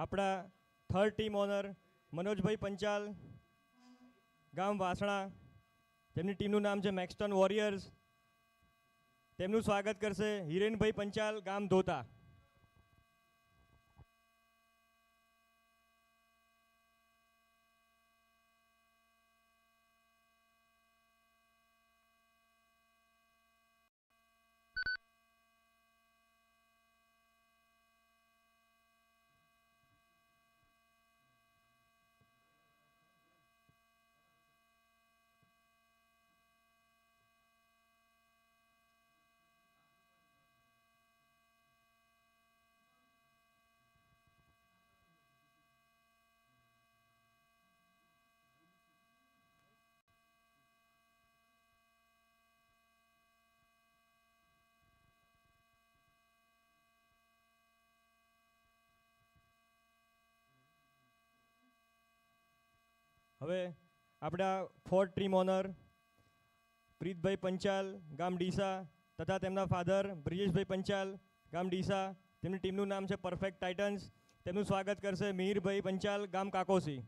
આપણા third team honour મનોજભાઈ પંચાલ, ગામ વાસણા, તેમની ટીમનું નામ છે મેક્સટન વોરિયર્સ. તેમનું સ્વાગત કરશે હિરેનભાઈ પંચાલ, ગામ ધોતા. હવે આપણા ફોર્થ ટીમ ઓનર પ્રીતભાઈ પંચાલ, ગામ ડીસા, તથા તેમના ફાધર બ્રિજેશભાઈ પંચાલ, ગામ ડીસા, તેમની ટીમનું નામ છે પરફેક્ટ ટાઇટન્સ. તેમનું સ્વાગત કરશે મિહિરભાઈ પંચાલ, ગામ કાકોસી.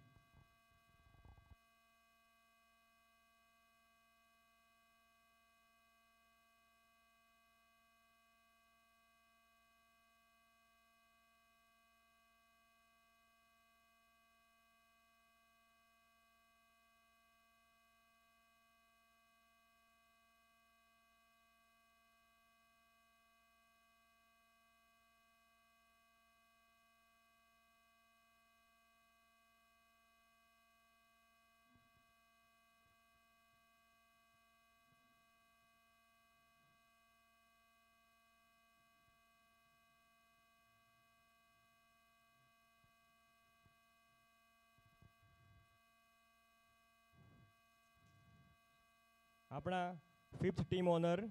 આપણા ફિફ્થ ટીમ ઓનર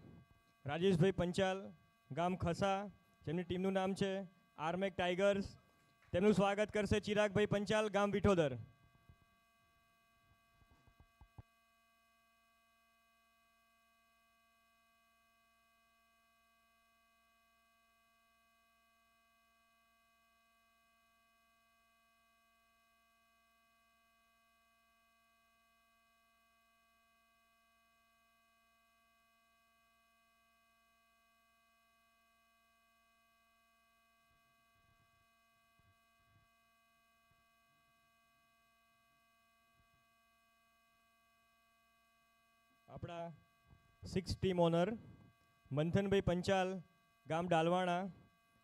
રાજેશભાઈ પંચાલ, ગામ ખસા, જેમની ટીમનું નામ છે આર્મેક ટાઈગર્સ. તેમનું સ્વાગત કરશે ચિરાગભાઈ પંચાલ, ગામ વિઠોદર. આપણા સિક્સ ટીમ ઓનર મંથનભાઈ પંચાલ, ગામ ડાલવાણા,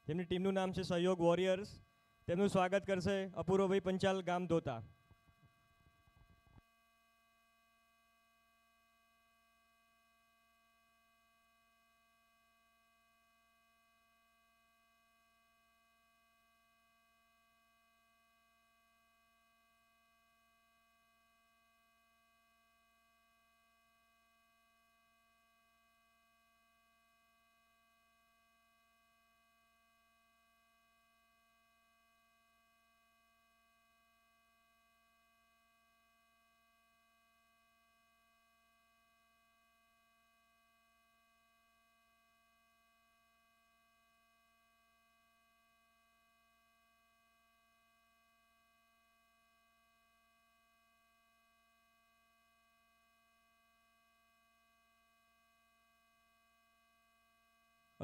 તેમની ટીમનું નામ છે સહયોગ વોરિયર્સ. તેમનું સ્વાગત કરશે અપૂર્વભાઈ પંચાલ, ગામ ધોતા.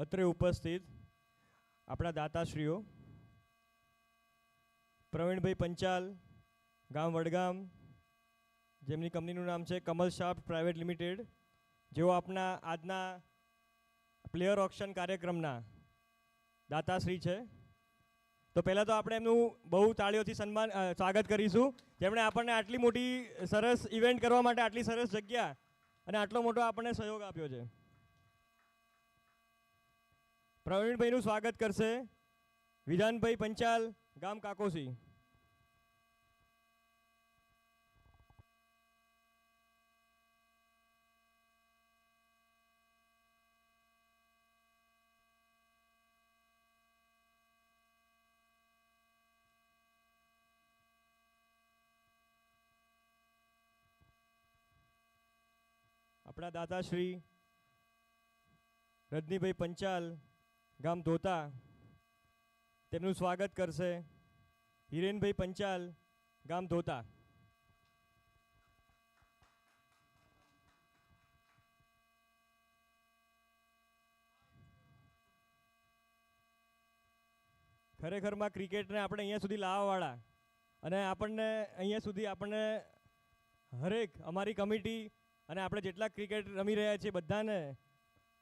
અત્રે ઉપસ્થિત આપણા દાતાશ્રીઓ પ્રવીણભાઈ પંચાલ, ગામ વડગામ, જેમની કંપનીનું નામ છે કમલ શાફ્ટ પ્રાઇવેટ લિમિટેડ, જેઓ આપણા આજના પ્લેયર ઓક્શન કાર્યક્રમના દાતાશ્રી છે. તો પહેલાં તો આપણે એમનું બહુ તાળીઓથી સ્વાગત કરીશું, જેમણે આપણને આટલી મોટી સરસ ઇવેન્ટ કરવા માટે આટલી સરસ જગ્યા અને આટલો મોટો આપણને સહયોગ આપ્યો છે. પ્રવીણભાઈનું સ્વાગત કરશે વિધાનભાઈ પંચાલ, ગામ કાકોસી. આપણા દાતાશ્રી રજનીભાઈ પંચાલ, ગામ ધોતા, તેમનું સ્વાગત કરશે હિરેનભાઈ પંચાલ, ગામ ધોતા. ખરેખરમાં ક્રિકેટને આપણે અહીંયા સુધી લાવવાવાળા અને આપણને અહીંયા સુધી આપણને હરેક અમારી કમિટી અને આપણે જેટલા ક્રિકેટ રમી રહ્યા છીએ બધાને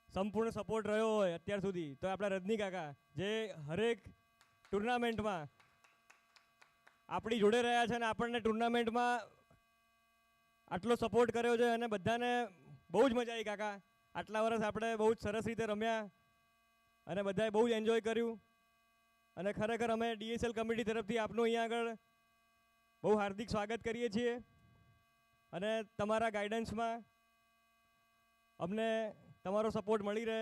સંપૂર્ણ સપોર્ટ રહ્યો હોય અત્યાર સુધી તો આપણા રજની કાકા જે હરેક ટુર્નામેન્ટમાં આપણી જોડે રહ્યા છે અને આપણને ટુર્નામેન્ટમાં આટલો સપોર્ટ કર્યો છે અને બધાને બહુ જ મજા આવી કાકા. આટલા વર્ષ આપણે બહુ જ સરસ રીતે રમ્યા અને બધાએ બહુ જ એન્જોય કર્યું અને ખરેખર અમે DSL કમિટી તરફથી આપનું અહીંયા આગળ બહુ હાર્દિક સ્વાગત કરીએ છીએ અને તમારા ગાઈડન્સમાં અમને તમારો સપોર્ટ મળી રહે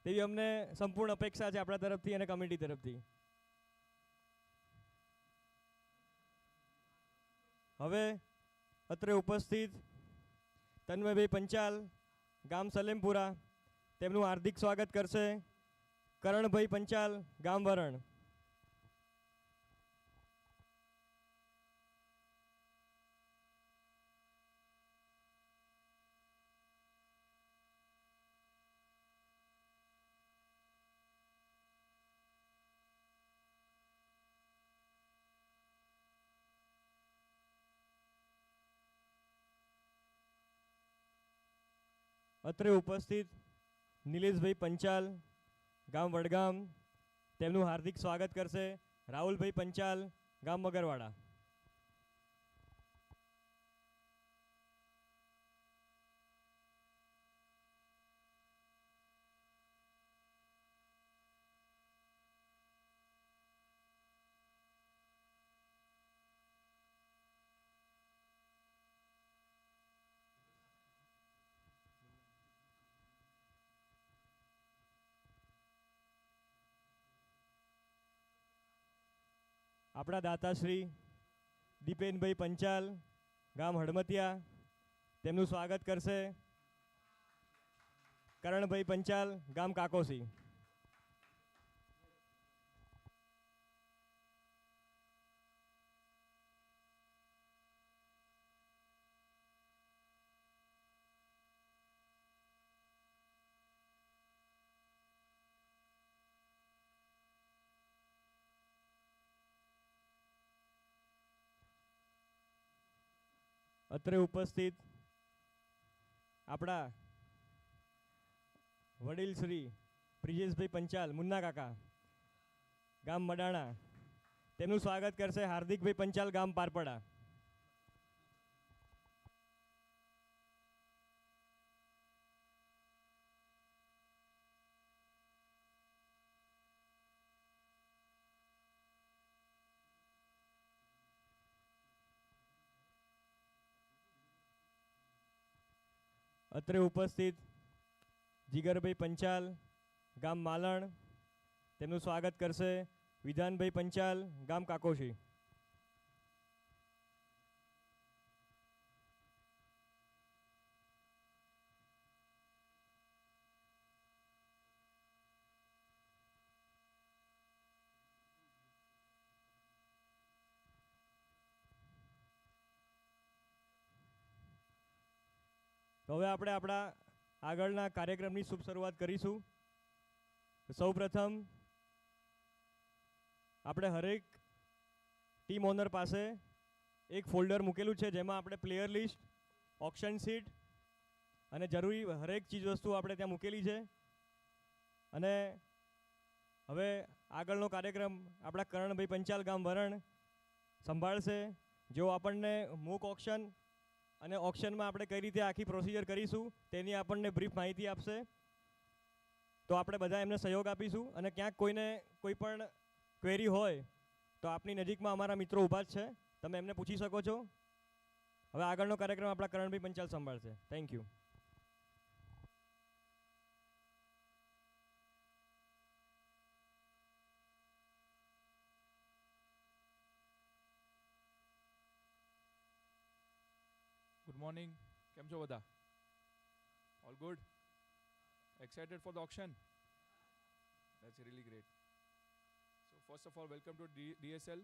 તેવી અમને સંપૂર્ણ અપેક્ષા છે આપણા તરફથી અને કમિટી તરફથી. હવે અત્રે ઉપસ્થિત તન્મયભાઈ પંચાલ, ગામ સલેમપુરા, તેમનું હાર્દિક સ્વાગત કરશે કરણભાઈ પંચાલ, ગામ વરણ. અત્રે ઉપસ્થિત નિલેશભાઈ પંચાલ, ગામ વડગામ, તેમનું હાર્દિક સ્વાગત કરશે રાહુલભાઈ પંચાલ, ગામ મગરવાડા. આપણા દાતાશ્રી દીપેનભાઈ પંચાલ, ગામ હડમતિયા, તેમનું સ્વાગત કરશે કરણભાઈ પંચાલ, ગામ કાકોસી. અત્રે ઉપસ્થિત આપણા વડીલ શ્રી બ્રિજેશભાઈ પંચાલ, મુન્ના કાકા, ગામ મડાણા, તેમનું સ્વાગત કરશે હાર્દિકભાઈ પંચાલ, ગામ પારપડા. અત્રે ઉપસ્થિત જીગરભાઈ પંચાલ, ગામ માલણ, તેમનું સ્વાગત કરશે વિધાનભાઈ પંચાલ, ગામ કાકોશી. તો હવે આપણે આપણા આગળના કાર્યક્રમની શુભ શરૂઆત કરીશું. સૌપ્રથમ આપણે હરેક ટીમ ઓનર પાસે એક ફોલ્ડર મૂકેલું છે જેમાં આપણે પ્લેયર લિસ્ટ, ઓક્શન સીટ અને જરૂરી હરેક ચીજ વસ્તુ આપણે ત્યાં મૂકેલી છે. અને હવે આગળનો કાર્યક્રમ આપણા કરણભાઈ પંચાલ, ગામ વરણ સંભાળશે, જેઓ આપણને મૂક ઓક્શન અને ઓક્શનમાં આપણે કઈ રીતે આખી પ્રોસિજર કરીશું તેની આપણને બ્રીફ માહિતી આપશે. તો આપણે બધા એમને સહયોગ આપીશું અને ક્યાંક કોઈને કોઈ પણ ક્વેરી હોય તો આપની નજીકમાં અમારા મિત્રો ઊભા જ છે, તમે એમને પૂછી શકો છો. હવે આગળનો કાર્યક્રમ આપણા કરણભાઈ પંચાલ સંભાળશે. Thank you. Good morning. કેમ છો બધા? All good? Excited for the auction? That's really great. So first of all, welcome to DSL.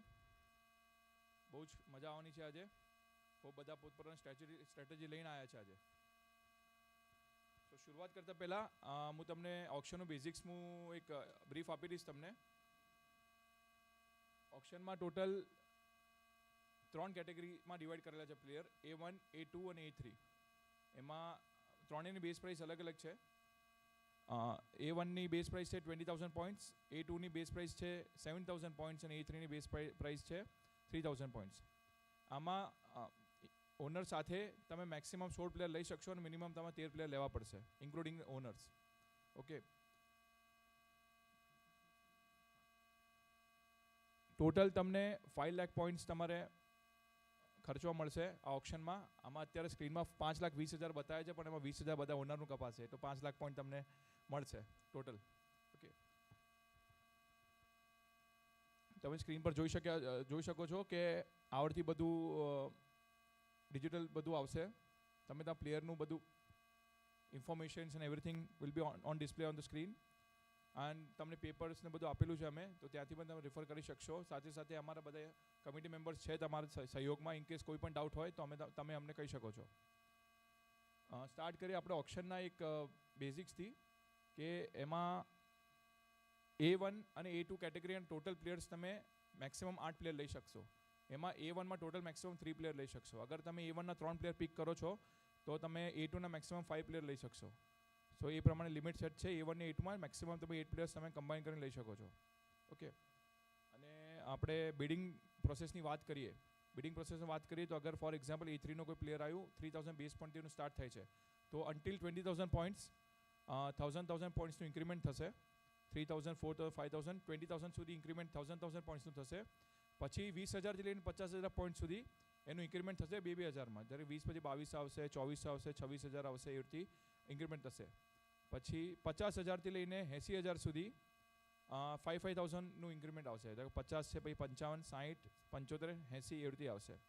બહુ જ મજા આવવાની છે આજે. બહુ બધા પોતપોતાની સ્ટ્રેટેજી લઈને આવ્યા છે આજે. તો શરૂઆત કરતાં પહેલાં હું તમને ઓક્શનનું બેઝિક્સ હું એક બ્રીફ આપી દઈશ તમને. ઓક્શનમાં ટોટલ 3 કેટેગરીમાં ડિવાઈડ કરેલા છે પ્લેયર, A1, A2 અને A3. એમાં ત્રણેયની બેઝ પ્રાઇસ અલગ અલગ છે. A1ની બેઝ પ્રાઇસ છે 20,000 પોઈન્ટ્સ, A2ની બેઝ પ્રાઇસ છે 7,000 પોઈન્ટ્સ અને A3ની બેઝ પ્રાઇસ છે 3,000 પોઈન્ટ્સ. આમાં ઓનર સાથે તમે મેક્સિમમ 16 પ્લેયર લઈ શકશો અને મિનિમમ તમારે 13 પ્લેયર લેવા પડશે, ઇન્ક્લુડિંગ ઓનર્સ. ઓકે, ટોટલ તમને 5 લાખ પોઈન્ટ્સ તમારે ખર્ચવા મળશે આ ઓપ્શનમાં. આમાં અત્યારે સ્ક્રીનમાં 5,20,000 બતાવે છે, પણ એમાં 20,000 બધા ઓનરનું કપાશે, તો 5 લાખ પોઈન્ટ તમને મળશે ટોટલ. ઓકે, તમે સ્ક્રીન પર જોઈ શકો છો કે આવડથી બધું ડિજિટલ બધું આવશે. તમે ત્યાં પ્લેયરનું બધું informations and everything will be on display on the screen. And તમને પેપર્સ ને બધું આપેલું છે અમે, તો ત્યાંથી પણ તમે રેફર કરી શકશો. સાથે સાથે અમારા બધા કમિટી મેમ્બર્સ છે તમારા સહયોગમાં. ઇનકેસ કોઈ પણ ડાઉટ હોય તો તમે અમને કહી શકો છો. સ્ટાર્ટ કરીએ આપણે ઓપ્શનના એક બેઝિક્સથી, કે એમાં A1 અને A2 કેટેગરી અને ટોટલ પ્લેયર્સ તમે મેક્સિમમ 8 પ્લેયર લઈ શકશો. એમાં A1માં ટોટલ મેક્સિમમ 3 પ્લેયર લઈ શકશો. અગર તમે A1ના 3 પ્લેયર પિક કરો છો તો તમે A2ના મેક્સિમમ 5 પ્લેયર લઈ શકશો. સો એ પ્રમાણે લિમિટ સેટ છે. A1 ને A2માં મેક્સિમમ તમે 8 પ્લેયર્સ તમે કમ્બાઈન કરીને લઈ શકો છો. ઓકે, અને આપણે બિડિંગ પ્રોસેસની વાત કરીએ. બિડિંગ પ્રોસેસની વાત કરીએ તો અગર ફોર એક્ઝામ્પલ A3નો કોઈ પ્લેયર આવ્યું, 3,000 બેઝ પોઈન્ટથી એનું સ્ટાર્ટ થાય છે, તો અન્ટિલ 20,000 પોઈન્ટ્સ 1,000 પોઈન્ટ્સનું ઇન્ક્રીમેન્ટ થશે. 3,000, 4,000, 5,000, 20,000 સુધી ઇન્ક્રીમેન્ટ 1,000 પોઈન્ટ્સનું થશે. પછી 20,000થી લઈને 50,000 પોઈન્ટ સુધી એનું ઇન્ક્રીમેન્ટ થશે 2,000માં. જ્યારે 20 પછી 22 આવશે, 24 આવશે, 26,000 આવશે, એ રીતે ઇન્ક્રીમેન્ટ થશે. પછી 50,000થી લઈને 80,000 સુધી 5,000નું ઇન્ક્રીમેન્ટ આવશે. 50 છે, પછી 55, 60, 75, 80 એ રીતે આવશે.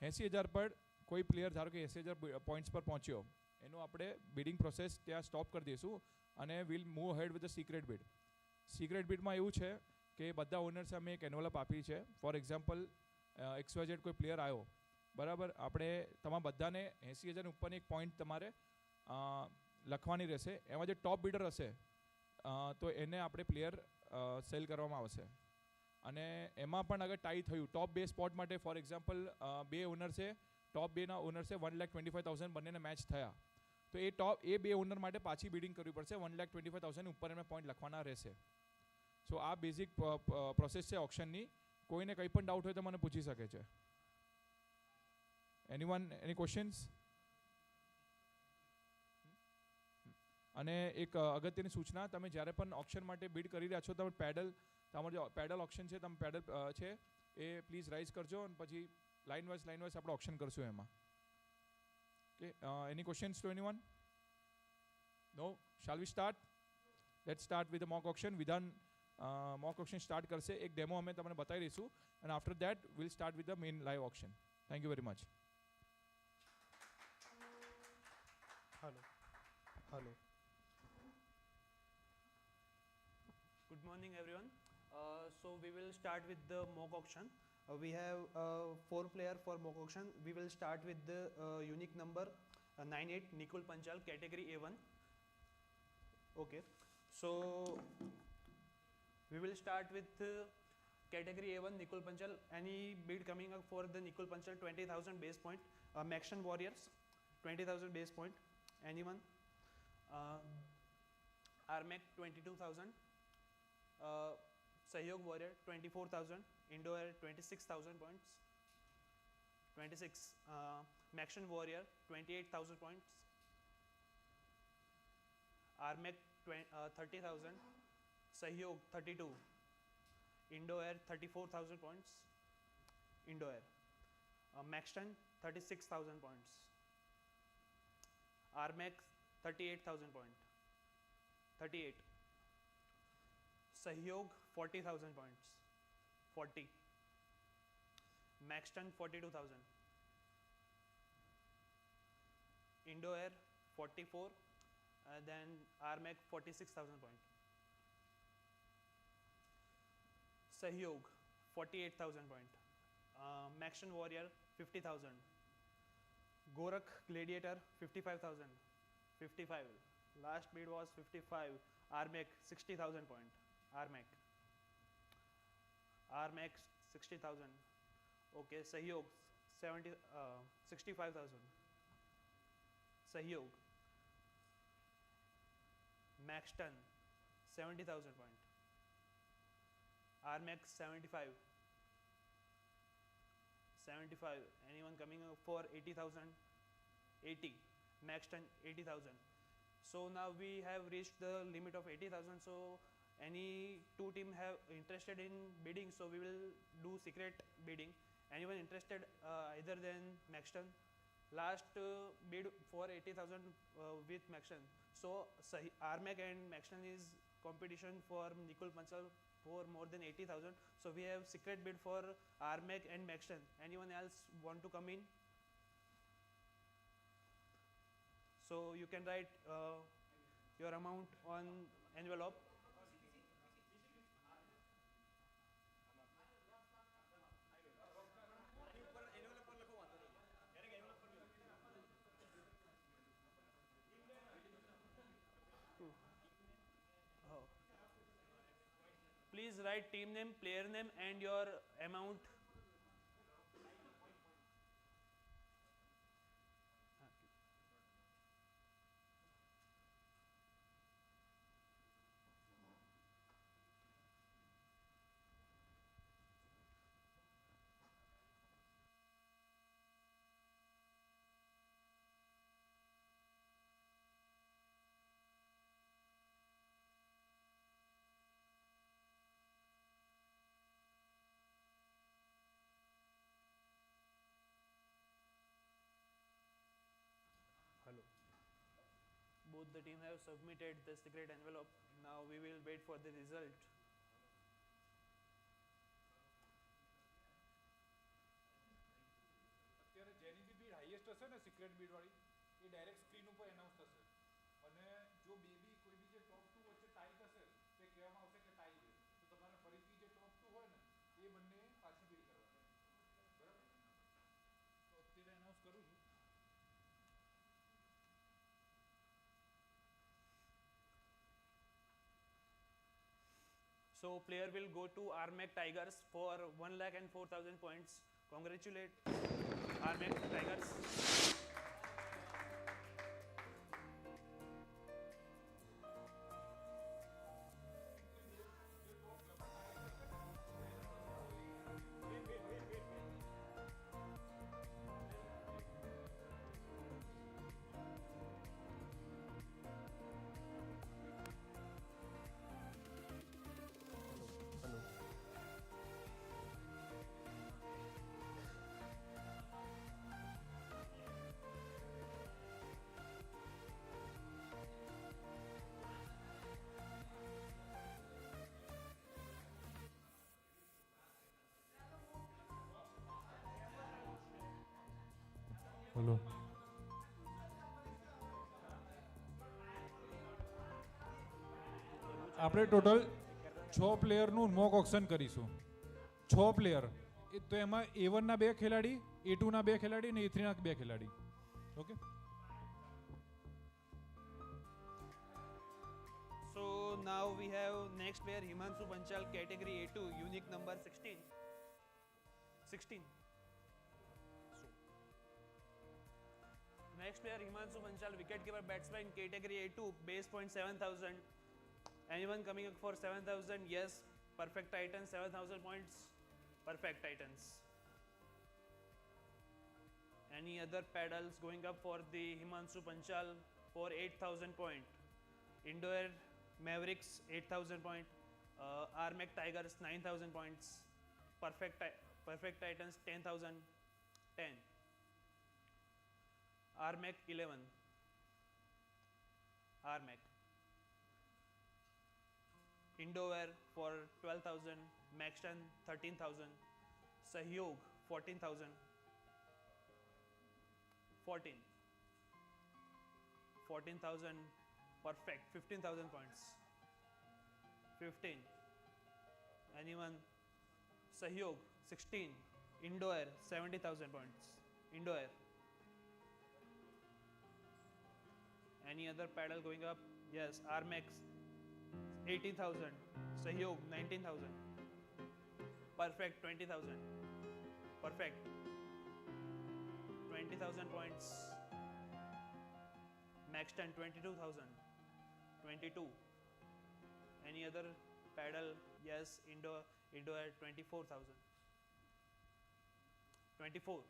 80,000 પર કોઈ પ્લેયર ધારો કે 80,000 પોઈન્ટ્સ પર પહોંચ્યો, એનું આપણે બિડિંગ પ્રોસેસ ત્યાં સ્ટોપ કરી દઈશું અને will move ahead with the secret bid. Secret બિડમાં એવું છે કે બધા ઓનર્સે અમે એક એન્વલપ આપી છે. ફોર એક્ઝામ્પલ XYZ કોઈ પ્લેયર આવ્યો, બરાબર, આપણે તમારા બધાને 80,000 ઉપરની એક પોઈન્ટ તમારે લખવાની રહેશે. એમાં જે ટોપ બિડર હશે તો એને આપણે પ્લેયર સેલ કરવામાં આવશે. અને એમાં પણ અગર ટાઈ થયું ટોપ 2 સ્પોટ માટે, ફોર એક્ઝામ્પલ બે ઓનર્સે ટોપ 2ના ઓનર્સે 1,25,000 બંનેને મેચ થયા, તો એ બે ઓનર માટે પાછી બિડિંગ કરવી પડશે. 1,25,000 ઉપર એમને પોઈન્ટ લખવાના રહેશે. સો આ બેઝિક પ્રોસેસ છે ઓપ્શનની. કોઈને કંઈ પણ ડાઉટ હોય તો મને પૂછી શકે છે. એની ક્વેશ્ચન્સ? અને એક અગત્યની સૂચના, તમે જ્યારે પણ ઓપ્શન માટે બિડ કરી રહ્યા છો, તમે તમારો જે પેડલ ઓપ્શન છે, તમે પેડલ છે એ પ્લીઝ રાઇઝ કરજો અને પછી લાઇન વાઇઝ આપણે ઓપ્શન કરશું એમાં. Okay, any questions to anyone? No? Shall we start? Let's start with mock auction. Vidhan mock auction start કરશે. એક ડેમો અમે તમને બતાવી દઈશું અને after that will start with the main live auction. Thank you very much. Hello. Good morning, everyone. So we will start with the mock auction. We have 4 players for mock auction. We will start with the unique number 98 Nikul Panchal, category A1. Okay. So we will start with category A1 Nikul Panchal. Any bid coming up for the Nikul Panchal 20,000 base point. Maxon Warriors 20,000 base point. Anyone? Armac 22,000. Sahyog Warrior 24,000. Indo Air 26,000 points. 26. Maxon Warrior 28,000 points. Armac 30,000. Sahyog 32. Indo Air 34,000 points. Indo Air. Maxton 36,000 points. Armac 38,000 points. 38. Sahyog 40,000 points. 40. Maxton 42,000. Indo Air 44. Then Armac 46,000 points. Sahyog 48,000 points. Maxton Warrior 50,000. Gorakh Gladiator 55,000. 55. Last bid was 55. Armek 60,000 point. Armek. Armek 60,000. Okay. Sahyog 65,000. Sahyog. Maxton 70,000 point. Armek 75. 75. Anyone coming up for 80,000? 80. Maxton 80,000. So now we have reached the limit of 80,000. So any two team have interested in bidding, so we will do secret bidding. Anyone interested either than Maxton? Last bid for 80,000 with Maxton. So Armek and Maxton is competition for Nikul Panchal for more than 80,000. So we have secret bid for Armek and Maxton. Anyone else want to come in? So you can write your amount on envelope. Oh. Please write team name, player name, and your amount. Hello. Both the team have submitted the secret envelope. Now we will wait for the result. અત્યારે જેની બી Beed highest હશે ને secret Beed વાળી એ direct screen ઉપર announce થશે અને જો બે બી કોઈ બી જે ટોપ 2 વચ્ચે ટાઈ થશે તો કહેવામાં આવશે કે ટાઈ છે તો તમારે ફરીથી જે ટોપ 2 હોય ને એ બંને પાછી બીડ કરવાની બરાબર તો અત્યારે એનાઉન્સ કરું છું. So player will go to Armek Tigers for 1,04,000 points. Congratulate Armek Tigers. બોલો આપણે ટોટલ 6 પ્લેયરનું મોક ઓક્શન કરીશું 6 પ્લેયર તો એમાં A1 ના 2 ખેલાડી A2 ના 2 ખેલાડી અને A3 ના 2 ખેલાડી okay. So now we have next player Himanshu Banchal, category A2, unique number 16. 16. Next player Himanshu Banchal, wicketkeeper batsman, category A2, base point 7,000. Anyone coming up for 7,000? Yes. Perfect Titans, 7,000 points. Perfect Titans. Any other paddles going up for the Himanshu Banchal for 8,000 point? Indoor Mavericks 8,000 point. Armek Tigers 9,000 points. Perfect Titans 10,000. 10. Armek 11. Armek. Indoor for 12,000. Maxton 13,000. Sahyog 14,000. 14. 14,000. Perfect. 15,000 points. 15. Anyone? Sahyog 16. Indo-Air, 70,000 points. Indo-Air. Any other paddle going up? Yes, Armex, 80,000. Sahyog, 19,000. Perfect, 20,000. Perfect. 20,000 points. Maxton, 22,000. 22. Any other paddle? Yes, Indo-Air, 24,000. 24.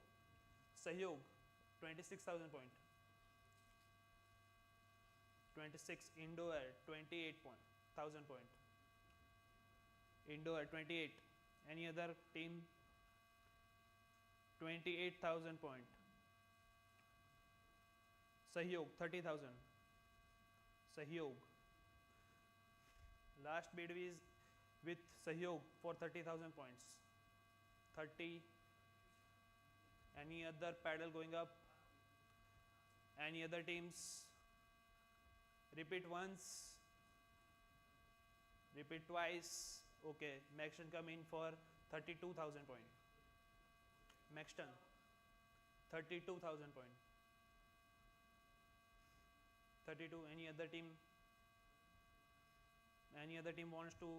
Sahyog, 26,000 point. 26. Indo-Air, 28,000 point. Indo-Air, 28. Any other team? 28,000 point. Sahyog, 30,000. Sahyog. Last bid is with Sahyog for 30,000 points. 30. Any other paddle going up? Any other teams? Repeat once. Repeat twice. Okay. Maxton come in for 32,000 point. Maxton, 32,000 point. 32. Any other team? Any other team wants to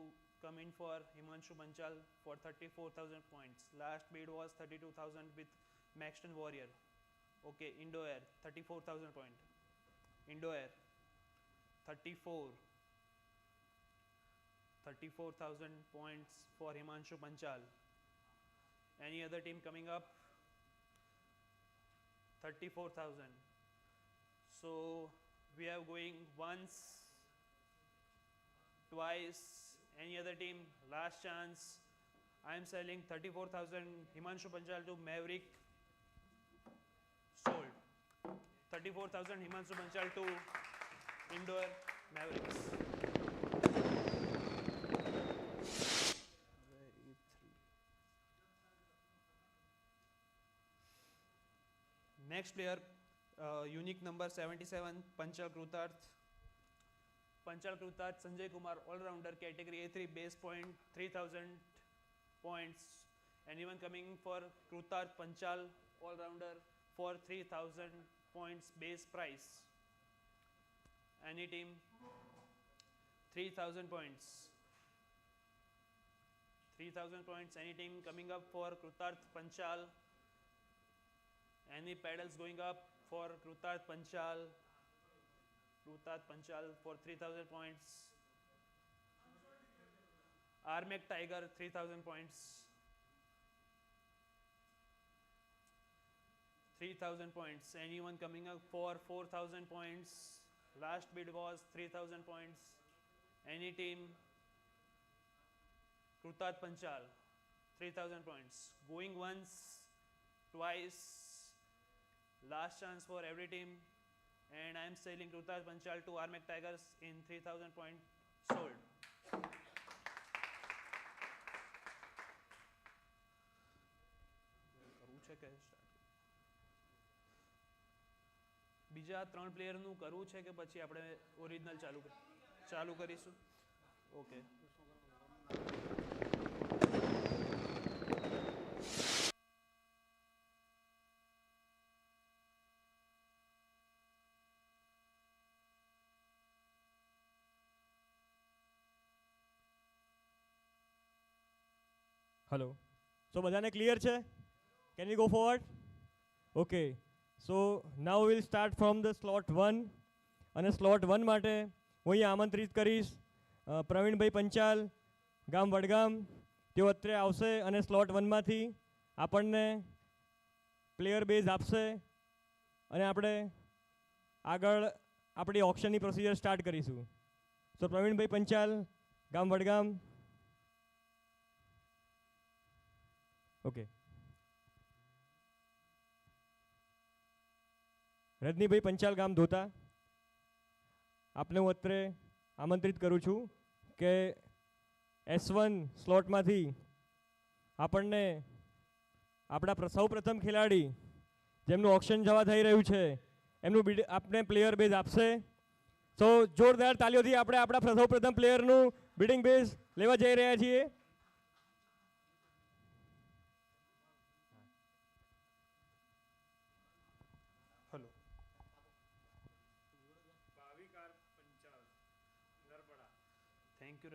come in for Himanshu Banchal for 34,000 points. Last bid was 32,000 with Maxton Warrior. Okay, Indo-Air, 34,000 point. Indo-Air, 34. 34,000 points for Himanshu Banchal. Any other team coming up? 34,000. So we are going once, twice. Any other team? Last chance. I am selling 34,000 Himanshu Banchal to Maverick. Sold. 34,000 Himanshu Banchal to Indo-Air Mavericks. Next player, unique number 77, Panchal Krutarth. Panchal Krutarth, Sanjay Kumar, all-rounder, category A3, base point, 3,000 points. Anyone coming for Krutarth Panchal, all-rounder, for 3,000 points base price? Any team? 3,000 points. 3,000 points. Any team coming up for Krutarth Panchal? Any paddles going up for Krutarth Panchal? Krutarth Panchal for 3,000 points. Armek Tiger, 3,000 points. 3,000 points. Anyone coming up for 4,000 points? Last bid was 3,000 points. Any team? Krutarth Panchal, 3,000 points. Going once, twice. Last chance for every team. And I am selling Krutarth Panchal to Armek Tigers in 3,000 point. Sold. બીજા 3 પ્લેયરનું કરવું છે કે પછી આપણે original ચાલુ કરીશું? Okay. Hello. સો બધાને clear છે? Can we go forward? Okay. So now will start from the slot 1. અને સ્લોટ 1 માટે હું અહીંયા આમંત્રિત કરીશ પ્રવીણભાઈ પંચાલ, ગામ વડગામ. તેઓ અત્રે આવશે અને સ્લોટ 1માંથી આપણને પ્લેયર બેઝ આપશે અને આપણે આગળ આપણી ઓપ્શનની પ્રોસિજર સ્ટાર્ટ કરીશું. સો પ્રવીણભાઈ પંચાલ, ગામ વડગામ. ઓકે. રજનીભાઈ પંચાલ, ગામ ધોતા. આપને હું અત્રે આમંત્રિત કરું છું કે S1 સ્લોટમાંથી આપણને આપણા સૌ પ્રથમ ખેલાડી જેમનું ઓપ્શન જવા થઈ રહ્યું છે એમનું બિડ આપણે પ્લેયર બેઝ આપશે. તો જોરદાર તાલીઓથી આપણે આપણા સૌ પ્રથમ પ્લેયરનું બિડિંગ બેઝ લેવા જઈ રહ્યા છીએ.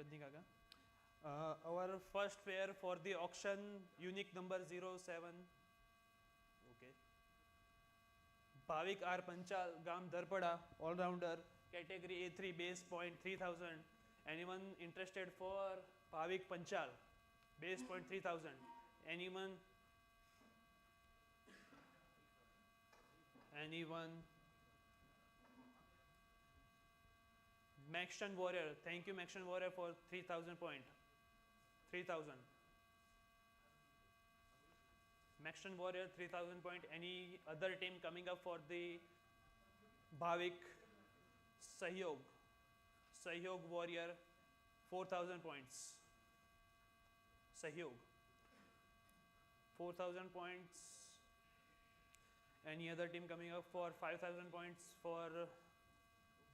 Rajnikaka. Our first player for the auction, unique number 07. Okay. Bhavik R. Panchal, Gam Dharpada, all-rounder, category A3, base point 3000. Anyone interested for Bhavik Panchal, base point 3000? Anyone? Anyone? Maxton Warrior, thank you Maxton Warrior for 3000 point. 3000. Maxton Warrior 3000 point. Any other team coming up for the Bhavik Sahyog? Sahyog Warrior 4000 points. Sahyog 4000 points. Any other team coming up for 5000 points for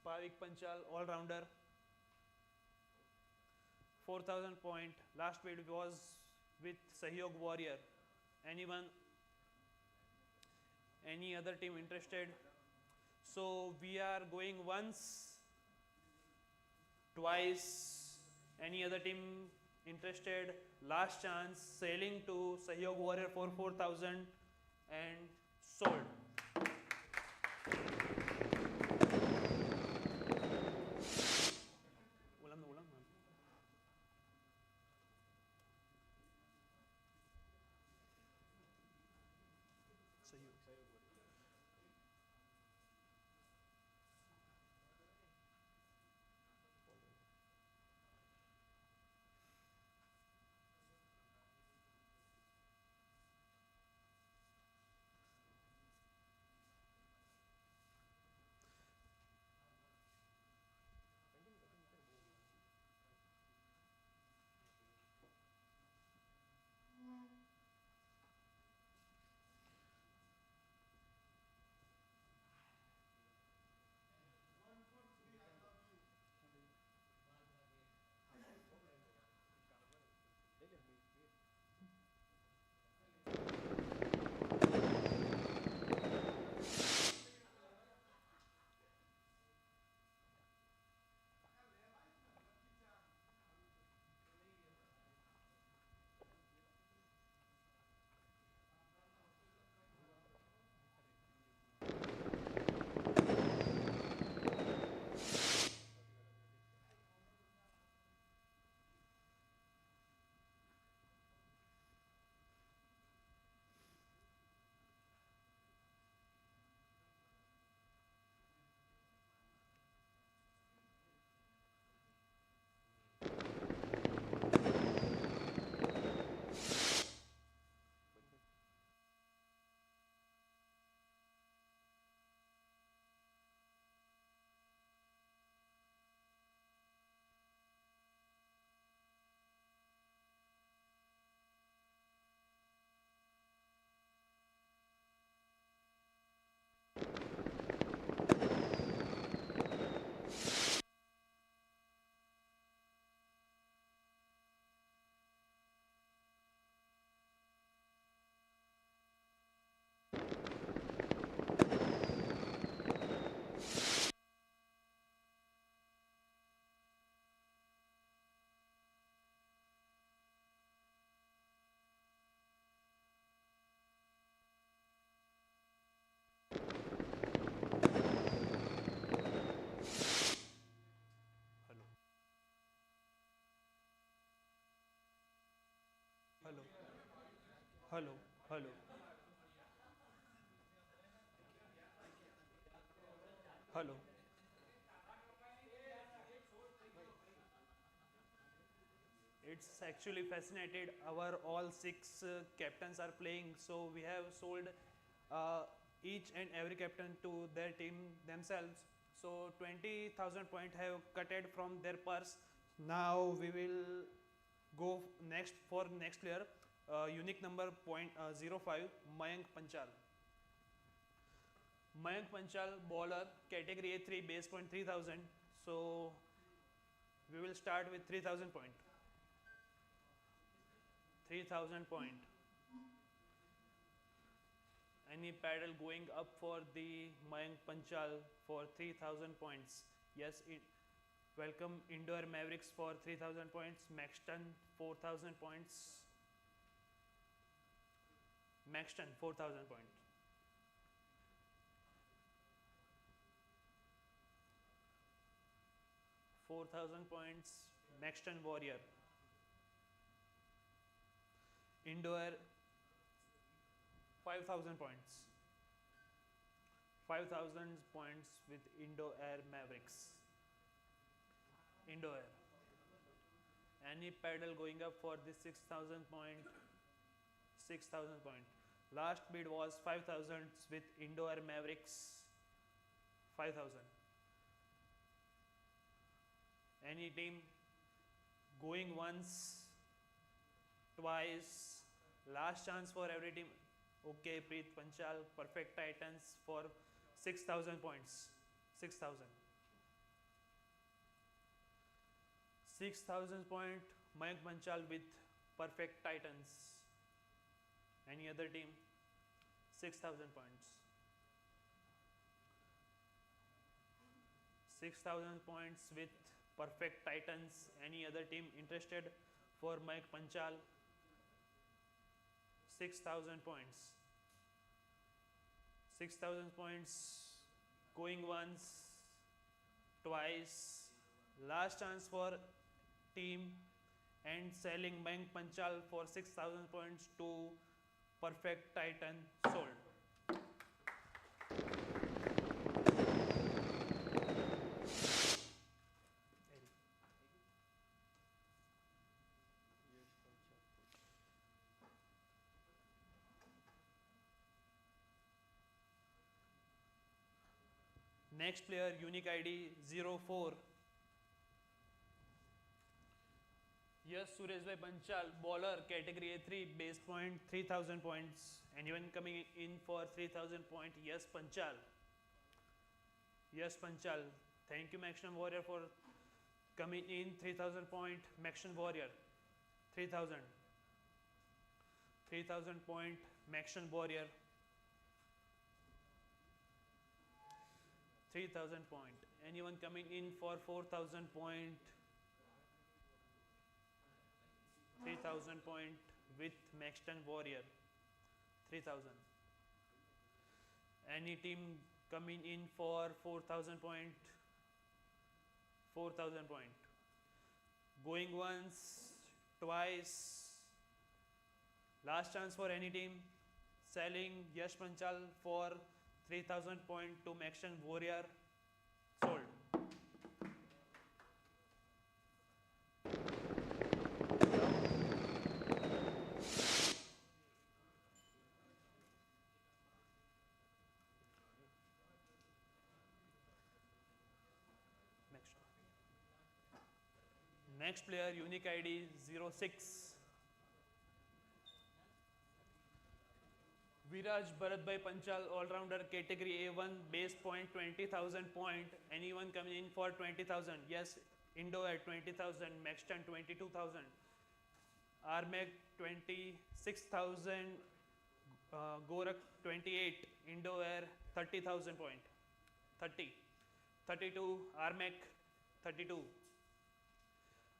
Bhavik Panchal, all-rounder? 4000 point. Last bid was with Sahyog Warrior. Anyone? Any other team interested? So we are going once, twice. Any other team interested? Last chance, selling to Sahyog Warrior for 4000 and sold. Hello. Hello. Hello. Hello. It's actually fascinated. Our all six captains are playing, so we have sold each and every captain to their team themselves. So 20,000 point have cutted from their purse. Now we will go next for next player. Unique number point 05, Mayank Panchal. Mayank Panchal, bowler, category A3, base point 3000. So we will start with 3000 point. 3000 point. Any paddle going up for the Mayank Panchal for 3000 points? Yes, Welcome Indoor Mavericks for 3000 points, Maxton 4000 points. Maxton 4000 points. £4,000, Maxton Warrior. Indoor 5,000 points. 5,000 points with Indo Air Mavericks. Indo Air. Any paddle going up for this 6,000 point. 6,000 point. Last bid was 5,000 with Indo Air Mavericks. 5,000. Any team going once, twice, last chance for every team. Okay, Preet Panchal, Perfect Titans for 6,000 points. 6,000. 6,000 point, Mayank Panchal with Perfect Titans. Any other team? 6,000 points. 6,000 points with Perfect Titans. Any other team interested for Mike Panchal? 6,000 points. 6,000 points going once, twice. Last chance for team and selling Mike Panchal for 6,000 points to Perfect Titan sold. Next player, unique ID 04. Yes, Sureshbhai Panchal, bowler, category A3, base point 3,000 points. Anyone coming in for 3,000 point? Yes, Panchal. Yes, Panchal. Thank you, Maxton Warrior, for coming in 3,000 point. Maxton Warrior, 3,000. 3,000 point, Maxton Warrior. 3,000 point. Anyone coming in for 4,000 point? 3,000 point with Maxton Warrior. 3,000. Any team coming in for 4,000 point? 4,000 point. Going once, twice. Last chance for any team. Selling Yash Panchal for 3,000 point to Maxton Warrior. Sold. Next player, unique ID 06. Viraj Bharatbhai Panchal, all-rounder, category A1, base point 20,000 point. Anyone coming in for 20,000? Yes, Indo at 20,000, Maxton 22,000, Armeg 26,000, Gorak 28, Indo Air 30,000 point. 30. 32, Armec 32.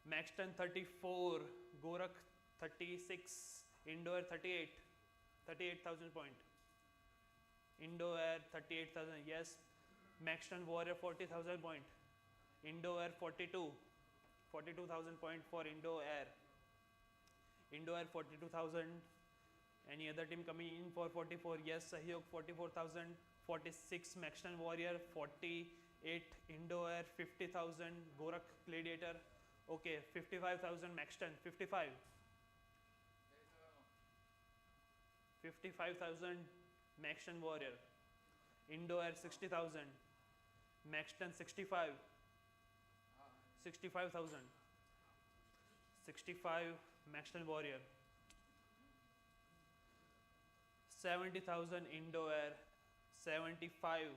Maxton 34, Gorak 36, Indo Air 38. 38,000 point. Indo Air 38,000. Yes. Maxton Warrior 40,000 point. Indo Air 42. 42,000 point for Indo Air. Indo Air 42,000. Any other team coming in for 44? Yes. Sahyog 44,000. 46 Maxton Warrior. 48 Indo Air. 50,000 Gorak Gladiator. Okay. 55,000 Maxton. 55. 55,000 Maxton Warrior. Indo Air 60,000. Maxton 65. 65,000. 65 Maxton Warrior. 70,000 Indo Air. 75.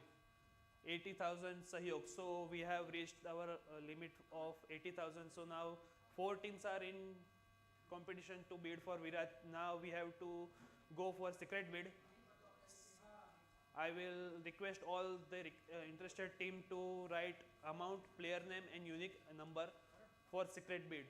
80,000 Sahyog. So we have reached our limit of 80,000. So now 4 teams are in competition to bid for Virat. Now we have to go for secret bid. I will request all the interested team to write amount, player name and unique number for secret bid.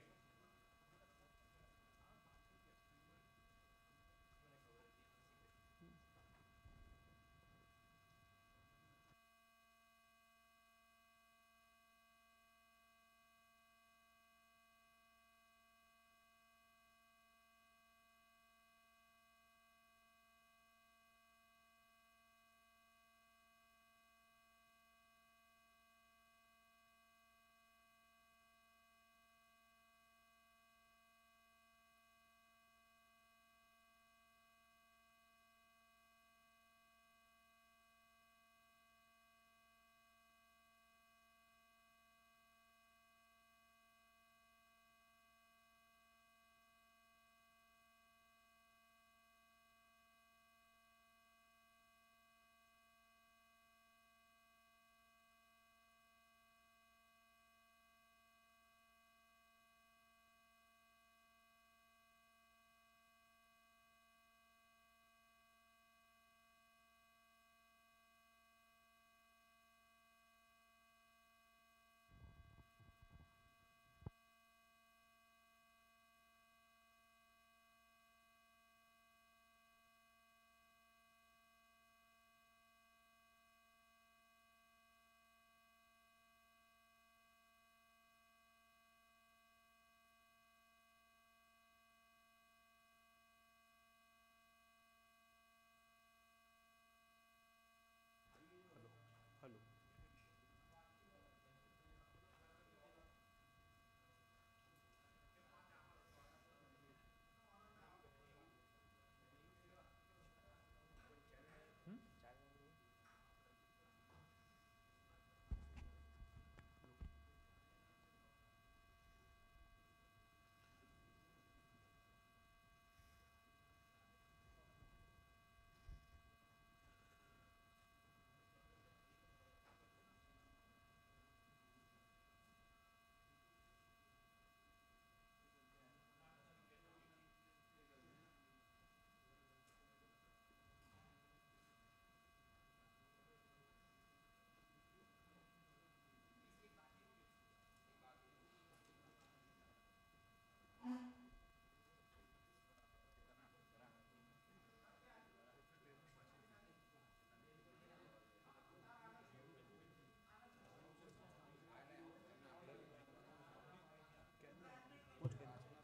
Hello.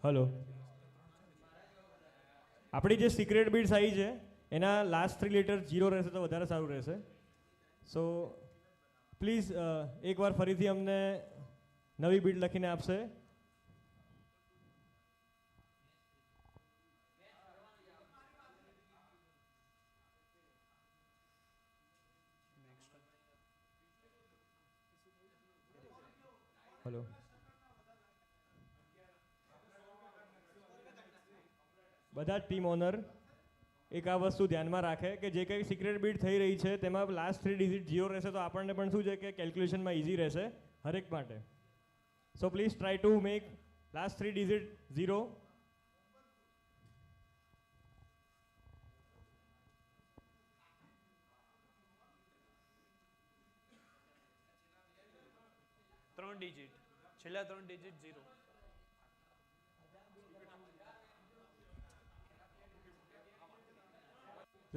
Hello. આપણી જે secret બિડ્સ આવી છે એના last 3 letter 0 રહેશે તો વધારે સારું રહેશે. સો પ્લીઝ એકવાર ફરીથી અમને નવી બિડ લખીને આપશે. હલો. બધા જ ટીમ ઓનર એક આ વસ્તુ ધ્યાનમાં રાખે કે જે કંઈ સિક્રેટ બીટ થઈ રહી છે તેમાં લાસ્ટ 3 ડિજિટ 0 રહેશે તો આપણને પણ શું છે કે કેલ્ક્યુલેશનમાં ઇઝી રહેશે હરેક માટે. So please try to make last 3 digit 0. ત્રણ ડિજિટ, છેલ્લા 3 digit 0.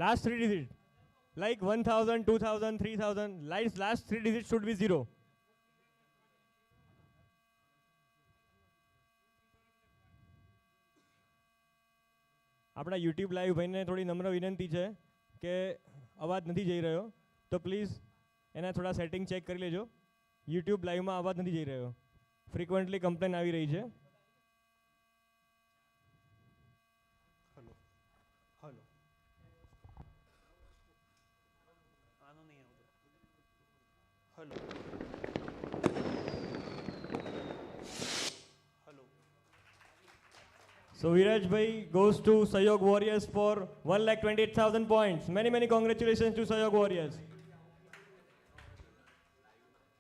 Last 3 digits, like 1000, 2000, 3000, last 3 digits should be 0. આપણા યુટ્યુબ લાઈવ ભાઈને થોડી નમ્ર વિનંતી છે કે અવાજ નથી જઈ રહ્યો તો પ્લીઝ એના થોડા સેટિંગ ચેક કરી લેજો. યુટ્યુબ લાઈવમાં અવાજ નથી જઈ રહ્યો, ફ્રિકવન્ટલી કમ્પ્લેન આવી રહી છે. હલો હલો, આનો નહીં આવતો. Hello hello. So Viraj bhai goes to Sayog Warriors for 1,28,000 points. Many congratulations to Sayog Warriors.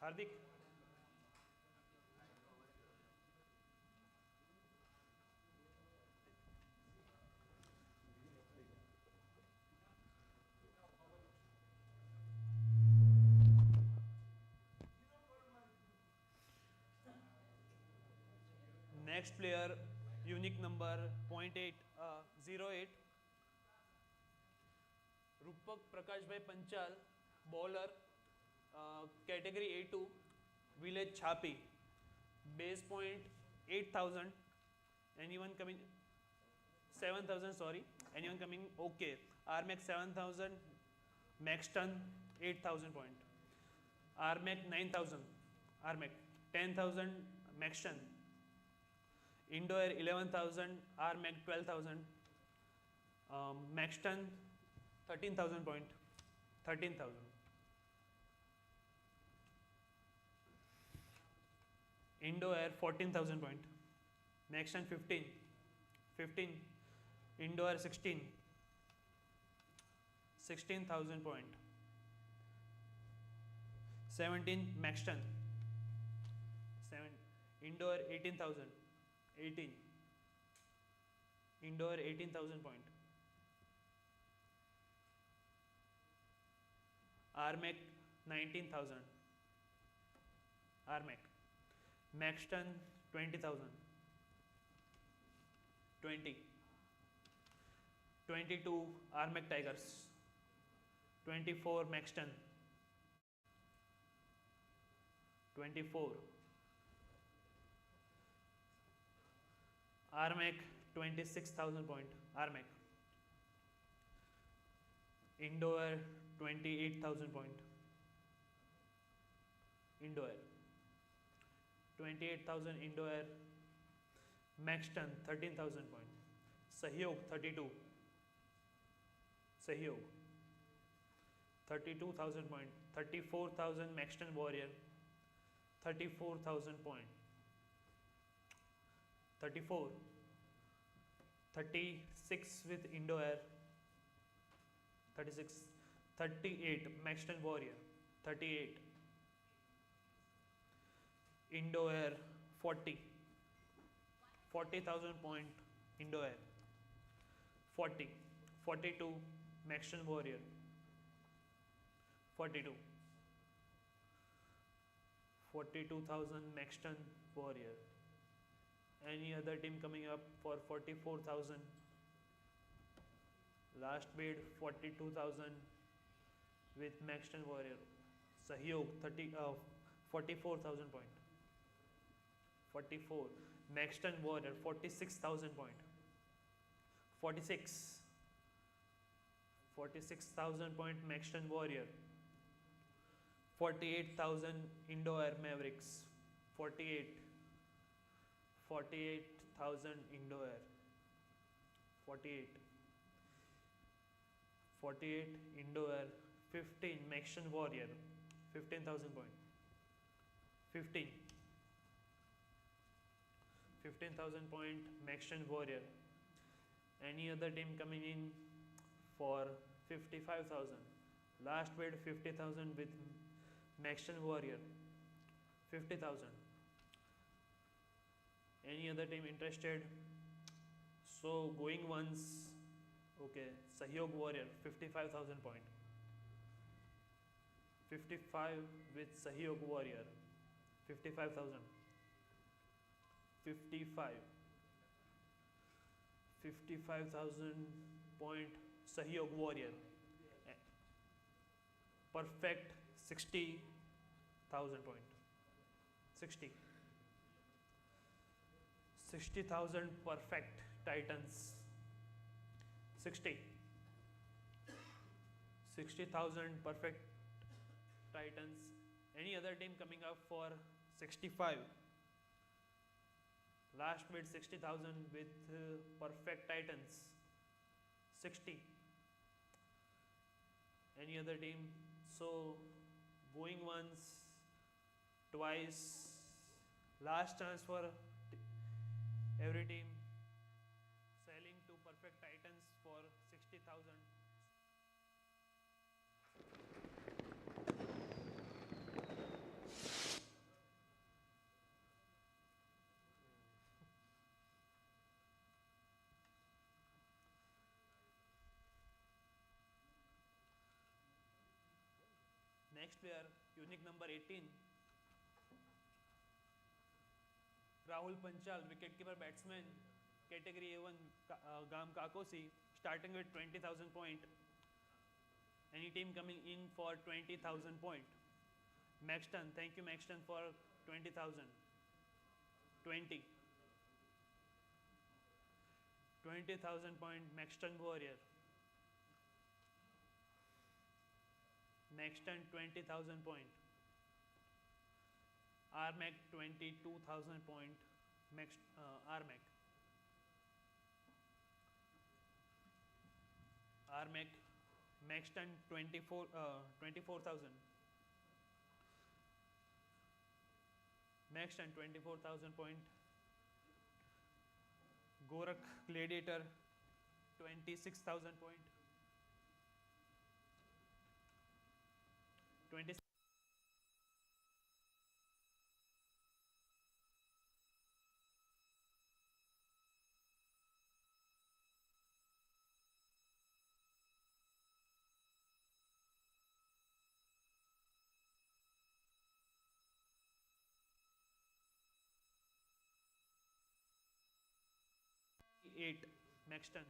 Hardik, Next player, unique number 0.808, Rupak Prakashbhai Panchal, bowler, category A2, village Chapi, base point 8,000. Anyone coming? 7,000, sorry. Anyone coming? Okay. RMAX 7,000, Maxton 8,000 point. RMAC 9,000, RMAC 10,000, Maxton. Indoor 11,000, RMAC 12,000. Maxton 13,000 point. 13,000. Indo Air 14,000 point. Maxton 15. 15. Indo Air 16. 16,000 point. 17 Maxton. 7. Indoor 18,000. 18. Indoor 18,000 point. RMAC 19,000. RMAC. Maxton 20,000. 20. 22 RMAC Tigers. 24 Maxton. 24. RMAC 26,000 point. RMAC. Indoor 28,000 point. Indoor 28,000 Indoor. Maxton 13,000 point. Sahyog 32. Sahyog 32,000 point. 34,000 Maxton Warrior. 34,000 point. 34. 36 with Indo Air. 36. 38 Maxton Warrior. 38. Indo Air 40. 40,000 point Indo Air. 40. 42 Maxton Warrior. 42. 42,000 Maxton Warrior. Any other team coming up for 44,000? Last bid 42,000 with Maxton Warrior. Sahyog 44,000 point. 44. Maxton Warrior 46,000 point. 46. 46,000 point Maxton Warrior. 48,000 Indo Air Mavericks. 48. 48,000 Indo Air. 48. 48 Indo Air. 15 Maxton Warrior. 15,000 point. 15. 15,000 point Maxton Warrior. Any other team coming in for 55,000? Last bid 50,000 with Maxton Warrior. 50,000. Any other team interested? So going once. Okay, Sahyog Warrior 55,000 point. 55 with Sahyog Warrior. 55,000. 55. 55,000 point Sahyog Warrior. Perfect 60,000 point. 60. 60,000 perfect Titans. 60. 60,000 perfect Titans. Any other team coming up for 65? Last bid 60,000 with perfect Titans. 60. Any other team? So going once, twice. Last chance for every team. Selling to perfect Titans for 60,000. Next player, unique number 18, Rahul Panchal, wicketkeeper batsman, category A1, Gam Kakosi, starting with 20,000 point. Any team coming in for 20,000 point? Maxton, thank you Maxton for 20,000. 20. 20,000 point Maxton Warrior. Maxton 20,000 point. RMAC 22,000 point. RMAC. RMAC Maxton 24,000. Maxton 24,000 point. Gorak Gladiator 26,000 point. 20. Maxton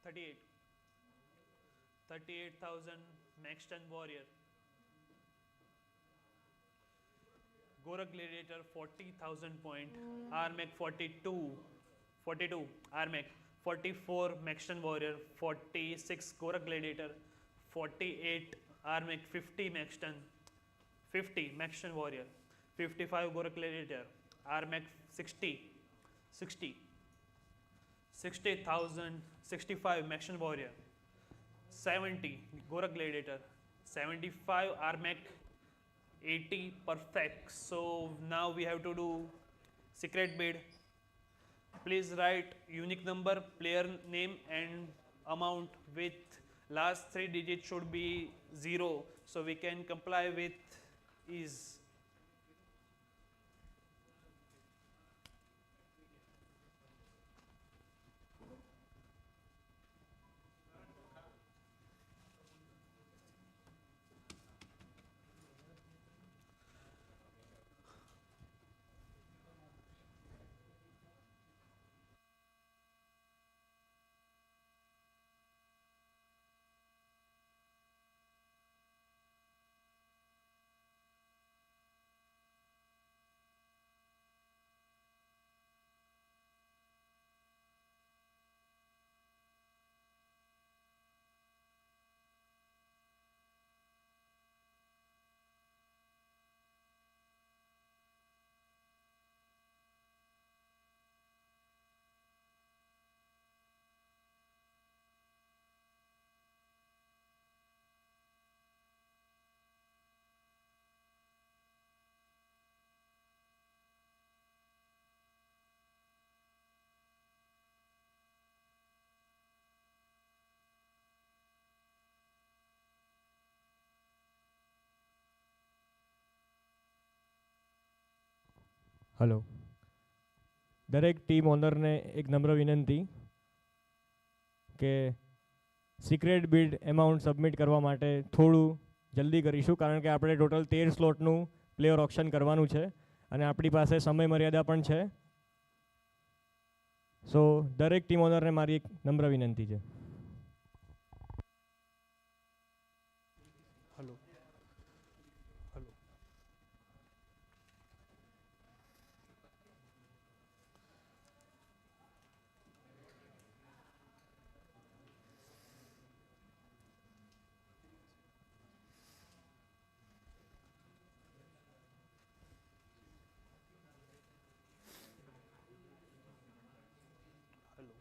38. 38,000 Maxton Warrior. Gorak Gladiator 40,000 point. RMAC 42. RMAC 44 Maxton Warrior. 46 Gorak Gladiator. 48 RMAC 50 Maxton. 50 Maxton Warrior. 55 Gorak Gladiator. RMAC 60. 60,000 65 Maxton Warrior. 70 Gorak Gladiator. 75 RMAC. 80 perfect. So now we have to do secret bid. Please write unique number, player name and amount with last 3 digits should be 0, so we can comply with ease. Hello, દરેક team ઓનરને એક નમ્ર વિનંતી કે secret bid amount submit કરવા માટે થોડું જલ્દી કરીશું, કારણ કે આપણે ટોટલ 13 સ્લોટનું પ્લેયર ઓપ્શન કરવાનું છે અને આપણી પાસે સમય મર્યાદા પણ છે. સો દરેક ટીમ ઓનરને મારી એક નમ્ર વિનંતી છે. Hello. Hello. Hello.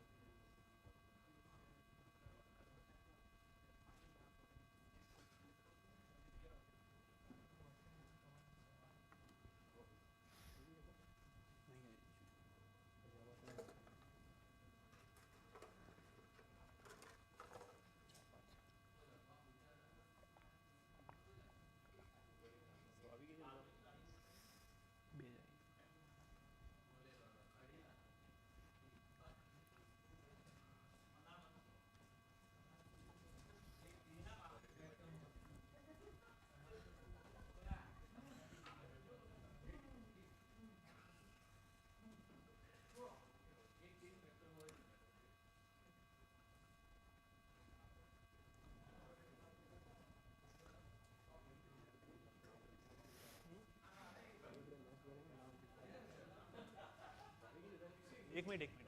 Minute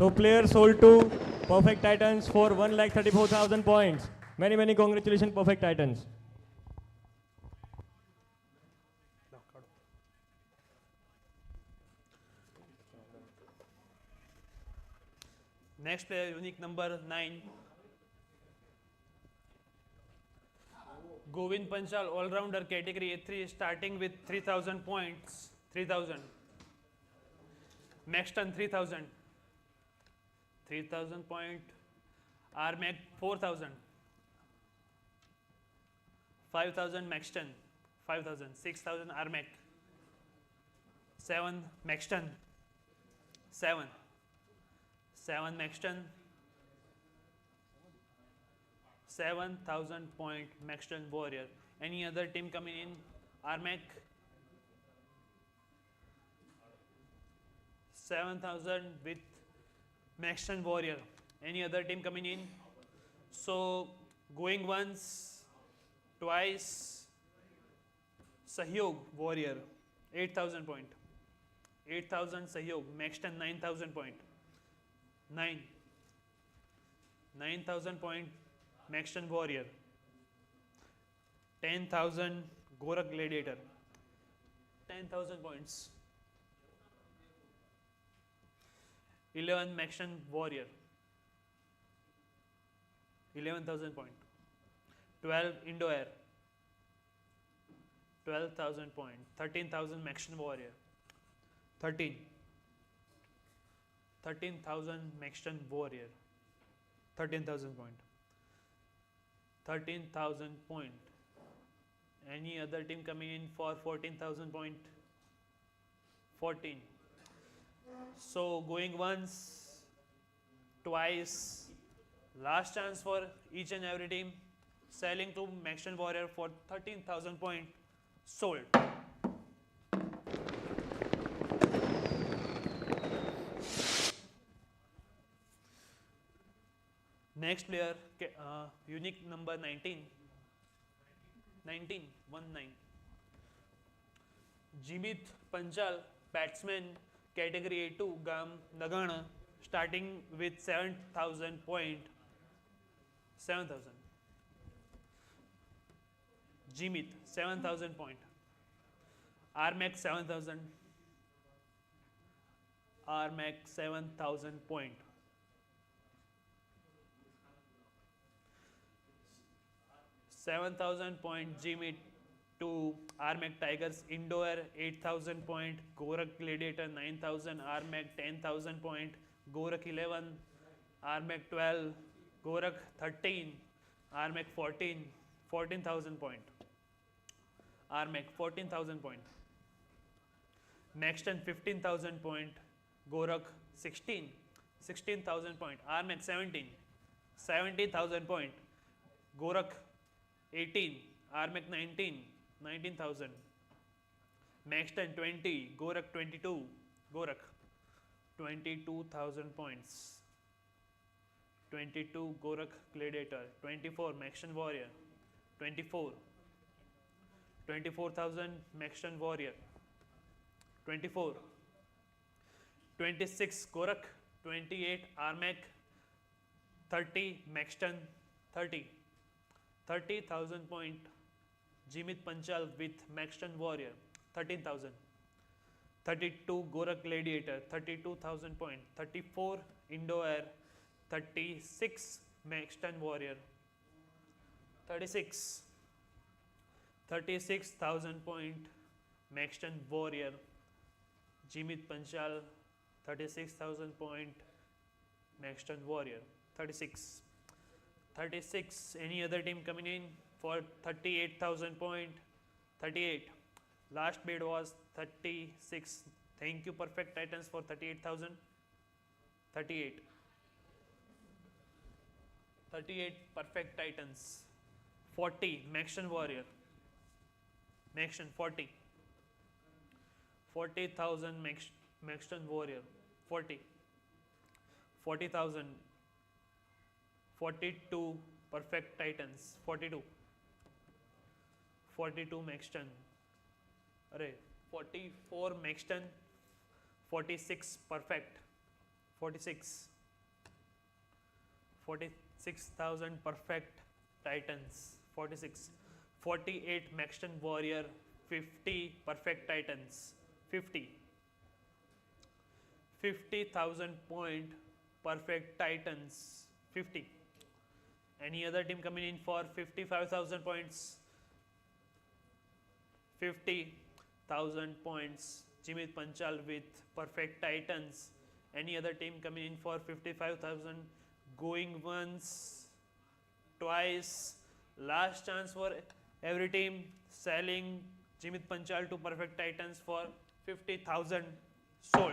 So player sold to Perfect Titans for 1,34,000 points. Many, many congratulations, Perfect Titans. Next player, unique number 9. Govind Panchal, all-rounder, category A3, starting with 3,000 points. 3,000. Max turn 3,000. 3,000 point. RMAC 4,000. 5,000 max turn. 5,000. 6,000 RMAC. 7 max turn. 7. 7 max turn. 7,000 point max turn warrior. Any other team coming in? RMAC 7,000 with max turn warrior. Any other team coming in? So going once, twice. Sahyog warrior 8,000 point. 8,000 Sahyog max turn 9,000 point. 9,000 point max turn warrior. 10,000 Gorak gladiator. 10,000 points. 11 max turn warrior. 11,000 point. 12 Indo air. 12,000 point. 13,000 max turn warrior. 13,000 max turn warrior. 13,000 point. 13,000 point. Any other team coming in for 14,000 point? 14. So going once, twice, last chance for each and every team. Selling to max turn warrior for 13,000 point. Sold. Next player, unique number 19. 19, 1-9. Jimit Panchal, batsman, category A2, Gam Nagana, starting with 7,000 point. 7,000. Jimit, 7,000 point. RMAC 7,000. RMAC 7,000 point. 7,000 point Jimit to RMAC Tigers Indoor 8,000 point, Gorak Gladiator 9,000, RMAC 10,000 point, Gorak 11, RMAC 12, Gorak 13, RMAC 14, 14,000 point. RMAC 14,000 point. Max 10 15,000 point, Gorak 16, 16,000 point. RMAC 17, 70,000 point, Gorak 18, RMAC 19, 19,000. Max 10 20, Gorak 22, Gorak 22,000 points. 22 Gorak Gladiator, 24 Maxton Warrior, 24, 24,000 Maxton Warrior, 24, 26 Gorak, 28 RMAC, 30 Maxton, 30, 30,000 point Jimit Panchal with Maxton Warrior, 13,000. 32 Gorak Gladiator, 32,000 point. 34 Indo Air, 36 Maxton Warrior, 36, 36,000 point Maxton Warrior, Jimit Panchal, 36,000 point Maxton Warrior, 36. 36, any other team coming in for 38,000 point? 38. Last bid was 36. Thank you, Perfect Titans, for 38,000. 38. 38 Perfect Titans. 40 Maxton Warrior. Maxton 40. 40,000 Maxton Warrior. 40. 40,000. 42 perfect titans 42. 42 Maxton. Array 44 Maxton. 46 perfect. 46. 46,000 perfect titans. 46. 48 Maxton warrior. 50 perfect titans. 50. 50,000 point perfect titans. 50. Any other team coming in for 55,000 points? 50,000 points. Jimit Panchal with perfect titans. Any other team coming in for 55,000? Going once, twice. Last chance for every team. Selling Jimit Panchal to perfect titans for 50,000. Sold.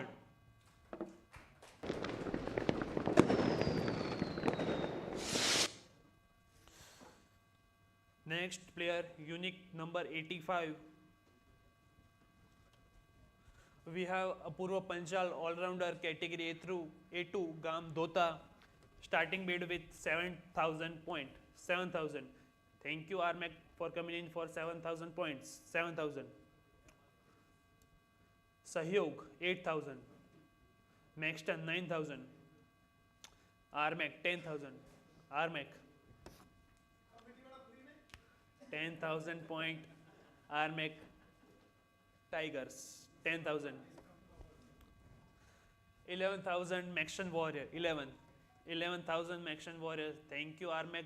Next player, unique number 85. We have Apurva Panchal, all-rounder, category A through A2, Gam Dhota, starting bid with 7,000 point. 7,000. Thank you, Armac, for coming in for 7,000 points. 7,000. Sahyog, 8,000. Maxton, 9,000. Armac, 10,000. Armac, 10,000 point. Armac Tigers, 10,000. 11,000 Maxton Warrior, 11. 11,000 Maxton Warrior. Thank you, Armac.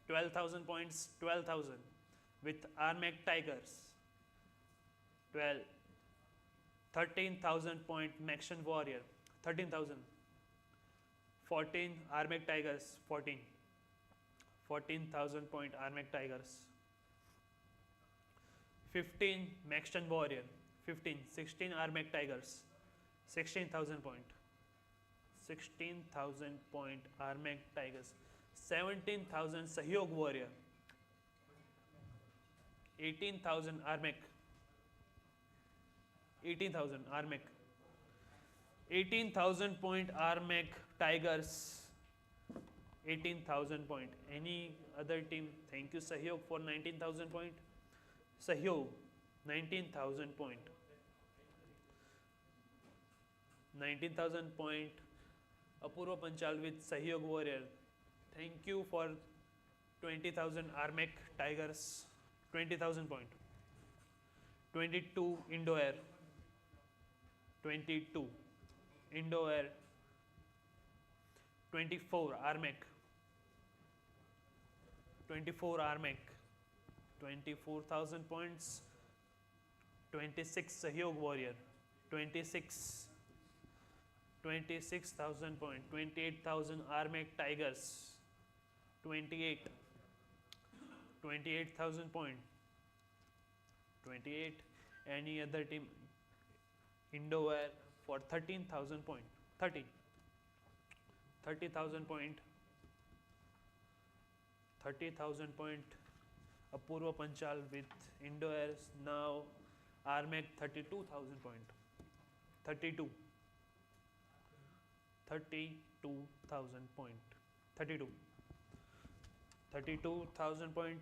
12,000 points, 12,000. With Armac Tigers, 12. 13,000 point Maxton Warrior, 13,000. 14 Armac Tigers, 14. 14,000 point Armac Tigers. 15 Maxton Warrior, 15. 16 Armac Tigers, 16,000 point. 16,000 point Armac Tigers. 17,000 Sahyog Warrior, 18,000 Armac. 18,000 Armac. 18,000 point Armac Tigers. 18,000 point. Any other team? Thank you, Sahyog, for 19,000 point. Sahyog, 19,000 point. 19,000 point. Apurva Panchal with Sahyog Warrior. Thank you for 20,000 Armac Tigers. 20,000 point. 22 Indo-Air. 22 Indo-Air. 24 Armac. 24 Armac. 24,000 points. 26 Sahyog Warrior. 26. 26,000 point. 28,000 Armac Tigers. 28. 28,000 point. 28. Any other team? Indo-Air for 13,000 point. 30. 30,000 point. 30,000 point. Apurva Panchal with Indo-Air. Now Armac 32,000 point. 32. 32,000 point. 32. 32,000 point.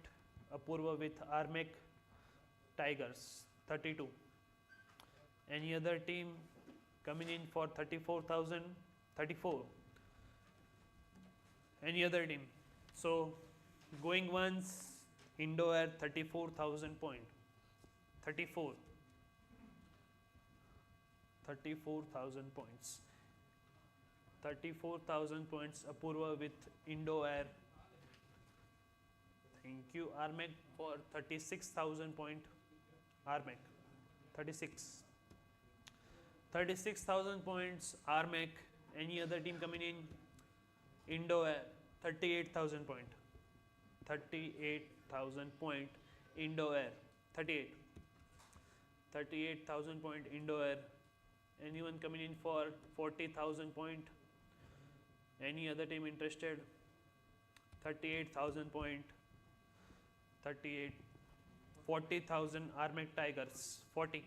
Apurva with Armac Tigers. 32. Any other team coming in for 34,000? 34. Any other team? So going once, Indo-Air 34,000 point. 34. 34,000 points. 34,000 points. Apurva with Indo-Air. Thank you, Armac, for 36,000 point. Armac. 36. 36,000 points. Armac. Any other team coming in? Indo-Air. 38,000 point. 38,000 point. Indo-Air. 38. 38,000 point. Indo-Air. Anyone coming in for 40,000 point? Any other team interested? 38,000 point. 38. 40,000 Armac Tigers. 40.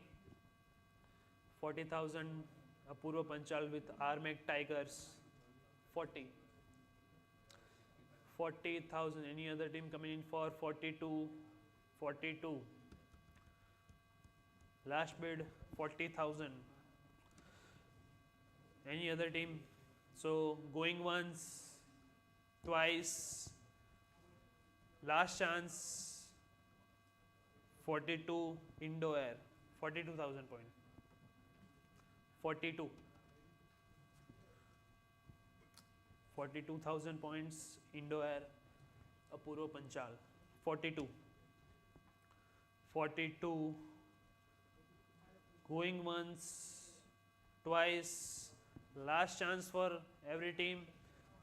40,000 Apurva Panchal with Armac Tigers. 40. 40,000. Any other team coming in for 42? 42. Last bid 40,000. Any other team? So going once, twice. Last chance 42 Indo Air. 42,000 point. 42. 42,000 points Indo Air Apurva Panchal. 42. 42. Going once, twice. Last chance for every team.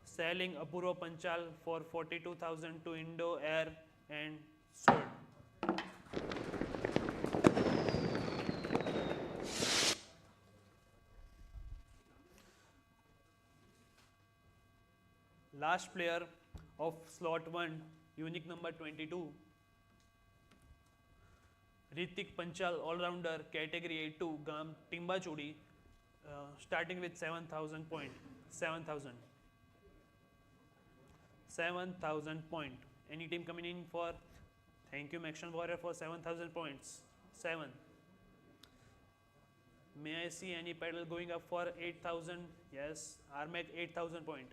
Selling Apurva Panchal for 42,000 to Indo Air and sold. Last player of slot 1, unique number 22. Ritik Panchal, all-rounder, category A2, Gam Timba Chudi, starting with 7,000 point. 7,000. 7,000 point. Any team coming in for? Thank you, Action Warrior, for 7,000 points. 7. May I see any pedal going up for 8,000? Yes. Armac 8,000 point.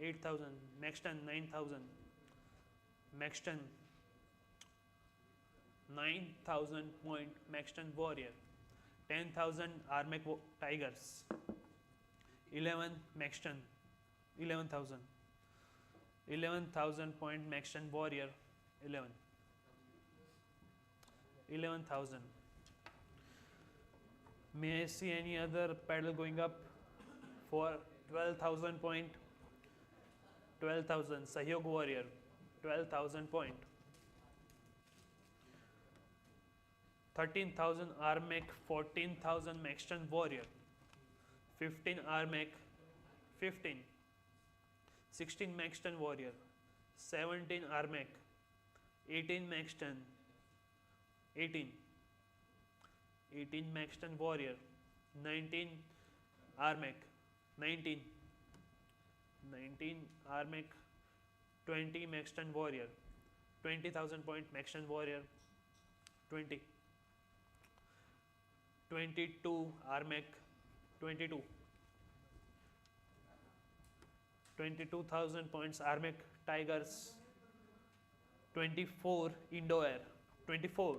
8,000. Maxton 9,000. Maxton 9,000 point. Maxton Warrior. 10,000 Armac Tigers. 11 Maxton. 11,000. 11,000 point Maxton Warrior. 11. 11,000. May I see any other pedal going up for 12,000 point? 12,000 Sahyog Warrior. 12,000 point. 13,000 Armac. 14,000 Maxton Warrior. 15 Armac. 15. 16 Maxton Warrior. 17 Armac. 18 Maxton. 18. 18 Maxton Warrior. 19 Armac. 19. 19 Armac. 20 Maxton Warrior. 20,000 point Maxton Warrior. 20. 22 Armac. 22. 22,000 points Armac Tigers. 24 Indo Air. 24.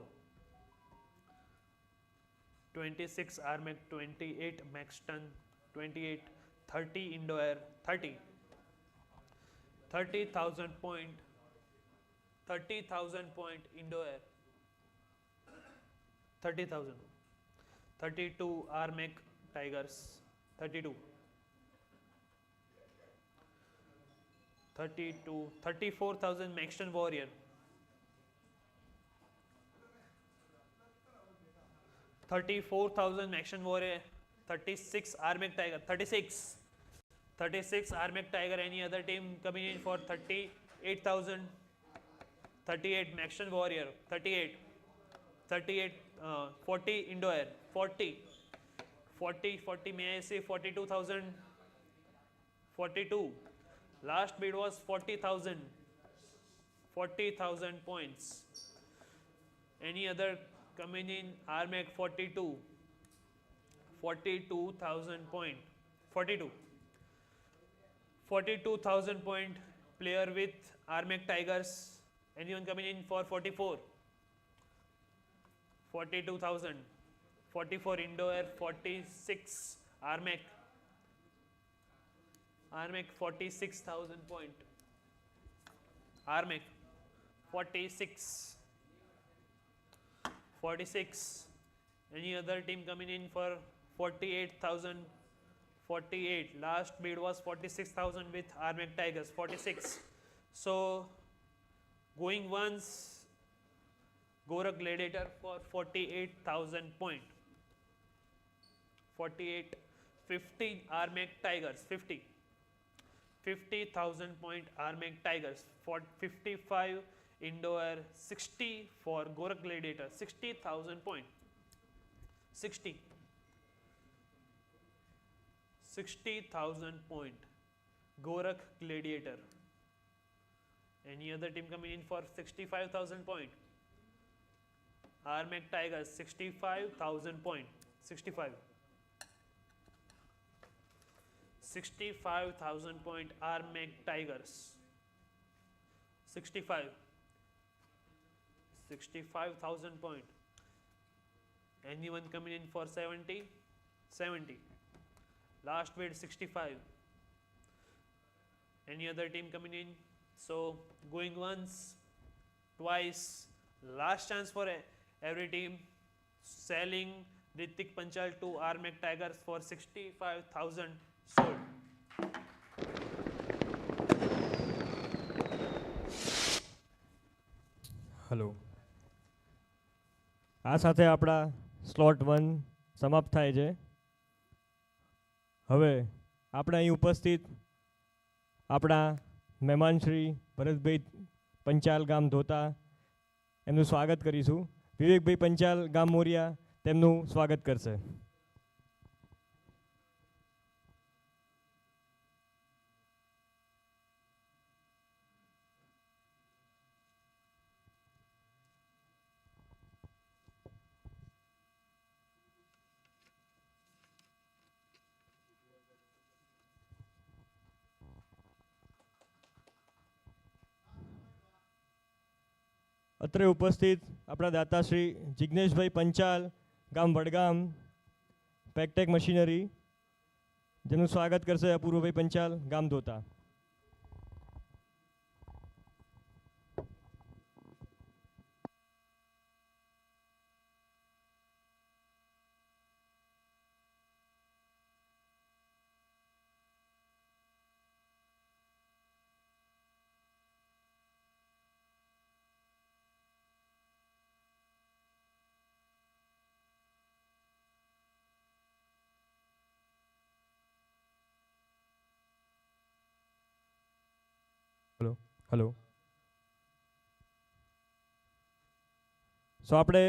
26 Armac. 28 Maxton. 28. 30 Indo Air. 30. 30,000 point. 30,000 point Indo Air. 30,000. 32 Armac Tigers. 32. 32. 34,000 Maxton Warrior. 34,000 Maxton Warrior. 36 Armac Tiger. 36. 36 Armac Tiger. Any other team coming in for 38,000? 38 Maxton Warrior. 38. 38. 40 Indo Air. 40. 40. 40. May I say 42,000? 42. Last bid was 40,000. 40,000 points. Any other coming in? Armac 42. 42,000 point. 42. 42,000 point player with Armac Tigers. Anyone coming in for 44? 42,000. 44 Indo Air. 46 Armac. Armac 46,000 point. Armac 46. 46. Any other team coming in for 48,000? 48. Last bid was 46,000 with Armac Tigers. 46. So going once, Gorak Gladiator for 48,000 point. 48. 50 Armac Tigers. 50. 50,000 point Armac Tigers. For 55 Indo Air. 60 for Gorak Gladiator. 60,000 point. 60. 60,000 point Gorak Gladiator. Any other team coming in for 65,000 point? Armac Tigers 65,000 point. 65. 65,000 point Armac Tigers. 65. 65,000 point. Anyone coming in for 70? 70. Last bid 65. Any other team coming in? So going once, twice, last chance for every team. Selling Ritik Panchal to Armac Tigers for 65,000 sold. Hello, આ સાથે આપણા slot 1 સમાપ્ત થાય છે. હવે આપણે અહીં ઉપસ્થિત આપણા મહેમાન શ્રી ભરતભાઈ પંચાલ ગામ ધોતા એમનું સ્વાગત કરીશું. વિવેકભાઈ પંચાલ ગામ મોરિયા તેમનું સ્વાગત કરશે. અત્રે ઉપસ્થિત આપણા દાતાશ્રી જિજ્ઞેશભાઈ પંચાલ ગામ વડગામ પેકટેક મશીનરી જેનું સ્વાગત કરશે અપૂર્વભાઈ પંચાલ ગામ ધોતા. Hello hello. સો આપણે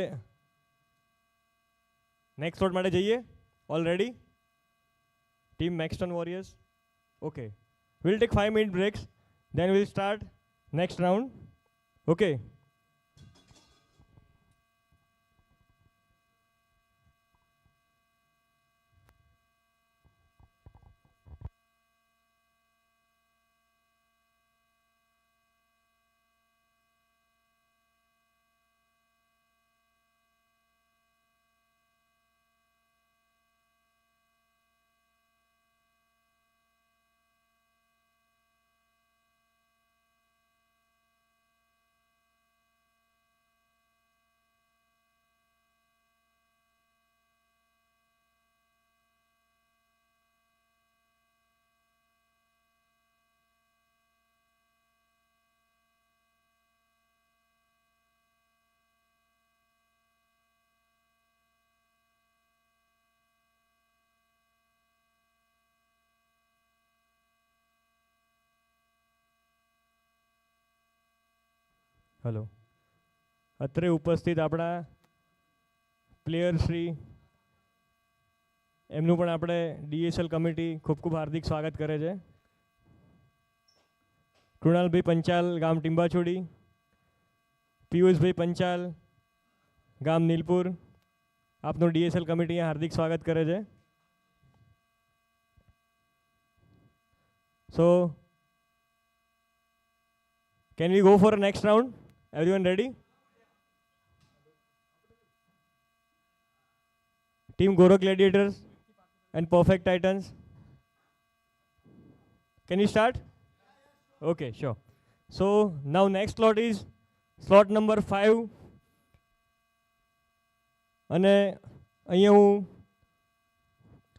નેક્સ્ટ સ્લોટ માટે જઈએ. Already team Maxton Warriors. Okay, will take 5 minute breaks, then we'll start next round. Okay. Hello. અત્રે ઉપસ્થિત આપણા પ્લેયર શ્રી એમનું પણ આપણે ડીએસએલ કમિટી ખૂબ ખૂબ હાર્દિક સ્વાગત કરે છે. કૃણાલભાઈ પંચાલ ગામ ટીંબાછોડી, પિયુષભાઈ પંચાલ ગામ નીલપુર, આપનું ડીએસએલ કમિટી હાર્દિક સ્વાગત કરે છે. સો can we go for a next round? Everyone ready? Team Goro Gladiators and Perfect Titans. Can you start? Okay, sure. So now next slot is slot number 5. અને અહીંયા હું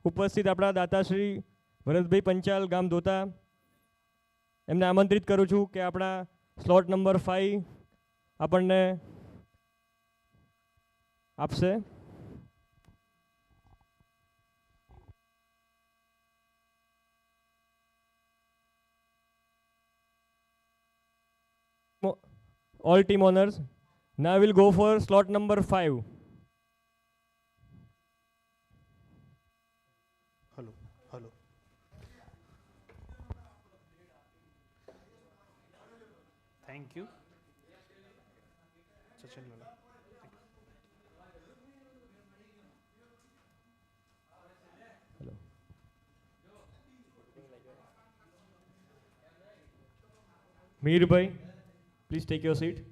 ઉપસ્થિત આપણા દાતાશ્રી ભરતભાઈ પંચાલ ગામ ધોતા એમને આમંત્રિત કરું છું કે આપણા સ્લોટ નંબર 5 આપણને આપશે. All team owners, now we'll go for slot number 5. Hello, hello. Thank Thank you. Sachin Lala. Hello. Mir bhai, please take your seat.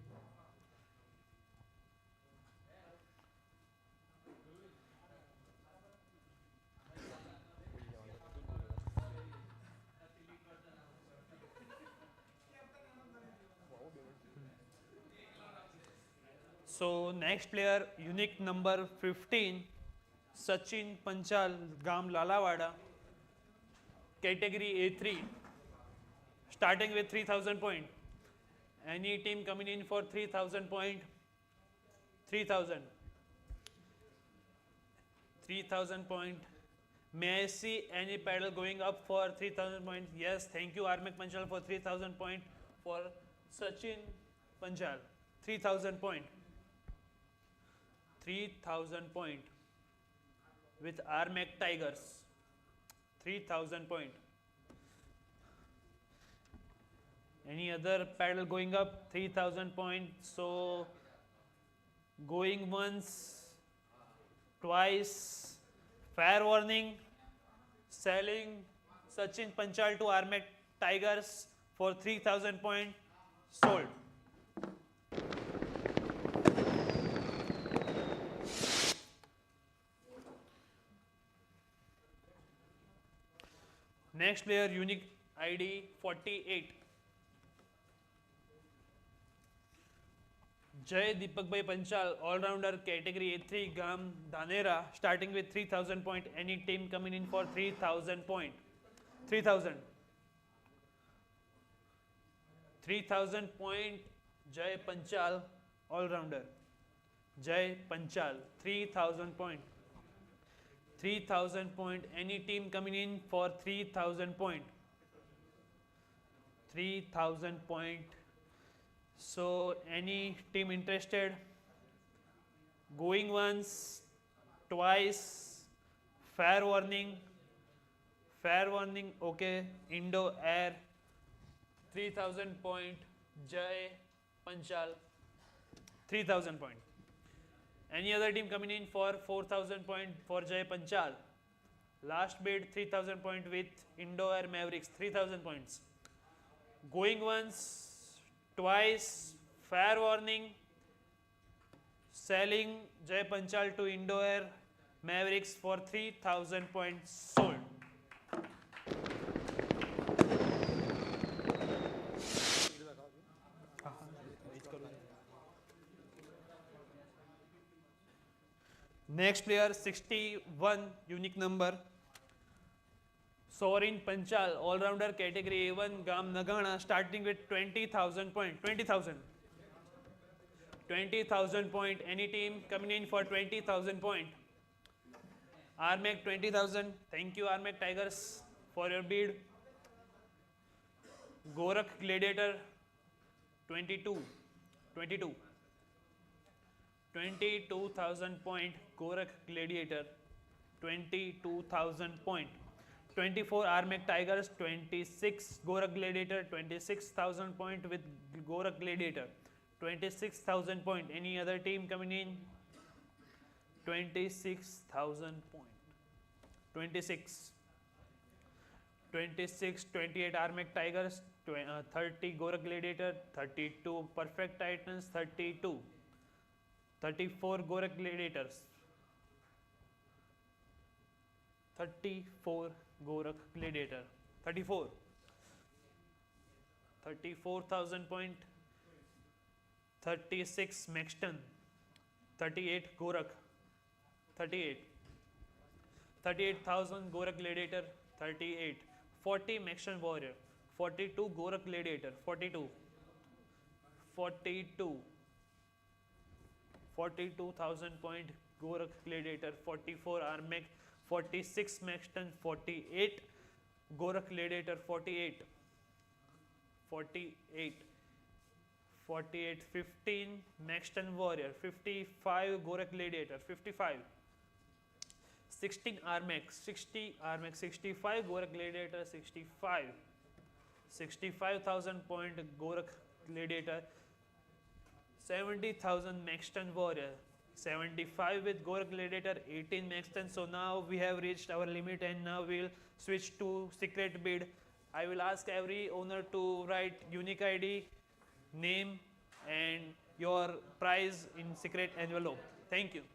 So next player, unique number 15, Sachin Panchal, Gam Lalawada, category A3, starting with 3000 point. Any team coming in for 3000 point? 3000. 3000 point. May I see any paddle going up for 3000 point? Yes, thank you Armek Panchal for 3000 point for Sachin Panchal. 3000 point. 3000 point with Armek Tigers. 3000 point. Any other paddle going up? 3000 point. So going once, twice, fair warning, selling Sachin Panchal to Armek Tigers for 3000 point, sold. Next player, unique ID 48. Jay Deepak Bhai Panchal, all-rounder, category A3, Gam Dhanera, starting with 3000 point. Any team coming in for 3000 point? 3000. 3000 point, Jay Panchal, all-rounder. Jay Panchal, 3000 point. 3000 point, any team coming in for 3000 point? 3000 point. So any team interested? Going once, twice, fair warning, okay, Indo Air, 3000 point, Jay Panchal, 3000 point. Any other team coming in for 4000 point for Jay Panchal? Last bid 3000 point with Indo Air Mavericks, 3000 points. Going once, twice, fair warning, selling Jay Panchal to Indo Air Mavericks for 3000 points, sold. Next player 61, unique number, Sorin Panchal, all-rounder, category A1, Gam Nagana, starting with 20,000 point. 20,000. 20,000 point. Any team coming in for 20,000 point? Armek 20,000. Thank you Armek Tigers for your bid. Gorakh Gladiator 22. 22. 22,000 point. Gorakh Gladiator 22,000 point. 24 Armek Tigers, 26 Gorakh Gladiator, 26,000 point with Gorakh Gladiator, 26,000 point. Any other team coming in? 26,000 point. 26. 26, 28 Armek Tigers, 30 Gorakh Gladiator, 32 Perfect Titans, 32. 34 Gorakh Gladiators. 34 Gorakh Gladiator. 34. 34,000 point. 36 Maxton. 38 Gorakh. 38. 38,000 Gorakh Gladiator. 38. 40 Maxton Warrior. 42 Gorakh Gladiator. 42. 42. 42,000 point Gorakh Gladiator. 44 Armek. 46 Maxton, 48 Gorakh Gladiator, 48. 48. 48, 15 Maxton Warrior, 55 Gorakh Gladiator, 55. 16 Armek, 60 Armek, 65 Gorakh Gladiator, 65. 65,000 point Gorakh Gladiator, 70,000 Maxton Warrior, 75 with Gorak Gladiator, 18 Maxton. So now we have reached our limit and now we'll switch to secret bid. I will ask every owner to write unique ID, name and your prize in secret envelope. Thank you.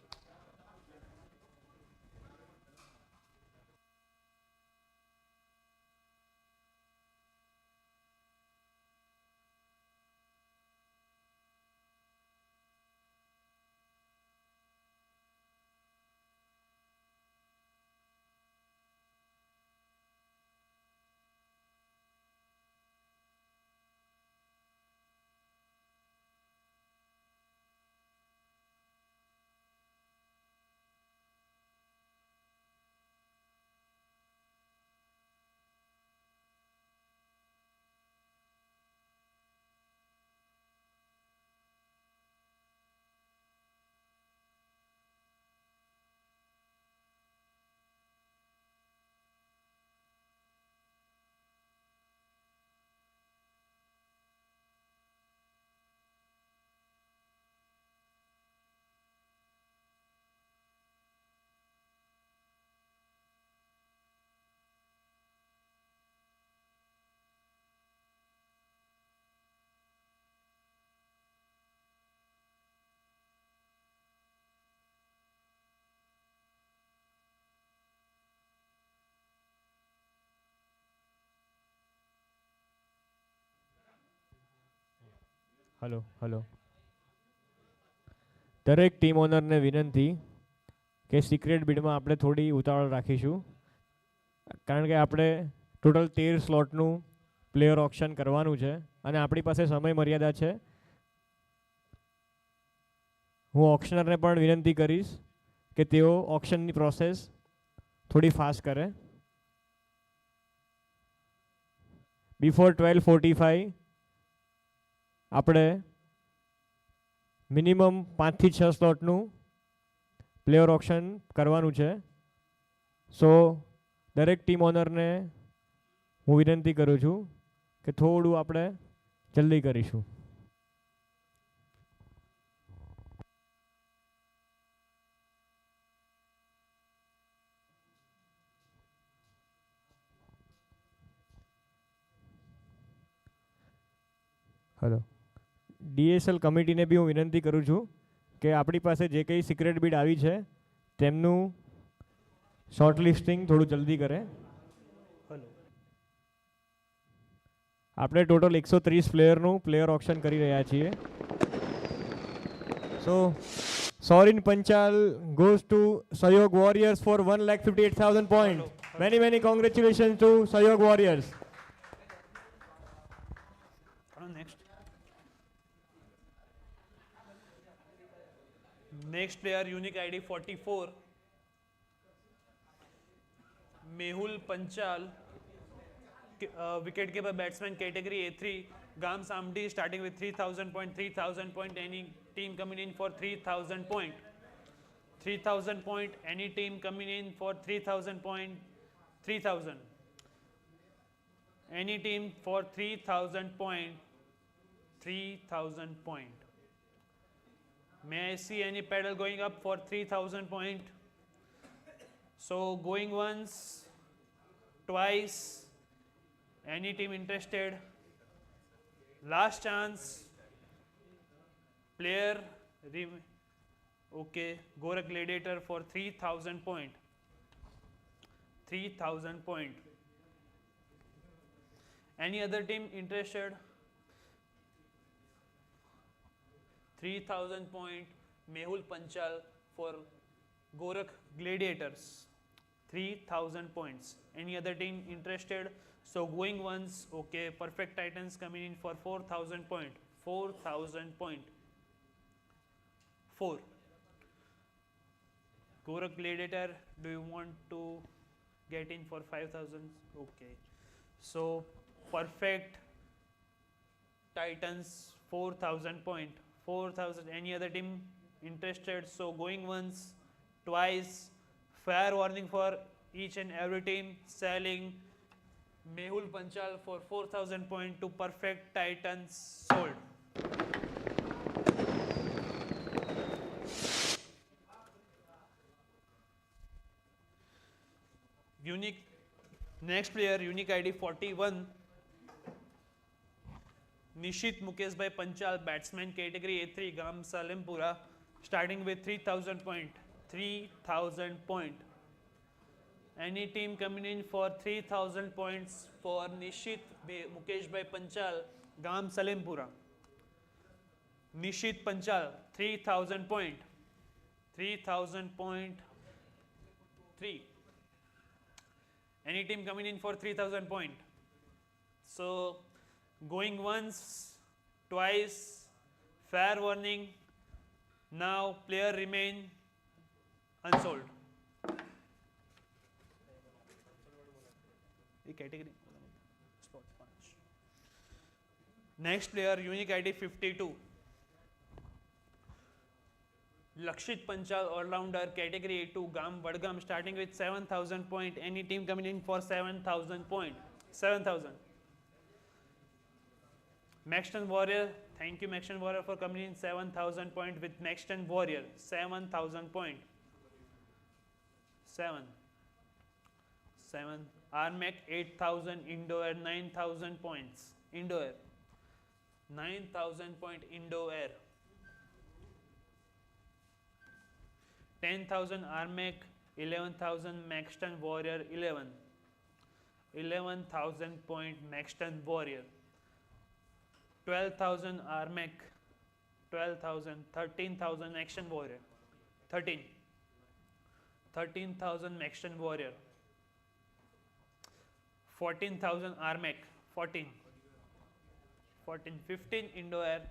Hello. દરેક team ઓનરને વિનંતી કે secret બિડમાં આપણે થોડી ઉતાવળ રાખીશું, કારણ કે આપણે ટોટલ 13 સ્લોટનું પ્લેયર ઓપ્શન કરવાનું છે અને આપણી પાસે સમય મર્યાદા છે. હું ઓપ્શનરને પણ વિનંતી કરીશ કે તેઓ ઓપ્શનની પ્રોસેસ થોડી ફાસ્ટ કરે. બિફોર 12:45 આપણે મિનિમમ 5 થી 6 સ્લોટનું પ્લેયર ઓપ્શન કરવાનું છે. સો દરેક ટીમ ઓનરને હું વિનંતી કરું છું કે થોડું આપણે જલ્દી કરીશું. હલો. ડીએસએલ કમિટીને બી હું વિનંતી કરું છું કે આપણી પાસે જે કંઈ સિક્રેટ બિડ આવી છે તેમનું શોર્ટ લિસ્ટિંગ થોડું જલ્દી કરે. આપણે ટોટલ 130 પ્લેયરનું પ્લેયર ઓપ્શન કરી રહ્યા છીએ. સો સોરિન Panchal goes to Sayog Warriors for 1,58,000 points. Many congratulations to Sayog Warriors. Next player, unique ID 44, Mehul Panchal, wicketkeeper batsman category A3, Gam Samdi, starting with 3,000 point, 3,000 point, any team coming in for 3,000 point, 3,000 point, any team coming in for 3,000 point, 3,000, any team for 3,000 point, 3,000 point. May I see any pedal going up for 3,000 point? So going once, twice, any team interested? Last chance, player, okay, Gorak Gladiator for 3,000 point, 3,000 point. Any other team interested? 3,000 point, Mehul Panchal for Gorak Gladiators, 3,000 points. Any other team interested? So going once, okay, Perfect Titans coming in for 4,000 point, 4,000 point, 4. Gorak Gladiator, do you want to get in for 5,000? Okay. So Perfect Titans, 4,000 point, 4,000. Any other team interested? So going once, twice, fair warning for each and every team. Selling Mehul Panchal for 4,000 point to Perfect Titans, sold. next player unique ID 41 Nishit Mukeshbhai Panchal, batsman, category A3, Gam Salempura, starting with 3000 point. 3000 point. Any team coming in for 3000 points for Nishit Mukeshbhai Panchal, Gam Salempura. Nishit Panchal, 3000 point. 3000 point. 3. Any team coming in for 3000 point. So, going once, twice, fair warning. Now player remain unsold. Category. Next player unique ID 52. Lakshit Panchal, all-rounder, category A2, Gam Vadgam, starting with 7000 point. Any team coming in for 7000 point. 7000. Maxton Warrior, thank you Maxton Warrior for coming in 7000 point with Maxton Warrior. 7000 point. 7. Armac 8000, Indo-Air 9000 points. Indo-Air. 9000 point Indo-Air. 10,000 Armac, 11,000 Maxton Warrior 11. 11,000 point Maxton Warrior. 12,000 Armac, 12,000, 13,000 Maxton Warrior. 13. 13,000 Maxton Warrior. 14,000 Armac, 14. 14, 15 Indo-Air,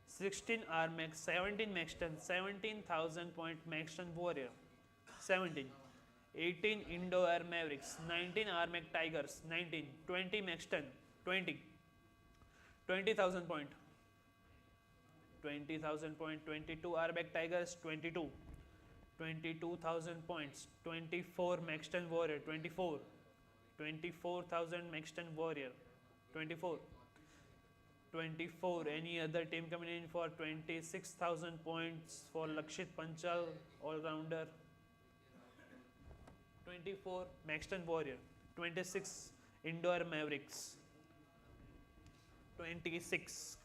16 Armac, 17 Maxton, 17,000 point Maxton Warrior. 17. 18 Indo-Air Mavericks, 19 Armac Tigers, 19. 20 Maxton, 20. 20,000 point. 20,000 point. 22 Armac Tigers, 22. 22,000 points. 24 Maxton Warrior, 24. 24,000 Maxton Warrior, 24. 24. Any other team coming in for 26,000 points for Lakshit Panchal, all-rounder. 24 Maxton Warrior. 26 Indo-Air Mavericks. 26.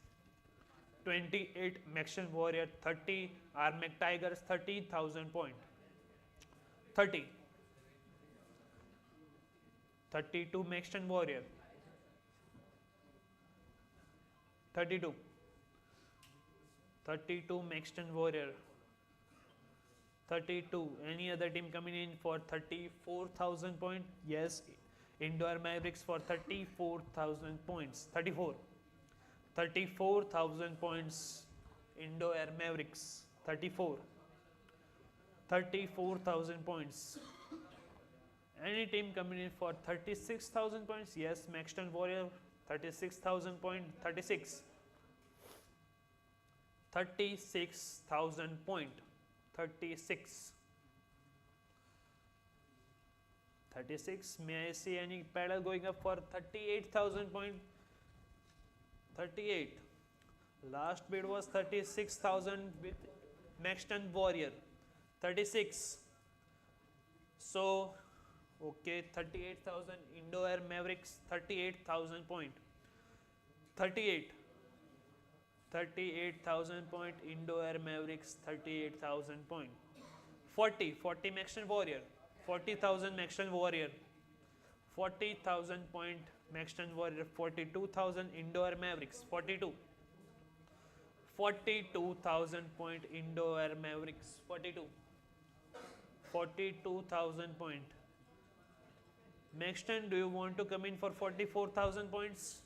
28 Maxton Warrior. 30 Armac Tigers, 30,000 point. 30. 32 Maxton Warrior. 32. 32 Maxton Warrior. 32. Any other team coming in for 34,000 points? Yes. Indo-Air Mavericks for 34,000 points. 34. 34,000 points. Indo-Air Mavericks. 34. 34,000 points. Any team coming in for 36,000 points? Yes. Maxton Warrior. 36,000 point. 36. 36,000 point. 36. 36. May I see any pedal going up for 38,000 point? 38. Last bid was 36,000 with Maxton Warrior. 36. So, okay, 38,000 Indo-Air Mavericks, 38,000 point. 38. 38,000 point Indo-Air Mavericks, 38,000 point. 40. 40 Maxton Warrior. 40,000 Maxton Warrior. 40,000 point Maxton Warrior. 42,000 Indo-Air Mavericks. 42. 42,000 point Indo-Air Mavericks. 42. 42,000 point. Maxton, do you want to come in for 44,000 points?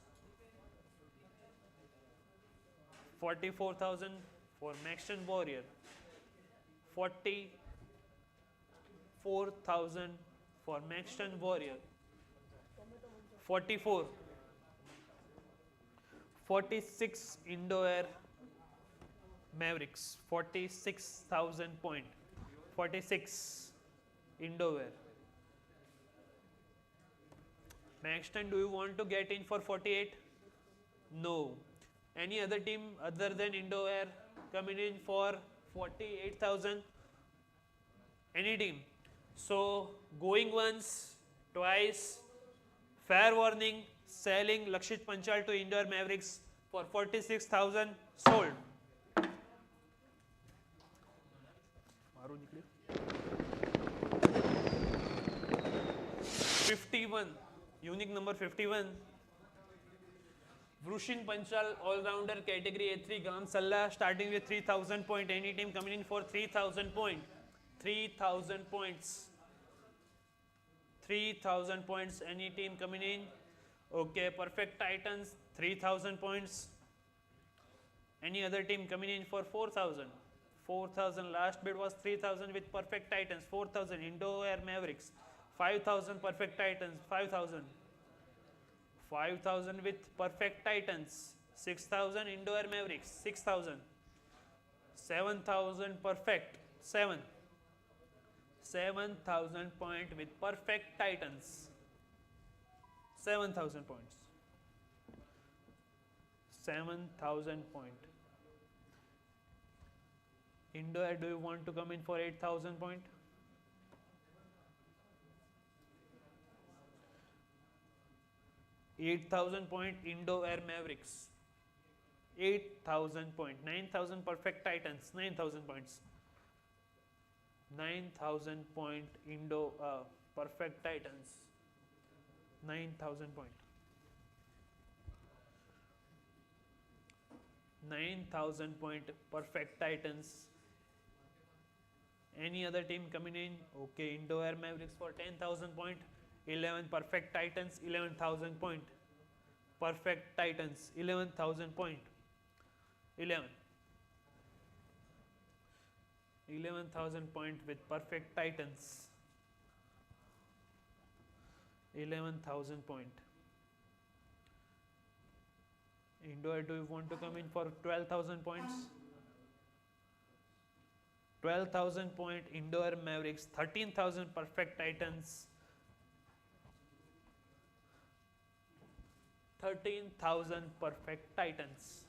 44,000 for Maxton Warrior. 44,000 for Maxton Warrior. 44. 46 Indo-Air Mavericks. 46,000 point. 46 Indo-Air. Maxton, do you want to get in for 48? No. Any other team other than Indo-Air coming in for 48,000? Any team? So, going once, twice. Fair warning, selling Lakshit Panchal to Indore Mavericks for 46,000, sold. 51, unique number 51. Vrushin Panchal, all-rounder, category A3, Gam Salla, starting with 3,000 point. Any team coming in for 3,000 point. 3,000 points. 3,000 points. Any team coming in? Okay, Perfect Titans, 3,000 points. Any other team coming in for 4,000? 4,000. Last bid was 3,000 with Perfect Titans. 4,000. Indo-Air Mavericks. 5,000 Perfect Titans. 5,000. 5,000 with Perfect Titans. 6,000 Indo-Air Mavericks. 6,000. 7,000 Perfect. 7. 7,000 point with Perfect Titans. 7,000 points. 7,000 point. Indo-Air, do you want to come in for 8,000 point? 8,000 point Indo-Air Mavericks. 8,000 point. 9,000 Perfect Titans. 9,000 points. 9,000 point Perfect Titans. 9,000 point. 9,000 point Perfect Titans. Any other team coming in? Okay, Indo-Air Mavericks for 10,000 point. 11 Perfect Titans. 11,000 point. Perfect Titans. 11,000 point. 11. 11,000 point with Perfect Titans. 11,000 point. Indo-Air, do you want to come in for 12,000 points? 12,000 point Indo-Air Mavericks. 13,000 Perfect Titans. 13,000 Perfect Titans.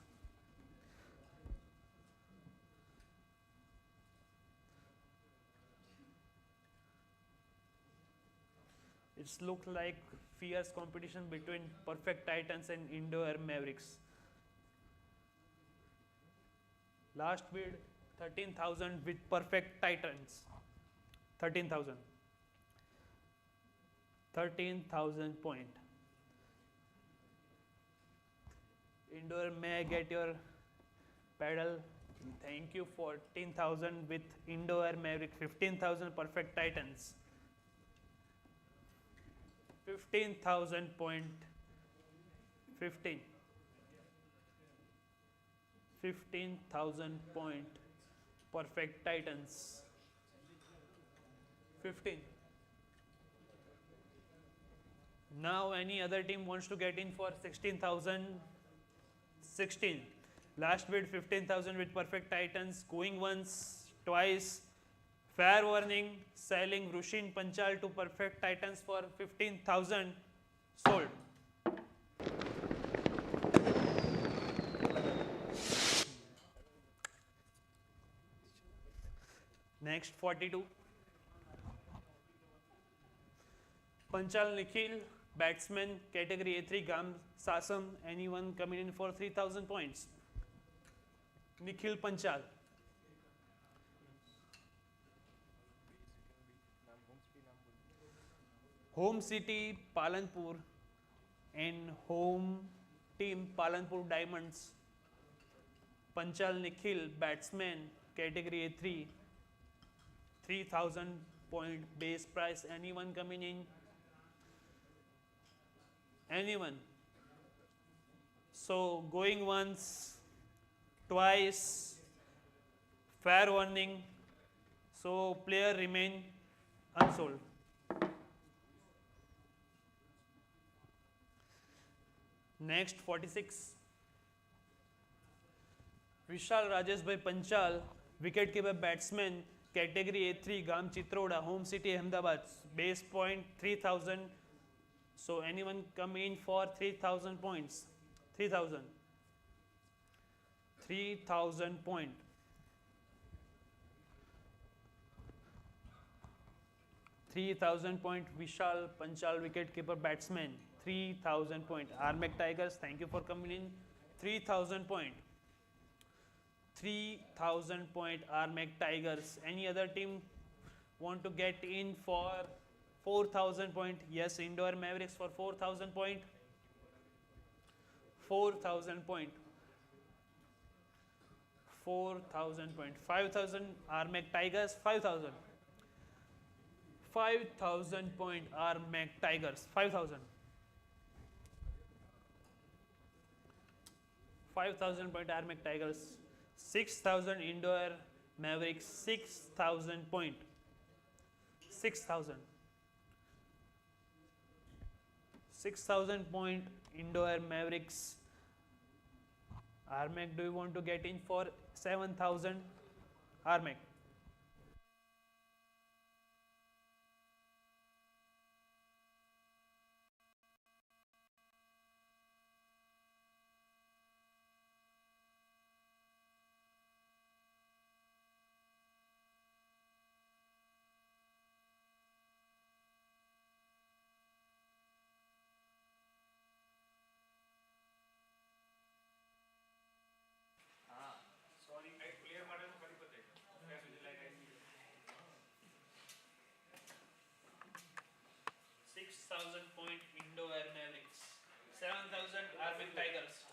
It's looked like fierce competition between Perfect Titans and Indo-Air Mavericks. Last bid 13,000 with Perfect Titans. 13,000. 13,000 point. Indo-Air, may I get your pedal? Thank you. 14,000 with Indo-Air Maverick. 15,000 Perfect Titans. 15,000 point. 15. 15,000 point Perfect Titans. 15. Now any other team wants to get in for 16,000. 16. Last bid 15,000 with Perfect Titans. Going once, twice. Fair warning. Selling Vrushin Panchal to Perfect Titans for 15,000. Sold. Next 42. Panchal Nikhil, batsman, category A3, Gam Sasam. Anyone coming in for 3,000 points? Nikhil Panchal. Home city Palanpur and home team Palanpur Diamonds. Panchal Nikhil, batsman, category A3, 3,000 point base price. Anyone coming in? Anyone? So going once, twice, fair warning. So player remain unsold. Next 46. Vishal Rajeshbhai Panchal, wicketkeeper batsman, category A3, Gam Chitroda, home city Ahmedabad, base point 3,000. So anyone come in for 3,000 points? 3,000. 3,000 point. 3,000 point. Vishal Panchal, wicket-keeper batsman, 3,000 point. Armek Tigers, thank you for coming in. 3,000 point. 3,000 point Armek Tigers. Any other team want to get in for 4,000 point? Yes, Indoor Mavericks for 4,000 point. 4,000 point. 4,000 point. 5,000 Armek Tigers. 5,000. 5,000 point Armek Tigers. 5,000. 5,000 point Armek Tigers. 6,000 Indoor Mavericks. 6,000 point. 6,000. 6,000 point Indoor Mavericks. Armek, do you want to get in for 7,000? Armek. Sorry, I clear model fari bataye. 6,000 point Indoor Mavericks. 7,000 Armek Tigers.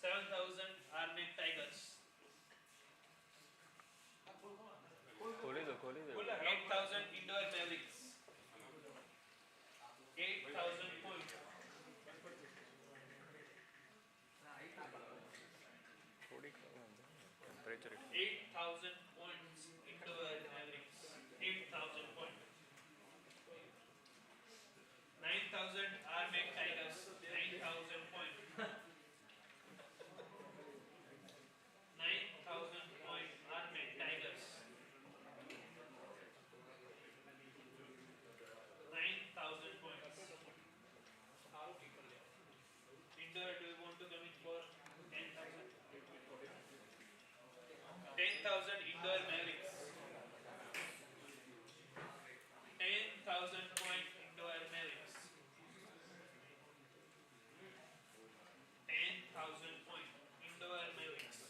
7,000 Armek Tigers. 8,000 Indoor Mavericks. 8,000 point. 8,000 points Indoor Mavericks. 8,000 points. 9,000 Armek Tigers. 9,000 points. 9,000 point Armek Tigers. 9,000 points. Indoor, do you want to come in for 10,000? 10,000 Indoor Mavericks. 10,000 point Indoor Mavericks. 10,000 point Indoor Mavericks.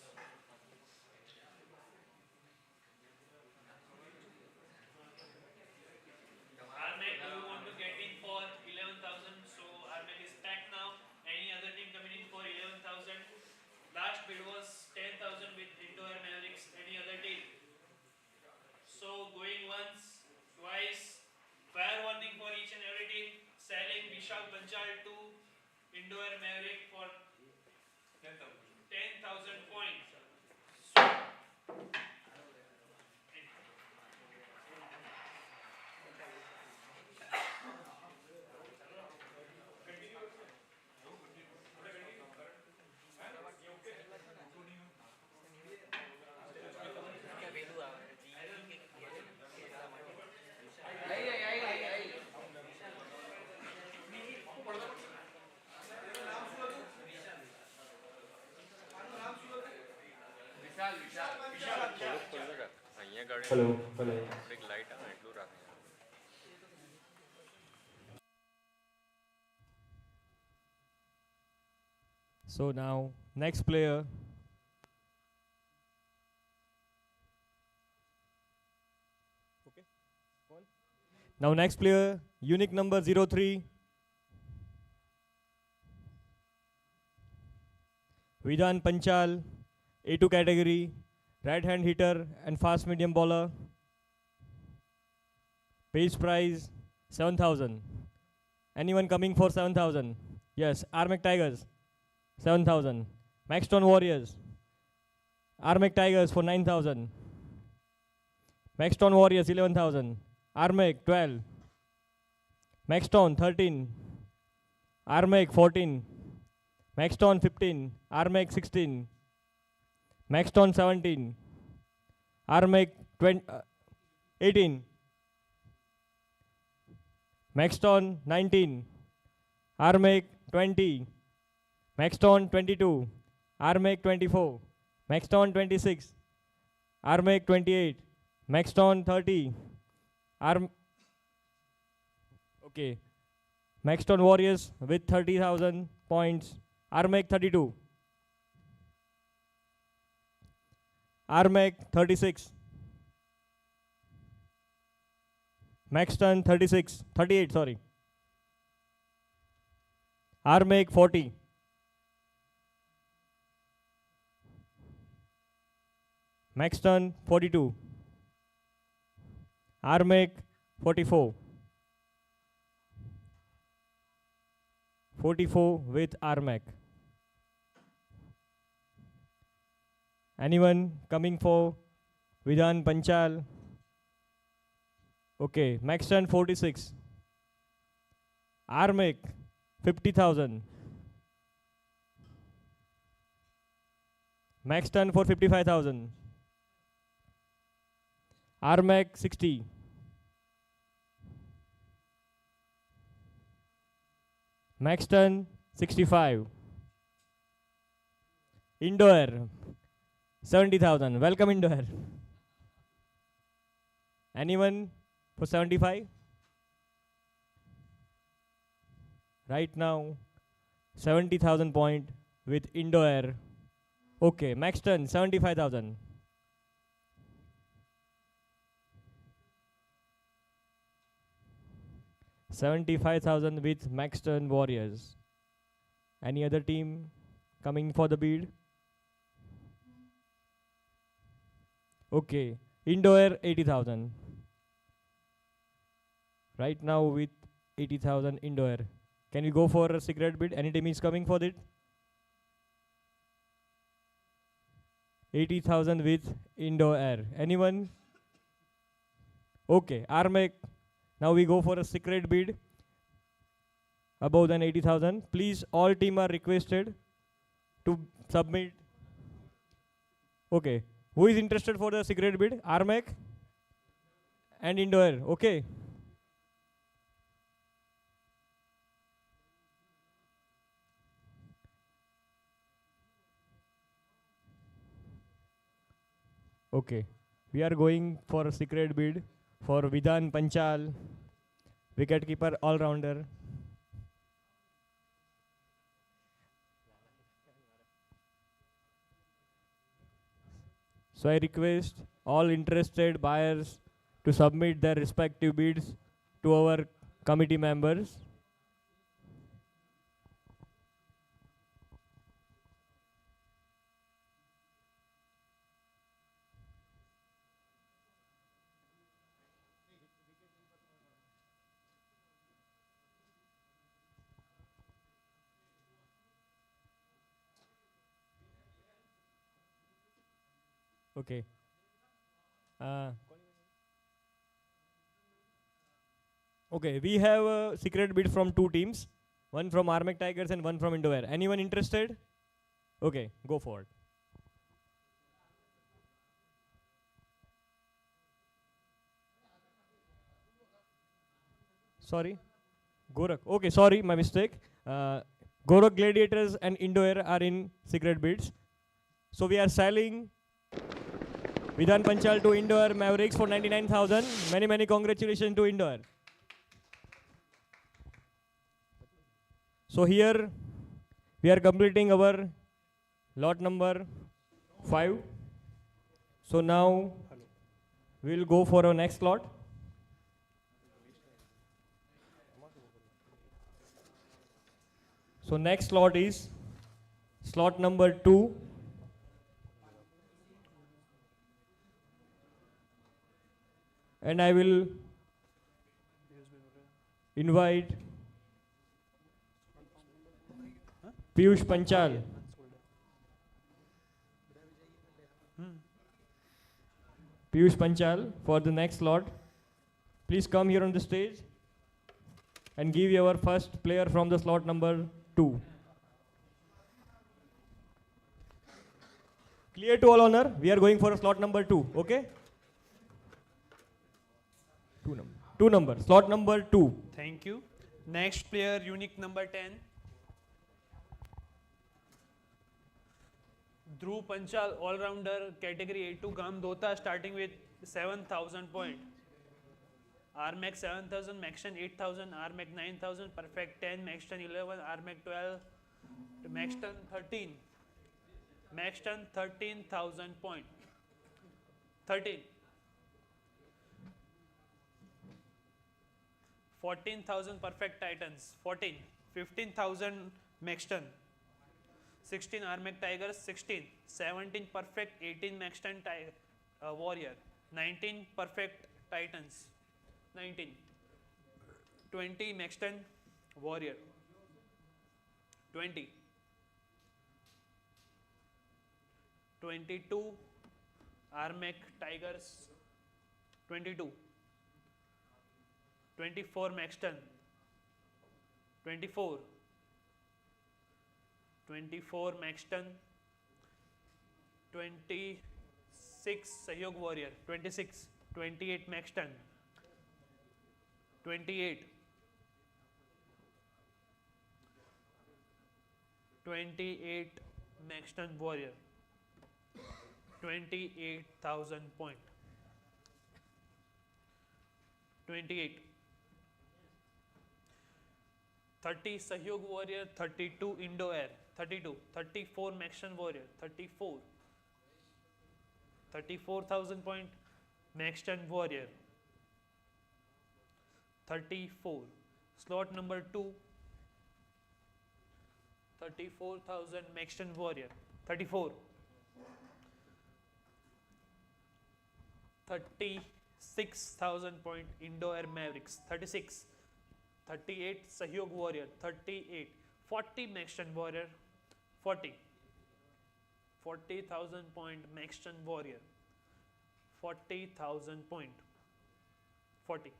Armek, do you want to get in for 11,000? So Armek is packed now. Any other team coming in for 11,000? Last bid was 10,000 with Indoor Mavericks. Any other team? So going once, twice. Fair warning for each and every team. Selling Vishal Panchal to Indoor Maverick for 10,000 points. Hello. So now, next player. Okay. Now next player, unique number 03. Vidhan Panchal, A2 category, right hand hitter and fast medium bowler. Base prize 7,000. Anyone coming for 7,000? Yes, Armek Tigers 7,000. Maxton Warriors. Armek Tigers for 9,000. Maxton Warriors 11,000. Armek 12. Maxton 13. Armek 14. Maxton 15. Armek 16. Maxton 17. Armek 18. Maxton 19. Armek 20. Maxton 22. Armek 24. Maxton 26. Armek 28. Maxton 30. Arm. Okay. Maxton Warriors with 30,000 points. Armec 32. Armec 36. Maxton 36. 38, sorry. Armec 40. Maxton 42. Armec 44. 44 with Armec. Anyone coming for Vidhan Panchal? Okay, Maxton 46. Armec 50,000. Maxton for 55,000. Armec 60. Maxton 65. Indoor 70,000. Welcome Indoor. Anyone for 75? Right now 70,000 point with Indoor. Okay, Maxton 75,000. $75,000 with Maxton Warriors. Any other team coming for the bid? Okay, Indoor 80,000. Right now with 80,000 Indoor. Can we go for a secret bid? Any team is coming for it? 80,000 with Indoor. Anyone? Okay, Armec. Now we go for a secret bid above than 80,000. Please, all team are requested to submit. Okay, who is interested for the secret bid? Armec and Indoor. Okay. Okay, we are going for a secret bid for Vidhan Panchal, wicketkeeper all-rounder. So I request all interested buyers to submit their respective bids to our committee members. Okay. Okay, we have a secret bid from two teams, one from Armec Tigers and one from Indoor. Anyone interested? Okay, go forward. Sorry, Gorak. Okay, sorry, my mistake. Gorak Gladiators and Indoor are in secret bids. So we are selling Vidhan Panchal to Indoor Mavericks for 99,000. Many congratulations to Indoor. So here we are completing our lot number 5. So now we'll go for our next lot. So next slot is slot number 2. And I will invite Piyush Panchal. Piyush Panchal for the next slot. Please come here on the stage and give your first player from the slot number 2. Clear to all honor? We are going for a slot number 2, okay? 2 number. Slot number 2. Thank you. Next player, unique number 10. Dhruv Panchal, all-rounder, category A2, Gam Dota, starting with 7,000 point. RMAX 7000, Max 10 8000, RMAX 9000, Perfect 10, Max 10 11, RMAX 12, Max 10 13, Max 10 13,000 point, 13, 14,000 Perfect Titans, 14, 15,000 Max 10, 16 RMAX Tigers, 16, 17 Perfect, 18 Max 10 Warrior, 19 Perfect Titans, 19, 20 Max 10 Warrior, 20, 22 RMAX Tigers, 22, 24 Max 10, 24, 24 Max 10, 26 Sahyog Warrior, 26, 28 Max 10, 28, 28 Max 10 Warrior, 28,000 point, 28, 30 Sahyog Warrior, 32 Indo Air, 32, 34 Max 10 Warrior, 34, 34,000 point Max 10 Warrior, 34, slot number 2, 34,000 Max 10 Warrior, 34, 36,000 point Indo Air Mavericks, 36, 38 Sahyog Warrior, 38, 40 Max 10 Warrior, 40, 40,000 point Max 10 Warrior, 40,000 point, 40,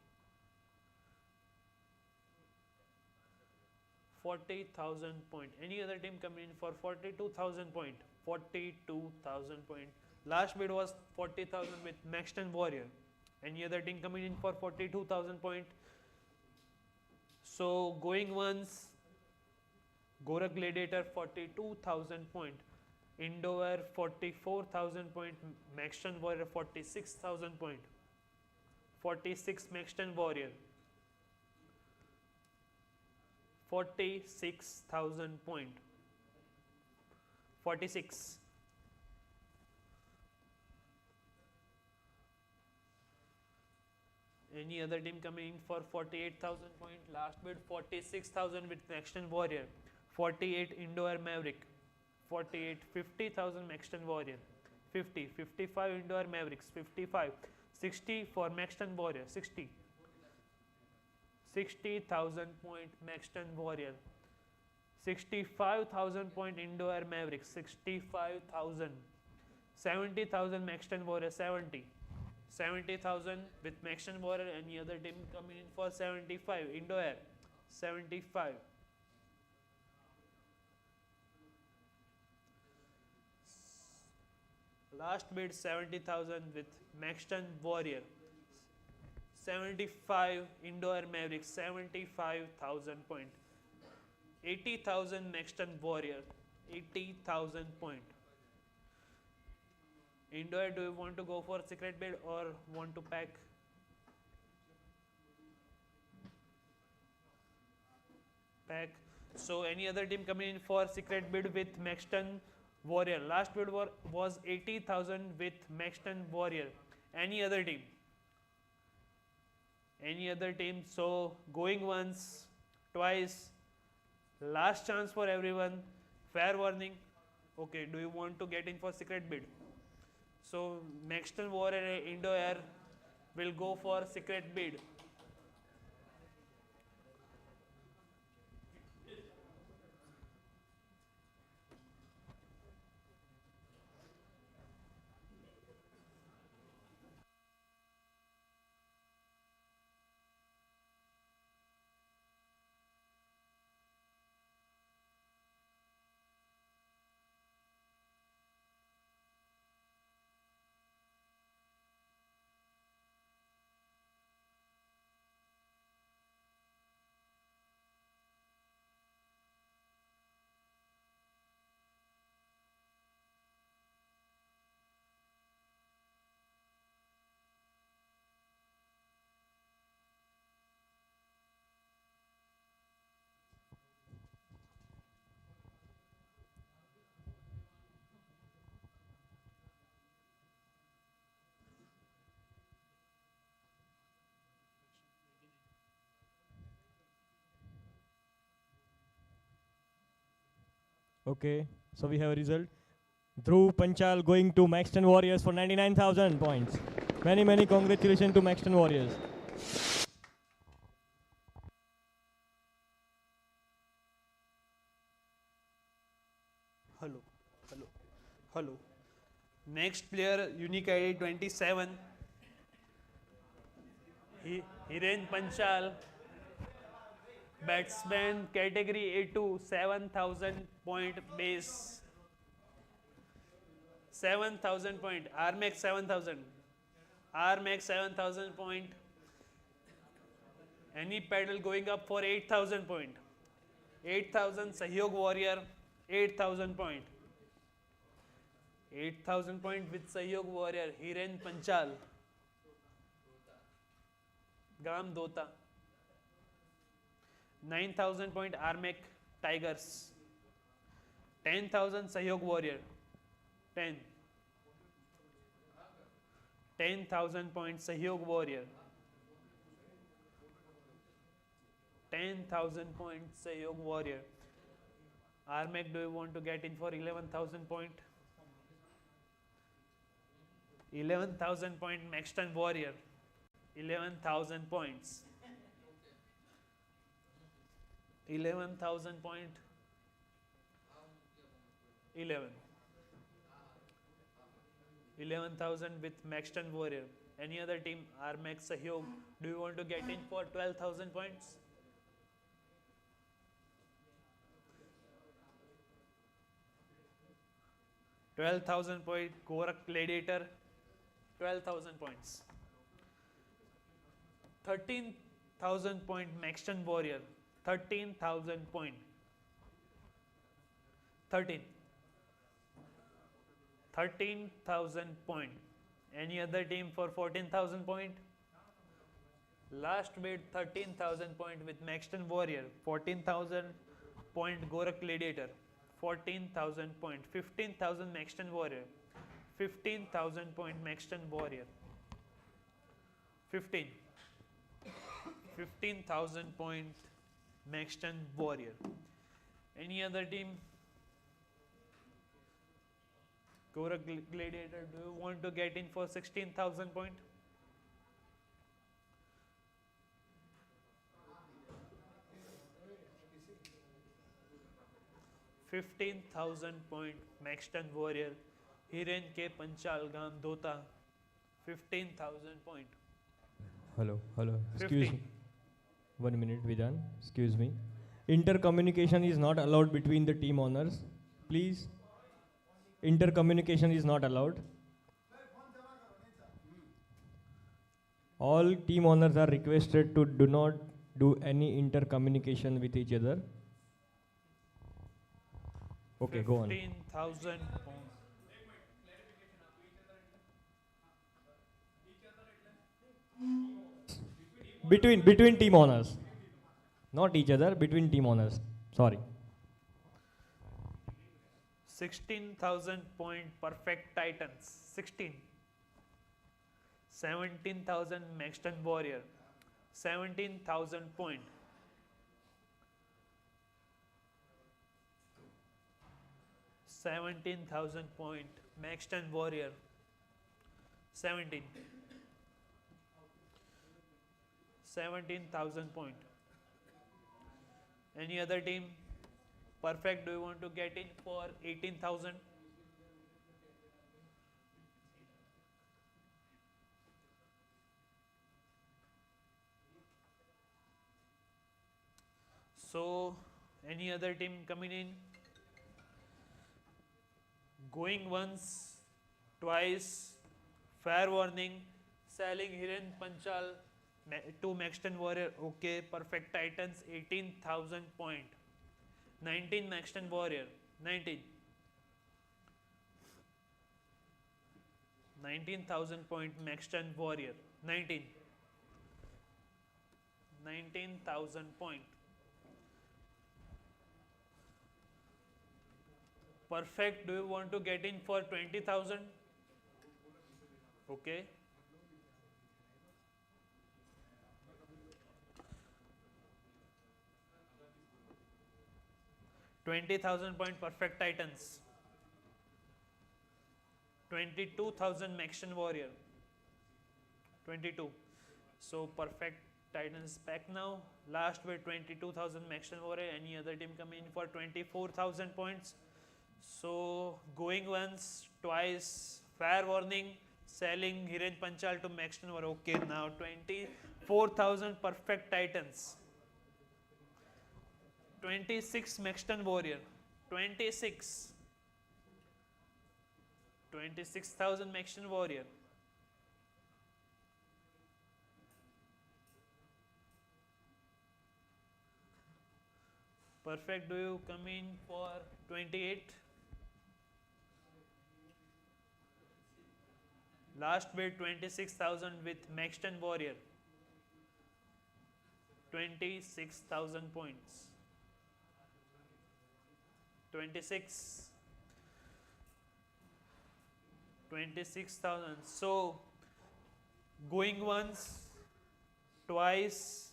40,000 point. Any other team coming in for 42,000 point? 42,000 point. Last bid was 40,000 with Max 10 Warrior. Any other team coming in for 42,000 point? So going once, Gorak Gladiator 42,000 point. Indoor 44,000 point. Max 10 Warrior 46,000 point. 46 Max 10 Warrior. 46,000 point. 46. Any other team coming in for 48,000 point? Last bid 46,000 with Max 10 Warrior. 48 Indoor Maverick. 48 50,000 Max 10 Warrior. 50 55 Indoor Mavericks. 55 60 for Max 10 Warrior. 60 60,000 point Max 10 Warrior. 65,000 point Indoor Mavericks. 65,000. 70,000 Max 10 Warrior. 70 70,000 with Max 10 Warrior. Any other team coming in for 75? Indo Air 75. Last bid 70,000 with Max 10 Warrior. 75 Indo Air Mavericks. 75,000 point. 80,000 Max 10 Warrior. 80,000 point. Indo Air, do you want to go for secret bid or want to pack? Pack. So any other team coming in for secret bid with Max 10 Warrior? Last bid was 80,000 with Max 10 Warrior. Any other team? Any other team? So going once, twice. Last chance for everyone. Fair warning. Okay, do you want to get in for secret bid? So Max 10 Warrior and Indo Air will go for secret bid. Okay, so we have a result. Dhruv Panchal going to Maxton Warriors for 99,000 points. Many congratulations to Maxton Warriors. Hello, hello, hello. Next player, unique ID 27. Hiren Panchal, batsman category A2, 7,000 point base. 7,000 point, RMAX 7,000. RMAX 7,000 point. Any pedal going up for 8,000 point. 8,000 Sahyog Warrior, 8,000 point. 8,000 point with Sahyog Warrior, Hiren Panchal. Gam Dota. 9,000 point Armek Tigers. 10,000 Sahyog Warrior. 10. 10,000 point Sahyog Warrior. 10,000 point Sahyog Warrior. Armek, do you want to get in for 11,000 point? 11,000 point Maxton Warrior. 11,000 points. 11,000 point. 11. 11,000 with Maxton Warrior. Any other team? Armek Sahyog. Do you want to get in for 12,000 points? 12,000 point Gorak Gladiator. 12,000 points. 13,000 point Maxton Warrior. 13,000 point. 13. 13,000 point. Any other team for 14,000 point? Last bid 13,000 point with Maxton Warrior. 14,000 point Gorak Gladiator. 14,000 point. 15,000 Maxton Warrior. 15,000 point Maxton Warrior. 15. 15,000 point Maxton Warrior. Any other team? Gorak Gladiator, do you want to get in for 16,000 point? $15,000 point Maxton Warrior. Hiren K. Panchal Gam Dota. 15,000 point. Hello. Excuse 15. me. 1 minute, Vidhan. Excuse me. Intercommunication is not allowed between the team owners. Please. Intercommunication is not allowed. All team owners are requested to do not do any intercommunication with each other. Okay, go on. 15,000 point. Between team owners. Not each other, between team owners. Sorry. 16,000 point Perfect Titans. 16. 17,000 Maxton Warrior. 17,000 point. 17,000 point Maxton Warrior. 17. 17,000 point. Any other team? Perfect, do you want to get in for 18,000? So, any other team coming in? Going once, twice, fair warning, selling Hiren Panchal to Maxton Warrior. Okay, Perfect Titans 18,000 point. 19 Maxton Warrior. 19. 19,000 point Maxton Warrior. 19. 19,000 point. Perfect, do you want to get in for 20,000? Okay. 20,000 point perfect titans. 22,000 Mexican warrior. 22. So perfect titans back now. Last with 22,000 Mexican warrior. Any other team coming in for 24,000 points? So going once, twice, fair warning, selling Hiren Panchal to Mexican warrior. Okay, now 24,000 perfect titans. 26 Mexican warrior. 26. 26,000 Mexican warrior. Perfect, do you come in for 28? Last bid 26,000 with Mexican warrior. 26,000 points. 26. 26,000. So going once, twice,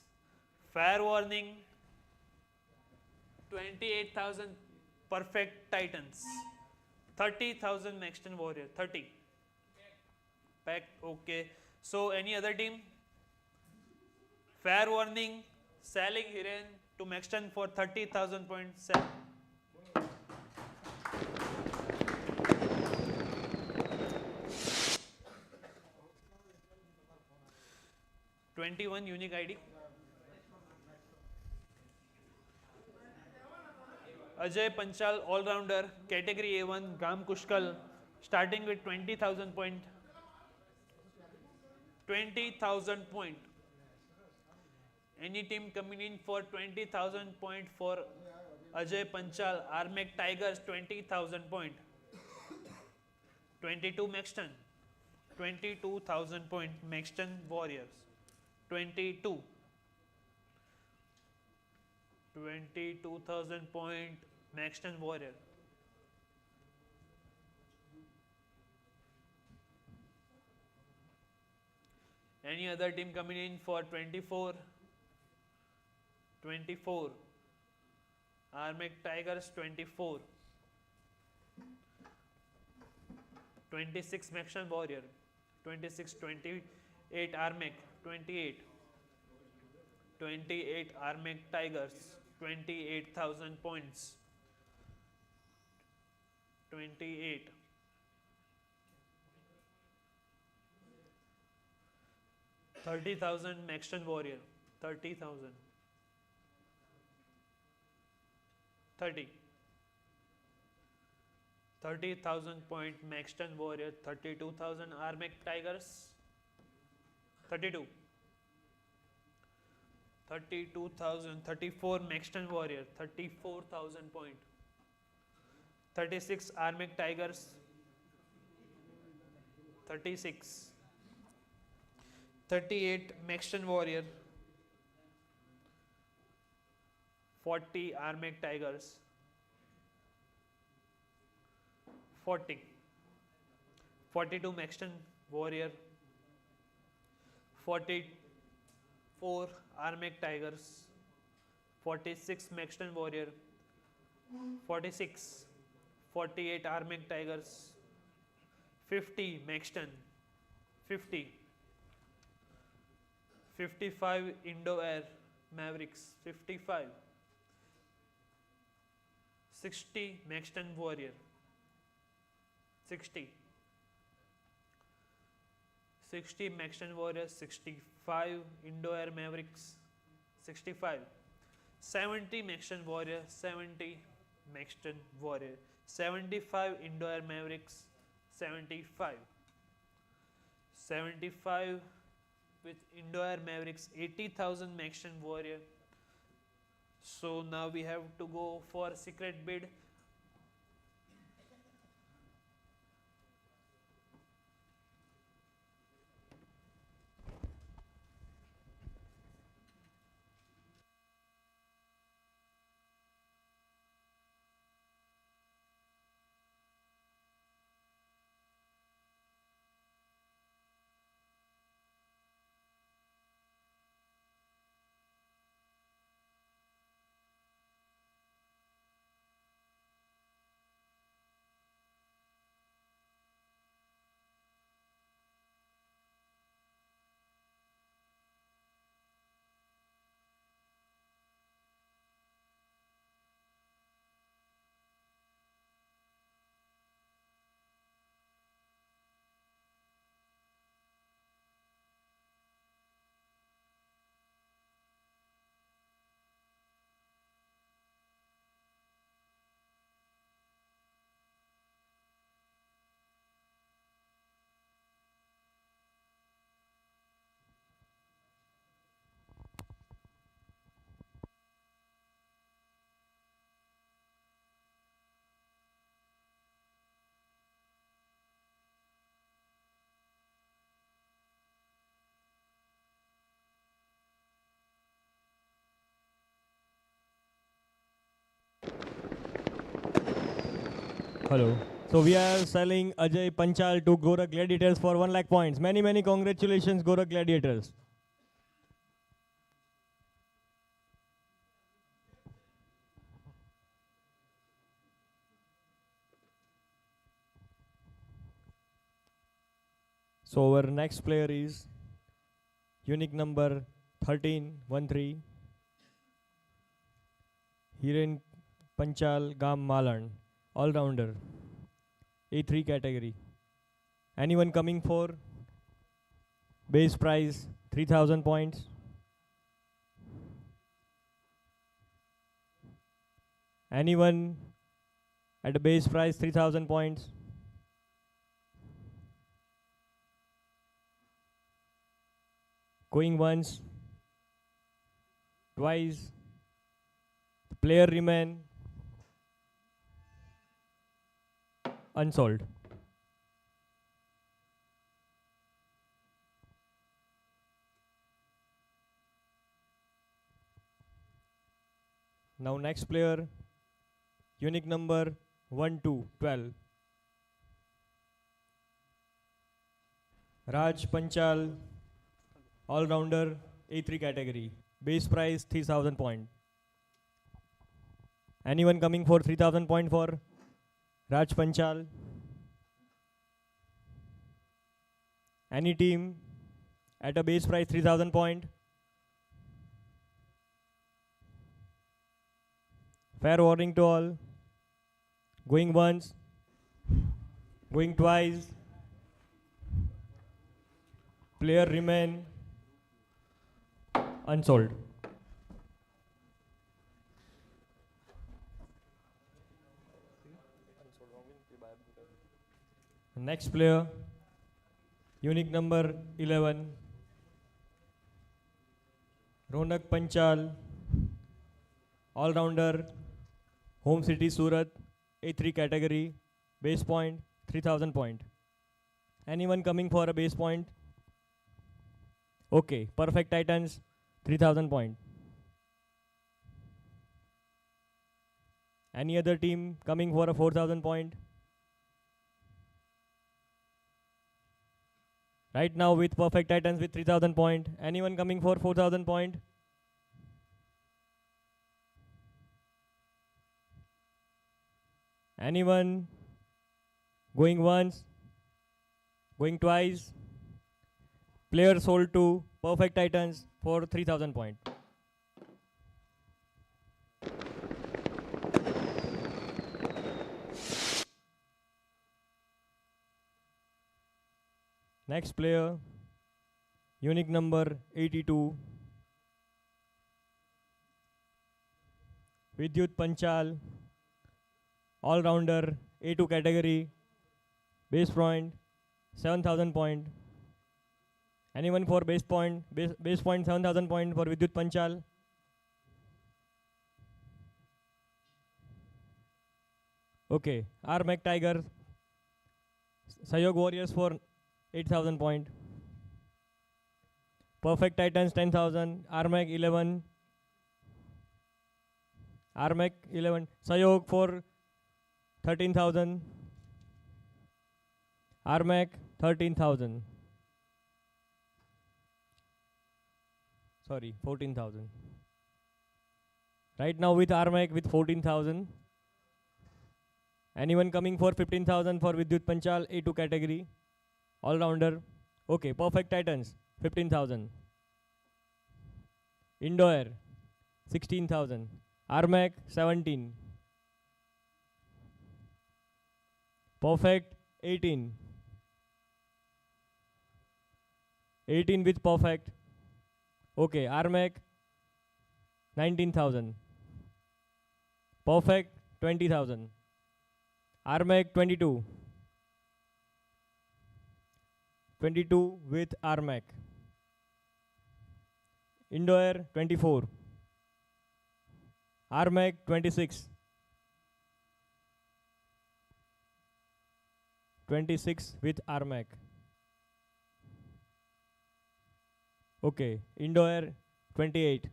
fair warning, 28,000 perfect titans, 30,000 Mexican warrior, 30. Pack, okay. So any other team? Fair warning, selling Hiren to Mexican for 30,000 points. 21 unique ID. Ajay Panchal, all-rounder, category A1, Gam Kushkal, starting with 20,000 point. 20,000 point. Any team coming in for 20,000 point for Ajay Panchal, Armek Tigers 20,000 point. 22 Mexton. 22,000 point Mexton Warriors. 22. 22,000 point Maxton Warrior. Any other team coming in for 24? 24. Armek Tigers 24. 26 Maxton Warrior. 26, 28 Armek. 28. 28 Armek Tigers. 28,000 points. 28. 30,000 Maxton Warrior. 30,000. 30. 30,000 point Maxton Warrior. 32,000 Armek Tigers. 32. 32,000. 34 Maxton Warrior. 34,000 point. 36 Armek Tigers. 36. 38 Maxton Warrior. 40 Armek Tigers. 40. 42 Maxton Warrior. 44 Armek Tigers. 46 Maxton Warrior. 46. 48 Armek Tigers. 50 Maxton. 50. 55 Indo-Air Mavericks. 55. 60 Maxton Warrior. 60. 60 Maxton Warrior. 65 Indo-Air Mavericks. 65. 70 Maxton Warrior. 70 Maxton Warrior. 75 Indo-Air Mavericks. 75. 75 with Indo-Air Mavericks. 80,000 Maxton Warrior. So now we have to go for secret bid. Hello. So we are selling Ajay Panchal to Gorak Gladiators for 1 lakh points. Many congratulations, Gorak Gladiators. So our next player is unique number 1313. Hiren Panchal Gam Malan, all-rounder, A3 category. Anyone coming for base prize 3000 points? Anyone at a base price 3000 points? Going once, twice. The player remain unsold. Now next player, unique number 1212. Raj Panchal, all-rounder, A3 category. Base price 3000 point. Anyone coming for 3000 point for Raj Panchal? Any team at a base price 3000 point? Fair warning to all. Going once, going twice. Player remain unsold. Next player, unique number 11, Ronak Panchal, all-rounder, home city Surat, A3 category, base point 3000 point. Anyone coming for a base point? Okay, perfect Titans 3000 point. Any other team coming for a 4000 point? Right now with perfect Titans with 3000 point. Anyone coming for 4000 point? Anyone? Going once? Going twice? Player sold to perfect Titans for 3000 point. Next player, unique number 82, Vidyut Panchal, all-rounder, A2 category, base point 7000 point. Anyone for base point 7000 point for Vidyut Panchal? Okay, R-Mac Tiger, Sayog Warriors for 8000 point. Perfect Titans 10,000. R-Mac 11. R-Mac 11. Sayog for 13,000. R-Mac 13,000. Sorry, 14,000. Right now with R-Mac with 14,000. Anyone coming for 15,000 for Vidyut Panchal A2 category? All-rounder. Okay, perfect Titans 15,000. Indo-Air 16,000. R-Mac 17. Perfect 18. 18 with perfect. Okay, R-Mac 19,000. Perfect 20,000. R-Mac 22. 22 with R-Mac. Indo-Air 24. R-Mac 26. 26 with R-Mac. Okay, Indo-Air 28.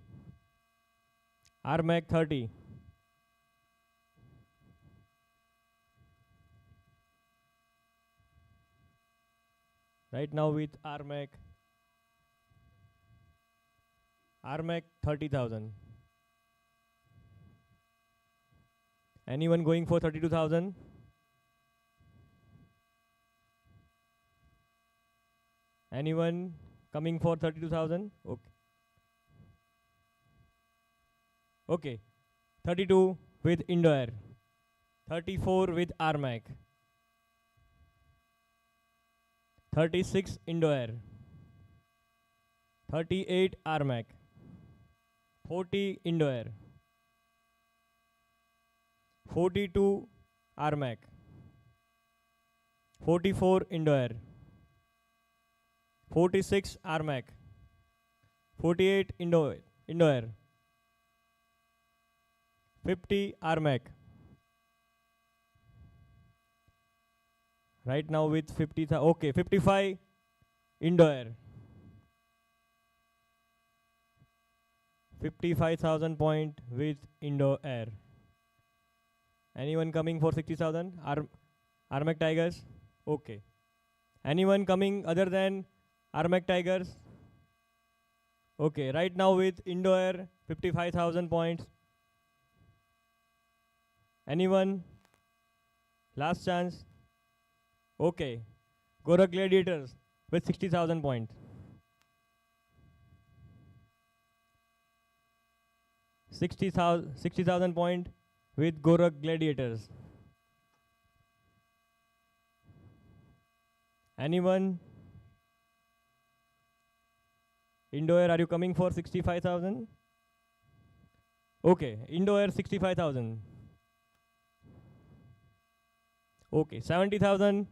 R-Mac 30. Right now with RMAC 30,000. Anyone going for 32,000? Anyone coming for 32,000? Okay. Okay. 32 with Indo Air. 34 with RMAC. 36 Indo Air. 38 RMAC. 40 Indo Air. 42 RMAC. 44 Indo Air. 46 RMAC. 48 Indo Air. 50 RMAC. Right now with 50, okay, 55 Indo Air. 55,000 point with Indo Air. Anyone coming for 60,000? RMAC Tigers? Okay. Anyone coming other than RMAC Tigers? Okay, right now with Indo Air, 55,000 points. Anyone? Last chance? Okay. Gorak Gladiators with 60,000 points. 60,000 point with Gorak Gladiators. Anyone? Indo Air, are you coming for 65,000? Okay, Indo Air 65,000. Okay, 70,000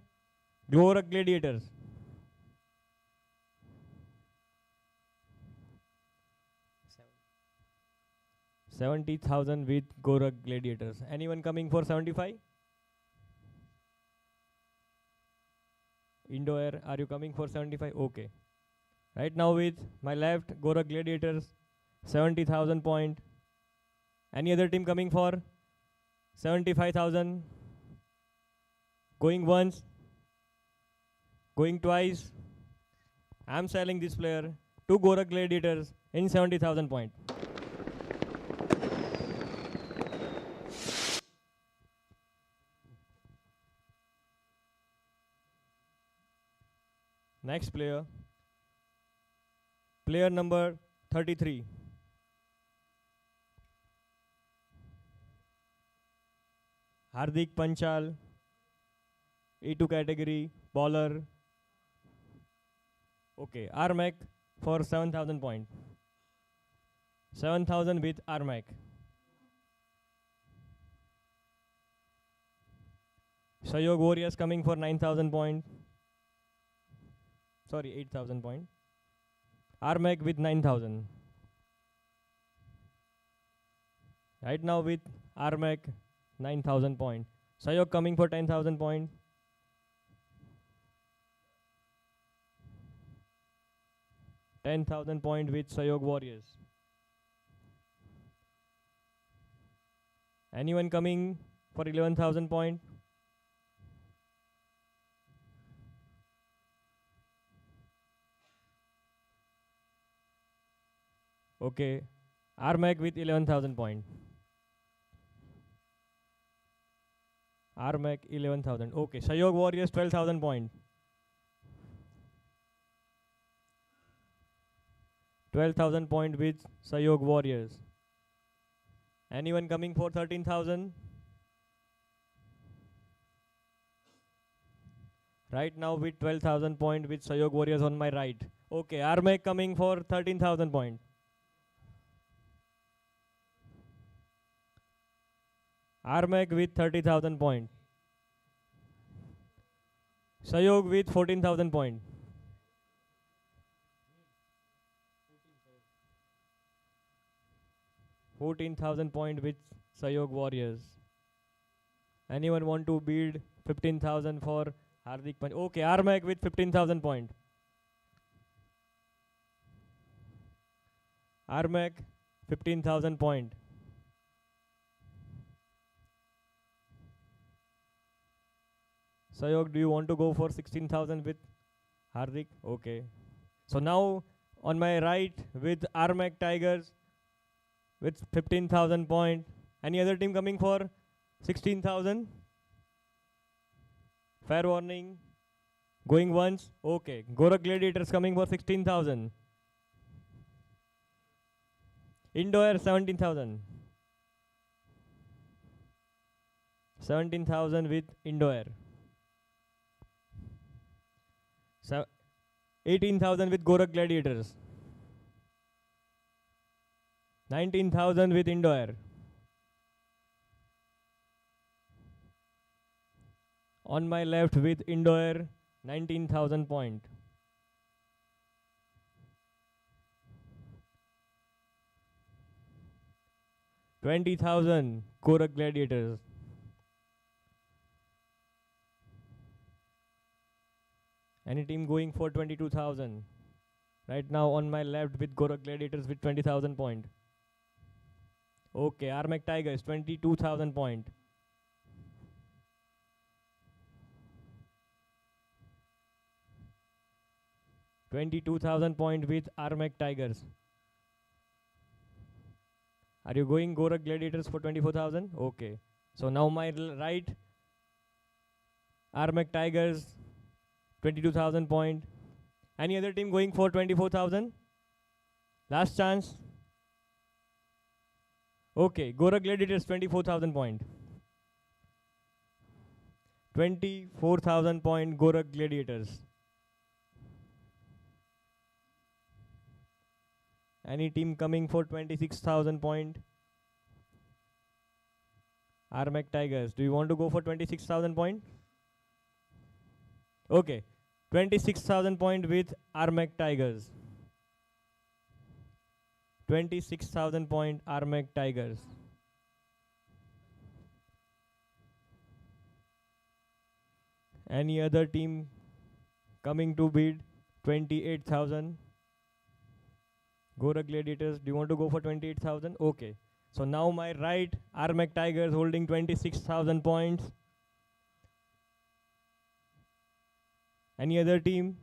Gorak Gladiators. 70,000 with Gorak Gladiators. Anyone coming for 75? Indo Air, are you coming for 75? Okay. Right now with my left, Gorak Gladiators, 70,000 point. Any other team coming for 75,000? Going once, going twice. I'm selling this player to Gorak Gladiators in 70,000 point. Next player, player number 33. Hardik Panchal, E2 category, bowler. Okay, RMAC for 7,000 points. 7,000 with RMAC. Sayog Warriors coming for 9,000 points. Sorry, 8,000 points. RMAC with 9,000. Right now with RMAC 9,000 points. Sayog coming for 10,000 points. 10,000 points with Sayog Warriors. Anyone coming for 11,000 points? Okay, RMAC with 11,000 points. RMAC 11,000. Okay, Sayog Warriors 12,000 points. 12,000 points with Sayog Warriors. Anyone coming for 13,000? Right now with 12,000 points with Sayog Warriors on my right. Okay, RMAC coming for 13,000 points. RMAC with 30,000 points. Sayog with 14,000 points. 14,000 points with Sayog Warriors. Anyone want to bid 15,000 for Hardik Panchal? Okay, RMAC with 15,000 points. RMAC 15,000 points. Sayog, do you want to go for 16,000 with Hardik, okay. So now on my right with Armac Tigers with 15,000 point. Any other team coming for 16,000? Fair warning. Going once. Okay. Gorak Gladiators coming for 16,000. Indoor 17,000. 17,000 with Indoor. 18,000 with Gorak Gladiators. 19,000 with Indoor. On my left with Indoor, 19,000 point. 20,000 Gorak Gladiators. Any team going for 22,000? Right now on my left with Gorak Gladiators with 20,000 point. Okay, Armac Tigers 22,000 point. $22,000 with Armac Tigers. Are you going Gorak Gladiators for 24,000? Okay. So now my right, Armac Tigers, 22,000 point. Any other team going for 24,000? Last chance. Okay, Gorak Gladiators, 24,000 point. 24,000 point Gorak Gladiators. Any team coming for 26,000 point? Armac Tigers. Do you want to go for 26,000 point? Okay. 26,000 point with Armac Tigers. 26,000 point Armac Tigers. Any other team coming to bid? 28,000. Gorak Gladiators, do you want to go for 28,000? Okay. So now my right, Armac Tigers holding 26,000 points. Any other team?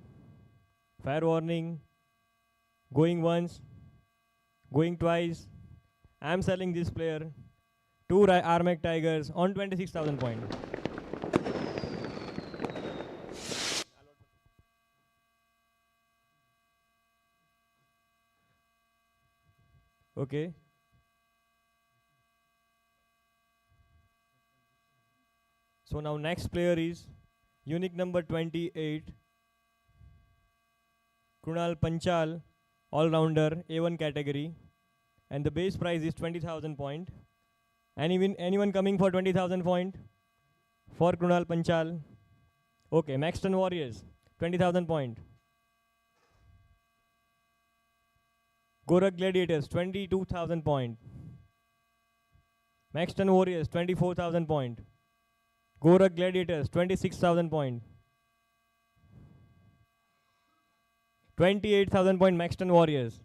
Fair warning. Going once. Going twice. I am selling this player. Two Armac Tigers on 26,000 points. Okay. So now next player is unique number 28, Krunal Panchal, all-rounder, A1 category, and the base price is 20,000 point. Anyone coming for 20,000 point? For Krunal Panchal. Okay, Maxton Warriors, 20,000 point. Gorak Gladiators, 22,000 point. Maxton Warriors, 24,000 point. Gorak Gladiators, 26,000 point. 28,000 point Maxton Warriors.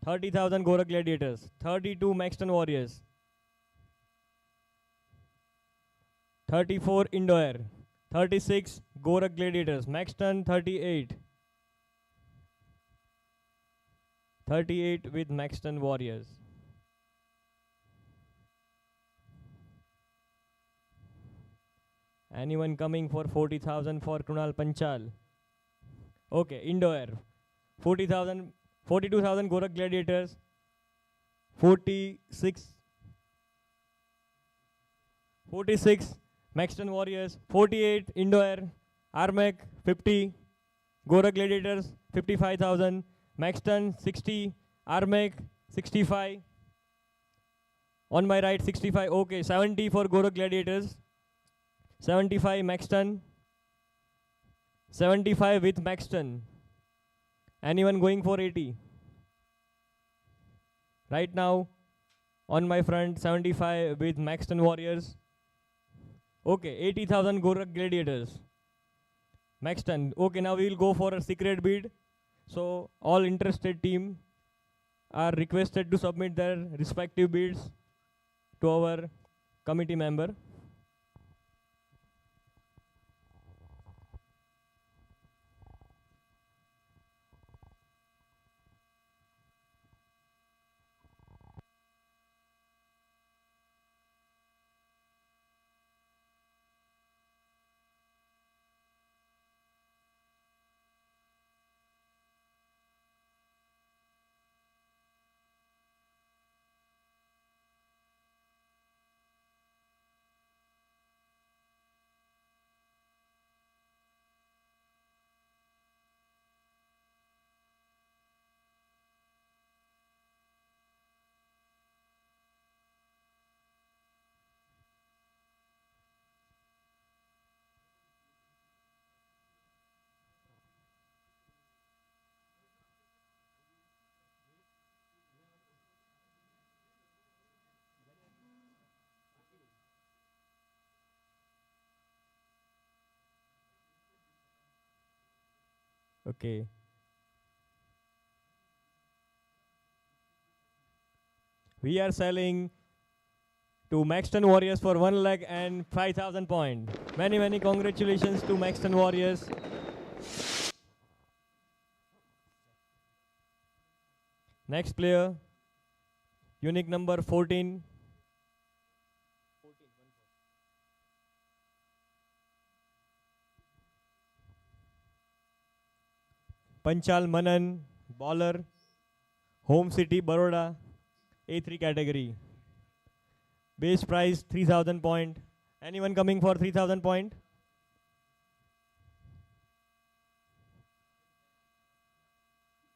30,000 Gorak Gladiators. 32 Maxton Warriors. 34 Indoor. 36 Gorak Gladiators. Maxton 38. 38 with Maxton Warriors. Anyone coming for 40,000 for Krunal Panchal? Okay, Indoor. 40,000, 42,000 Gorak Gladiators. 46 Maxton Warriors. 48 Indoor. Armac 50. Gorak Gladiators 55,000. Maxton 60. Armac 65. On my right 65. Okay, 70 for Gorak Gladiators. 75 Maxton. 75 with Maxton. Anyone going for 80? Right now, on my front, 75 with Maxton Warriors. Okay, 80,000 Gorak Gladiators. Maxton. Okay, now we will go for a secret bid. So, all interested team are requested to submit their respective bids to our committee member. Okay. We are selling to Maxton Warriors for 1 lakh and 5,000 point. Many, many congratulations to Maxton Warriors. Next player, unique number 14. Panchal Manan, bowler, home city Baroda, A3 category. Base price 3,000 point. Anyone coming for 3,000 point?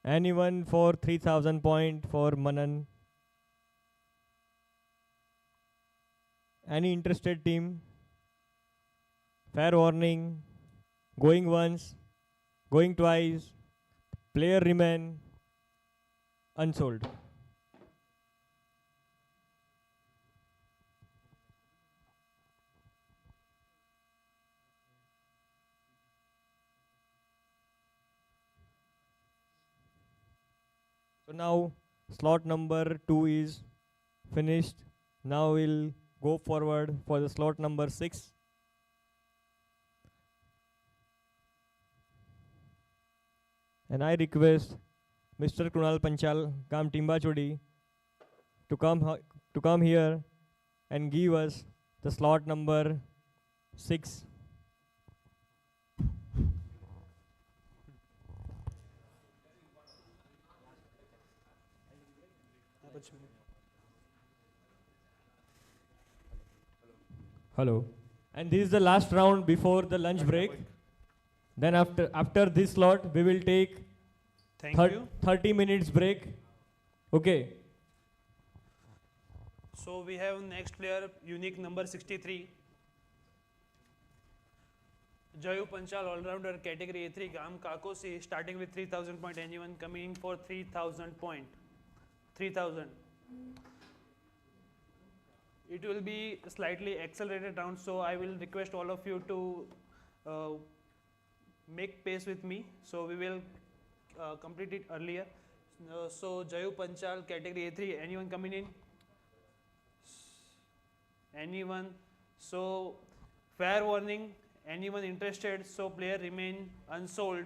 Anyone for 3,000 point for Manan? Any interested team? Fair warning. Going once, going twice. Player remain unsold. So now slot number 2 is finished. Now we'll go forward for the slot number 6. And I request Mr. Kunal Panchal, Kam Timba Chodi, to come here and give us the slot number 6. Hello. And this is the last round before the lunch break. Then after this slot, we will take Thank you. 30 minutes break. Okay. So we have next player, unique number 63. Jayu Panchal, all-rounder, category A3, Gam Kakosi, starting with 3,000 point. Anyone coming in for 3,000 point? 3,000. It will be slightly accelerated round, so I will request all of you to make pace with me. So we will complete it earlier. So Jayu Panchal, category A3, anyone coming in? Anyone? So fair warning, anyone interested? So player remain unsold.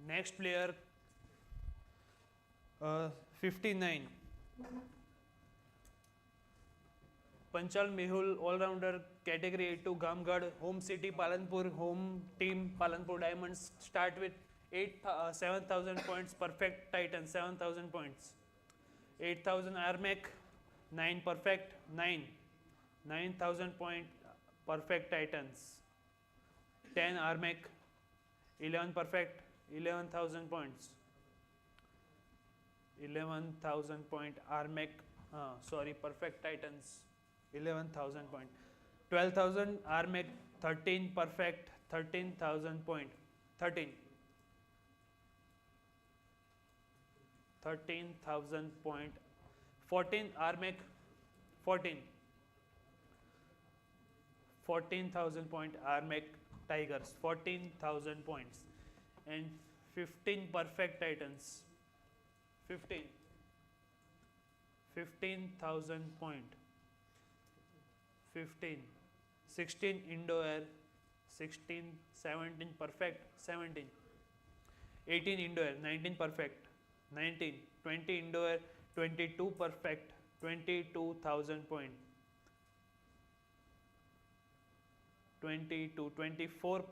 Next player, 59. Panchal Mehul, all-rounder, category A2, Gamgad, home city Palanpur, home team Palanpur Diamonds. Start with 7,000 points, perfect Titan, 7,000 points. 8,000 Armec, 9 perfect, 9,000 point, perfect Titans. 10 Armec, 11 perfect, 11,000 points. 11,000 point Armec, perfect Titans, 11,000 point. 12,000 Armec, 13 perfect, 13,000 point. 13,000 point. 14 Armec, 14,000 point Armec Tigers, 14,000 points. And 15 perfect Titans, 15,000 point. 15. 16 Indo-Air, 16, 17 perfect, 17. 18 Indo-Air, 19 perfect, 19. 20 Indo-Air, 22 perfect, 22,000 point. 22, 24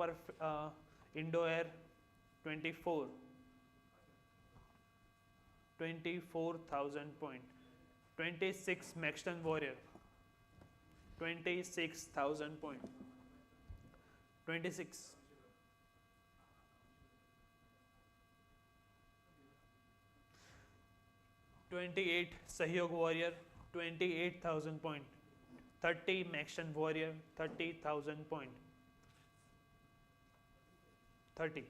Indo-Air, 24. 24,000 point. 26 Maxton Warrior, 26,000 point. 26. 28 Sahyog Warrior, 28,000 point. 30 Maxton Warrior, 30,000 point. 30.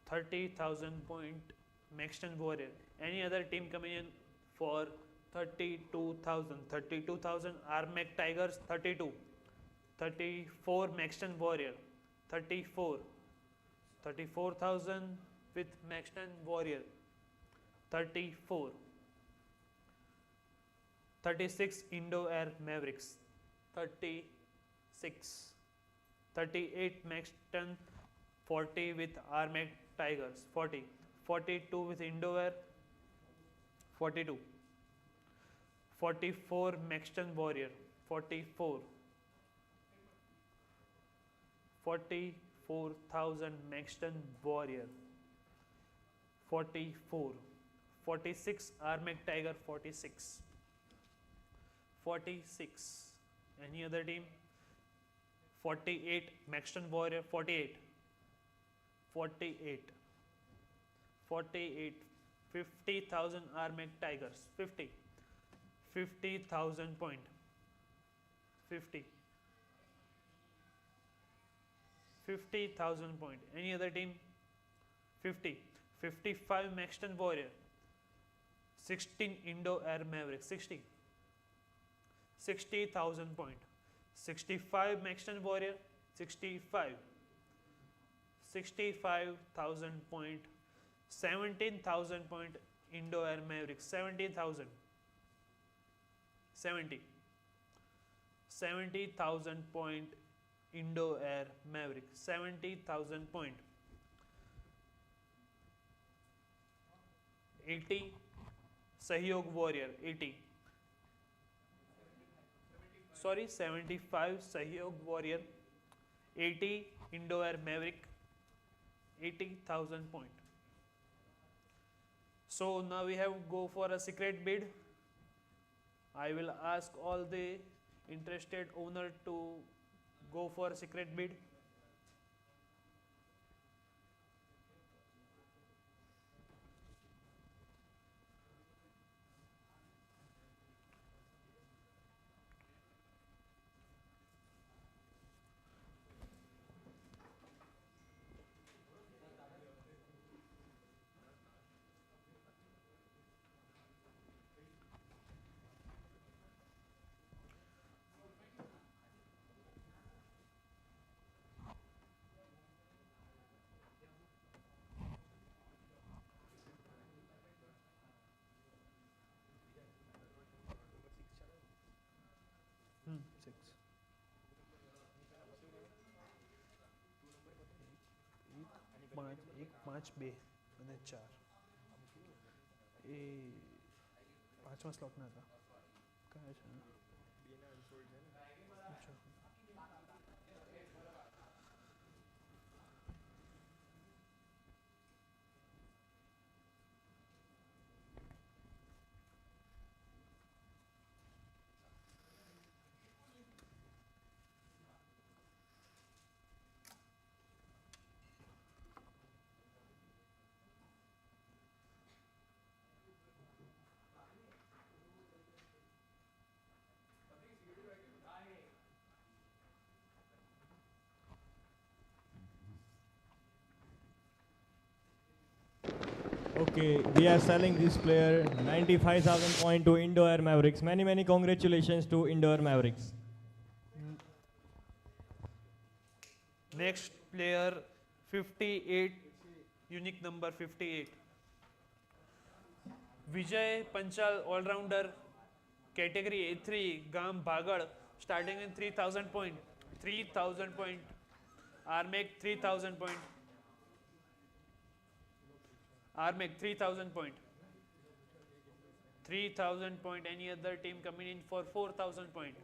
30,000 point Maxton Warrior. Any other team coming in for 32,000. 32,000 Armec Tigers. 32. 34 Maxton Warrior. 34. 34,000 with Maxton Warrior. 34. 36 Indo-Air Mavericks. 36. 38 Maxton. 40 with Armec Tigers. 40. 42 with Indo-Air. 42. 44 Maxton Warrior. 44. 44,000 Maxton Warrior. 44. 46 Armec Tiger. 46. 46. Any other team? 48 Maxton Warrior. 48. 48. 48. 50,000 Armec Tigers. 50. 50,000 point. 50. 50,000 point. Any other team? 50. 55 Maxton Warrior. 16 Indo-Air Maverick. 60. 60,000 point. 65 Maxton Warrior. 65. 65,000 point. 17,000 point Indo-Air Maverick. 17,000. 70. 70,000 point Indo-Air Maverick. 70,000 point. 80 Sahyog Warrior. 80. Sorry, 75 Sahyog Warrior. 80 Indo-Air Maverick. 80,000 point. So now we have go for a secret bid. I will ask all the interested owner to go for a secret bid. Six. એક પાંચ બે અને ચાર એ પાંચમા સ્લોટના હતા કયા છે અચ્છા. Okay, we are selling this player 95,000 point to Indo-Air Mavericks. Many, many congratulations to Indo-Air Mavericks. Next player 58, unique number 58. Vijay Panchal, all-rounder, category A3, Gam Bhagar, starting in 3,000 point. 3,000 point. Armec 3,000 point. Armec 3,000 point. 3,000 point. Any other team coming in for 4,000 point.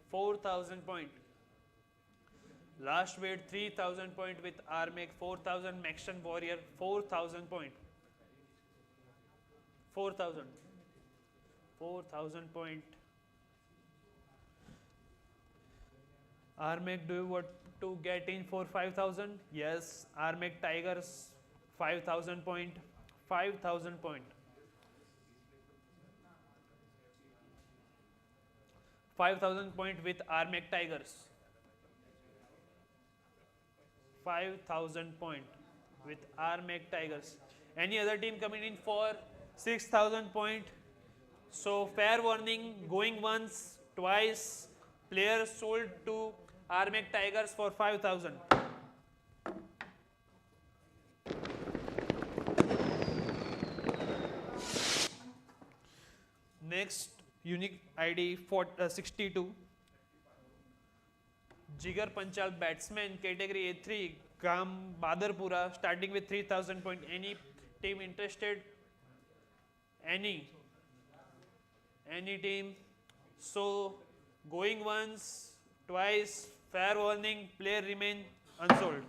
4,000 point. Last weight 3,000 point with Armec. 4,000 Maxton Warrior. 4,000 point. 4,000. 4,000 point. Armec, do you want to get in for 5,000? Yes. Armec Tigers 5,000 point. 5,000 point. 5,000 point with Armec Tigers. 5,000 point with Armec Tigers. Any other team coming in for 6,000 point? So fair warning, going once, twice, player sold to Armek Tigers for 5,000. Next, unique ID 62. Jigar Panchal batsman, category A3, Gam Badarpura, starting with 3,000 point. Any team interested? Any team? So, going once, twice, fair warning, player remain unsold.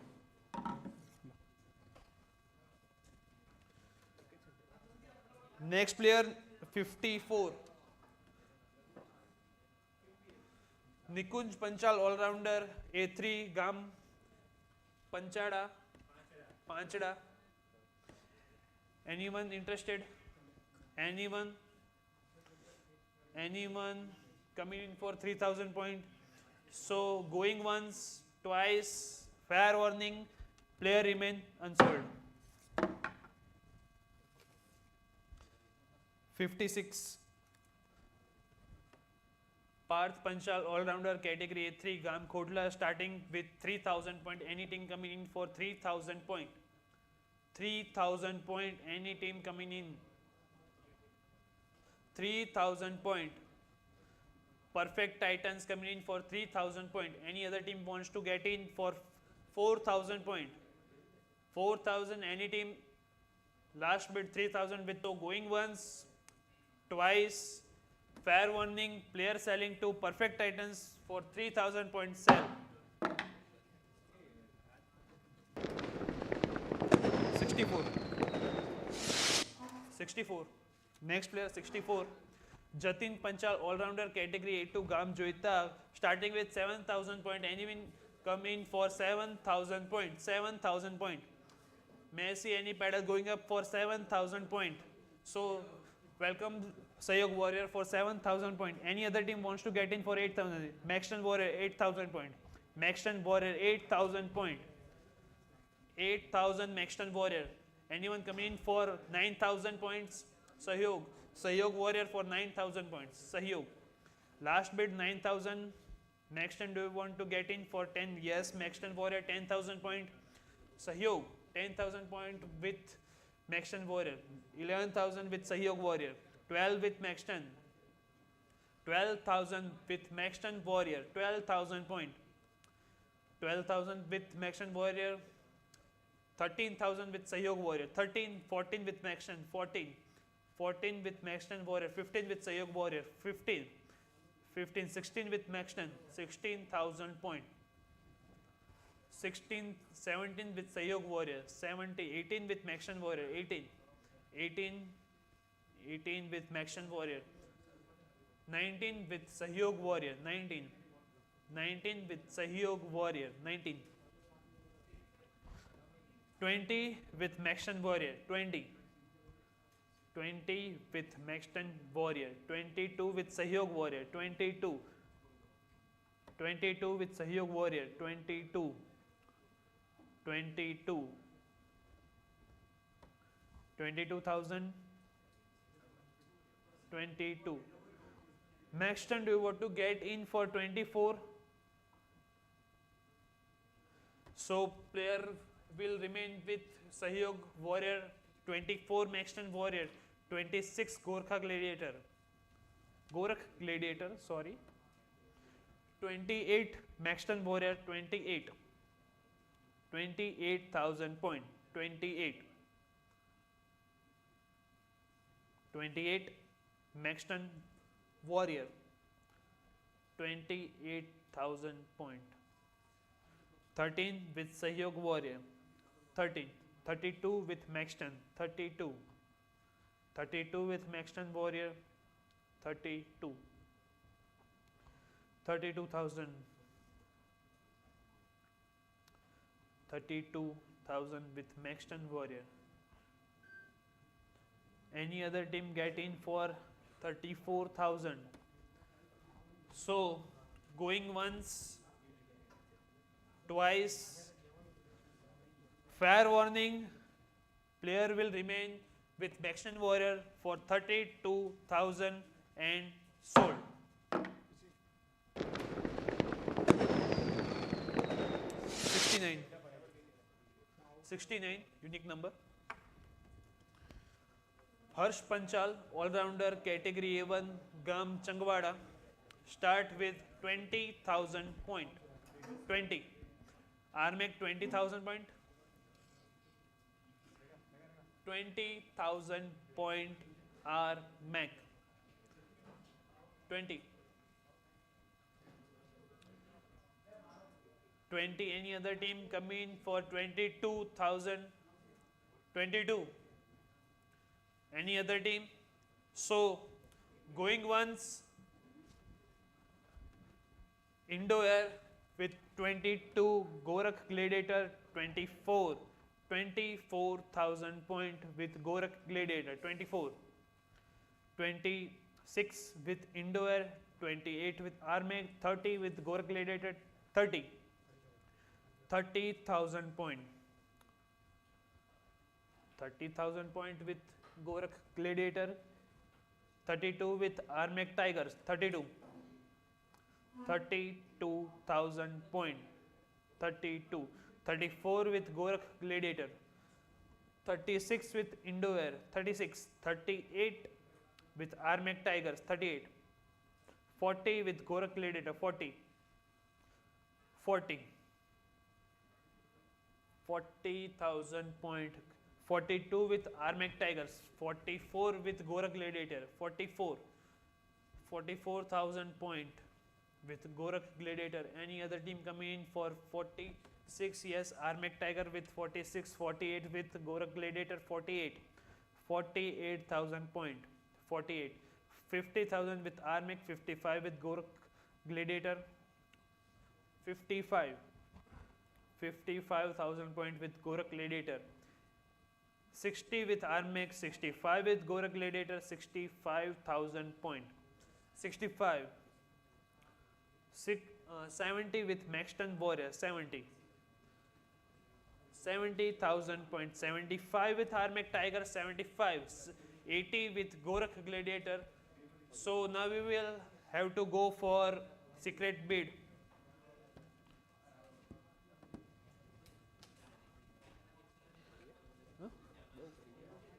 Next player 54. Nikunj Panchal all-rounder A3 Gam Panchada Panchada. Anyone interested? Anyone coming in for 3,000 point? So going once, twice, fair warning, player remain unsold. 56. Parth Panchal all-rounder category A3 Gam Khodla, starting with 3,000 point. Any team coming in for 3,000 point? 3,000 point. Any team coming in? 3,000 point. Perfect Titans coming in for 3,000 point. Any other team wants to get in for 4,000 point? 4,000. Any team? Last bid 3,000 with the going once, twice. Fair warning, player selling to Perfect Titans for 3,000 points sell. 64. 64. Next player 64. Jatin Panchal all-rounder category A2 Gam Joita, starting with 7,000 point. Anyone come in for 7,000 point? 7,000 point. May I see any paddle going up for 7,000 point? So welcome Sayog Warrior for 7,000 point. Any other team wants to get in for 8,000? Maxton Warrior 8,000 point. Maxton Warrior 8,000 point. 8,000 Maxton Warrior. Anyone coming in for 9,000 points? Sahyog Warrior for 9,000 points. Sahyog. Last bid 9,000. Maxton, do you want to get in for 10? Yes, Maxton Warrior 10,000 point. Sahyog 10,000 point with Maxton Warrior. 11,000 with Sahyog Warrior. 12 with Maxton. 12,000 with Maxton Warrior. 12,000 point. 12,000 with Maxton Warrior. 13,000 with Sahyog Warrior. 14 with Maxton. 14 with Maxton Warrior. 15 with Sahyog Warrior. 16 with Maxton. 16,000 point. 17 with Sahyog Warrior. 18 with Maxton Warrior. 18 with Maxton Warrior. 19 with Sahyog Warrior. 19 with Sahyog Warrior. 19. 20 with Maxton Warrior. 20 with Maxton Warrior. 22 with Sahyog Warrior. 22 with Sahyog Warrior. 22 22,000. 22. Maxton, do you want to get in for 24? So player will remain with Sahyog Warrior. 24 Maxton Warrior. 26 Gorakh Gladiator, sorry. 28 Maxton Warrior. 28,000 point. 28 Maxton Warrior. 28,000 point. 13 with Sahyog Warrior. 32 with Maxton. 32 with Maxton Warrior. 32,000 with Maxton Warrior. Any other team get in for 34,000? So going once, twice, fair warning, player will remain with Maxton Warrior for 32,000 and sold. 69 unique number. Harsh Panchal, all-rounder, category A1, Gam Changwada, start with 20,000 point. 20. Armek 20,000 point. 20,000 point Armek. 20. 20. Any other team come in for 22,000? 22. Any other team? So, going once, Indo-Air with 22, Gorakh Gladiator 24. 24,000 point with Gorakh Gladiator 24. 26 with Indo-Air, 28 with Armek, 30 with Gorakh Gladiator 30. 30,000 point. 30,000 point with Gorakh Gladiator. 32 with Armek Tigers. 32. 32,000 point. 32. 34 with Gorakh Gladiator. 36 with Indo-Air. 36. 38 with Armek Tigers. 38. 40 with Gorakh Gladiator. 40. 40. 40,000 point. 42 with Armek Tigers. 44 with Gorakh Gladiator. 44. 44,000 point with Gorakh Gladiator. Any other team coming in for 46? Yes, Armek Tiger with 46. 48 with Gorakh Gladiator. 48. 48,000 point. 48. 50,000 with Armek. 55 with Gorakh Gladiator. 55. 55,000 point with Gorakh Gladiator. 60 with Armek. 65 with Gorakh Gladiator. 65,000 point. 65. 70 with Maxton Warrior. 70. 70,000 point. 75 with Armek Tiger. 75. 80 with Gorakh Gladiator. So now we will have to go for secret bid.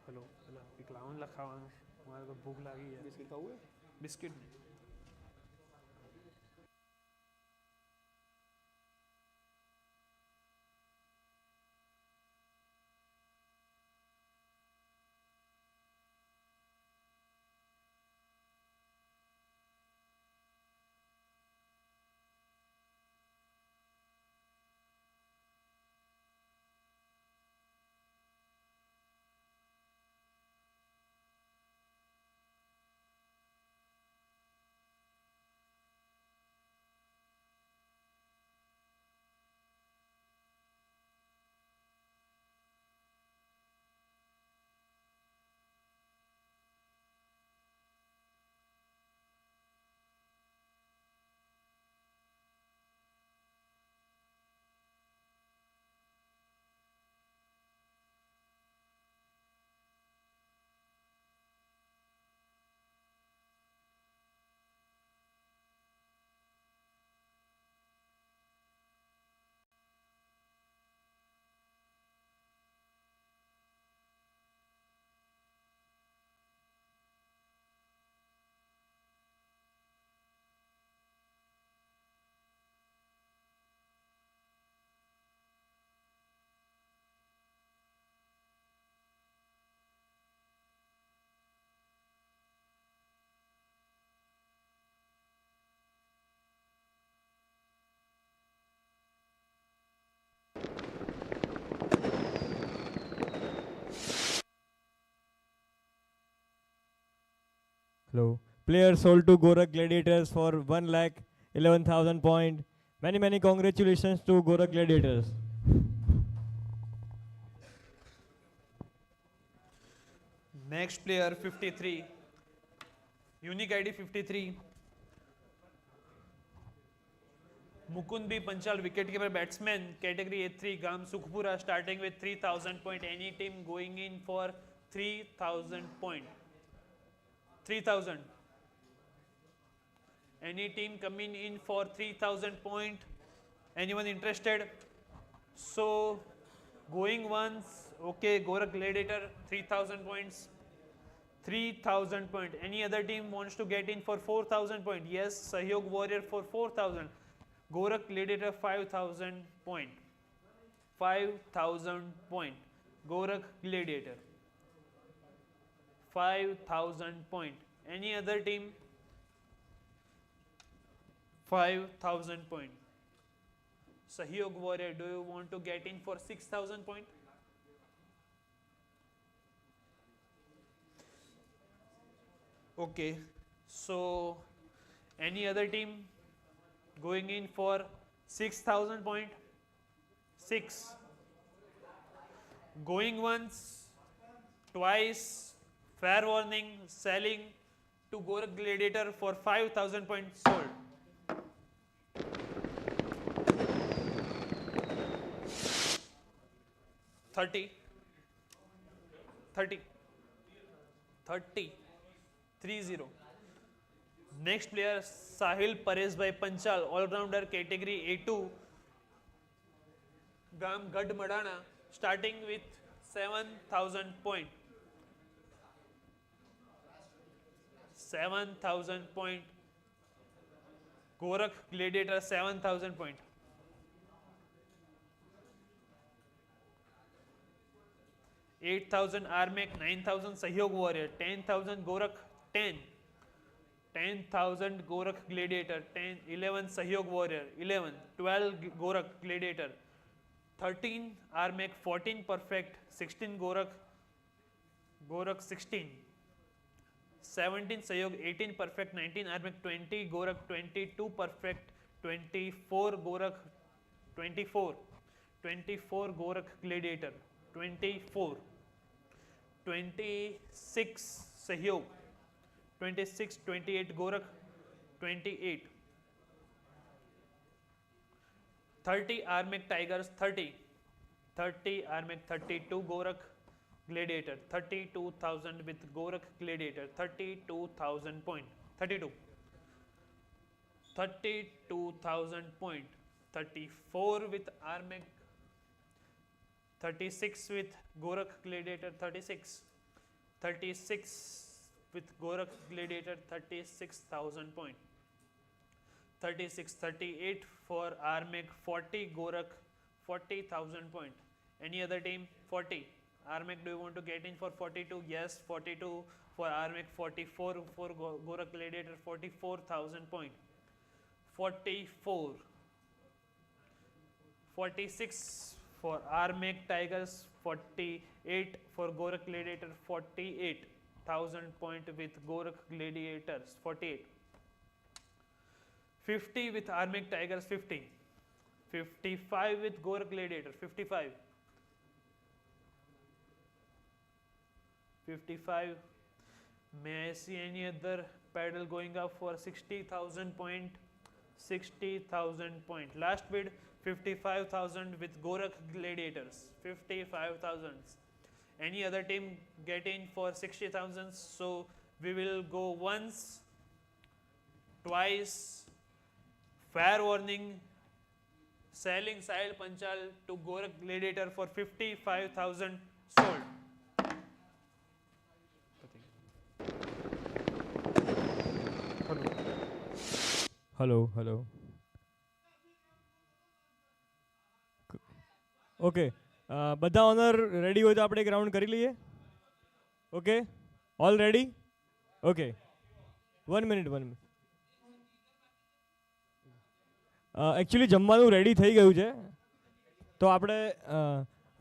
Hello पिकलावन लखाવાનું મારે તો ભૂખ લાગી છે biscuit ખાવું છે biscuit Hello. Player sold to Gorakh Gladiators for 1,11,000 point. Many congratulations to Gorakh Gladiators. Next player 53. Unique ID 53. Mukund B. Panchal, wicketkeeper batsman, category A3, Gam Sukhpura, starting with 3,000 point. Any team going in for 3,000 point. 3,000. Any team coming in for 3000 point? Anyone interested? So going once. Okay, Gorak Gladiator 3000 points. 3000 point. Any other team wants to get in for 4000 point? Yes, Sahyog Warrior for 4000. Gorak Gladiator 5000 point. 5000 point. Gorak Gladiator 5000 point. Any other team? 5000 point. Sahyog Warrior, do you want to get in for 6000 point? Okay, so any other team going in for 6000 point? 6. Going once, twice, fair warning, selling to Gorak Gladiator for 5000 points sold. 30. 30. 30. 3-0. Next player Sahil Paresh by Panchal, all-rounder category A2, Gam Gad Madana, starting with 7000 point. 7000 point. Gorak Gladiator 7000 point. 8000 Armek, 9000 Sahyog Warrior, 10,000 Gorak 10. 10,000 Gorak Gladiator, 10, 11 Sahyog Warrior, 11, 12 Gorak Gladiator, 13 Armek, 14 Perfect, 16 Gorak 16, 17 Sahyog, 18 Perfect, 19 Armek, 20 Gorak, 22 Perfect, 24 Gorak, 24, 24 Gorak Gladiator, 24, 26 Sahyog, 26, 28 Gorak, 28, 30 Armek Tigers, 30, 30 Armek, 32 Gorak Gladiator, 32,000 with Gorak Gladiator, 32,000 point, 32, 32,000 point, 34 with Armek, 36 with Gorak Gladiator, 36, 36 with Gorak Gladiator, 36,000 point. 36, 38 for Armek, 40 Gorak, 40,000 point. Any other team? 40. Armek, do you want to get in for 42? Yes, 42 for Armek, 44 for Gorak Gladiator, 44,000 point. 44. 46 for Armek Tigers, 48 for Gorak Gladiator, 48,000 point with Gorak Gladiators, 48. 50 with Armek Tigers, 50. 55 with Gorak Gladiator, 55. 55. May I see any other paddle going up for 60,000 point? 60,000 point. Last bid 55,000 with Gorak Gladiators. 55,000. Any other team get in for 60,000? So we will go once, twice, fair warning, selling Sahil Panchal to Gorak Gladiator for 55,000 sold. hello. Okay બધા honour ready હોય તો આપણે એક round કરી લઈએ. Okay, all ready? Okay, 1 minute. Actually જમવાનું ready થઈ ગયું છે, તો આપણે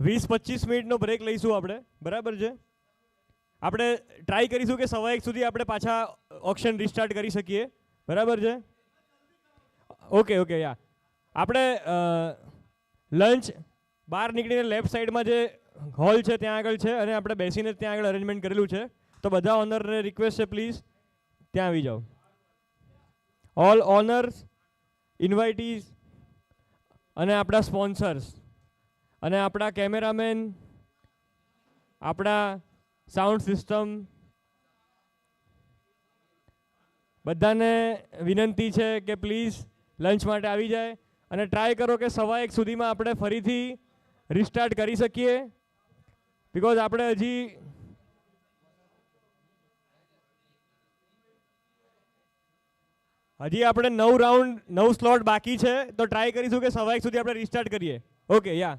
20-25 મિનિટનો બ્રેક લઈશું આપણે, બરાબર છે? આપણે ટ્રાય કરીશું કે 1:15 સુધી આપણે પાછા ઓક્શન રિસ્ટાર્ટ કરી શકીએ, બરાબર છે? ઓકે યા આપણે લંચ બહાર નીકળીને લેફ્ટ સાઈડમાં જે હોલ છે ત્યાં આગળ છે, અને આપણે બેસીને ત્યાં આગળ અરેન્જમેન્ટ કરેલું છે, તો બધા ઓનરને રિક્વેસ્ટ છે પ્લીઝ ત્યાં આવી જાઓ. ઓલ ઓનર્સ, ઇન્વાઇટીઝ અને આપણા સ્પોન્સર્સ અને આપણા કેમેરામેન, આપણા સાઉન્ડ સિસ્ટમ, બધાને વિનંતી છે કે પ્લીઝ લંચ માટે આવી જાય અને ટ્રાય કરો કે 1:15 સુધીમાં આપણે ફરીથી રિસ્ટાર્ટ કરી શકીએ, બિકોઝ આપણે હજી આપણે 9 સ્લોટ બાકી છે, તો ટ્રાય કરીશું કે 1:15 સુધી આપણે રિસ્ટાર્ટ કરીએ. Okay, yeah.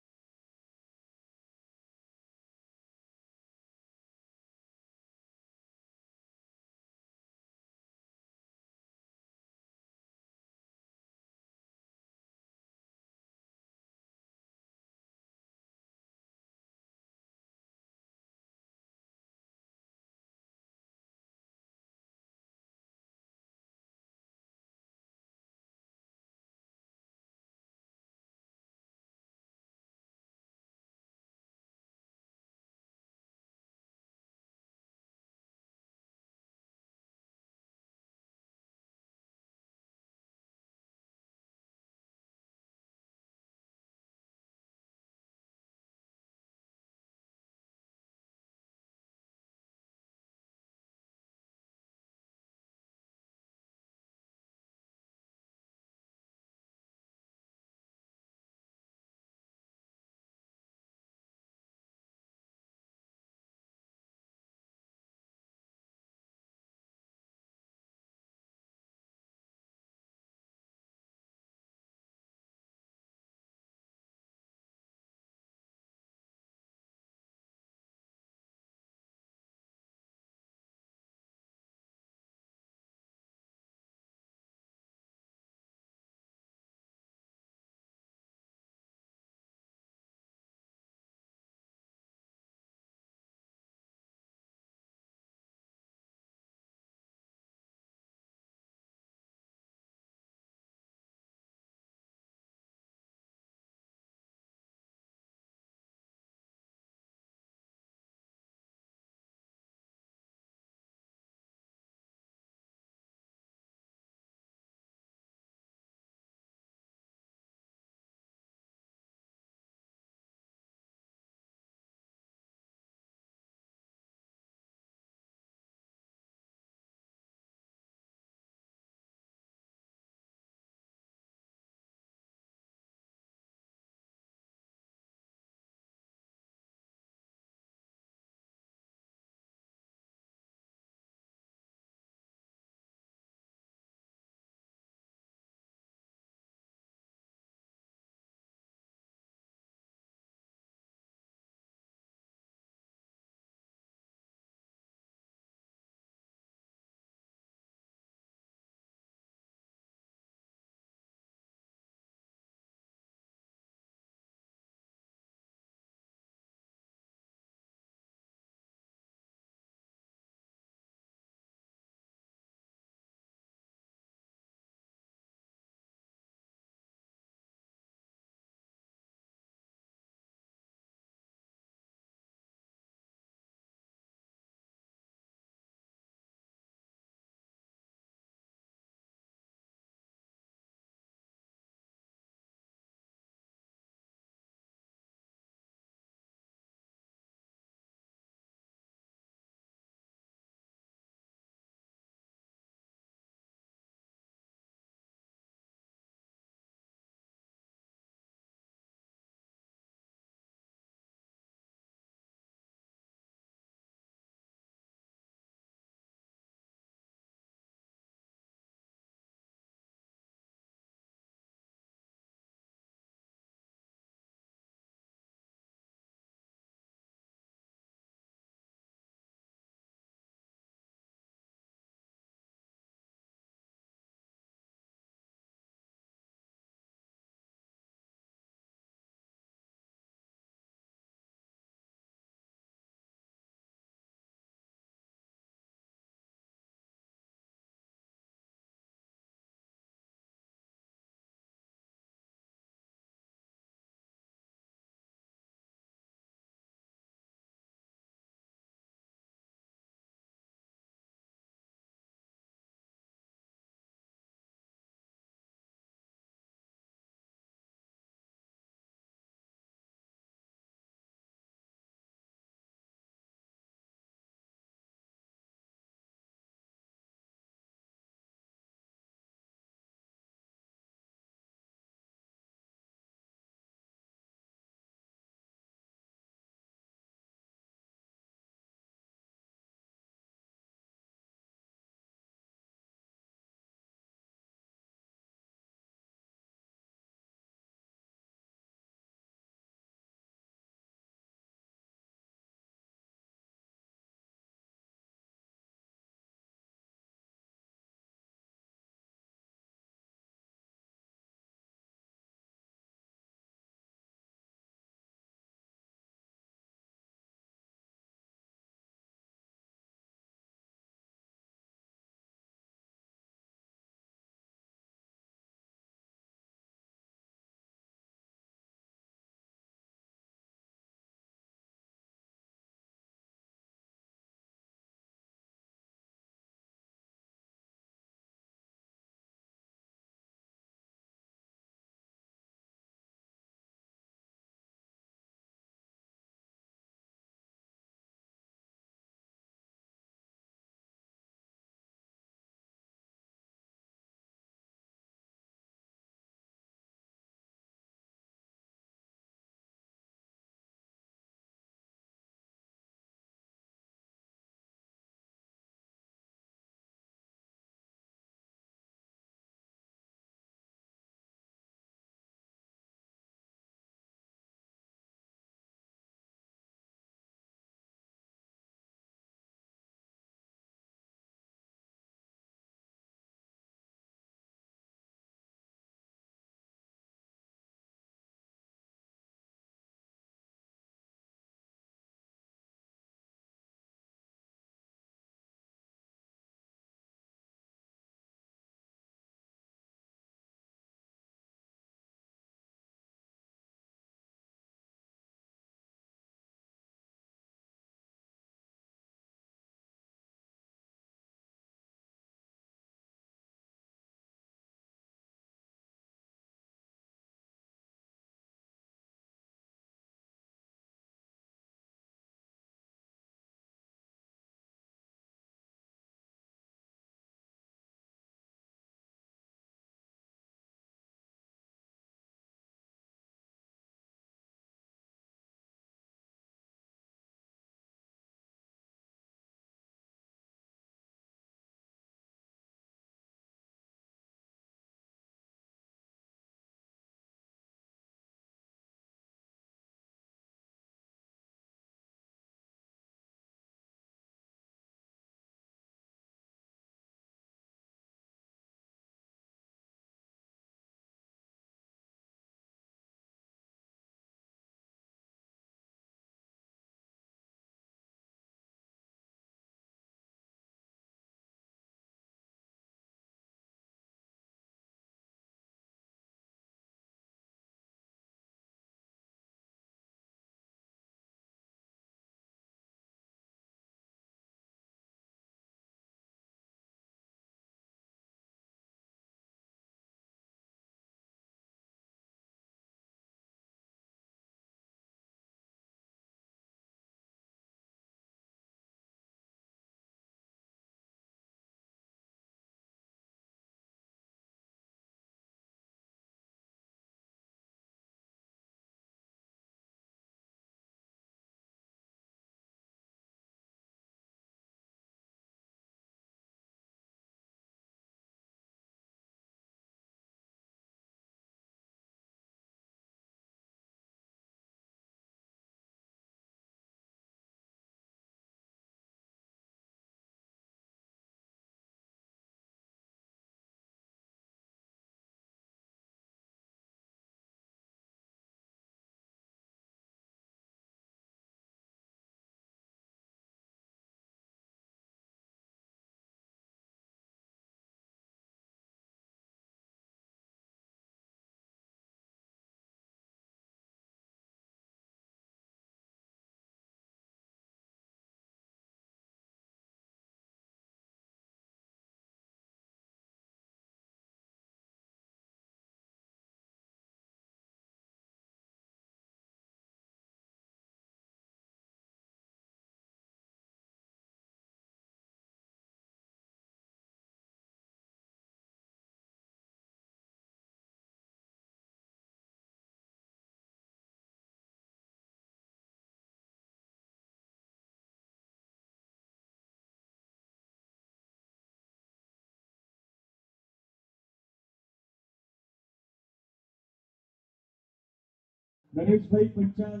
Ganeshbhai Panchal.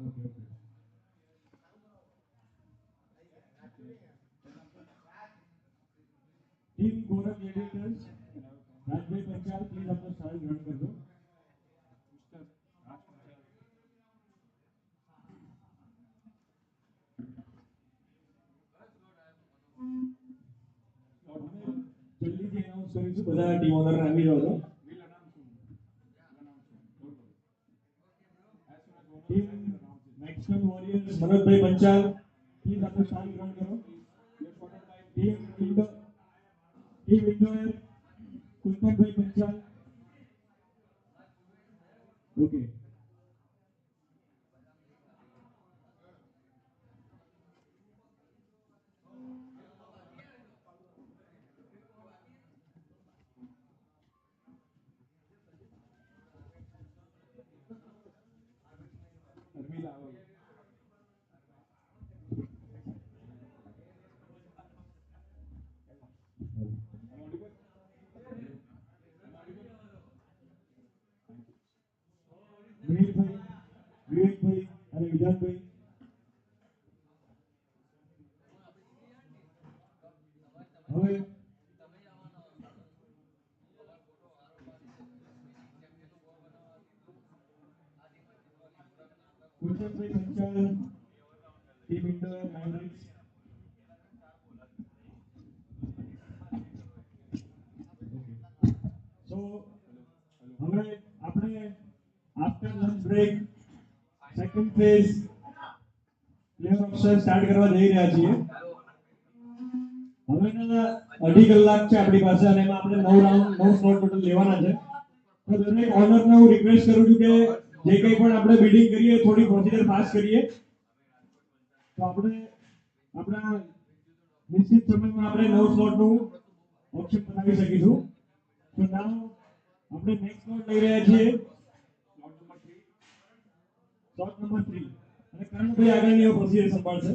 Okay okay. Team Gorakh editors Rajbhai Panchal please આપનો સ્થાન ગ્રહણ કરજો. જલ્દીથી એનાઉન્સ કરીશું, બધા ટીમ ઓનર આવી જાઓ છો. ટીમ મેક્સવેલ વોરિયર્સ મનોજભાઈ પંચાલ પ્લીઝ આપનું સ્થાન ગ્રહણ કરો. ટીમ ઇન્ડોર કુલદીપભાઈ પંચાલ. ઓકે. મિહિરભાઈ, વિવેકભાઈ અને વિધાનભાઈ. હવે કુલદીપભાઈ Panchal team Indore mavericks. So હવે આપણે after lunch break second phase player option start કરવા જઈ રહ્યા છીએ. હવેના 2.5 કલાક છે આપણી પાસે અને એમાં આપણે 9 રાઉન્ડ 9 સ્લોટ ટોટલ લેવાના છે. તો દરેક ઓનરને હું રિક્વેસ્ટ કરું છું કે જે કંઈ પણ આપણે બિલ્ડિંગ કરીએ થોડી પ્રોસિજર ફાસ્ટ કરીએ તો આપણે આપણા નિશ્ચિત સમયમાં આપણે 9 સ્લોટનું ઓપ્શન બનાવી શકીશું. તો નાઉ આપણે નેક્સ્ટ સ્લોટ લઈ રહ્યા છીએ સ્લોટ નંબર 3 અને કરણભાઈ આગળની પ્રોસિજર સંભાળશે.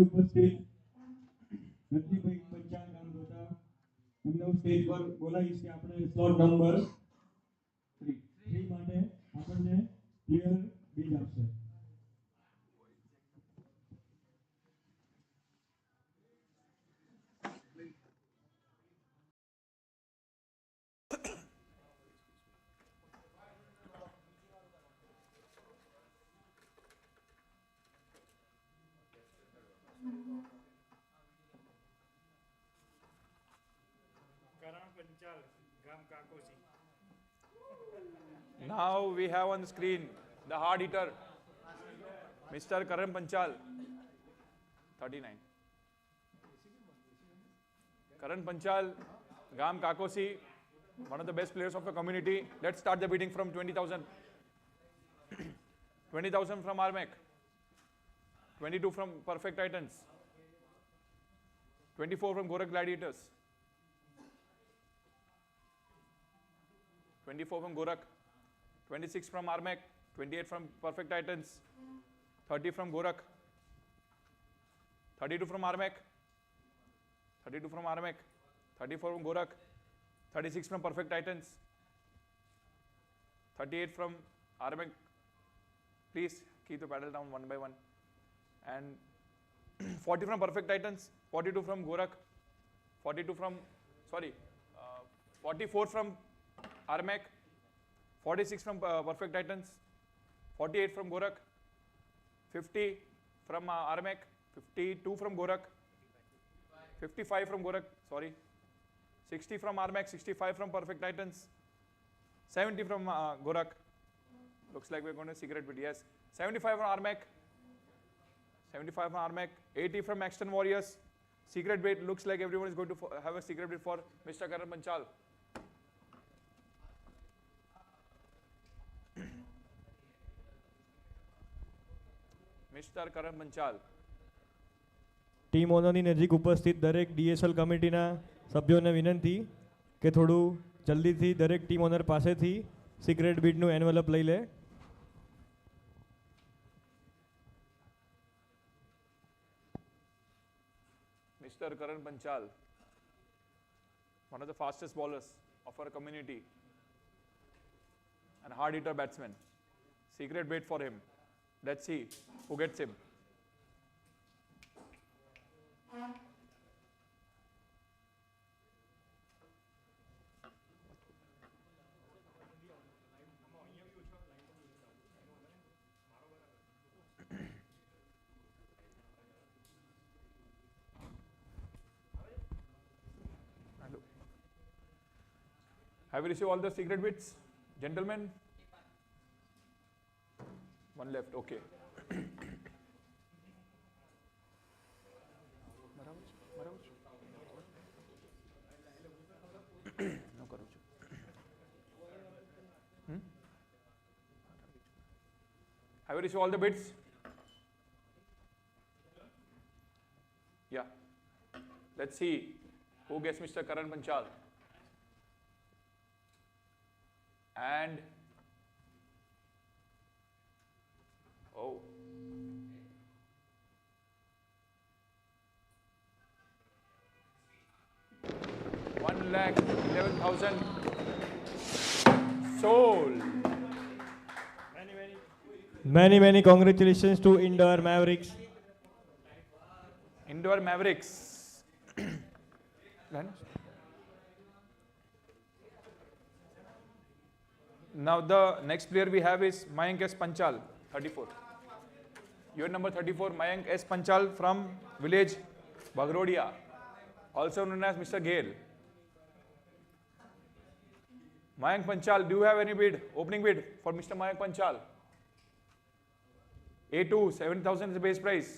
ઉપસ્થિત રજનીભાઈ પંચાલ ગામ જોતા એમને હું સ્ટેજ પર બોલાવીશ કે આપણે સ્લોટ નંબર 3 માટે આપણને પ્લેયર બીજ આપશે. Now we have on the screen the hard hitter, Mr. Karan Panchal, 39. Karan Panchal, Gam Kakosi, one of the best players of the community. Let's start the bidding from 20,000. 20,000 from Armek, 22 from Perfect Titans, 24 from Gorak Gladiators, 24 from Gorak, 26 from Armek, 28 from Perfect Titans, 30 from Gorak, 32 from Armek, 32 from Armek, 34 from Gorak, 36 from Perfect Titans, 38 from Armek. Please keep the paddle down one by one. And 40 from Perfect Titans, 42 from Gorak, 44 from Armek, 46 from Perfect Titans, 48 from Gorak, 50 from Armek, 52 from Gorak, 55 from Gorak, 60 from Armek, 65 from Perfect Titans, 70 from Gorak. Looks like we're going to secret bid, yes. 75 from Armek, 80 from Exton Warriors. Secret bid, looks like everyone is going to have a secret bid for Mr. Karan Panchal. Mr. Karan Panchal. Team ઓનરની નજીક ઉપસ્થિત દરેક DSL કમિટીના સભ્યોને વિનંતી કે થોડું જલ્દીથી દરેક ટીમ ઓનર પાસેથી સિક્રેટ બીડનું એન્વેલપ લઈ લે. Mr. Karan Panchal, one of the fastest bowlers of our community and hard hitter batsman. Secret bid for him. Let's see who gets him. Have you received all the secret bits, gentlemen? One left, okay. Have you received all the bits? Yeah. Let's see who gets Mr. Karan Panchal. And oh, $1,11,000 sold. Many congratulations to Indoor Mavericks. Indoor Mavericks. Now the next player we have is Mayank S. Panchal, 34. Your number 34, Mayank S. Panchal from village Bagrodia, also known as Mr. Gale. Mayank Panchal, do you have any bid, opening bid for Mr. Mayank Panchal? A2, 7,000 is the base price.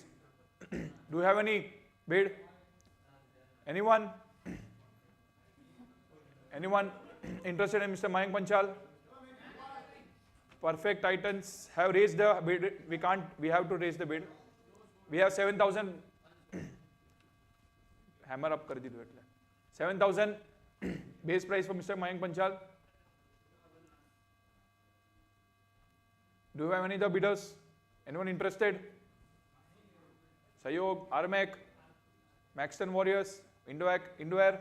Do you have any bid? Anyone? Anyone interested in Mr. Mayank Panchal? Perfect Titans have raised the bid. We have to raise the bid. We have 7,000. Hammer up kar didu etle. 7,000 base price for Mr. Mayank Panchal. Do you have any other bidders? Anyone interested? Sayog, Armek, Maxton Warriors, Indoair,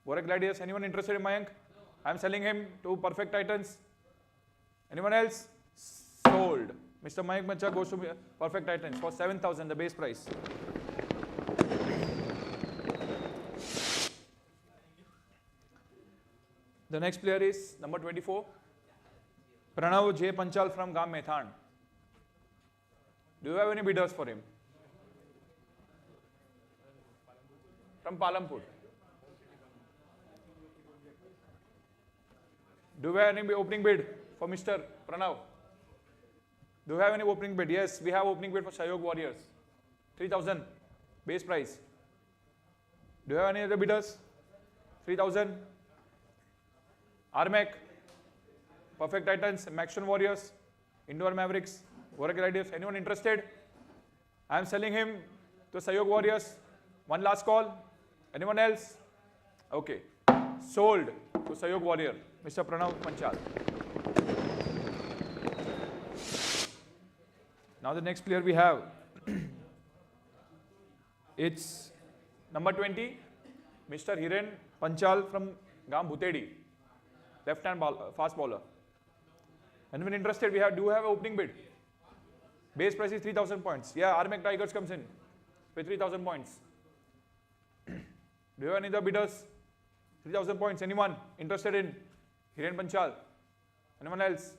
Gorak Gladiators. Anyone interested in Mayank? I am selling him to Perfect Titans. Anyone else? Sold. Mr. Mayank Panchal goes to Perfect Titans for 7,000, the base price. The next player is number 24, Pranav J. Panchal from Gam Methan. Do you have any bidders for him? From Palampur. Do you have any opening bid for Mr. Pranav? Do you have any opening bid? Yes, we have opening bid for Sayog Warriors. 3,000 base price. Do you have any other bidders? 3,000. Armek, Perfect Titans, Maxton Warriors, Indoor Mavericks, Gorak Gladiators. Anyone interested? I am selling him to Sayog Warriors. One last call. Anyone else? Okay. Sold to Sayog Warrior, Mr. Pranav Panchal. Now the next player we have, it's number 20, Mr. Hiren Panchal from Gam Bhutedi, left-hand fast bowler. Anyone interested? Do have an opening bid. Base price is 3,000 points. Yeah, Armek Tigers comes in with 3,000 points. Do you have any other bidders? 3,000 points. Anyone interested in Hiren Panchal? Anyone else?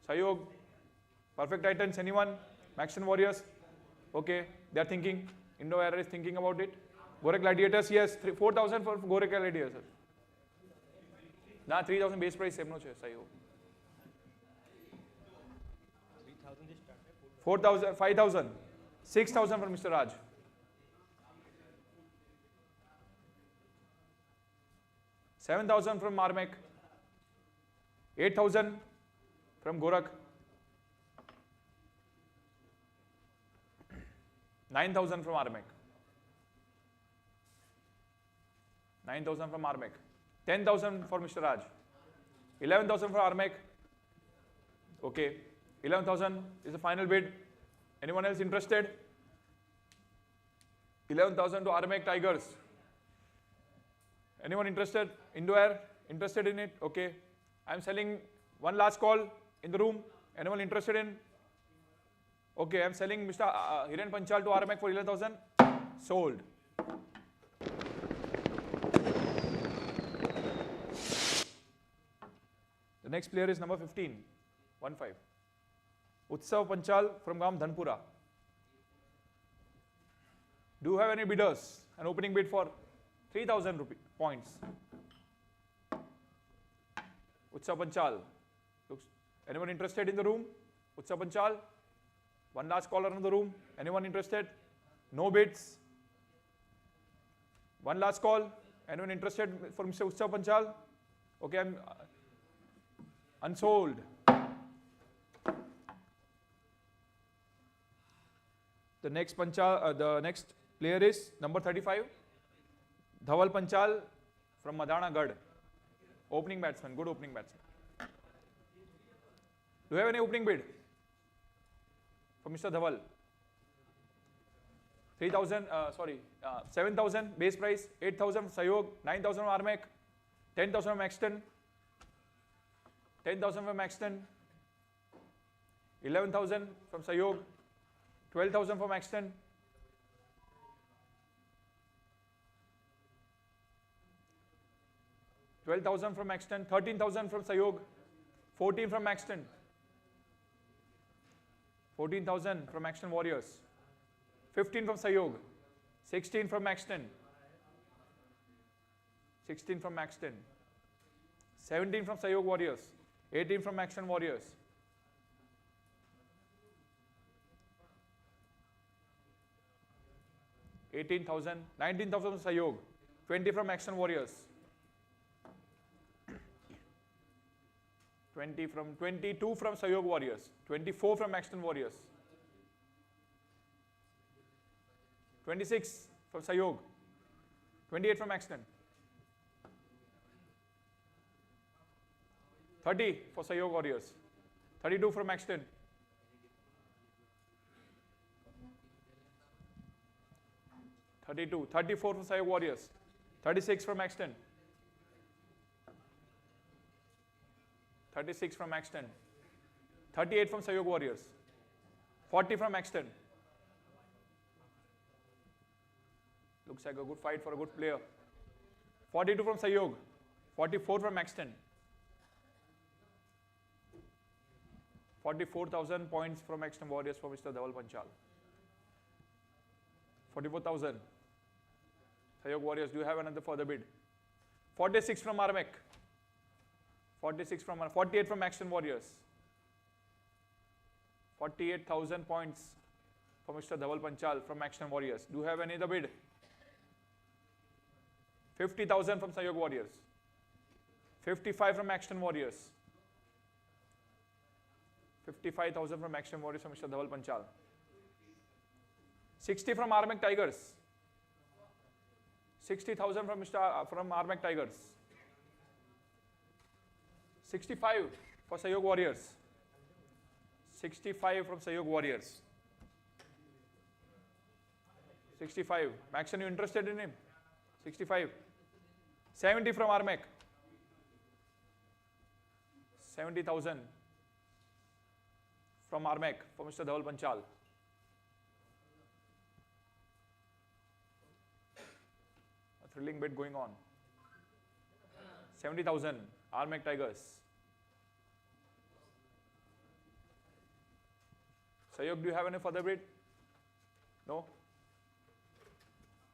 Sayog, Perfect Titans. Anyone? Maxton Warriors. Okay, they are thinking. Indo-Air is thinking about it. Gorak Gladiators. Yes, 4,000 for Gorak Gladiators. Nah, 3,000 base price. Same no che. Sayog. 4,000, 5,000, 6,000 for Mr. Raj. 7,000 from Marmek. 8,000 from Gorak. 9,000 from Armek. 9,000 from Armek. 10,000 for Mr. Raj. 11,000 for Armek. Okay. 11,000 is the final bid. Anyone else interested? 11,000 to Armek Tigers. Anyone interested? Indo-Air? Interested in it? Okay. I'm selling one last call in the room. Anyone interested in? Okay, I'm selling Mr. Hiren Panchal to Armek for 11,000. Sold. The next player is number 15. 1-5. Utsav Panchal from Gam Dhanpura. Do you have any bidders? An opening bid for 3,000 points. Utsav Panchal. Anyone interested in the room? Utsav Panchal. One last caller in the room. Anyone interested? No bids. One last call. Anyone interested for Mr. Utsav Panchal? Okay, I'm unsold. The next player is number 35. Dhawal Panchal from Madana Gad. Opening batsman, good opening batsman. Do you have any opening bid for Mr. Dhawal? 7,000 base price, 8,000 Sayog, 9,000 from Armek, 10,000 from Maxton, 10,000 from Maxton, 11,000 from Sayog, 12,000 from Maxton, 12,000 from Maxton, 13,000 from Sayog, 14 from Maxton, 14,000 from Maxton Warriors, 15 from Sayog, 16 from Maxton, 16 from Maxton, 17 from Sayog Warriors, 18 from Maxton Warriors, 18,000, 19,000 from Sayog, 20 from Maxton Warriors, 22 from Sayog Warriors, 24 from Maxton Warriors, 26 from Sayog, 28 from Maxton, 30 for Sayog Warriors, 32 from Maxton, 34 from Sayog Warriors, 36 from Maxton, 36 from Maxton, 38 from Sayog Warriors, 40 from Maxton. Looks like a good fight for a good player. 42 from Sayog, 44 from Maxton, 44,000 points from Maxton Warriors for Mr. Dhawal Panchal. 44,000. Sayog Warriors, do you have another further bid? 46 from Armek. 48 from Maxton Warriors. 48,000 points for Mr. Dhawal Panchal from Maxton Warriors. Do you have any other bid? 50,000 from Sayog Warriors. 55 from Maxton Warriors. 55,000 from Maxton Warriors from Mr. Dhawal Panchal. 60 from Armek Tigers. 60,000 from Armek Tigers. 65 for Sayog Warriors. 65 from Sayog Warriors. 65. Maxton, you interested in him? 65. 70 from Armek. 70,000 from Armek for Mr. Dhawal Panchal. A thrilling bid going on. 70,000 Armek Tigers. Sayog, do you have any further bid? No?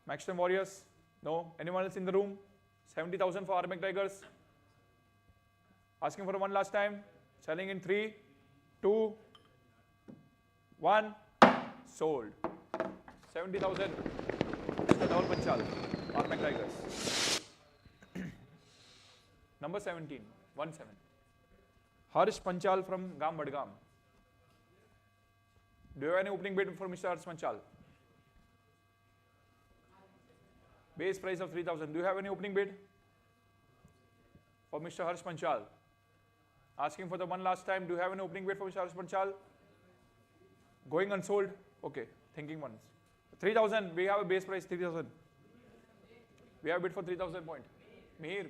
Maxton Warriors? No? Anyone else in the room? 70,000 for Armek Tigers. Asking for one last time. Selling in 3, 2, 1. Sold. 70,000. Mr. Dhawal Panchal. Armek Tigers. Number 17. 1-7. Harsh Panchal from Gam Badgam. Do you have any opening bid for Mr. Harsh Panchal? Base price of 3,000. Do you have any opening bid? For Mr. Harsh Panchal. Asking for the one last time. Do you have an opening bid for Mr. Harsh Panchal? Going unsold? Okay, thinking once. 3,000. We have a base price 3,000. We have a bid for 3,000 point. Mihir.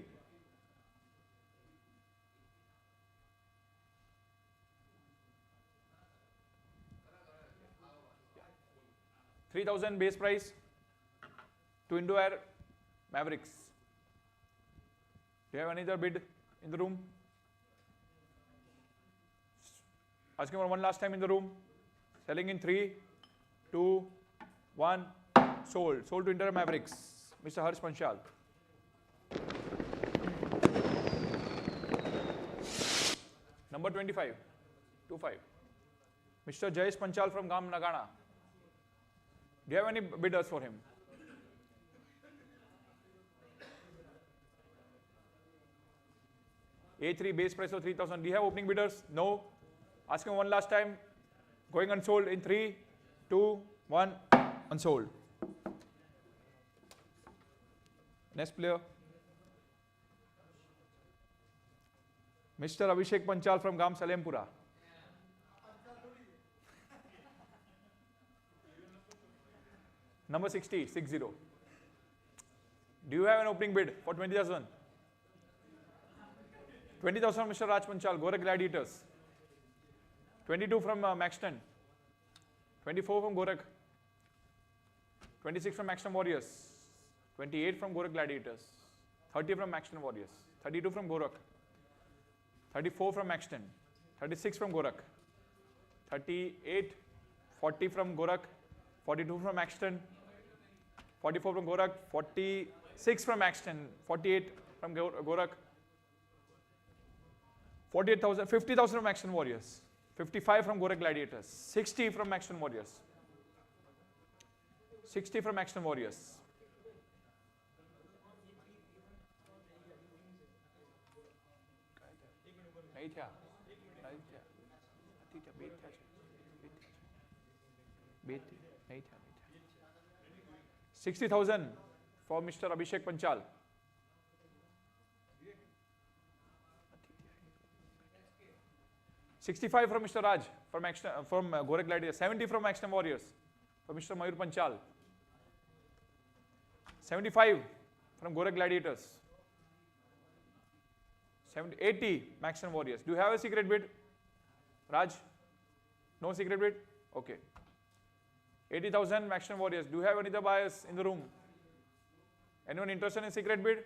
3,000 base price to Indo-Air Mavericks. Do you have any other bid in the room? Asking for one last time in the room. Selling in 3, 2, 1. Sold. Sold to Indo-Air Mavericks. Mr. Harsh Panchal. Number 25. 25. Mr. Jayesh Panchal from Gam Nagana. Do you have any bidders for him? A3 base price of 3,000. Do you have opening bidders? No. Asking one last time. Going unsold in 3, 2, 1. Unsold. Next player. Mr. Abhishek Panchal from Gam Salempura. Number 60, 60. Do you have an opening bid for 20,000? 20,000 Mr. Raj Panchal, Gorak Gladiators. 22 from Maxton. 24 from Gorak. 26 from Maxton Warriors. 28 from Gorak Gladiators. 30 from Maxton Warriors. 32 from Gorak. 34 from Maxton. 36 from Gorak. 38, 40 from Gorak. 42 from Maxton. 44 from Gorak. 46 from Maxton. 48 from Gorak. 48,000, 50,000 from Maxton Warriors. 55 from Gorak Gladiators. 60 from Maxton Warriors. 60 from Maxton Warriors. नहीं था 60,000 for Mr. Abhishek Panchal. 65 from Mr. Raj from Gorak Gladiators. 70 from Maxton Warriors for Mr. Mayur Panchal. 75 from Gorak Gladiators. 80 Maxton Warriors. Do you have a secret bid? Raj? No secret bid? Okay. 80,000 Maxton Warriors. Do you have any other buyers in the room? Anyone interested in secret bid?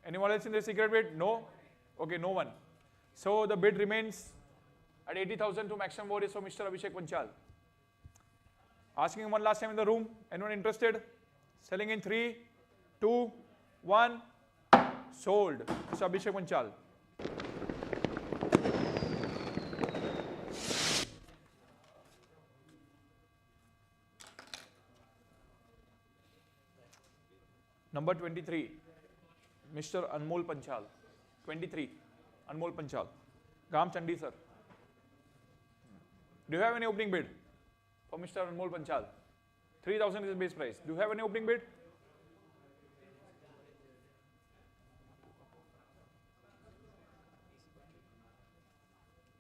Anyone else in the secret bid? No? Okay, no one. So the bid remains at 80,000 to Maxton Warriors for Mr. Abhishek Panchal. Asking one last time in the room. Anyone interested? Selling in 3, 2, 1. Sold. Mr. Abhishek Panchal. Number 23. Mr. Anmol Panchal. 23. Anmol Panchal. Gam Chandi sir. Do you have any opening bid for Mr. Anmol Panchal? 3,000 is the base price. Do you have any opening bid?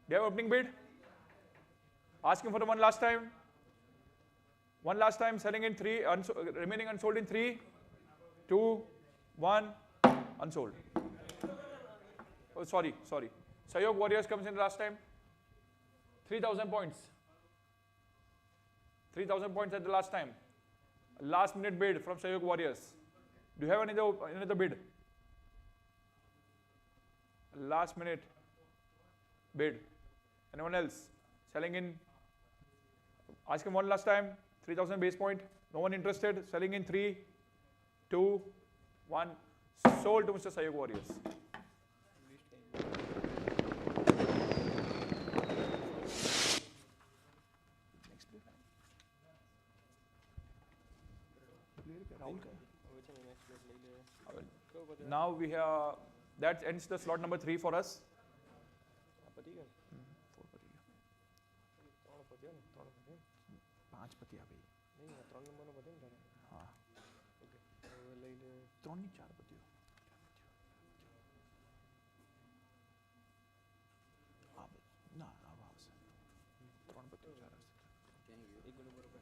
Do you have opening bid? Asking for the one last time. One last time, selling in 3, remaining unsold in 3, 2, 1, unsold. Oh, sorry. Sayok Warriors comes in last time. 3,000 points. 3,000 points at the last time. Last minute bid from Sayok Warriors. Do you have another bid? Last minute bid. Anyone else? Selling in, ask him one last time. 3,000 base point. No one interested. Selling in 3, 2, 1. Sold to Mr. Sayok Warriors. Now we have, that ends the slot number 3 for us. પત્યો ને 3 પત્યો 5 પત્યા ભાઈ. નહીં 3 નંબરનો પત્યો ને તારે. હા. Okay હવે લઈ લે 3 ની 4 પત્યો. આ ના આ આવશે. 3 પત્યો 4 હશે. એક ગણું બરોબર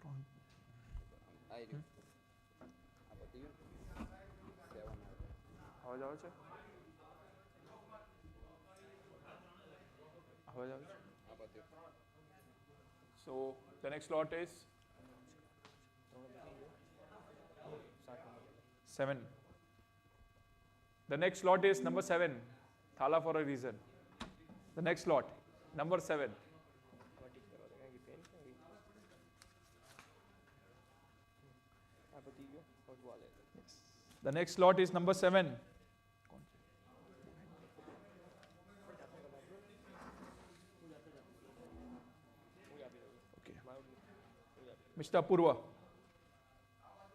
3 આઈ રહ્યું આ પતી ગયું 7 અવાજ આવે છે? અવાજ આવે છે? આ પત્યું So the next slot is 7. The next slot is number 7. Thala for a reason. The next slot, number 7. ઠીક કરવા દે કારણ કે પેન ક્યાં ગઈ આ પતી ગયો હવે બોલે The next slot is number 7. Okay. Mr. Purva,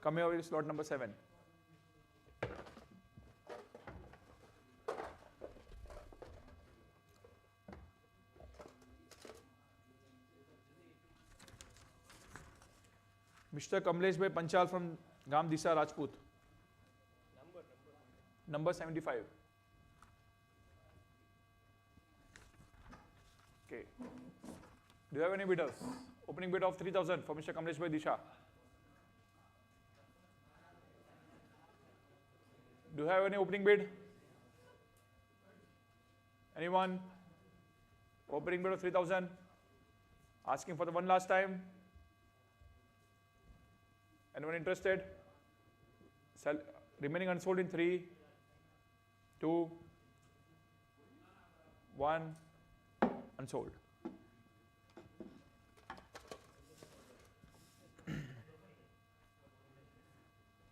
come here with slot number 7. Mr. Kamlesh Bhai Panchal from Gam Disa Rajput. Number 75. Okay. Do you have any bidders? Opening bid of 3,000 for Mr. Kamlesh Bhai Disha. Do you have any opening bid? Anyone? Opening bid of 3,000. Asking for the one last time. Anyone interested? Sell, remaining unsold in 3, 2, 1, unsold.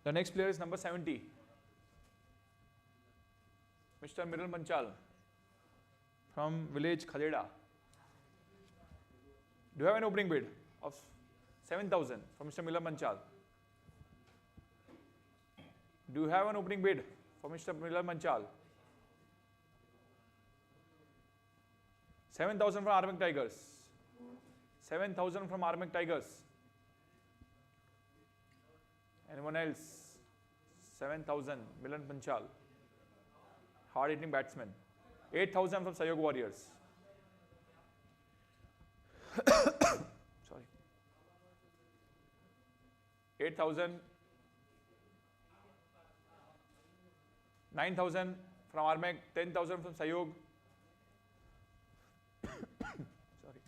The next player is number 70. Mr. Miral Manchal from village Khadeda. Do you have an opening bid of 7,000 from Mr. Miral Manchal? Do you have an opening bid for Mr. Miral Manchal? 7,000 from Armec Tigers. 7,000 from Armec Tigers. Anyone else? 7,000 Milan Panchal. Hard hitting batsman. 8,000 from Sayog Warriors. Sorry. 8,000. 9,000 from Armec. 10,000 from Sayog. Sorry.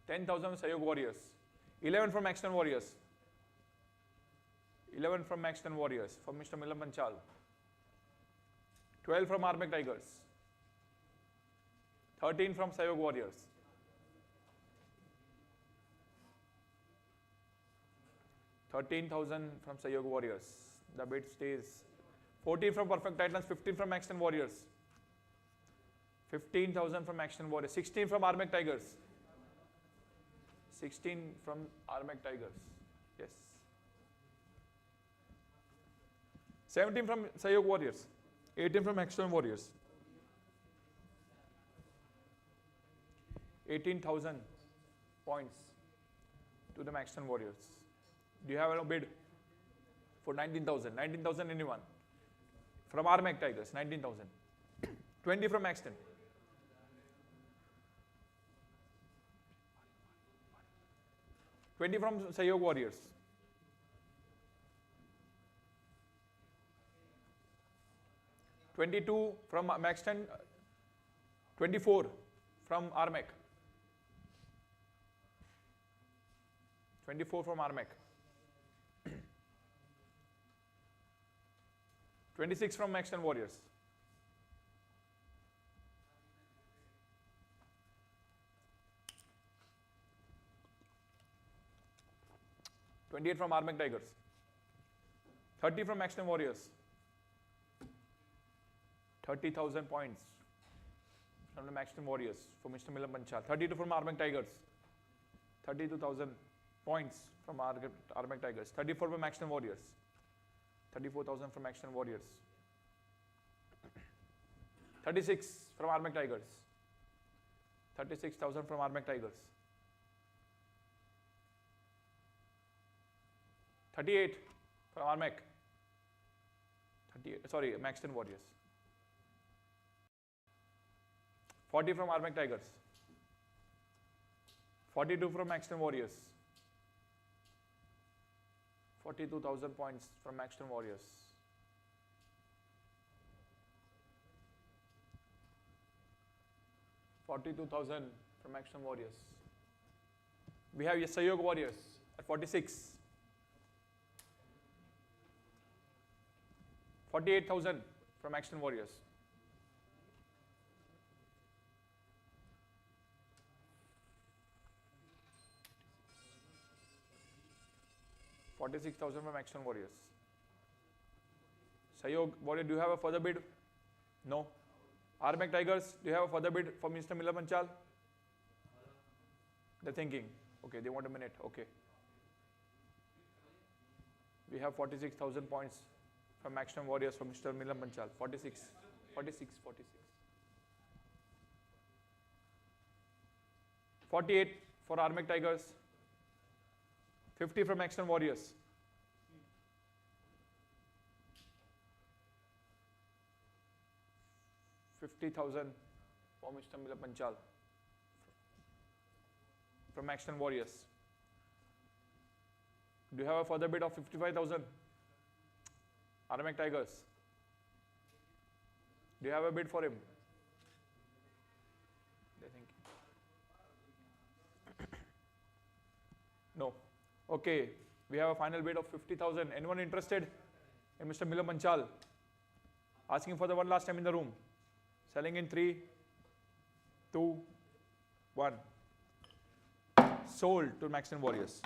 10,000 Sayog Warriors. 11 from Maxton Warriors. 11 from Maxton Warriors for Mr. Milan Panchal. 12 from Armec Tigers. 13 from Sayog Warriors. 13,000 from Sayog Warriors. The bid stays. 14 from Perfect Titans. 15 from Maxton Warriors. 15,000 from Maxton Warriors. 16 from Armec Tigers. 16 from Armec Tigers. Yes. 17 from Sayog Warriors. 18 from Maxton Warriors. 18,000 points to the Maxton Warriors. Do you have a bid for 19,000? 19,000 anyone? From Armec Tigers, 19,000. 20 from Maxton. 20 from Sayog Warriors. 22 from Maxton. 24 from Armec. 24 from Armec. 26 from Maxton Warriors. 28 from Armec Tigers. 30 from Maxton Warriors. 30,000 points from the Maxton Warriors for Mr. Milan Panchal. 32 from Armec Tigers. 32,000 points from Armec Tigers. 34 from Maxton Warriors. 34,000 from Maxton Warriors. 36 from Armec Tigers. 36,000 from Armac Tigers. 38 from Armac. 38, sorry, Maxton Warriors. 40 from Armac Tigers. 42 from Maxton Warriors. 42,000 points from Maxton Warriors. 42,000 from Maxton Warriors. We have Sayog Warriors at 46. 48,000 from Maxton Warriors. 46,000 from Maxton Warriors. Sayog Warrior, do you have a further bid? No. Armac Tigers, do you have a further bid for Mr. Miller Panchal? They're thinking. Okay, they want a minute. Okay. We have 46,000 points from Maxton Warriors from Mr. Miller Panchal. 46. 46. 48 for Armac Tigers. 50 from Maxton Warriors. $50,000 for Mr. Miller Panchal from Maxton Warriors. Do you have a further bid of 55,000? Armac Tigers. Do you have a bid for him? They think. No. Okay. We have a final bid of 50,000. Anyone interested in Mr. Miller Panchal? Asking for the one last time in the room. Selling in 3, 2, 1. Sold to Maxton Warriors.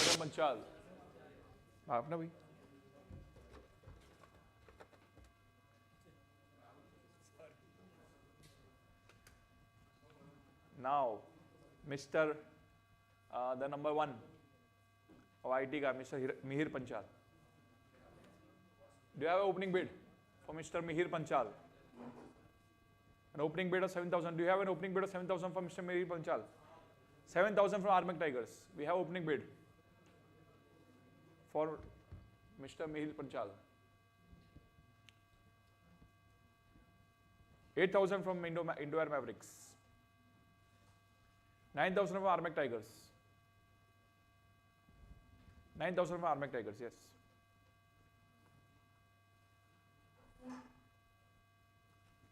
Miller Panchal. Apna bhai. Now, Mr. The number 1 of IT guy, Mr. Mihir Panchal. Do you have an opening bid for Mr. Mihir Panchal? An opening bid of 7,000. Do you have an opening bid of 7,000 for Mr. Mihir Panchal? 7,000 from Armac Tigers. We have opening bid for Mr. Mihir Panchal. 8,000 from Indo-Air Mavericks. 9,000 from Armac Tigers. 9,000 from Armac Tigers, yes.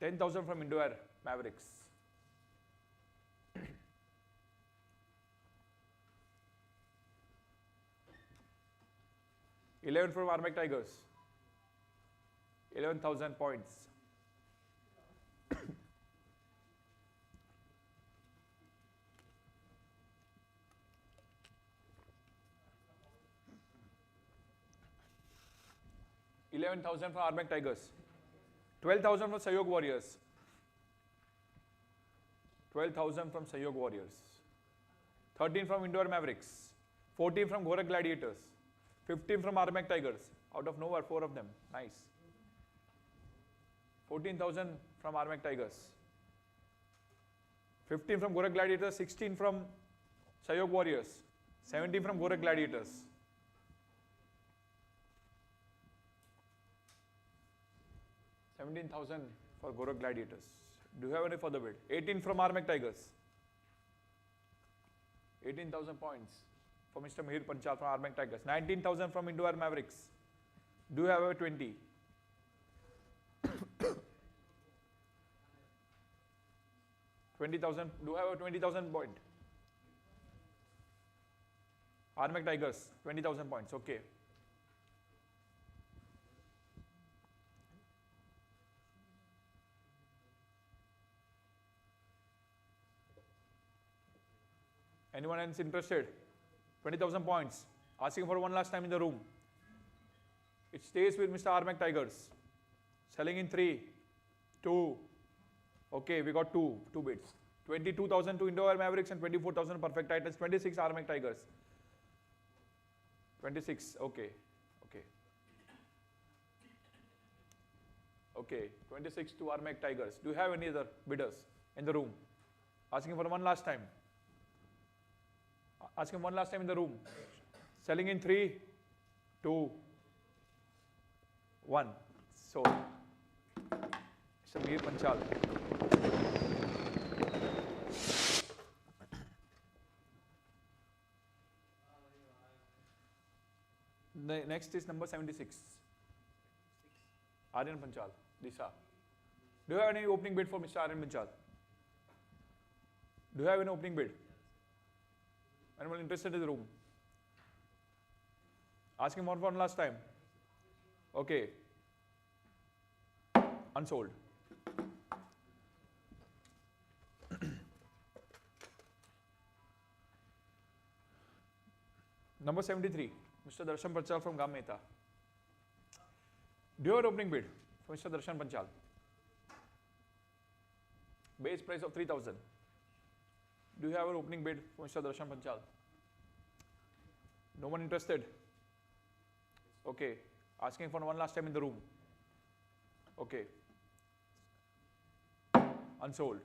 10,000 from Indo-Air Mavericks. 11 from Armac Tigers. 11,000 points. $11,000 for Armac Tigers. 12,000 from Sayog Warriors. 12,000 from Sayog Warriors. 13 from Indo-Air Mavericks. 14 from Gorak Gladiators. 15 from Armac Tigers. Out of nowhere, 4 of them. Nice. 14,000 from Armac Tigers. 15 from Gorak Gladiators. 16 from Sayog Warriors. 17 from Gorak Gladiators. 17,000 for Gorak Gladiators. Do you have any further bid? 18 from Armac Tigers. 18,000 points for Mr. Mihir Panchal from Armac Tigers. 19,000 from Indo-Air Mavericks. Do you have a 20? 20,000. Do you have a 20,000 point? Armac Tigers, 20,000 points. Okay. Anyone else interested? 20,000 points. Asking for one last time in the room. It stays with Mr. Armac Tigers. Selling in 3, 2. Okay, we got two bids. 22,000 to Indo-Air Mavericks and 24,000 Perfect Titans. 26 Armac Tigers. 26. Okay. Okay. Okay, 26 to Armac Tigers. Do you have any other bidders in the room? Asking for one last time. Asking one last time in the room. Selling in 3, 2, 1. Sold. Mr. Mir Panchal. Next is number 76. Aryan Panchal. Disha. Do you have any opening bid for Mr. Aryan Panchal? Do you have any opening bid? Anyone interested in the room? Asking for one last time. Okay. Unsold. Number 73, Mr. Darshan Panchal from Gam Mehta. Do you have an opening bid for Mr. Darshan Panchal? Base price of 3,000. Do you have an opening bid for Mr. Darshan Panchal? No one interested? Okay. Asking for one last time in the room. Okay. Unsold.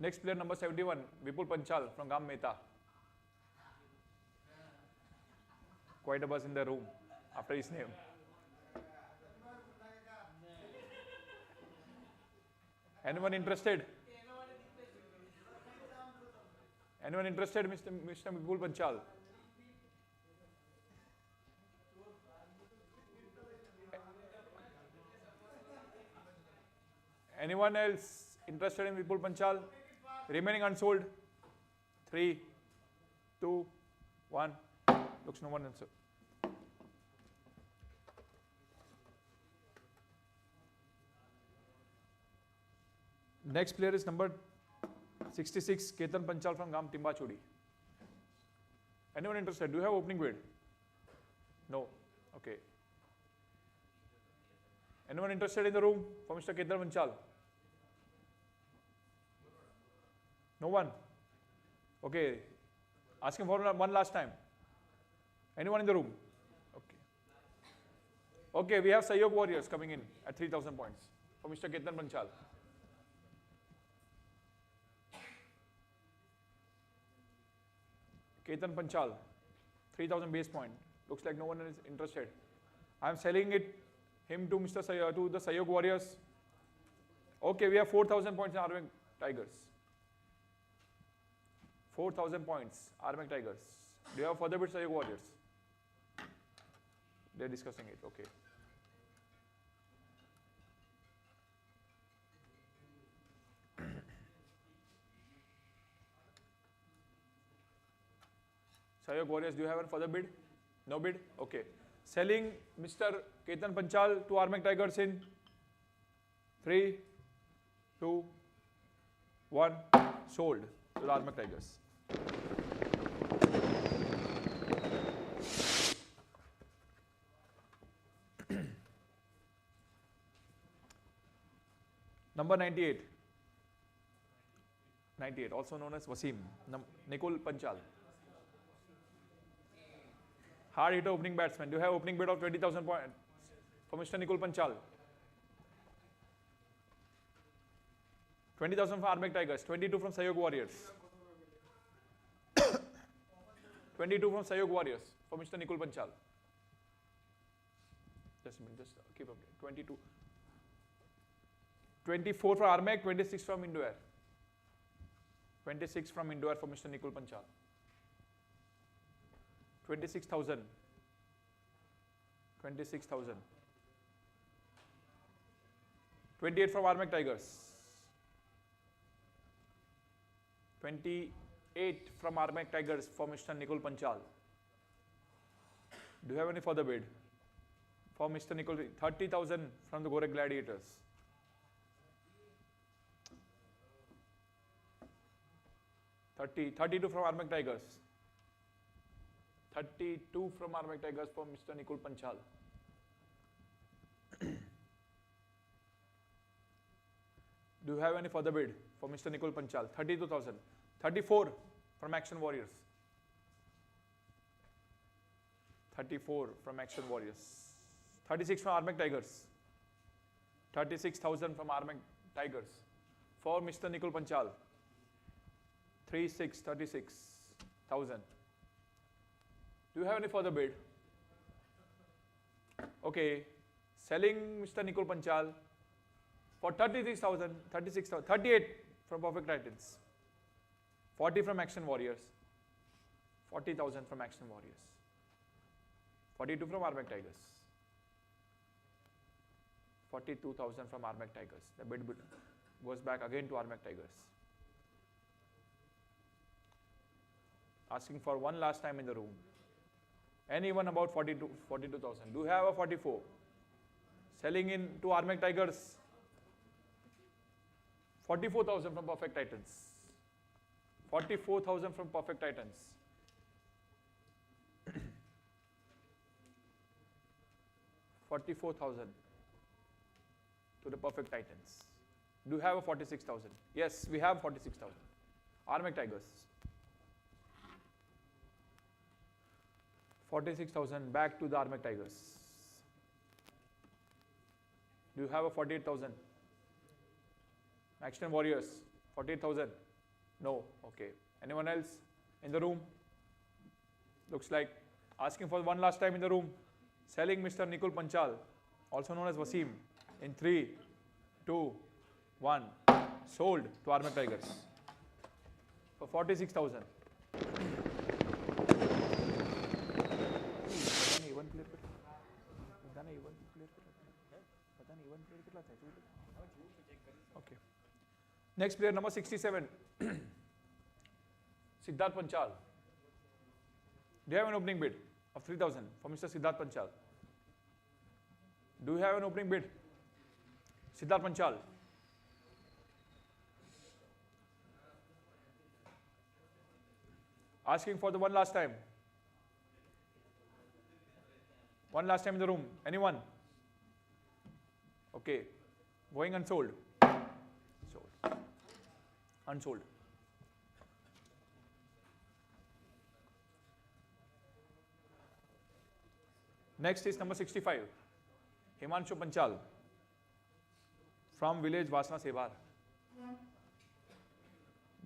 Next player, number 71, Vipul Panchal from Gam Mehta. Quite a buzz in the room after his name. Anyone interested? Anyone interested, Mr. Vipul Panchal? Anyone else interested in Vipul Panchal? Remaining unsold. 3, 2, 1. Looks no one answer. Next player is number 66, Ketan Panchal from Gam Timbachudi. Anyone interested? Do you have opening bid? No. Okay. Anyone interested in the room for Mr. Ketan Panchal? No one? Okay. Asking for one last time. Anyone in the room? Okay. Okay, we have Sayog Warriors coming in at 3,000 points for Mr. Ketan Panchal. Ketan Panchal, 3,000 base point. Looks like no one is interested. I am selling him to to the Sayog Warriors. Okay, we have 4,000 points in Armac Tigers. 4,000 points, Armac Tigers. Do you have further bids, Sayog Warriors? They are discussing it. Okay. Sayog Warriors, do you have a further bid? No bid? Okay. Selling Mr. Ketan Panchal to Armac Tigers in 3, 2, 1. Sold to the Armac Tigers. Number 98. 98, also known as Wasim. Nikul Panchal. Hard hitter opening batsman. Do you have opening bid of 20,000 points for Mr. Nikul Panchal? 20,000 for Armac Tigers, 22 from Sayog Warriors. 22 from Sayog Warriors for Mr. Nikul Panchal. Just a minute, just keep up. 22. 24 for Armac, 26 from Indoor. 26 from Indoor for Mr. Nikul Panchal. 26,000. 26,000. 28 from Armac Tigers. 28 from Armac Tigers for Mr. Nikul Panchal. Do you have any further bid? For Mr. Nikul, 30,000 from the Gorak Gladiators. 32 from Armac Tigers. 32 from Armac Tigers for Mr. Nikul Panchal. Do you have any further bid for Mr. Nikul Panchal? 32,000. 34 from Action Warriors. 34 from Action Warriors. 36 from Armac Tigers. 36,000 from Armac Tigers. For Mr. Nikul Panchal. 36,000. Do you have any further bid? Okay. Selling Mr. Nikul Panchal for 36,000, 36,000, 38 from Perfect Titans. 40 from Action Warriors. 40,000 from Action Warriors. 42 from Armac Tigers. 42,000 from Armac Tigers. The bid goes back again to Armac Tigers. Asking for one last time in the room. Anyone about 42,000. Do you have a 44? Selling in to Armac Tigers. 44,000 from Perfect Titans. 44,000 from Perfect Titans. $44,000 to the Perfect Titans. Do you have a 46,000? Yes, we have 46,000. Armac Tigers. 46,000 back to the Armac Tigers. Do you have a 48,000? Action Warriors. 48,000. No. Okay. Anyone else in the room? Looks like asking for one last time in the room. Selling Mr. Nikul Panchal, also known as Wasim, in 3, 2, 1. Sold to Armac Tigers for 46,000. Okay. Next player, number 67. Siddharth Panchal. Do you have an opening bid of 3,000 for Mr. Siddharth Panchal? Do you have an opening bid? Siddharth Panchal. Asking for the one last time. One last time in the room. Anyone? Okay. Going unsold. Sold. Unsold. Next is number 65. Himanshu Panchal from village Vasna Sebar.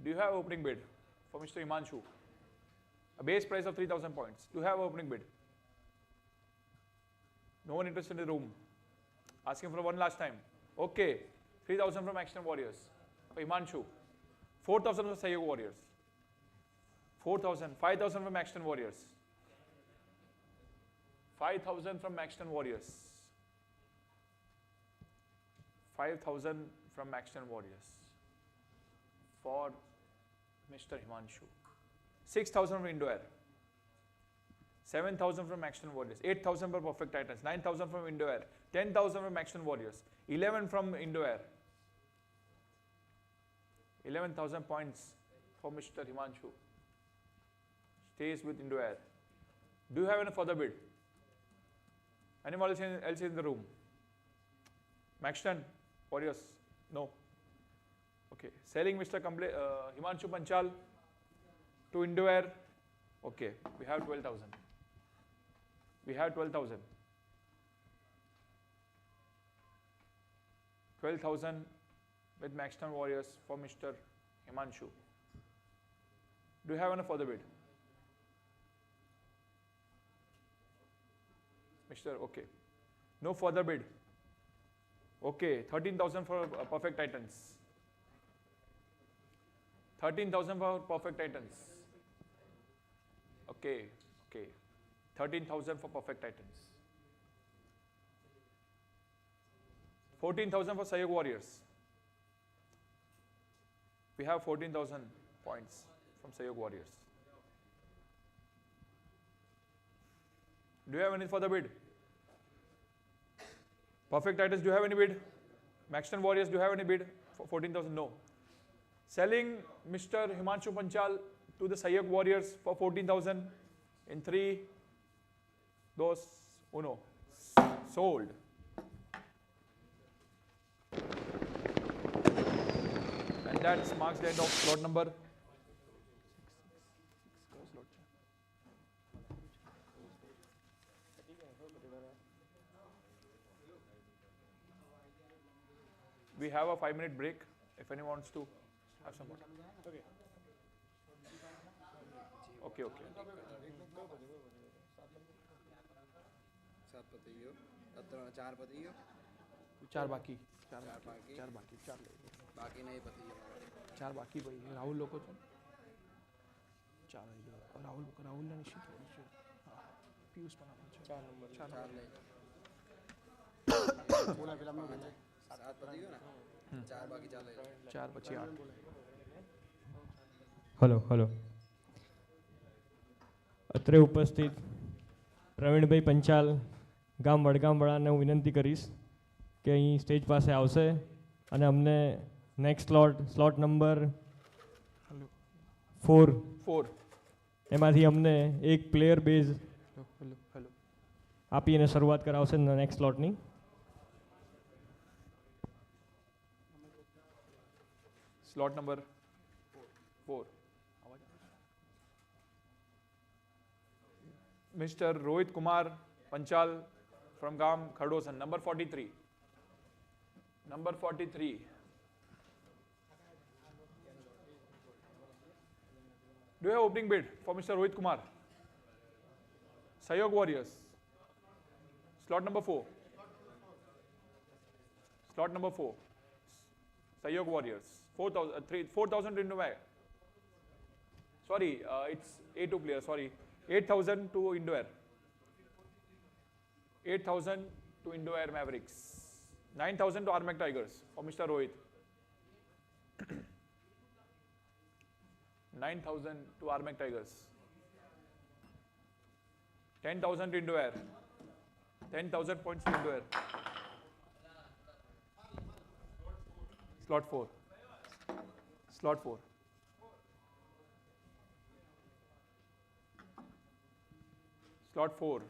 Do you have opening bid for Mr. Himanshu? A base price of 3,000 points. Do you have opening bid? No one interested in the room. Asking for one last time. Okay. 3,000 from Action Warriors. For Himanshu. 4,000 from Sayog Warriors. 4,000. 5,000 from Action Warriors. 5,000 from Action Warriors. 5,000 from Action Warriors. For Mr. Himanshu. 6,000 from Indo Air. 7,000 from Action Warriors. 8,000 for Perfect Titans. 9,000 from Indo Air. 10,000 from Action Warriors. 11 from Indo Air. 11,000 points for Mr. Himanshu. Stays with Indo Air. Do you have any further bid? Anyone else in the room? Maxton? Warriors? No. Okay. Selling Mr. Himanshu Panchal to Indo Air. Okay. We have 12,000. We have 12,000. 12,000 with Maxton Warriors for Mr. Himanshu. Do you have any further bid? Mr. Okay. No further bid. Okay. 13,000 for Perfect Titans. 13,000 for Perfect Titans. Okay. Okay. 13,000 for Perfect Titans. 14,000 for Sayog Warriors. We have 14,000 points from Sayog Warriors. Do you have any further bid? Perfect Titans, do you have any bid? Maxton Warriors, do you have any bid? For 14,000, no. Selling Mr. Himanshu Panchal to the Sayog Warriors for 14,000 in 3, 2, 1. Sold. And that marks the end of slot number We have a 5-minute break if anyone wants to have some water. Okay, okay. सात पति गयो चार पति गयो चार बाकी चार बाकी चार बाकी नहीं पति गयो चार बाकी भाई राहुल लोग चार राहुल ने निश्चित पीयूष बना चार नंबर चार ले बोला फिल्म में बोला सात पति गयो ना चार बाकी चार ले चार बची 8 હલો હલો અત્રે ઉપસ્થિત પ્રવીણભાઈ પંચાલ ગામ વડગામવાળાને હું વિનંતી કરીશ કે અહીં સ્ટેજ પાસે આવશે અને અમને નેક્સ્ટ સ્લોટ નંબર 4 એમાંથી અમને એક પ્લેયર બેઝ આપી અને શરૂઆત કરાવશે નેક્સ્ટ સ્લોટની. Slot number 4. Mr. Rohit Kumar Panchal from Gam Khardosan, number 43. Number 43. Do you have opening bid for Mr. Rohit Kumar? Sayog Warriors. Slot number 4. Slot number 4. Sayog Warriors. 4,000 into my. Sorry, it's A2 player. Sorry, 8,000 to Indoor. 8,000 to Indoor Mavericks. 9,000 to Armac Tigers for Mr. Rohit. 9,000 to Armac Tigers. 10,000 to Indoor. 10,000 points to Indoor. Slot 4. Slot 4. Slot 4.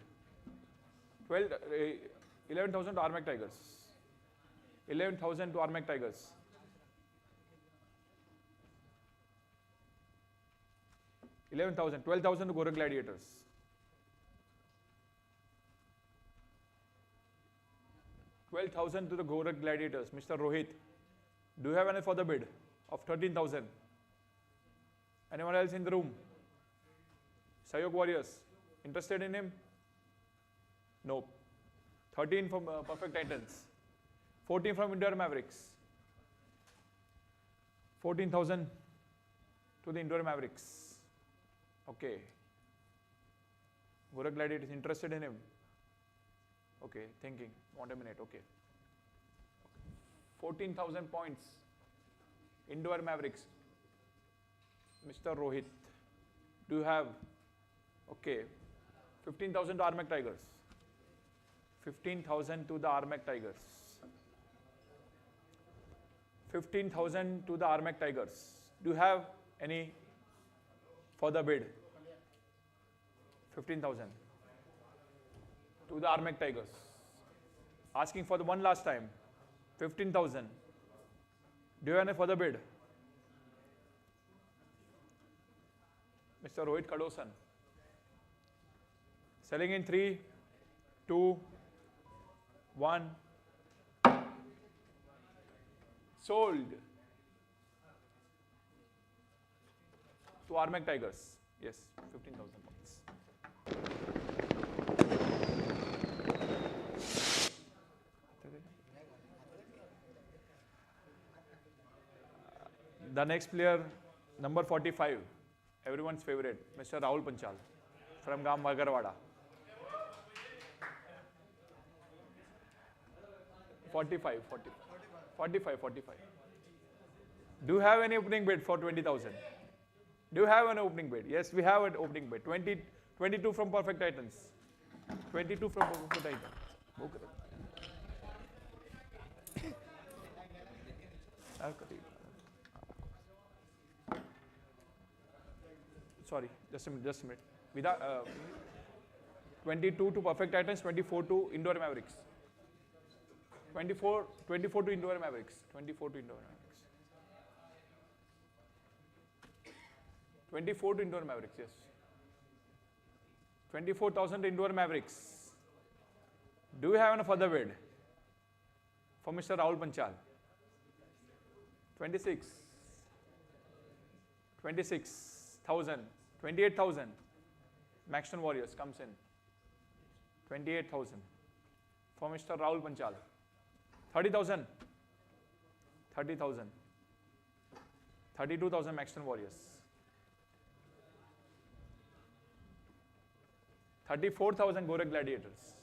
11,000 to Armac Tigers. 11,000 to Armac Tigers. 11,000. 12,000 to Gorak Gladiators. 12,000 to the Gorak Gladiators. Mr. Rohit, do you have any further bid of 13,000? Anyone else in the room? Sayog Warriors, interested in him? Nope. 13 from Perfect Titans. 14 from Indoor Mavericks. 14,000 to the Indoor Mavericks. Okay. Gorak Gladiators interested in him? Okay, thinking. Want a minute, okay. 14,000 points. Indoor Mavericks. Mr. Rohit, do you have? Okay. 15,000 to Armac Tigers. 15,000 to the Armac Tigers. 15,000 to the Armac Tigers. Do you have any further bid? 15,000 to the Armac Tigers. Asking for the one last time. 15,000. Do you have any further bid? Mr. Rohit Khardosan. Selling in 3, 2, 1. Sold to Armac Tigers. Yes, 15,000 points. The next player, number 45, everyone's favorite, Mr. Rahul Panchal from Gam Magarwada. 45. Do you have any opening bid for 20,000? Do you have an opening bid? Yes, we have an opening bid. 22 from Perfect Titans. 22 from Perfect Titans. Sorry, just a minute. Without 22 to Perfect Titans, 24 to Indoor Mavericks. 24 to Indoor Mavericks. 24 to Indoor Mavericks. 24 to Indoor Mavericks, yes. 24,000 to Indoor Mavericks. Do you have a further bid for Mr. Rahul Panchal? 26, 26,000, 28,000. Maxton Warriors comes in. 28,000 for Mr. Rahul Panchal. 30,000, 30,000, 32,000 Maxton Warriors. 34,000 Gorak Gladiators.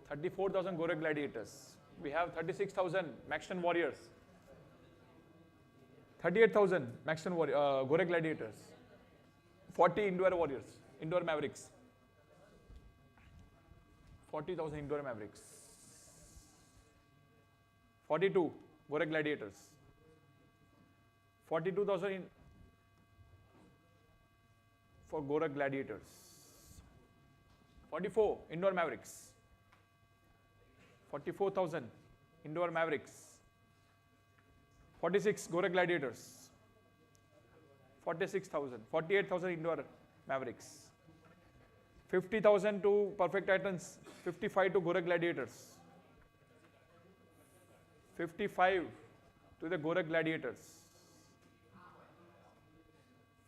34,000 Gorak Gladiators. We have 36,000 Maxton Warriors. 38,000 Gorak Gladiators. 40 Indoor Warriors, Indoor Mavericks. 40,000 Indoor Mavericks. 42 Gorak Gladiators. 42,000 for Gorak Gladiators. 44 Indoor Mavericks. 44,000 Indoor Mavericks. 46 Gorak Gladiators. 46,000. 48,000 Indoor Mavericks. 50,000 to Perfect Titans. 55 to Gorak Gladiators. 55 to the Gorak Gladiators.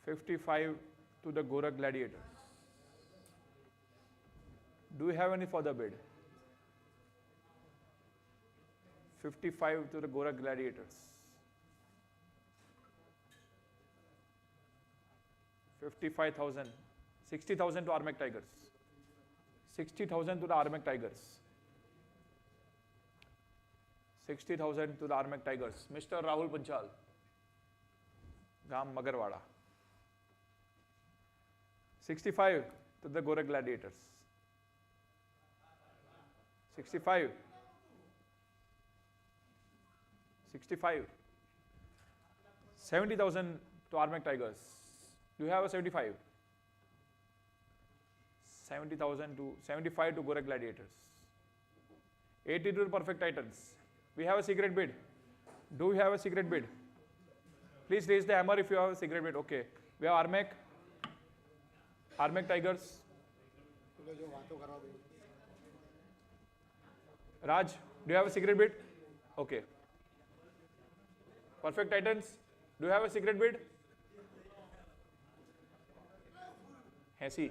55 to the Gorak Gladiators. Do we have any further bid? 55 to the Gorak Gladiators. 55,000. 60,000 to Armek Tigers. 60,000 to the Armek Tigers. 60,000 to the Armek Tigers. Mr. Rahul Panchal. Gam Magarwada. 65 to the Gorak Gladiators. 65. 65. 70,000 to Armek Tigers. Do you have a 75? 70,000 to 75 to Gorak Gladiators. 80 to Perfect Titans. We have a secret bid. Do we have a secret bid? Please raise the hammer if you have a secret bid. Okay. We have Armek Tigers. Raj, do you have a secret bid? Okay. Perfect Titans, do you have a secret bid? Hesi.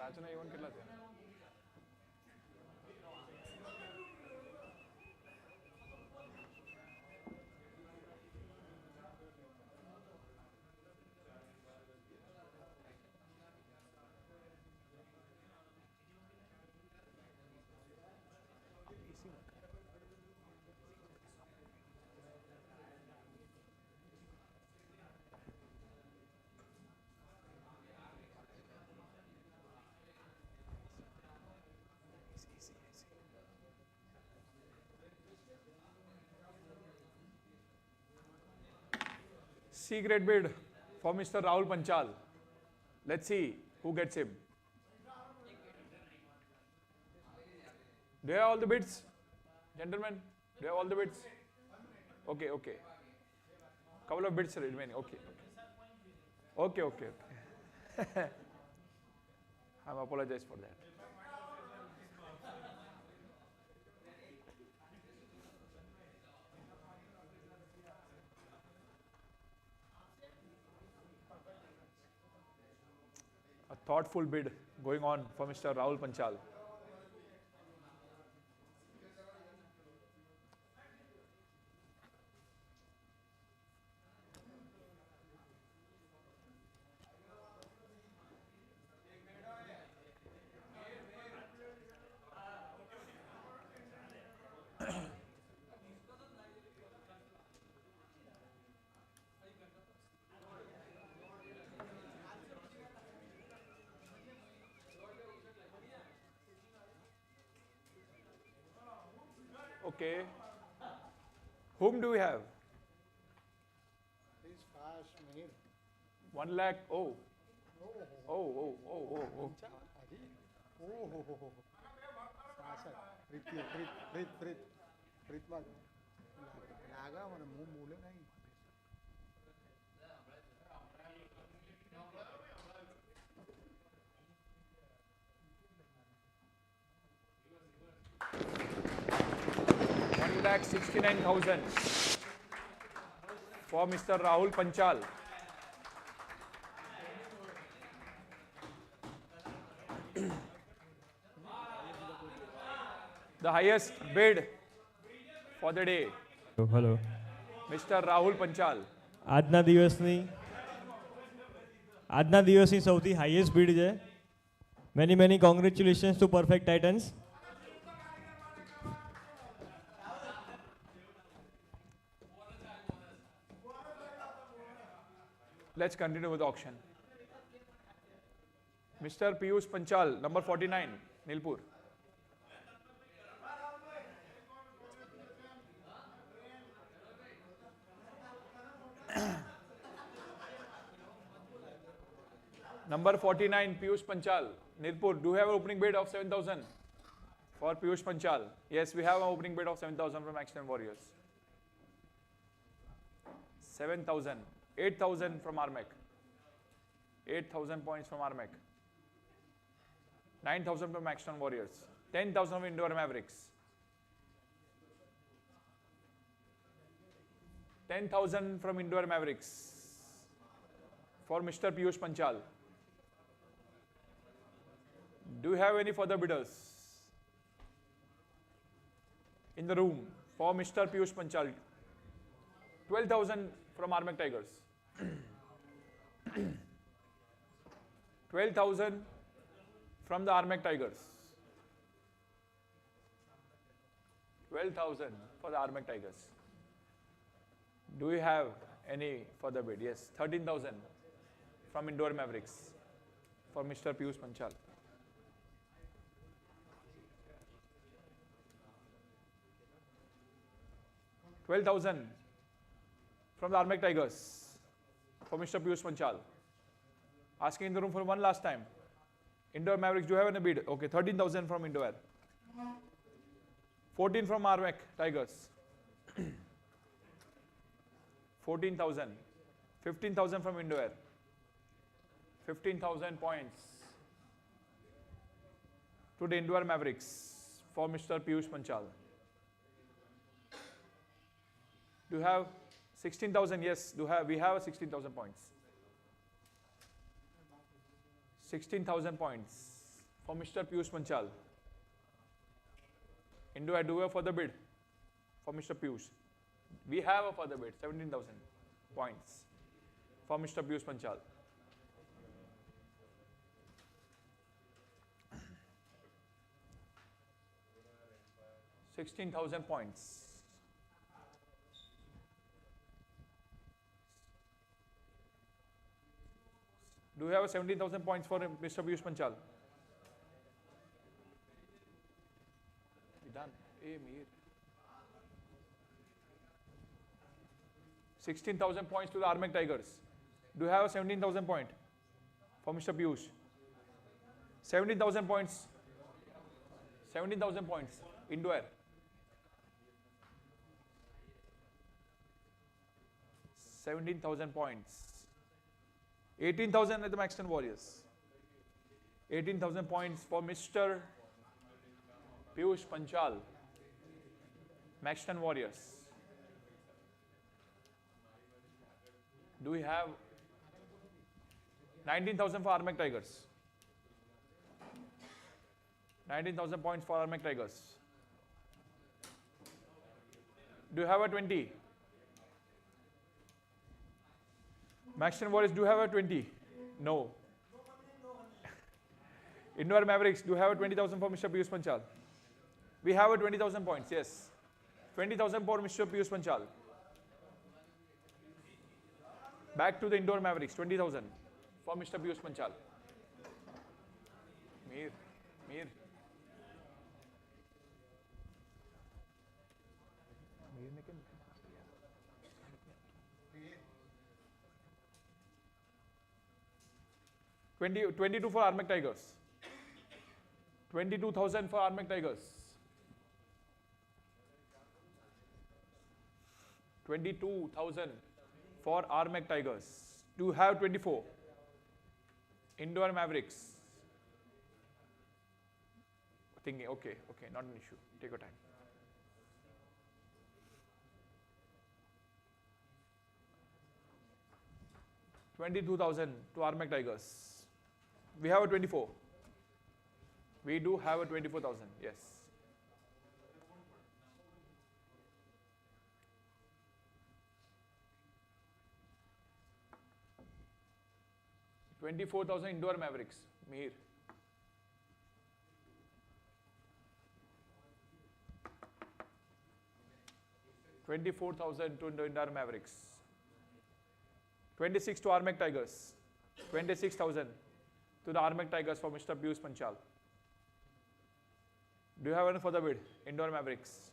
રાજના even કેટલા છે? Secret bid for Mr. Rahul Panchal. Let's see who gets him. Do you have all the bids? Gentlemen, do you have all the bids? Okay, okay. Couple of bids remaining. Okay. Okay, okay, okay. I apologize for that. A thoughtful bid going on for Mr. Rahul Panchal. Okay. Whom do we have? Please fast, Mihir. 1 lakh. Oh, Oh. One lakh 69,000 for Mr. Rahul Panchal. The highest bid for the day, hello Mr. Rahul Panchal. આજના દિવસની સૌથી highest Beed છે. Many congratulations two perfect Titans. Let's continue with the auction. Mr. Piyush Panchal, number 49, Nilpur. Number 49, Piyush Panchal, Nilpur. Do you have an opening bid of 7,000 for Piyush Panchal? Yes, we have an opening bid of 7,000 from Action Warriors. 7,000. 8,000 from Armec. 8,000 points from Armec. 9,000 from Action Warriors. 10,000 from Indoor Mavericks. 10,000 from Indoor Mavericks for Mr. Piyush Panchal. Do you have any further bidders in the room for Mr. Piyush Panchal? 12,000 from Armec Tigers. 12,000 from the Armec Tigers. 12,000 for the Armec Tigers. Do you have any further bid? Yes, 13,000 from Indoor Mavericks for Mr. Piyush Panchal. 12,000 from the Armec Tigers for Mr. Piyush Panchal. Asking in the room for one last time. Indoor Mavericks, do you have any bid? Okay, 13,000 from Indoor. 14 from Armec Tigers. 14,000. 15,000 from Indoor. 15,000 points to the Indoor Mavericks for Mr. Piyush Panchal. Do you have 16,000? Yes, we have 16,000 points. 16,000 points for Mr. Piyush Panchal. Indoor, do we have further bid for Mr. Piyush? We have a further bid, 17,000 points for Mr. Piyush Panchal. $16,000 points. Do you have 17,000 points for Mr. Piyush Panchal? Done. Hey, Mir. 16,000 points to the Armec Tigers. Do you have 17,000 point for Mr. Piyush? 17,000 points. 17,000 points. Indoor. 17,000 points. 18,000 at the Maxton Warriors. 18,000 points for Mr. Piyush Panchal. Maxton Warriors. Do we have 19,000 for Armec Tigers? 19,000 points for Armec Tigers. Do you have a 20? Maxton Warriors, do you have a 20? No. Indoor Mavericks, do you have a 20,000 for Mr. Piyush Panchal? We have a 20,000 points, yes. 20,000 for Mr. Piyush Panchal. Back to the Indoor Mavericks, 20,000 for Mr. Piyush Panchal. Mir. 22 for Armac Tigers. 22,000 for Armac Tigers. 22,000 for Armac Tigers. Do you have 24? Indoor Mavericks. Thinking, okay, not an issue. Take your time. $22,000 to Armac Tigers. We have a 24. We do have a 24,000. Yes. $24,000 Indoor Mavericks. Mihir. $24,000 to Indoor Mavericks. 26 to Armac Tigers. 26,000 to the Armac Tigers for Mr. Piyush Panchal. Do you have any further bid? Indoor Mavericks.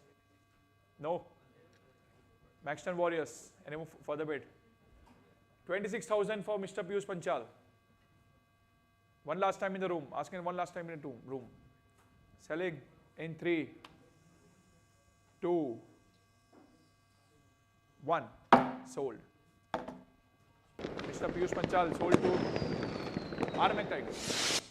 No. Maxton Warriors. Any further bid? 26,000 for Mr. Piyush Panchal. One last time in the room. Asking one last time in the room. Selling in 3, 2, 1. Sold. Mr. Piyush Panchal sold to Armac Tigers.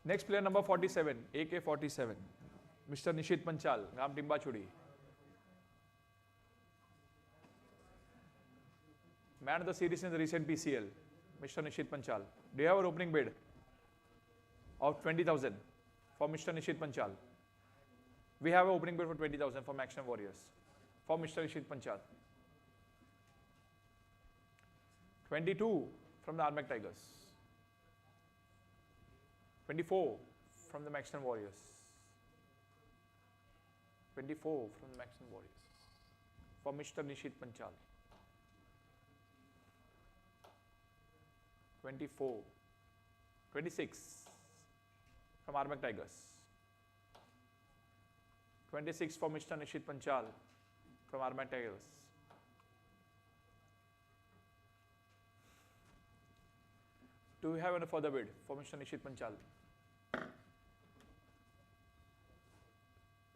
Next player number 47, AK-47. Mr. Nishit Panchal, Ram Timbachudi. Man of the series in the recent PCL, Mr. Nishit Panchal. Do you have an opening bid of 20,000 for Mr. Nishit Panchal? We have an opening bid for 20,000 for Maxton Warriors for Mr. Nishit Panchal. 22 from the Armac Tigers. 24 from the Maxton Warriors. 24 from the Maxton Warriors for Mr. Nishit Panchal. 24. 26 from Armac Tigers. 26 for Mr. Nishit Panchal from Armac Tigers. Do we have any further bid for Mr. Nishit Panchal?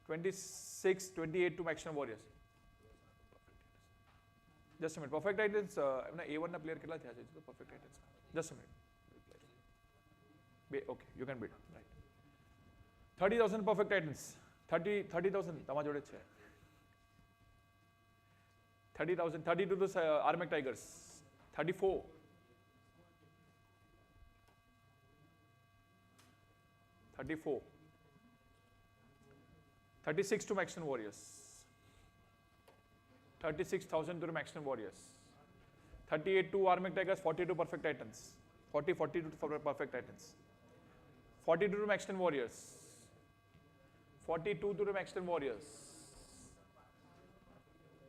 26, 28 to Maxton Warriors. Just a minute. Perfect Titans, A1 na player kitla thya chahiye to Perfect Titans. Just a minute. Okay, you can bid. Right. 30,000 Perfect Titans. 30,000 tama jode છે. 30,000. 30 to the Armac Tigers. 34. 34. 36 to Maxton Warriors. 36,000 to the Maxton Warriors. 38 to Armac Tigers. 40 to Perfect Titans. 42 to Perfect Titans. 42 to Maxton Warriors. 42 to the Maxton Warriors.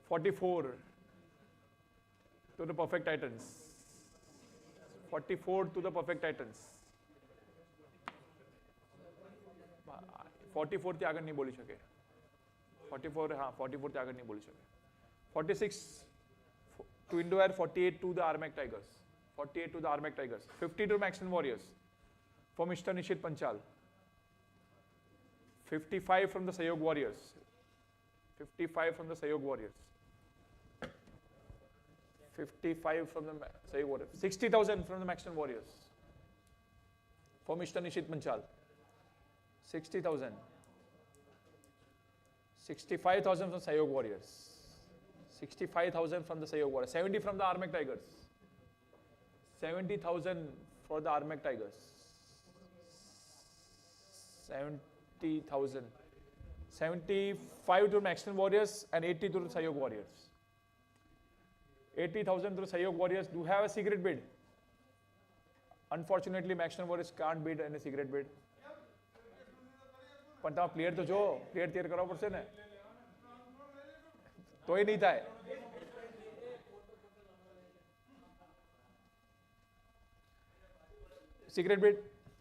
44 to the Perfect Titans. 44 to the Perfect Titans. 44 થી આગળ નહીં બોલી શકે. 44 હા 44 થી આગળ નહીં બોલી શકે. 46 to Indoor, 48 to the Armac Tigers. 48 to the Armac Tigers. 50 to Maxton Warriors for Mr. Nishit Panchal. 55 from the Sayog Warriors. 55 from the Sayog Warriors. 55 from the Sayog Warriors. 60,000 from the Maxton Warriors for Mr. Nishit Panchal. 60,000. 65,000 from Sayog Warriors. 65,000 from the Sayog Warriors. 70 from the Armac Tigers. 70,000 for the Armac Tigers. 70,000. 75 to Maxton Warriors and 80 to the Sayog Warriors. 80,000 to the Sayog Warriors. Do have a secret bid? Unfortunately, Maxton Warriors can't bid any secret bid. પણ તમે player તો જો player તૈયાર કરવા પડશે ને તોય નહીં થાય. Secret bid.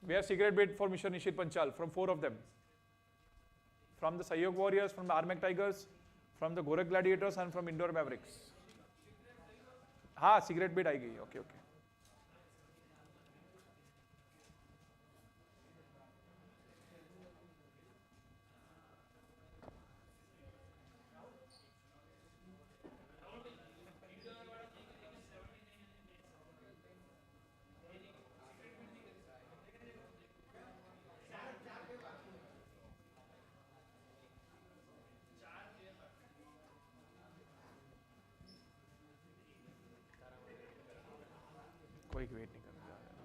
We have secret bid for Mr. Nishit Panchal from 4 of them. From the Sayog Warriors, from the Armac Tigers, From the Gorak Gladiators and from Indoor Mavericks. हाँ secret bid आएगी. Okay, okay. कोई wait नहीं करने जा रहा है.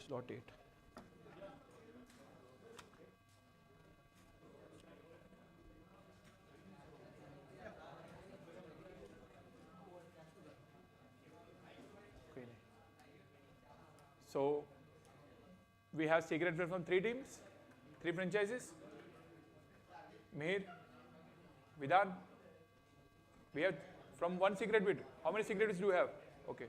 Slot 8. So we have secret bid from 3 teams, 3 franchises. Mihir, Vidhan, we have from 1 secret bid. How many secret bids do you have? Okay.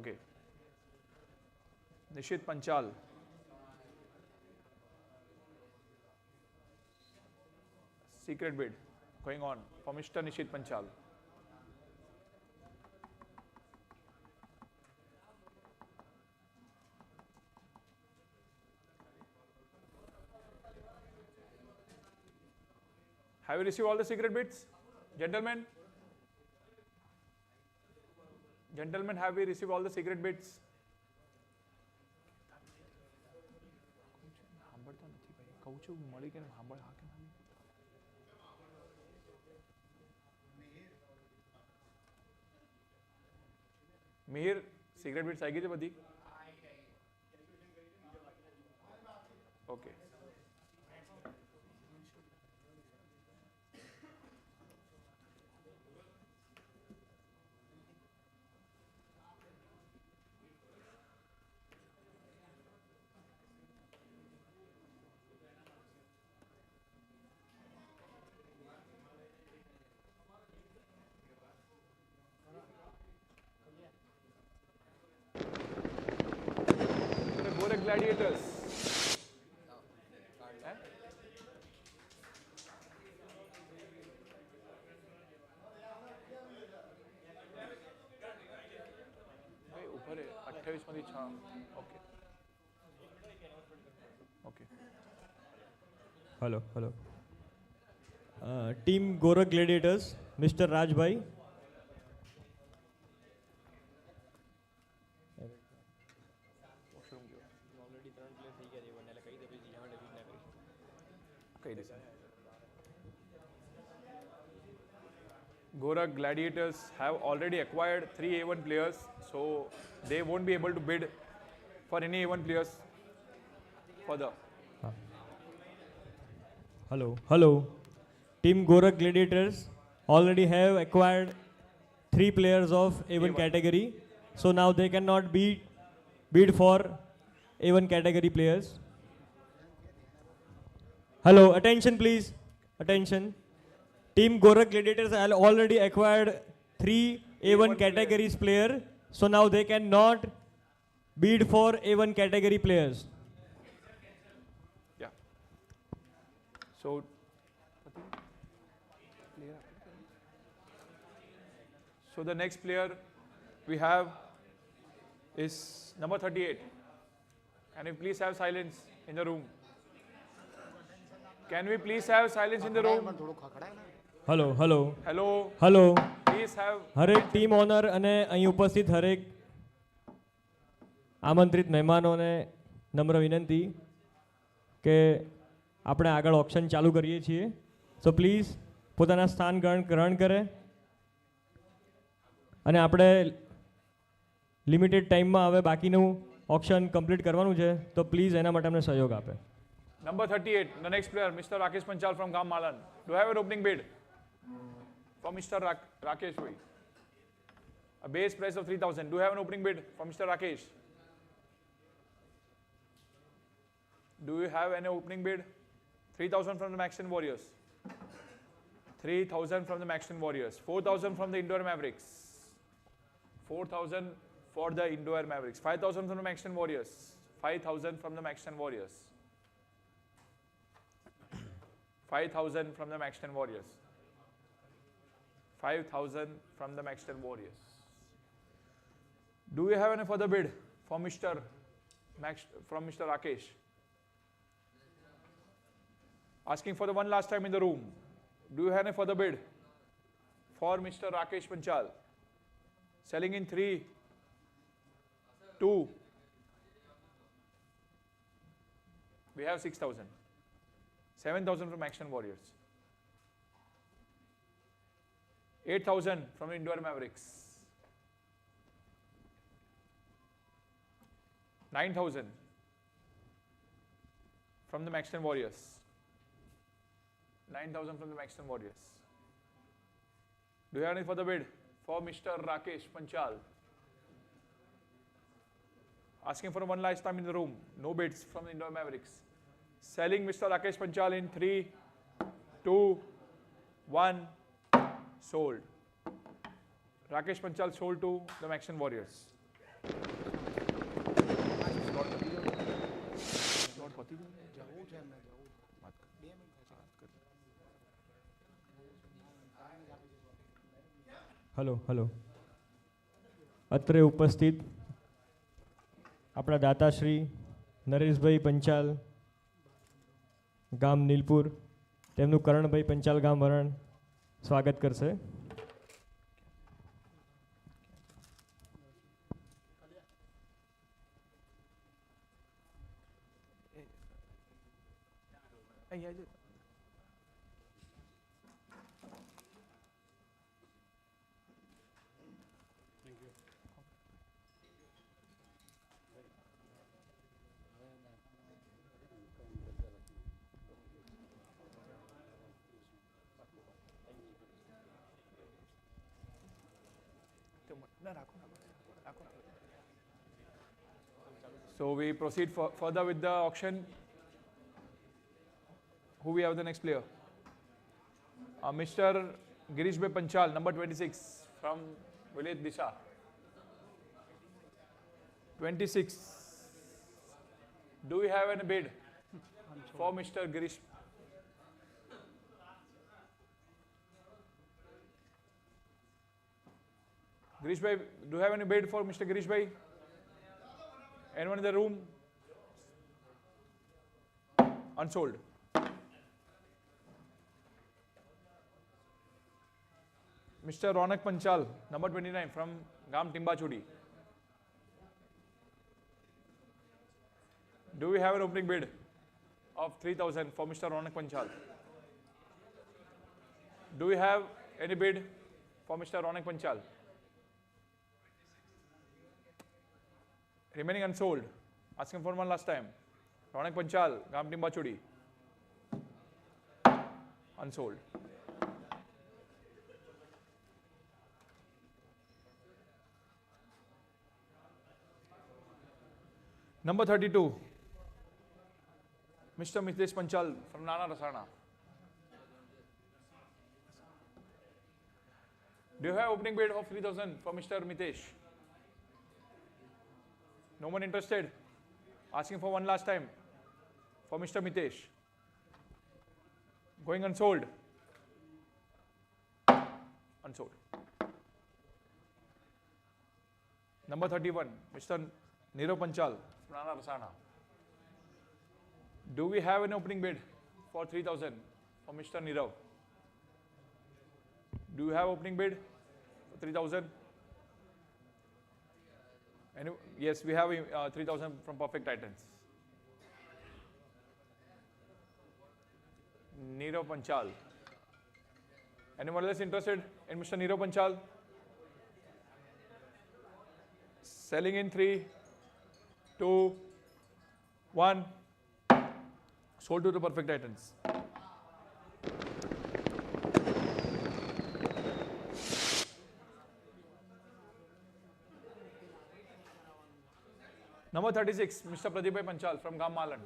Okay. Nishit Panchal. Secret bid going on for Mr. Nishit Panchal. Have you received all the secret bids? Gentlemen? Gentlemen, have we received all the secret bids? Mihir, secret bids આઈ ગઈ છે બધી? Okay. Gorak Gladiators. ऊपर है 28 માંથી 6. Okay. Okay. Hello hello. Team Gorakh gladiators, mister Rajbhai. Gorak Gladiators have already acquired 3 A1 players, so they won't be able to bid for any A1 players further. Hello, hello. Team Gorak Gladiators already have acquired 3 players of A1 category, so now they cannot bid for A1 category players. Hello, attention please, attention. Team Gorak Gladiators have already acquired 3 A1 categories player, so now they cannot bid for A1 category players. Yeah. So the next player we have is number 38. Can we please have silence in the room? Can we please have silence in the room? Hello hello Hello. Hello. Please have. હરેક team honour અને અહીં ઉપસ્થિત હરેક આમંત્રિત મહેમાનોને નમ્ર વિનંતી કે આપણે આગળ ઓપ્શન ચાલુ કરીએ છીએ, સો પ્લીઝ પોતાના સ્થાન ગ્રહણ કરે અને આપણે લિમિટેડ ટાઈમમાં હવે બાકીનું ઓપ્શન કમ્પ્લીટ કરવાનું છે, તો પ્લીઝ એના માટે અમને સહયોગ આપે. Number 38, the next player, Mr. Rakesh Panchal from Gam Malan. Do I have an opening bid? For Mr. Rakesh Bhai. A base price of 3,000. Do you have an opening bid for Mr. Rakesh? Do you have any opening bid? 3,000 from the Maxton Warriors. 3,000 from the Maxton Warriors. 4,000 from the Indoor Mavericks. 4,000 for the Indo-Air Mavericks. 5,000 from the Maxton Warriors. 5,000 from the Maxton Warriors. 5,000 from the Maxton Warriors. 5,000 from the Maxton Warriors. Do we have any further bid for Mr. Rakesh? Asking for the one last time in the room. Do you have any further bid for Mr. Rakesh Panchal? Selling in 3, 2. We have 6,000. 7,000 from Action Warriors. 8,000 from Indo-Air Mavericks. 9,000 from the Maxton Warriors. 9,000 from the Maxton Warriors. Do you have any further bid for Mr. Rakesh Panchal? Asking for one last time in the room. No bids from the Indo-Air Mavericks. Selling Mr. Rakesh Panchal in 3, 2, 1. Sold. Rakesh Panchal sold to the Maxton Warriors. Hello અત્રે ઉપસ્થિત આપણા દાતાશ્રી નરેશભાઈ પંચાલ ગામ નીલપુર તેમનું કરણભાઈ પંચાલ ગામ વરણ સ્વાગત કરશે. So we proceed further with the auction. Who we have the next player? Mr. Girishbhai Panchal, number 26 from village Disha. 26. Do we have any bid for Mr. Girish? Girish bhai, do you have any bid for Mr. Girish bhai? Anyone in the room? Unsold. Mr. Ronak Panchal, number 29 from Gam Timbachudi. Do we have an opening bid of 3,000 for Mr. Ronak Panchal? Do we have any bid for Mr. Ronak Panchal? Remaining unsold. Asking for one last time. Ronak Panchal, Gam Timbachudi. Unsold. Number 32. Mr. Mitesh Panchal from Nana Rasana. Do you have opening bid of 3,000 for Mr. Mitesh? No one interested? Asking for one last time for Mr. Mitesh. Going unsold. Unsold. Number 31, Mr. Nirav Panchal from Nana Rasana. Do we have an opening bid for 3,000 for Mr. Nirav? Do you have opening bid for 3,000? Yes, we have 3,000 from Perfect Titans. Nirav Panchal. Anyone else interested in Mr. Nirav Panchal? Selling in 3, 2, 1. Sold to the Perfect Titans. Number 36, Mr. Pradeep Panchal from Gam Malan.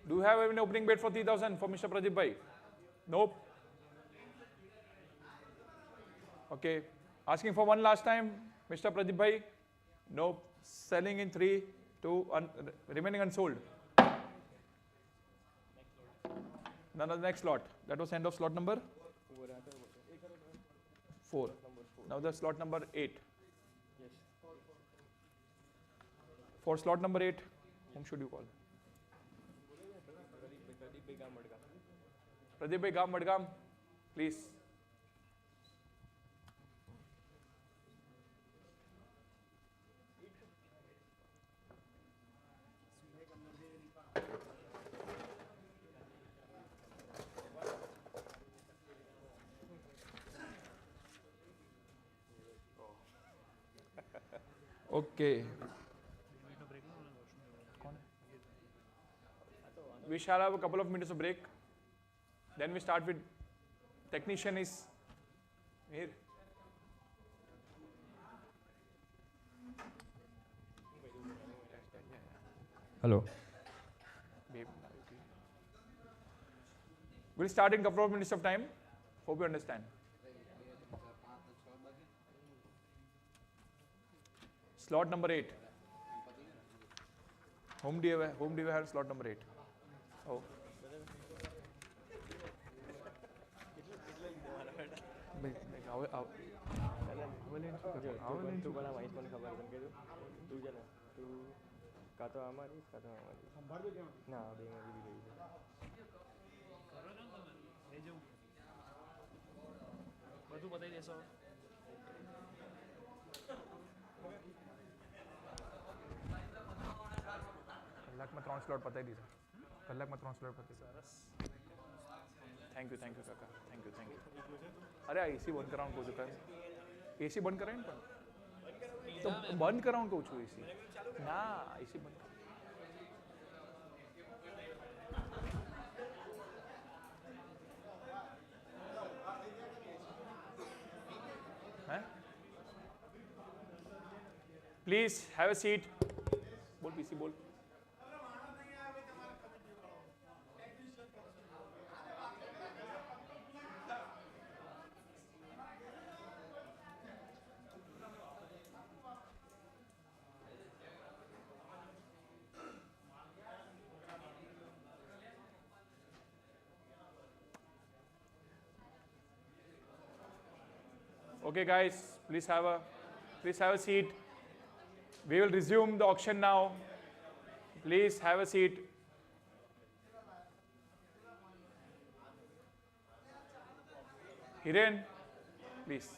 Do you have an opening bid for 3,000 for Mr. Pradeep Bhai? Nope. Okay. Asking for one last time, Mr. Pradeep bhai. No. Selling in 3, 2, remaining unsold. None of the next slot. That was end of slot number 4. Now the slot number 8. Yes. For slot number 8, whom should you call? Pradeep bhai, Gam Madgam, please. Okay. We shall have a couple of minutes of break. Then we start with technician is here. Hello. We'll start in a couple of minutes of time. Hope you understand. Slot number 8. Whom do you have slot number 8? Oh. બધું બતાવી દેશો. કલાકમાં 3 slot પતાવી દીધા. કલાકમાં 3 slot પતાવી દીધા. Thank you કાકા. Thank you. અરે આ એસી બંધ કરાવવાનું કહું છું કાંઈ. એસી બંધ કરાવીને પણ તો બંધ કરાવવાનું કહું છું એસી. ના એસી બંધ. Please have a seat. Bol PC bol. Okay guys, please have a seat. We will resume the auction now. Please have a seat. Hiren, please.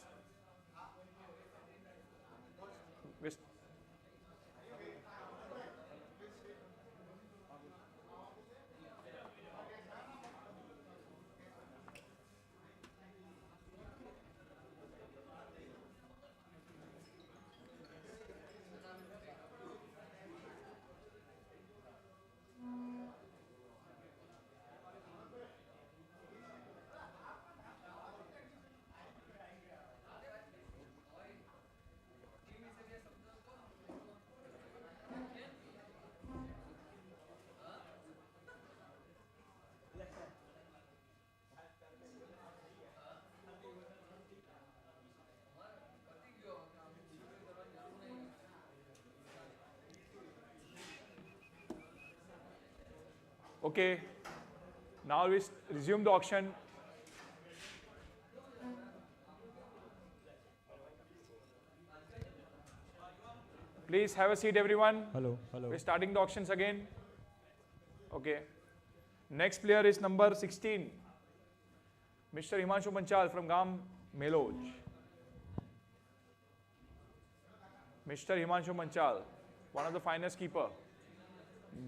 Okay, now we resume the auction. Please have a seat, everyone. Hello. We're starting the auctions again. Okay. Next player is number 16, Mr. Himanshu Panchal from Gam Meloj. Mr. Himanshu Panchal, one of the finest keeper.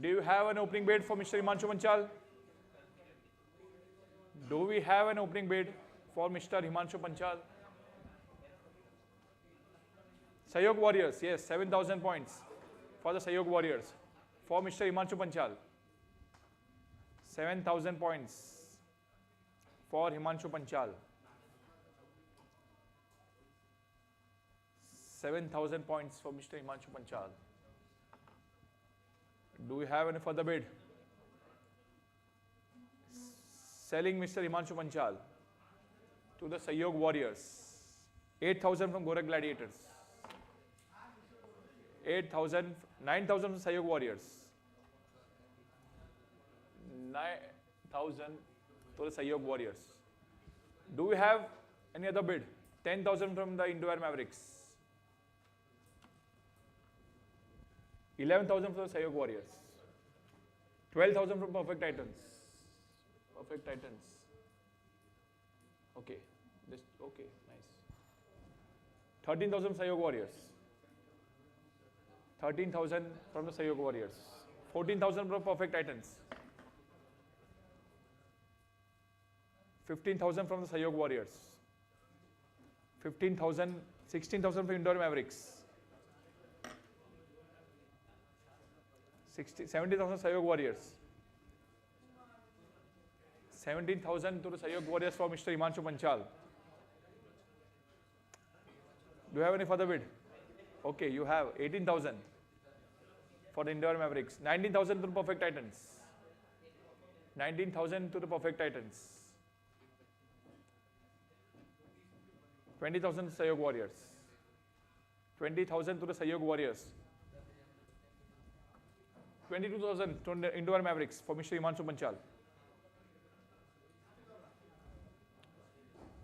Do you have an opening bid for Mr. Himanshu Panchal? Do we have an opening bid for Mr. Himanshu Panchal? Sayog Warriors, yes, 7,000 points for the Sayog Warriors for Mr. Himanshu Panchal. 7,000 points for Himanshu Panchal. 7,000 points for Mr. Himanshu Panchal. Do we have any further bid? Selling Mr. Himanshu Panchal to the Sayog Warriors 8,000 from Gorak Gladiators. 8,000, 9,000 from Sayog Warriors. 9,000 to the Sayog Warriors. Do we have any other bid? 10,000 from the Indo Air Mavericks. 11,000 for the Sayog Warriors. 12,000 from Perfect Titans. Perfect Titans. Okay. Okay, nice. 13,000 Sayog Warriors. 13,000 from the Sayog Warriors. 14,000 from Perfect Titans. 15,000 from the Sayog Warriors. 15,000, 16,000 from Indoor Mavericks. 70,000 Sayog Warriors. 17,000 to the Sayog Warriors for Mr. Himanshu Panchal. Do you have any further bid? Okay, you have 18,000 for the Indoor Mavericks. 19,000 to the Perfect Titans. 19,000 to the Perfect Titans. 20,000 Sayog Warriors. 20,000 to the Sayog Warriors. 22,000 to the Indoor Mavericks for Mr. Himanshu Panchal.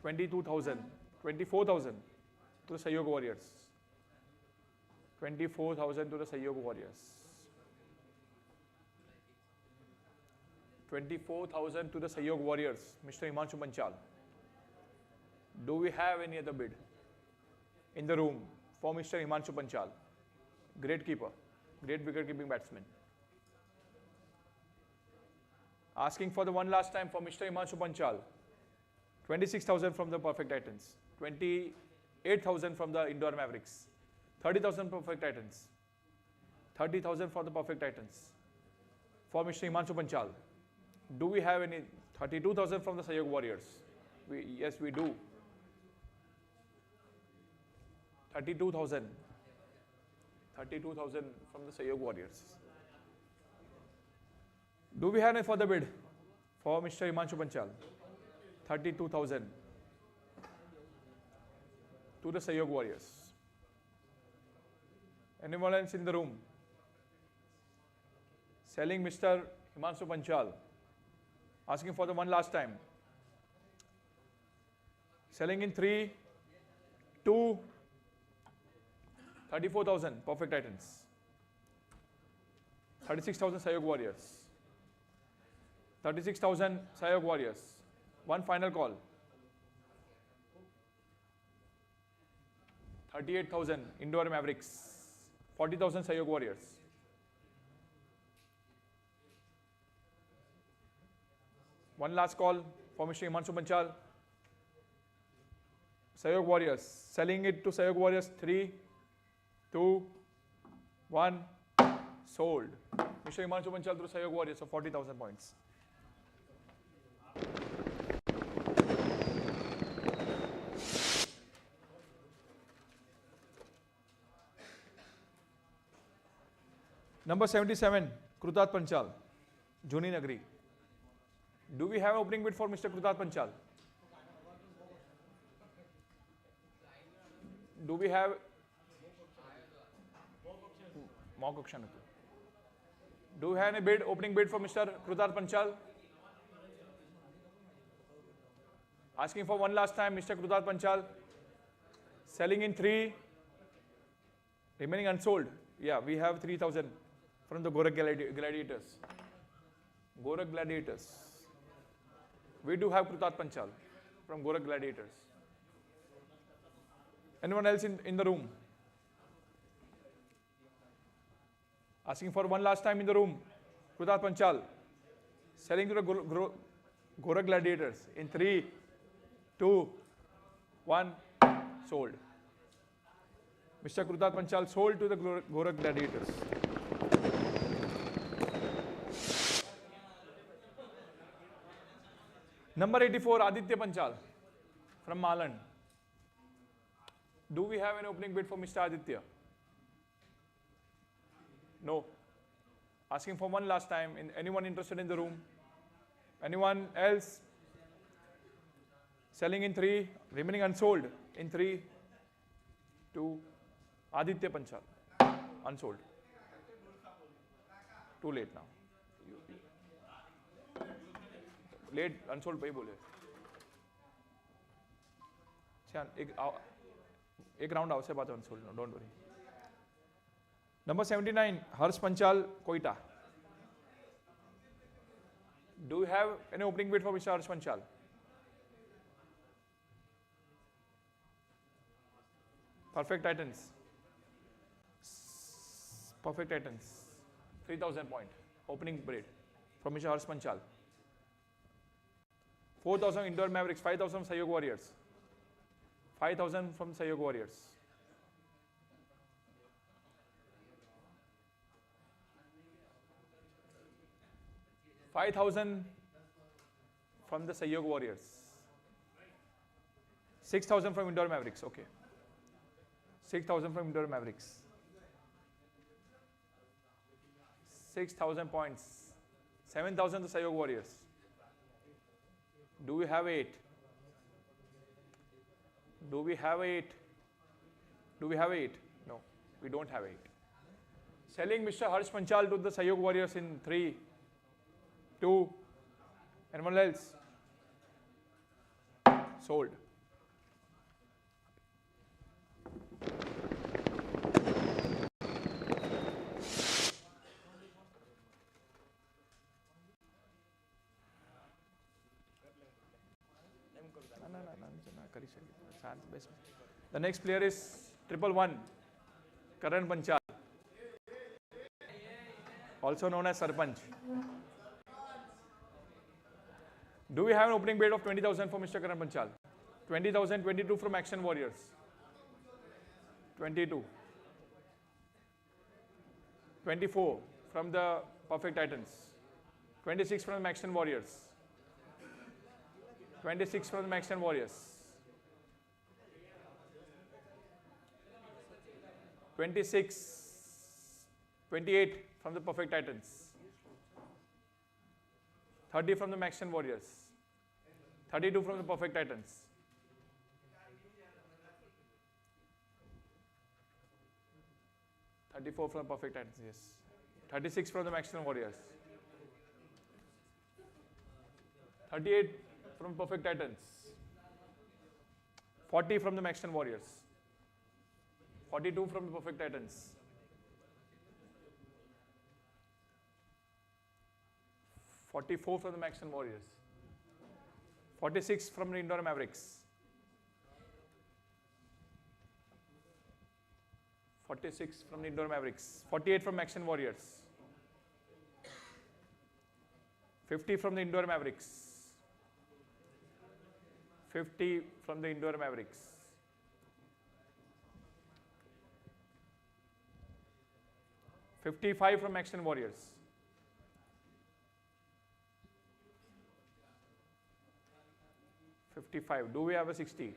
22,000. 24,000 to the Sayog Warriors. 24,000 to the Sayog Warriors. 24,000 to the Sayog Warriors, Mr. Himanshu Panchal. Do we have any other bid in the room for Mr. Himanshu Panchal? Great keeper, great wicket keeping batsman. Asking for the one last time for Mr. Himanshu Panchal. 26,000 from the Perfect Titans. 28,000 from the Indoor Mavericks. 30,000 Perfect Titans. 30,000 for the Perfect Titans. For Mr. Himanshu Panchal. Do we have any? 32,000 from the Sayog Warriors. Yes, we do. 32,000. 32,000 from the Sayog Warriors. Do we have any further bid for Mr. Himanshu Panchal? 32,000 to the Sayog Warriors. Anyone else in the room? Selling Mr. Himanshu Panchal. Asking for the one last time. Selling in 3, 2, 34,000 Perfect Titans. 36,000 Sayog Warriors. 36,000 Sayog Warriors. One final call. 38,000 Indoor Mavericks. 40,000 Sayog Warriors. One last call for Mr. Himanshu Panchal. Sayog Warriors. Selling it to Sayog Warriors. 3, 2, 1. Sold. Mr. Himanshu Panchal through Sayog Warriors of 40,000 points. Number 77, Krutat Panchal, Juni Nagri. Do we have an opening bid for Mr. Krutat Panchal? Do we have mock auction? Do we have any bid, opening bid for Mr. Krutat Panchal? Asking for one last time, Mr. Krutat Panchal. Selling in 3, remaining unsold. Yeah, we have 3,000 from the Gorak Gladiators. Gorak Gladiators. We do have Krutat Panchal from Gorak Gladiators. Anyone else in the room? Asking for one last time in the room. Krutat Panchal. Selling to the Gorak Gladiators in 3, 2, 1. Sold. Mr. Krutat Panchal sold to the Gorak Gladiators. Number 84, Aditya Panchal from Malan. Do we have an opening bid for Mr. Aditya? No. Asking for one last time. Anyone interested in the room? Anyone else? Selling in 3, remaining unsold in 3, 2. Aditya Panchal, unsold. Too late now. Late, unsold पे ही बोले. एक round आवश्यक बात unsold, no, don't worry. Number 79, Harsh Panchal, Koita. Do you have any opening bid for Mr. Harsh Panchal? Perfect Titans. Perfect Titans. 3,000 point opening bid from Mr. Harsh Panchal. 4,000 Indoor Mavericks, 5,000 Sayog Warriors. 5,000 from Sayog Warriors. 5,000 from the Sayog Warriors. 6,000 from Indoor Mavericks. Okay. 6,000 from Indoor Mavericks. 6,000 points. 7,000 to Sayog Warriors. Do we have 8? Do we have 8? Do we have 8? No, we don't have 8. Selling Mr. Harsh Panchal to the Sayog Warriors in 3, 2, anyone else? Sold. The next player is 111, Karan Panchal, also known as Sarpanch. Do we have an opening bid of 20,000 for Mr. Karan Panchal? 20,000, 22 from Action Warriors. 22. 24 from the Perfect Titans. 26 from the Action Warriors. 26 from the Action Warriors. 26, 28 from the Perfect Titans. 30 from the Action Warriors. 32 from the Perfect Titans. 34 from the Perfect Titans, yes. 36 from the Action Warriors. 38 from Perfect Titans. 40 from the Action Warriors. 42 from the Perfect Titans. 44 from the Action Warriors. 46 from the Indoor Mavericks. 46 from the Indoor Mavericks. 48 from Action Warriors. 50 from the Indoor Mavericks. 50 from the Indoor Mavericks. 55 from Action Warriors. 55. Do we have a 60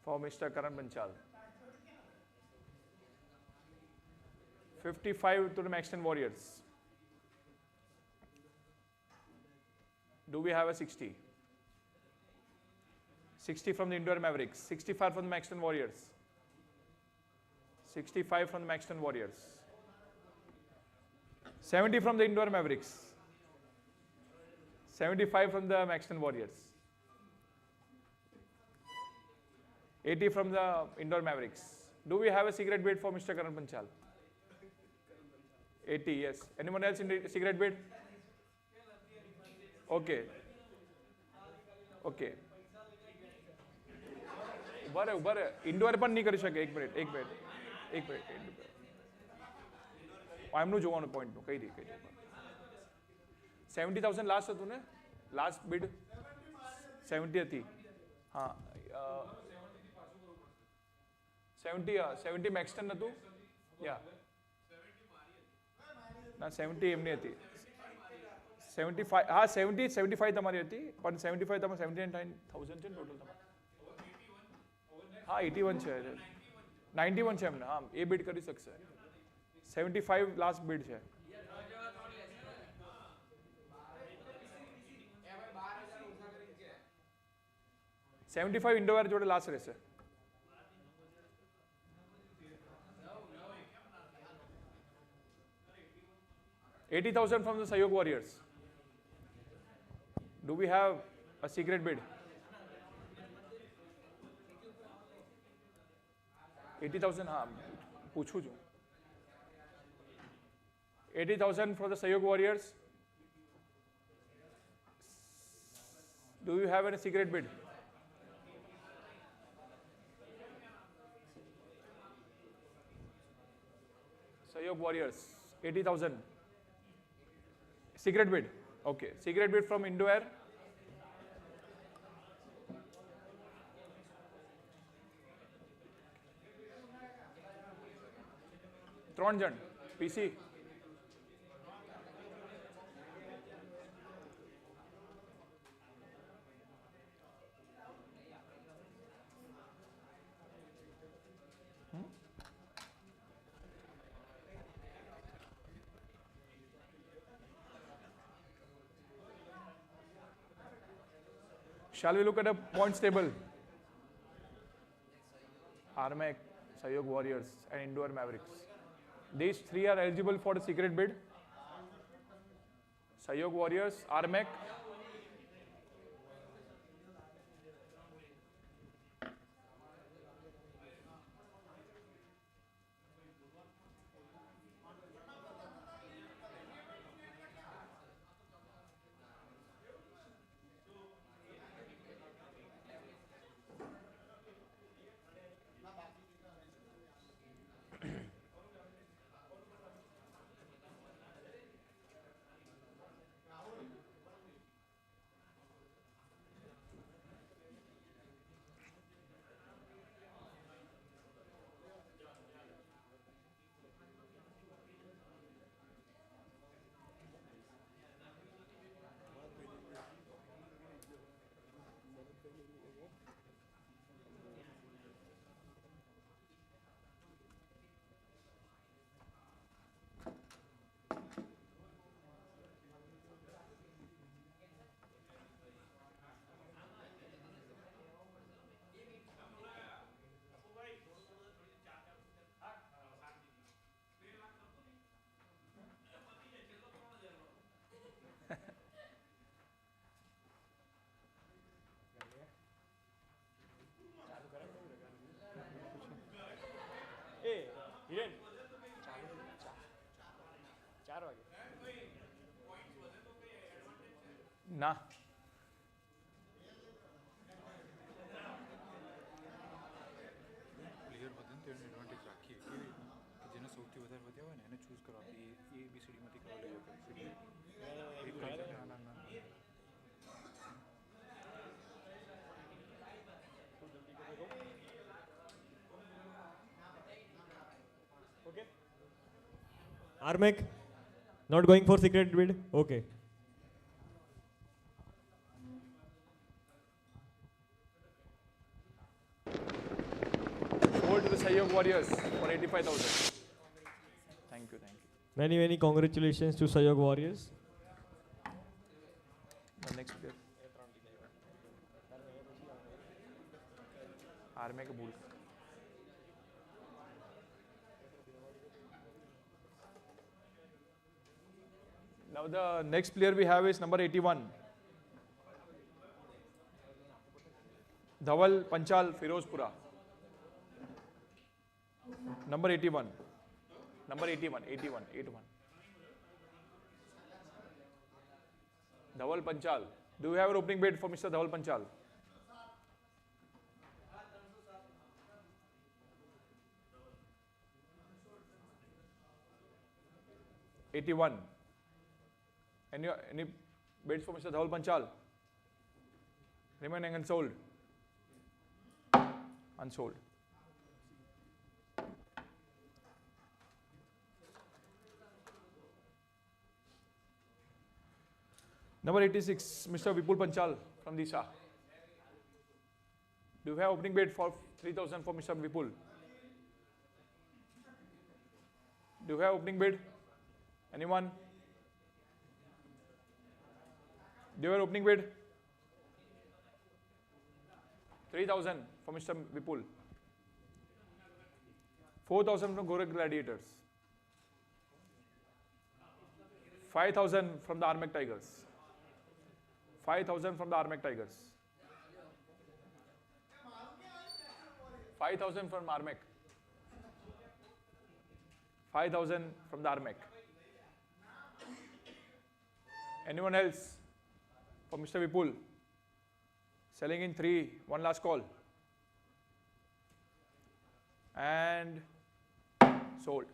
for Mr. Karan Panchal? 55 to the Action Warriors. Do we have a 60? 60 from the Indoor Mavericks. 65 from the Action Warriors. 65 from the Action Warriors. 70 from the Indoor Mavericks. 75 from the Action Warriors. 80 from the Indoor Mavericks. Do we have a secret bid for Mr. Karan Panchal? 80, yes. Anyone else in the secret bid? Okay. Okay. बरं indoor पण નહીં કરી શકે. એક minute એમનું જોવાનું પોઈન્ટનું કહી દે 70,000 last હતું ને લાસ્ટ બિડ 70 હતી. હા 70 મેક્સટન હતું યા ના 70 એમની હતી 75 હા 75 તમારી હતી પણ 75 તમારે 79,000 છે ટોટલ તમારે. હા 81 છે 91 છે એમને. હા એ બિડ કરી શકશે. 75 લાસ્ટ બિડ છે. $75 ઇન્ડોર જોડે લાસ્ટ રહેશે. 80,000 from the Sayog Warriors. Do we have a secret bid? 80,000, हाँ पूछूं जो 80,000 for the Sayog Warriors. Do you have any secret bid? Sayog Warriors, 80,000. Secret bid. Okay, secret bid from Indo-Air. ત્રણ જણ PC. Shall we look at a points table? Armac, Sayog Warriors, and Indo-Air Mavericks. These three are eligible for the secret bid. Sayog Warriors, Armac, Hiren 4 વાગે ના player વધે ને તેને advantage રાખીએ કેવી રીતના કે જેને સૌથી વધારે વધ્યા હોય ને એને ચૂઝ કરો આપણે ABCDમાંથી કરવા લઈ જાઓ ના ના ના Okay. Armac, not going for secret bid? Okay. Sold to the Sayog Warriors for 85,000. Thank you, thank you. Many, many congratulations to Sayog Warriors. The next player. Armac भूल Now the next player we have is number 81. Dhawal Panchal Firozpura. Number 81. Number 81, 81, 81. Dhawal Panchal. Do you have an opening bid for Mr. Dhawal Panchal? $81. Any bids for Mr. Dhawal Panchal? Remaining unsold. Unsold. Number 86, Mr. Vipul Panchal from Disha. Do you have opening bid for 3,000 for Mr. Vipul? Do you have opening bid? Anyone? Do you have opening bid? 3,000 for Mr. Vipul. 4,000 from Gorak Gladiators. 5,000 from the Armek Tigers. 5,000 from the Armek Tigers. 5,000 from Armek. 5,000 from the Armek. Anyone else for Mr. Vipul? Selling in 3, one last call. And sold.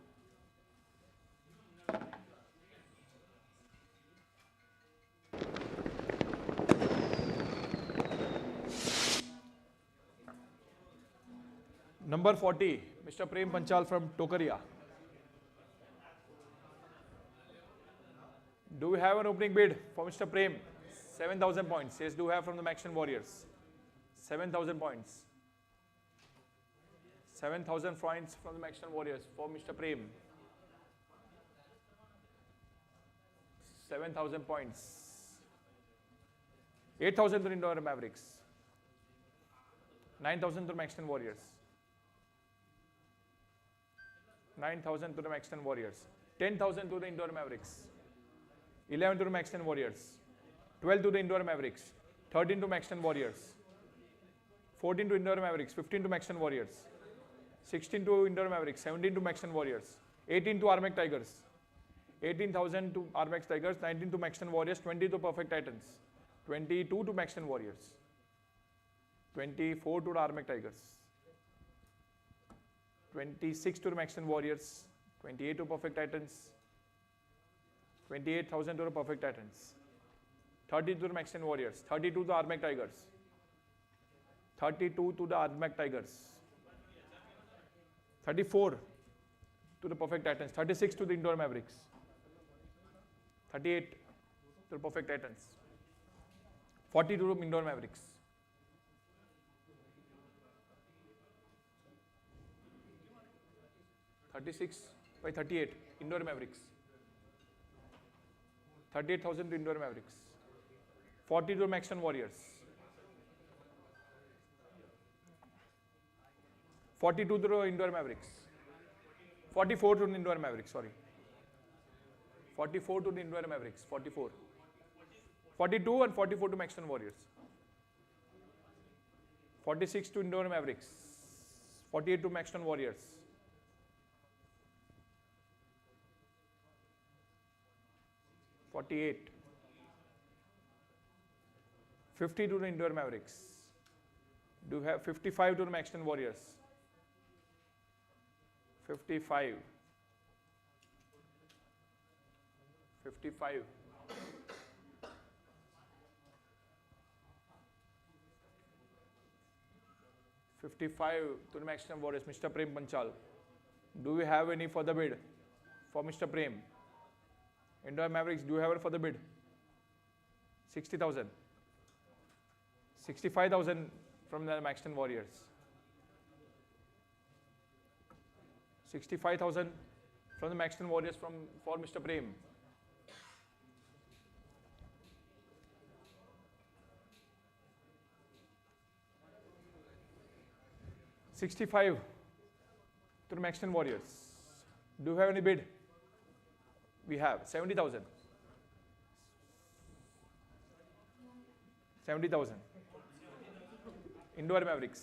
Number 40, Mr. Prem Panchal from Tokaria. Do we have an opening bid for Mr. Prem? 7,000 points. Yes, do we have from the Maxton Warriors? 7,000 points. 7,000 points from the Maxton Warriors for Mr. Prem. 7,000 points. 8,000 to Indore Mavericks. 9,000 to the Maxton Warriors. 9,000 to the Maxton Warriors. 10,000 to the Indore Mavericks. 11 to the Maxton Warriors. 12 to the Indore Mavericks. 13 to Maxton Warriors. 14 to Indore Mavericks. 15 to Maxton Warriors. 16 to Indore Mavericks. 17 to Maxton Warriors. 18 to Armek Tigers. 18,000 to Armek Tigers. 19 to Maxton Warriors. 20 to Perfect Titans. 22 to Maxton Warriors. 24 to the Armek Tigers. 26 to the Maxton Warriors. 28 to Perfect Titans. 28,000 to the Perfect Titans. 30 to the Maxton Warriors. 32 to the Armek Tigers. 32 to the Armek Tigers. 34 to the Perfect Titans. 36 to the Indore Mavericks. 38 to the Perfect Titans. 40 to the Indore Mavericks. 36 by 38 Indore Mavericks. 38,000 to Indore Mavericks. 40 to Maxton Warriors. 42 to the Indore Mavericks. 44 to the Indore Mavericks, sorry. 44 to the Indore Mavericks, 44. 42 and 44 to Maxton Warriors. 46 to Indore Mavericks. 48 to Maxton Warriors. 48. 50 to the Indore Mavericks. Do we have 55 to the Maxton Warriors? 55. 55. 55 to the Maxton Warriors, Mr. Prem Panchal. Do we have any further bid for Mr. Prem? Indore Mavericks, do you have it for the bid? 60,000. 65,000 from the Maxton Warriors. 65,000 from the Maxton Warriors for Mr. Prem. 65 to the Maxton Warriors. Do you have any bid? We have 70,000. 70,000. Indore Mavericks.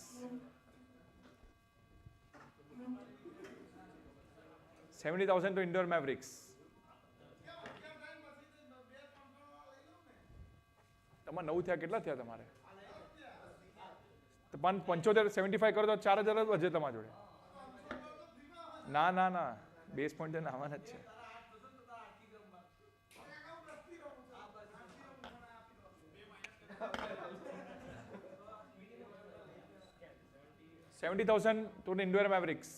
70,000 to Indore Mavericks. તમારે 9 થયા કેટલા થયા તમારે? તો 75 કરો તો 4,000 જ વધે તમારા જોડે. ના ના ના બેઝ પોઈન્ટ તો આવવાના જ છે. $70,000 to the Indore Mavericks.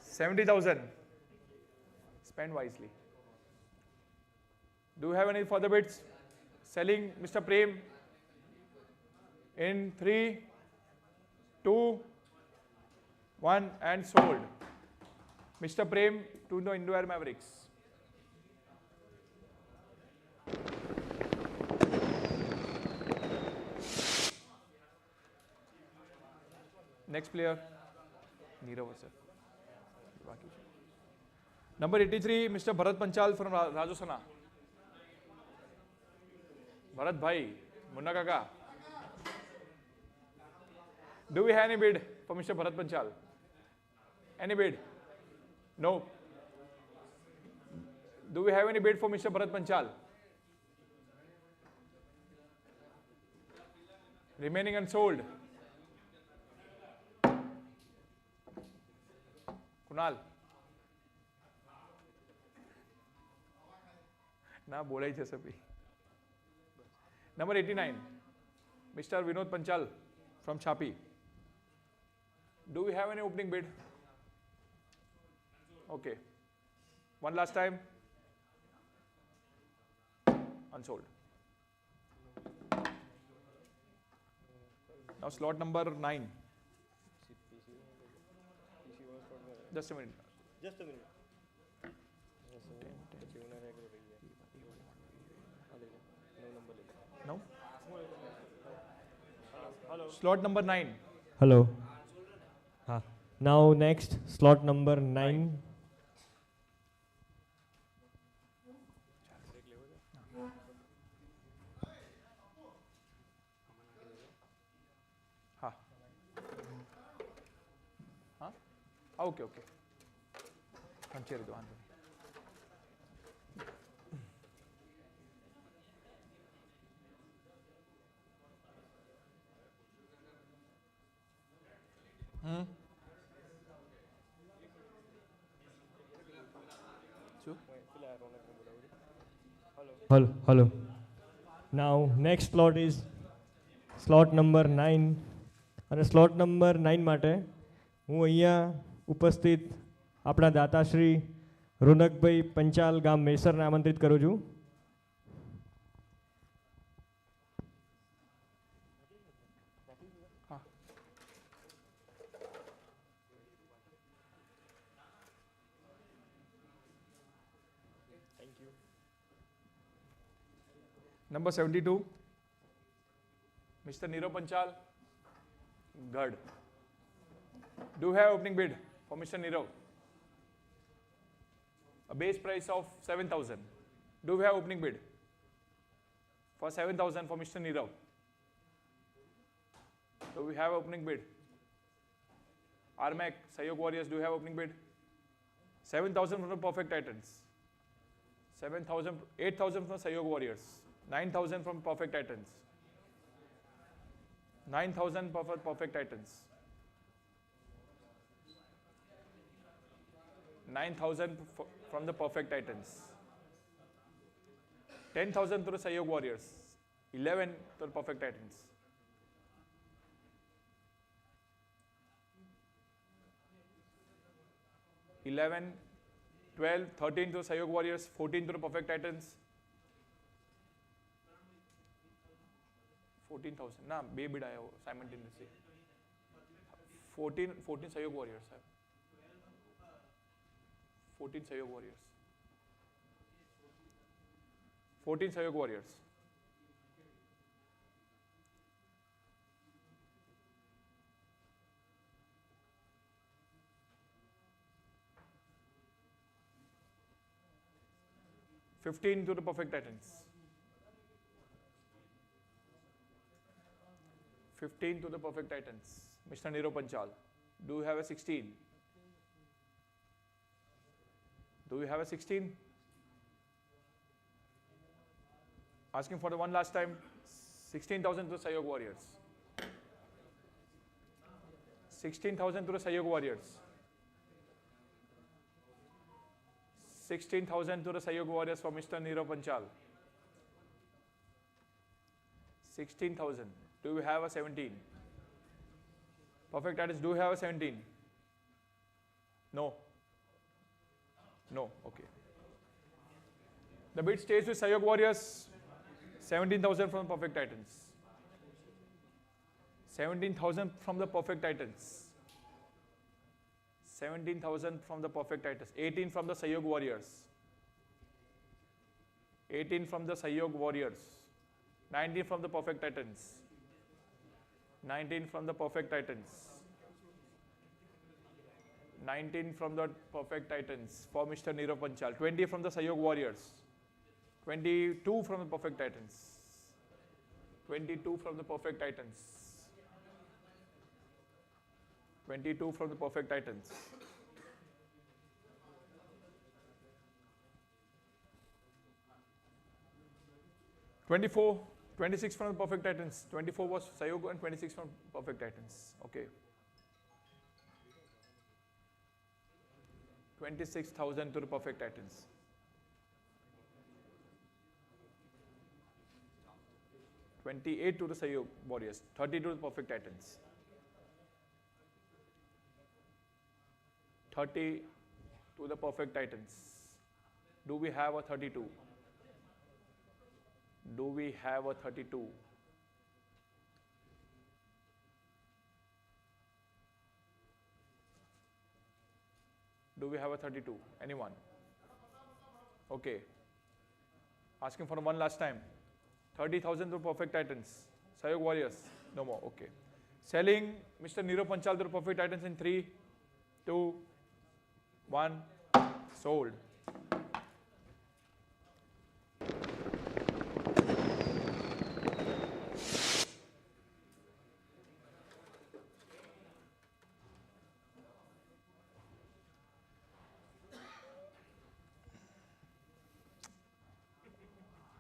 $70,000. Spend wisely. Do you have any further bids? Selling Mr. Prem in 3, 2, 1 and sold. Mr. Prem to the Indore Mavericks. Next player. Nirav હશે બાકી છે. Number 83, Mr. Bharat Panchal from Rajasana. Bharat Bhai, Munna Kaka. Do we have any bid for Mr. Bharat Panchal? Any bid? No. Do we have any bid for Mr. Bharat Panchal? Remaining unsold. Kunal. ના બોલાઈ જશે ભાઈ. Number 89, Mr. Vinod Panchal from Chapi. Do we have any opening bid? Okay. One last time. Unsold. Now slot number 9. Just a minute. Just a minute. No? Slot number 9. Hello. હા. Now next slot number 9. હા. હા? Okay okay. પંચેરી દો વાંધો નહીં. Hello. Now next slot is slot number 9. અને slot number 9 માટે હું અહીંયા ઉપસ્થિત આપણા દાતાશ્રી રોનકભાઈ પંચાલ ગામ મેસરને આમંત્રિત કરું છું. Number 72, Mr. Nirav Panchal, Gad. Do you have opening bid for Mr. Nirav? A base price of 7,000. Do we have opening bid for 7,000 for Mr. Nirav? Do we have opening bid? RMAC, Sayog Warriors, do you have opening bid? 7,000 from the Perfect Titans. 7,000, 8,000 from Sayog Warriors. 9,000 from Perfect Titans. 9,000 for Perfect Titans. 9,000 from the Perfect Titans. 10,000 to the Sayog Warriors. 11 to the Perfect Titans. 11, 12, 13 to the Sayog Warriors. 14 to the Perfect Titans. 14,000. ના બે બીડ આવ્યો simultaneously. 14 સહયોગ warriors સાહેબ. 14 સહયોગ warriors. 14 સહયોગ warriors. $15 to the Perfect Titans. 15 to the Perfect Titans. Mr. Nirav Panchal. Do you have a 16? Do you have a 16? Asking for the one last time. 16,000 to the Sayog Warriors. 16,000 to the Sayog Warriors. 16,000 to the Sayog Warriors for Mr. Nirav Panchal. 16,000. Do you have a 17? Perfect Titans, do you have a 17? No. No, okay. The bid stays with Sayog Warriors. 17,000 from the Perfect Titans. 17,000 from the Perfect Titans. 17,000 from the Perfect Titans. 18 from the Sayog Warriors. 18 from the Sayog Warriors. 19 from the Perfect Titans. 19 from the Perfect Titans. 19 from the Perfect Titans for Mr. Neerav Panchal. 20 from the Sayog Warriors. 22 from the Perfect Titans. 22 from the Perfect Titans. 22 from the Perfect Titans. 24, 26 from the Perfect Titans. 24 was Sayog and 26 from Perfect Titans. Okay. 26,000 to the Perfect Titans. 28 to the Sayog Warriors. 30 to the Perfect Titans. 30 to the Perfect Titans. Do we have a 32? Do we have a 32? Do we have a 32? Anyone? Okay. Asking for one last time. 30,000 to Perfect Titans. Sayog Warriors. No more. Okay. Selling Mr. Neerav Panchal to Perfect Titans in 3, 2, 1. Sold.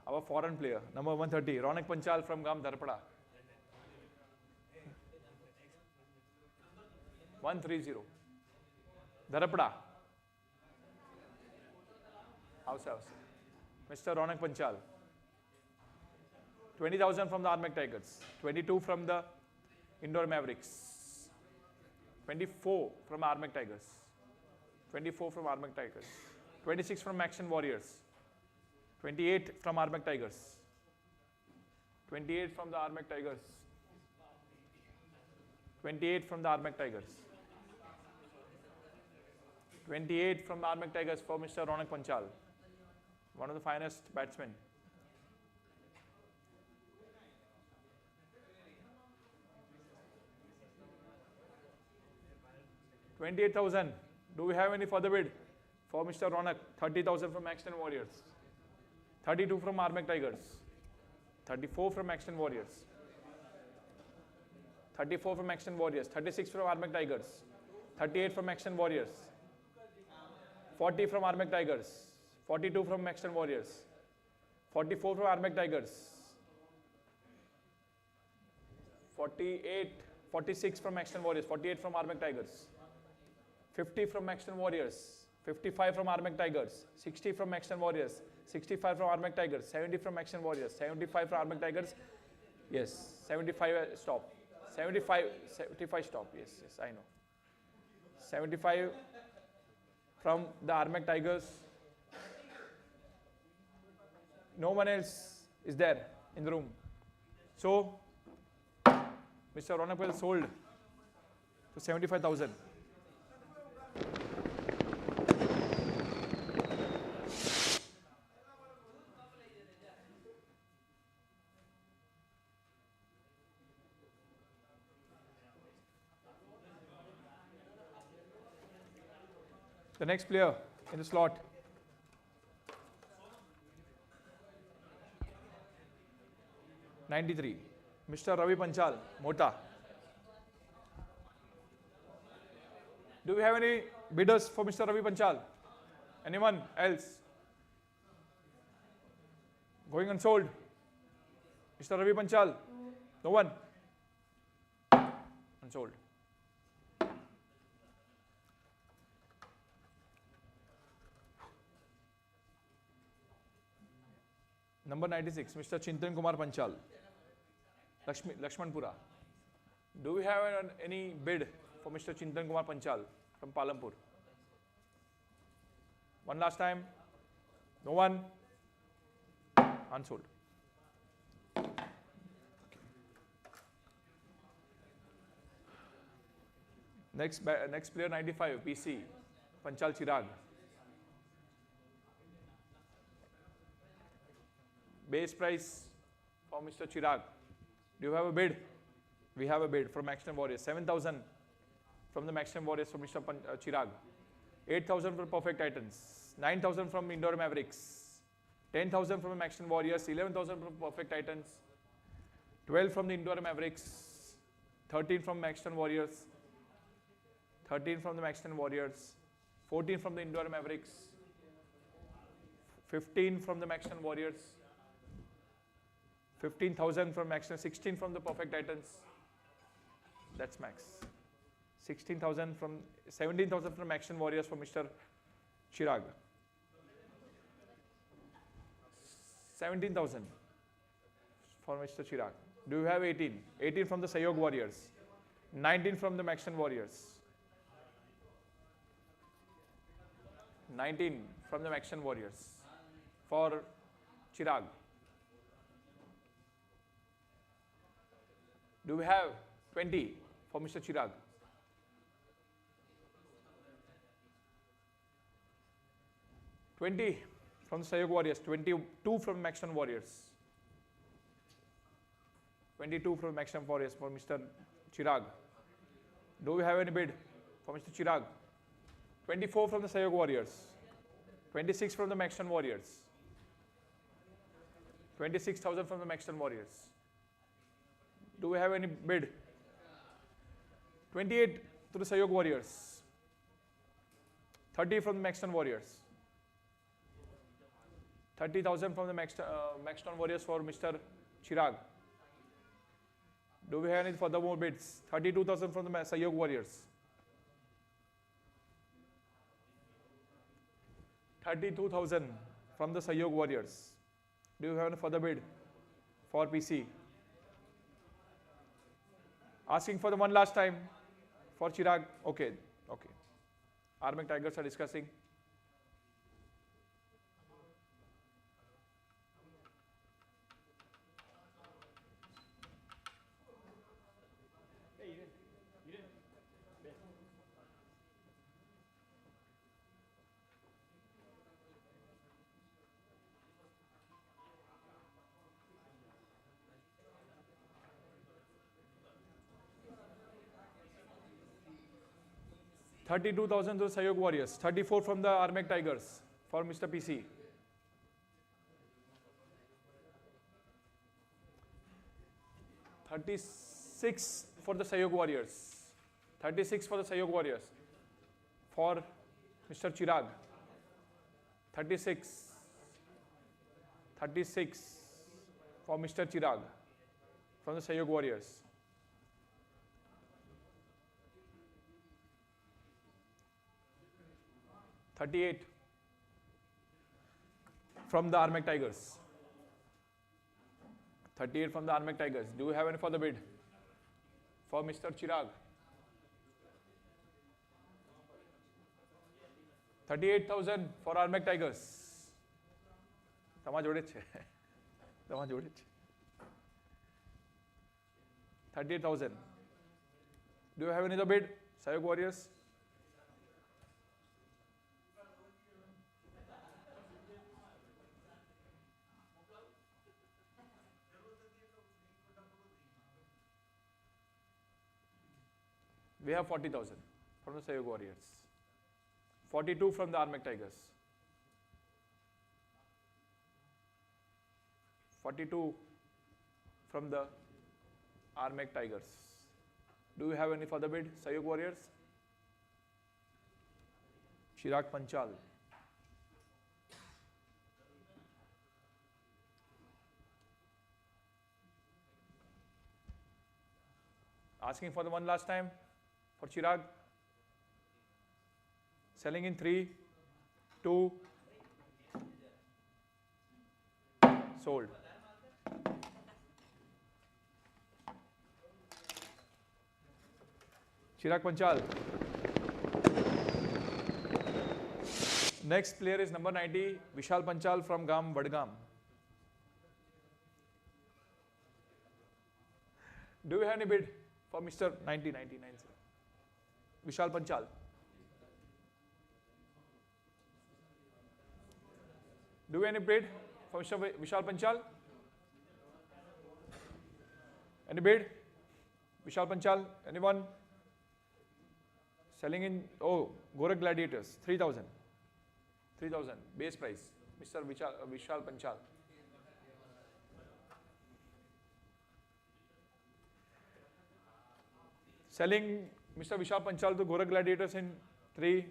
Our foreign player, number 130, Ronak Panchal from Dhandhar. 130. Dhandhar. House. Mr. Ronak Panchal. 20,000 from the Armac Tigers. 22 from the Indore Mavericks. 24 from Armac Tigers. 24 from Armac Tigers. 26 from Action Warriors. 28 from Armac Tigers. 28 from the Armac Tigers. 28 from the Armac Tigers. 28 from the Armac Tigers for Mr. Ronak Panchal, one of the finest batsmen. $28,000. Do we have any further bid for Mr. Ronak? 30,000 from Action Warriors. 32 from Armac Tigers. 34 from Action Warriors. 34 from Action Warriors. 36 from Armac Tigers. 38 from Action Warriors. 40 from Armac Tigers. 42 from Action Warriors. 44 from Armac Tigers. 46 from Action Warriors. 48 from Armac Tigers. 50 from Action Warriors. 55 from Armac Tigers. 60 from Action Warriors. 65 from Armac Tigers. 70 from Action Warriors. 75 from Armac Tigers. Yes. 75 stop. 75 stop. Yes, I know. 75 from the Armac Tigers. No one else is there in the room. So, Mr. Ronak Panchal sold to 75,000. The next player in the slot, '93, Mr. Ravi Panchal, Mota. Do we have any bidders for Mr. Ravi Panchal? Anyone else? Going unsold. Mr. Ravi Panchal? No one? Unsold. Number 96, Mr. Chintan Kumar Panchal, Lakshmanpura. Do we have any bid for Mr. Chintan Kumar Panchal from Palampur? One last time. No one? Unsold. Next player 95, PC, Panchal Chirag. Base price for Mr. Chirag. Do you have a bid? We have a bid from Action Warriors. 7,000 from the Maximum Warriors for Mr. Chirag. 8,000 for Perfect Titans. 9,000 from Indoor Mavericks. 10,000 from the Maximum Warriors. 11,000 from Perfect Titans. 12 from the Indoor Mavericks. 13 from Maximum Warriors. 13 from the Maximum Warriors. 14 from the Indoor Mavericks. 15 from the Maximum Warriors. 15,000 from Maximum. 16 from the Perfect Titans. That's max. 16,000 from 17,000 from Action Warriors for Mr. Chirag. 17,000 for Mr. Chirag. Do you have 18? 18 from the Sayog Warriors. 19 from the Action Warriors. 19 from the Action Warriors for Chirag. Do we have 20 for Mr. Chirag? 20 from the Sayog Warriors. 22 from Maxton Warriors. 22 from Maxton Warriors for Mr. Chirag. Do we have any bid for Mr. Chirag? 24 from the Sayog Warriors. 26 from the Maxton Warriors. 26,000 from the Maxton Warriors. Do we have any bid? 28 to the Sayog Warriors. 30 from the Maxton Warriors. 30,000 from the Maxton Warriors for Mr. Chirag. Do we have any further more bids? 32,000 from the Sayog Warriors. 32,000 from the Sayog Warriors. Do you have any further bid for PC? Asking for the one last time for Chirag. Okay, okay. Armek Tigers are discussing. $32,000 to the Sayog Warriors. 34 from the Armek Tigers for Mr. PC. $36 for the Sayog Warriors. 36 for the Sayog Warriors. For Mr. Chirag. 36. 36 for Mr. Chirag from the Sayog Warriors. 38 from the Armek Tigers. 38 from the Armek Tigers. Do you have any further bid for Mr. Chirag? 38,000 for Armek Tigers. તમારા જોડે જ છે. તમારા જોડે જ છે. 38,000. Do you have any other bid? Sayog Warriors. We have 40,000 from the Sayog Warriors. 42 from the Armek Tigers. 42 from the Armek Tigers. Do you have any further bid, Sayog Warriors? Chirag Panchal. Asking for the one last time for Chirag. Selling in 3, 2, sold. Chirag Panchal. Next player is number 90, Vishal Panchal from Gam Vadgam. Do you have any bid for Mr. 90? Vishal Panchal. Do we have any bid for Mr. Vishal Panchal? Any bid? Vishal Panchal, anyone? Selling in, oh, Gorak Gladiators, 3,000. 3,000, base price. Mr. Vishal Panchal. Selling Mr. Vishal Panchal to Gorak Gladiators in 3,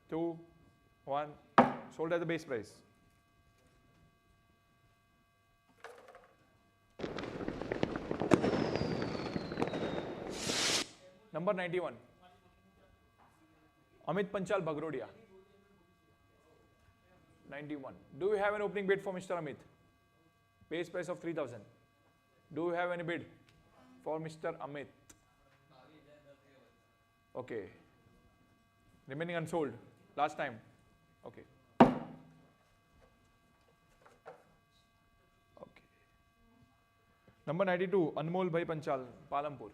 2, 1. Sold at the base price. Number 91. Amit Panchal Bagrodia. 91. Do we have an opening bid for Mr. Amit? Base price of 3,000. Do we have any bid for Mr. Amit? Okay. Remaining unsold. Last time. Okay. Okay. Number 92. Anmol Bhai Panchal, Palampur.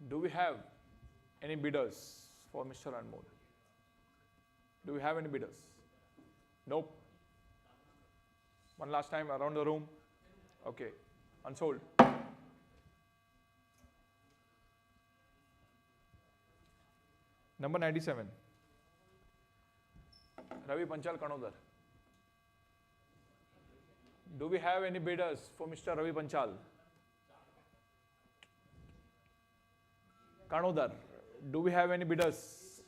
Do we have any bidders for Mr. Anmol? Do we have any bidders? Nope. One last time around the room. Okay. Unsold. Number 97. Ravi Panchal Kanodar. Do we have any bidders for Mr. Ravi Panchal? Kanodar. Do we have any bidders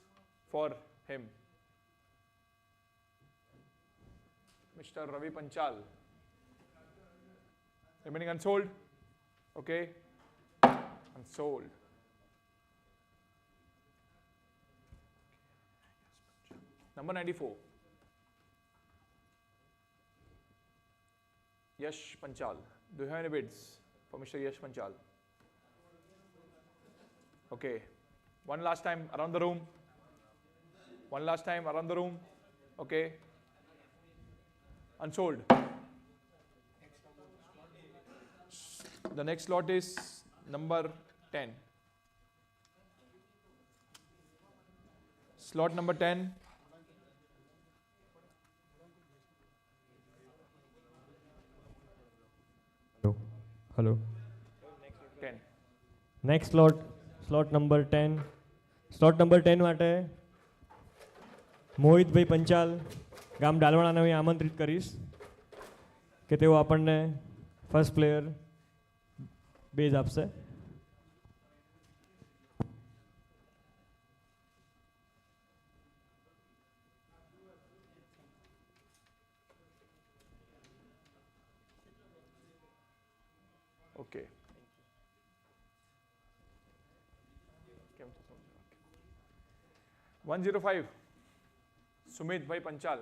for him? Mr. Ravi Panchal. Remaining unsold. Okay. Unsold. Number 94. Yash Panchal. Do you have any bids for Mr. Yash Panchal? Okay. One last time around the room. One last time around the room. Okay. Unsold. The next slot is number 10. Slot number 10. Hello. 10. Next slot number 10. Slot number 10 માટે મોહિતભાઈ પંચાલ ગામ ડાલવાણાને હું આમંત્રિત કરીશ કે તેઓ આપણને first player base આપશે. Okay. 105. Sumit Bhai Panchal,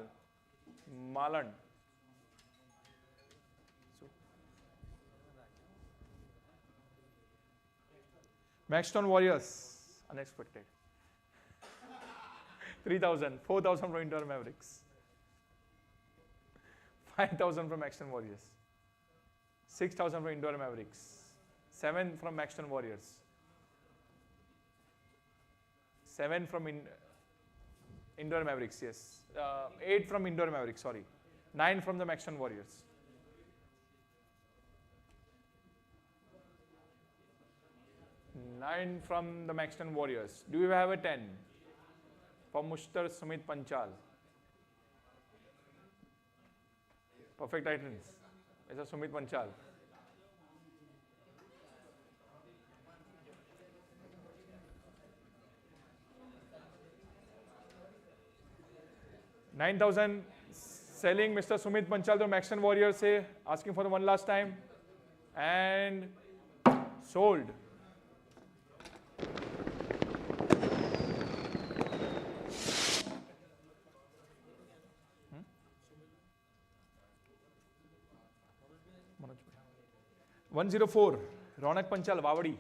Malan. Maxton Warriors, unexpected. 3,000, 4,000 from Indoor Mavericks, 5,000 from Maxton Warriors, 6,000 from Indoor Mavericks, 7 from Maxton Warriors, 7 from Indoor Mavericks, yes. 8 from Indoor Mavericks, sorry. 9 from the Maxton Warriors. Nine from the Maxton Warriors. Do you have a 10 for Mr. Sumit Panchal? Perfect items. Mr. Sumit Panchal. $9,000 selling Mr. Sumit Panchal to Maxton Warriors, say, asking for the one last time, and sold. Manoj bhai. 104, Ronak Panchal, Wavadi.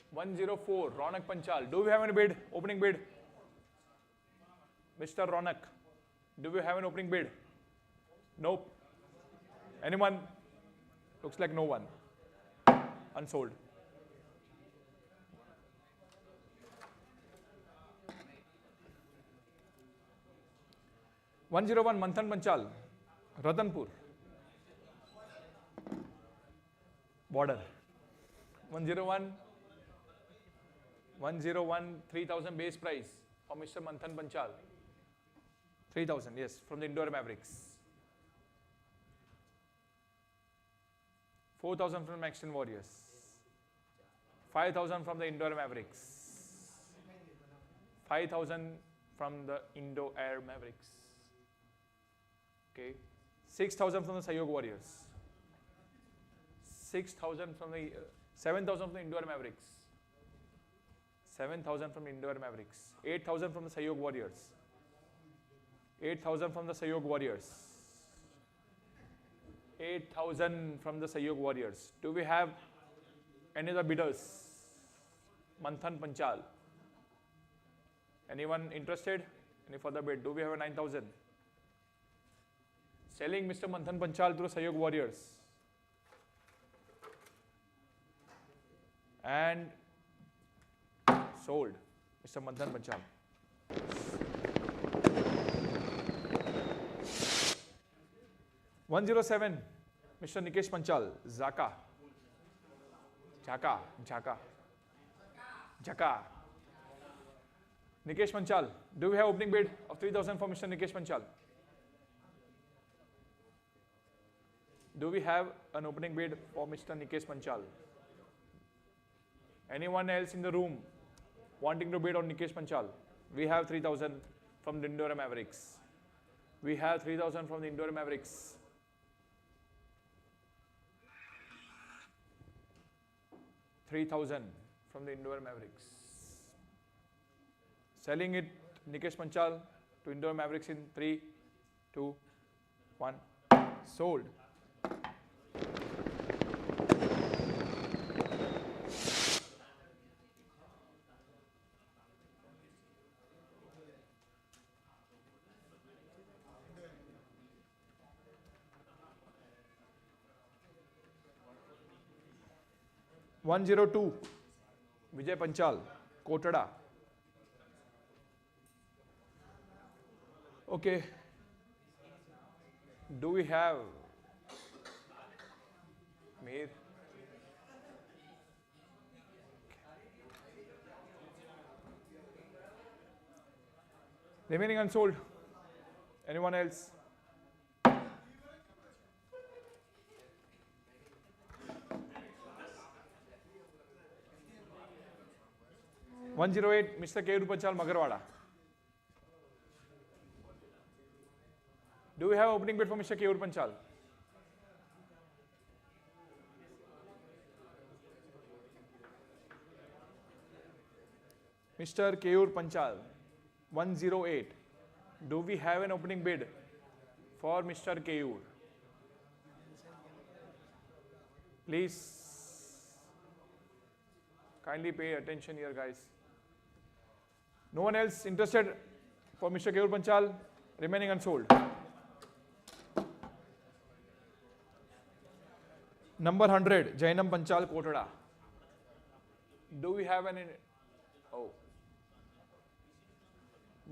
104, Ronak Panchal. Do we have any bid? Opening bid? Mr. Ronak, do we have an opening bid? Nope. Anyone? Looks like no one. Unsold. $101, Manthan Panchal, Ratanpur. Border. 101. 101, 3,000 base price for Mr. Manthan Panchal. 3,000, yes, from the Indore Mavericks. 4,000 from Maxton Warriors. 5,000 from the Indore Mavericks. 5,000 from the Indo-Air Mavericks. Okay. 6,000 from the Sayog Warriors. 6,000 from the 7,000 from the Indore Mavericks. 7,000 from Indore Mavericks. 8,000 from the Sayog Warriors. 8,000 from the Sayog Warriors. 8,000 from the Sayog Warriors. Do we have any other bidders? Manthan Panchal. Anyone interested? Any further bid? Do we have a 9,000? Selling Mr. Manthan Panchal to the Sayog Warriors. And sold Mr. Manthan Panchal. $107, Mr. Nikesh Panchal, Zaka. Nikesh Panchal, do we have opening bid of 3,000 for Mr. Nikesh Panchal? Do we have an opening bid for Mr. Nikesh Panchal? Anyone else in the room wanting to bid on Nikesh Panchal? We have 3,000 from the Indore Mavericks. We have 3,000 from the Indore Mavericks. 3,000 from the Indore Mavericks. Selling it, Nikesh Panchal to Indore Mavericks in 3, 2, 1. Sold. $102, Vijay Panchal, Kotada. Okay. Do we have Mir? Remaining unsold. Anyone else? $108, Mr. K. Panchal, Magarwada. Do we have opening bid for Mr. K. Panchal? Mr. K. Panchal, 108. Do we have an opening bid for Mr. Keyur? Please kindly pay attention here, guys. No one else interested for Mr. Keyur Panchal? Remaining unsold. Number 100, Jainam Panchal, Kotada. Do we have an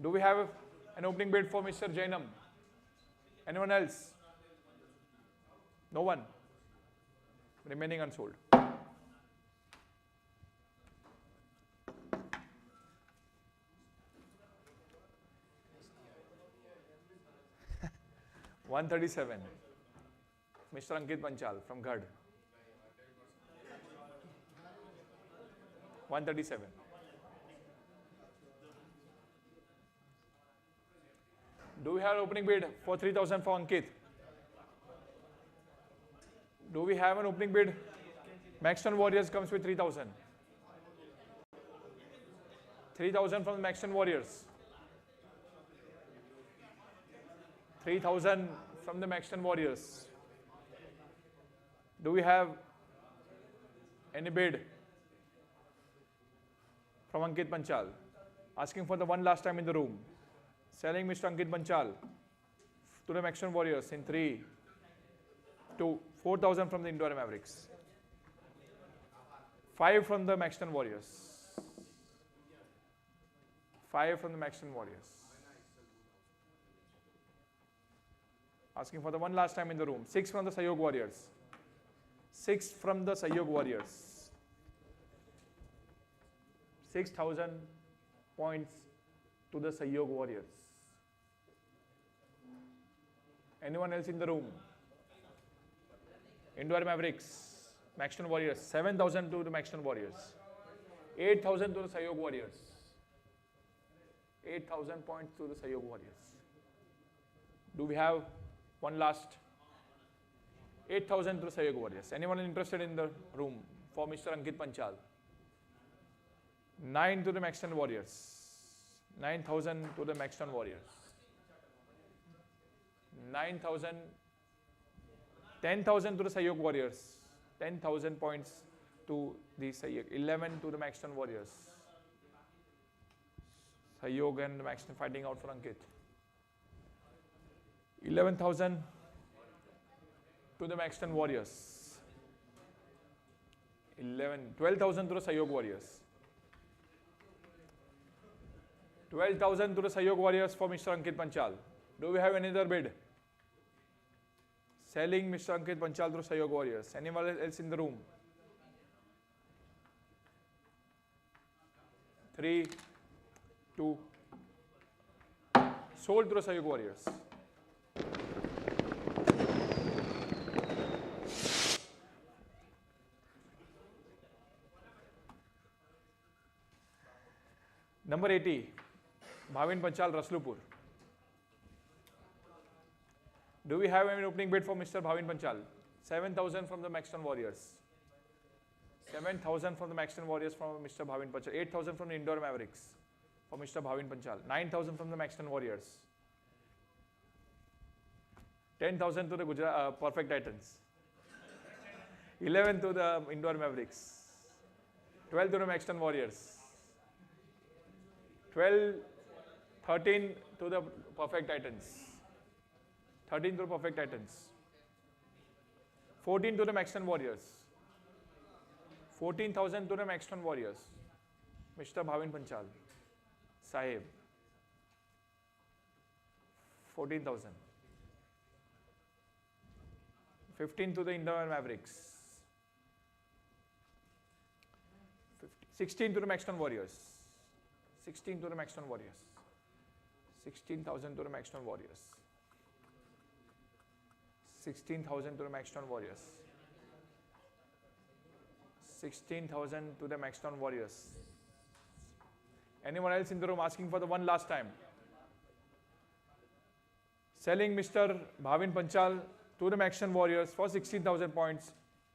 Do we have an opening bid for Mr. Jainam? Anyone else? No one. Remaining unsold. $137, Mr. Ankit Panchal from Ghad. 137. Do we have opening bid for 3,000 for Ankit? Do we have an opening bid? Maxton Warriors comes with 3,000. 3,000 from the Maxton Warriors. 3,000 from the Maxton Warriors. Do we have any bid from Ankit Panchal? Asking for the one last time in the room. Selling Mr. Ankit Panchal to the Maxton Warriors in 3, 2, 4,000 from the Indore Mavericks. 5 from the Maxton Warriors. 5 from the Maxton Warriors. Asking for the one last time in the room. 6 from the Sayog Warriors. 6 from the Sayog Warriors. 6,000 points to the Sahyog Warriors. Anyone else in the room? Indore Mavericks, Maxton Warriors, 7,000 to the Maxton Warriors. 8,000 to the Sahyog Warriors. 8,000 points to the Sahyog Warriors. Do we have one last? 8,000 to the Sahyog Warriors. Anyone interested in the room for Mr. Ankit Panchal? 9 to the Maxton Warriors. 9,000 to the Maxton Warriors. 9,000. 10,000 to the Sahyog Warriors. 10,000 points to the Sahyog. 11 to the Maxton Warriors. Sahyog and Maxton fighting out for Ankit. 11,000 to the Maxton Warriors. 12,000 to the Sahyog Warriors. 12,000 to the Sahyog Warriors for Mr. Ankit Panchal. Do we have any other bid? Selling Mr. Ankit Panchal to Sahyog Warriors. Anyone else in the room? 3, 2. Sold to the Sahyog Warriors. Number 80, Bhavin Panchal, Raslupur. Do we have any opening bid for Mr. Bhavin Panchal? 7,000 from the Maxton Warriors. 7,000 from the Maxton Warriors from Mr. Bhavin Panchal. 8,000 from the Indore Mavericks for Mr. Bhavin Panchal. 9,000 from the Maxton Warriors. 10,000 to the Gujarat Perfect Titans. 11 to the Indore Mavericks. 12 to the Maxton Warriors. 13 to the Perfect Titans. 13 to the Perfect Titans. 14 to the Maxton Warriors. 14,000 to the Maxton Warriors. Mr. Bhavin Panchal. Sahib. 14,000. 15 to the Indore Mavericks. 16 to the Maxton Warriors. 16 to the Maxton Warriors. 16,000 to the Maxton Warriors. 16,000 to the Maxton Warriors. 16,000 to the Maxton Warriors. Anyone else in the room asking for the one last time? Selling Mr. Bhavin Panchal to the Maxton Warriors for 16,000 points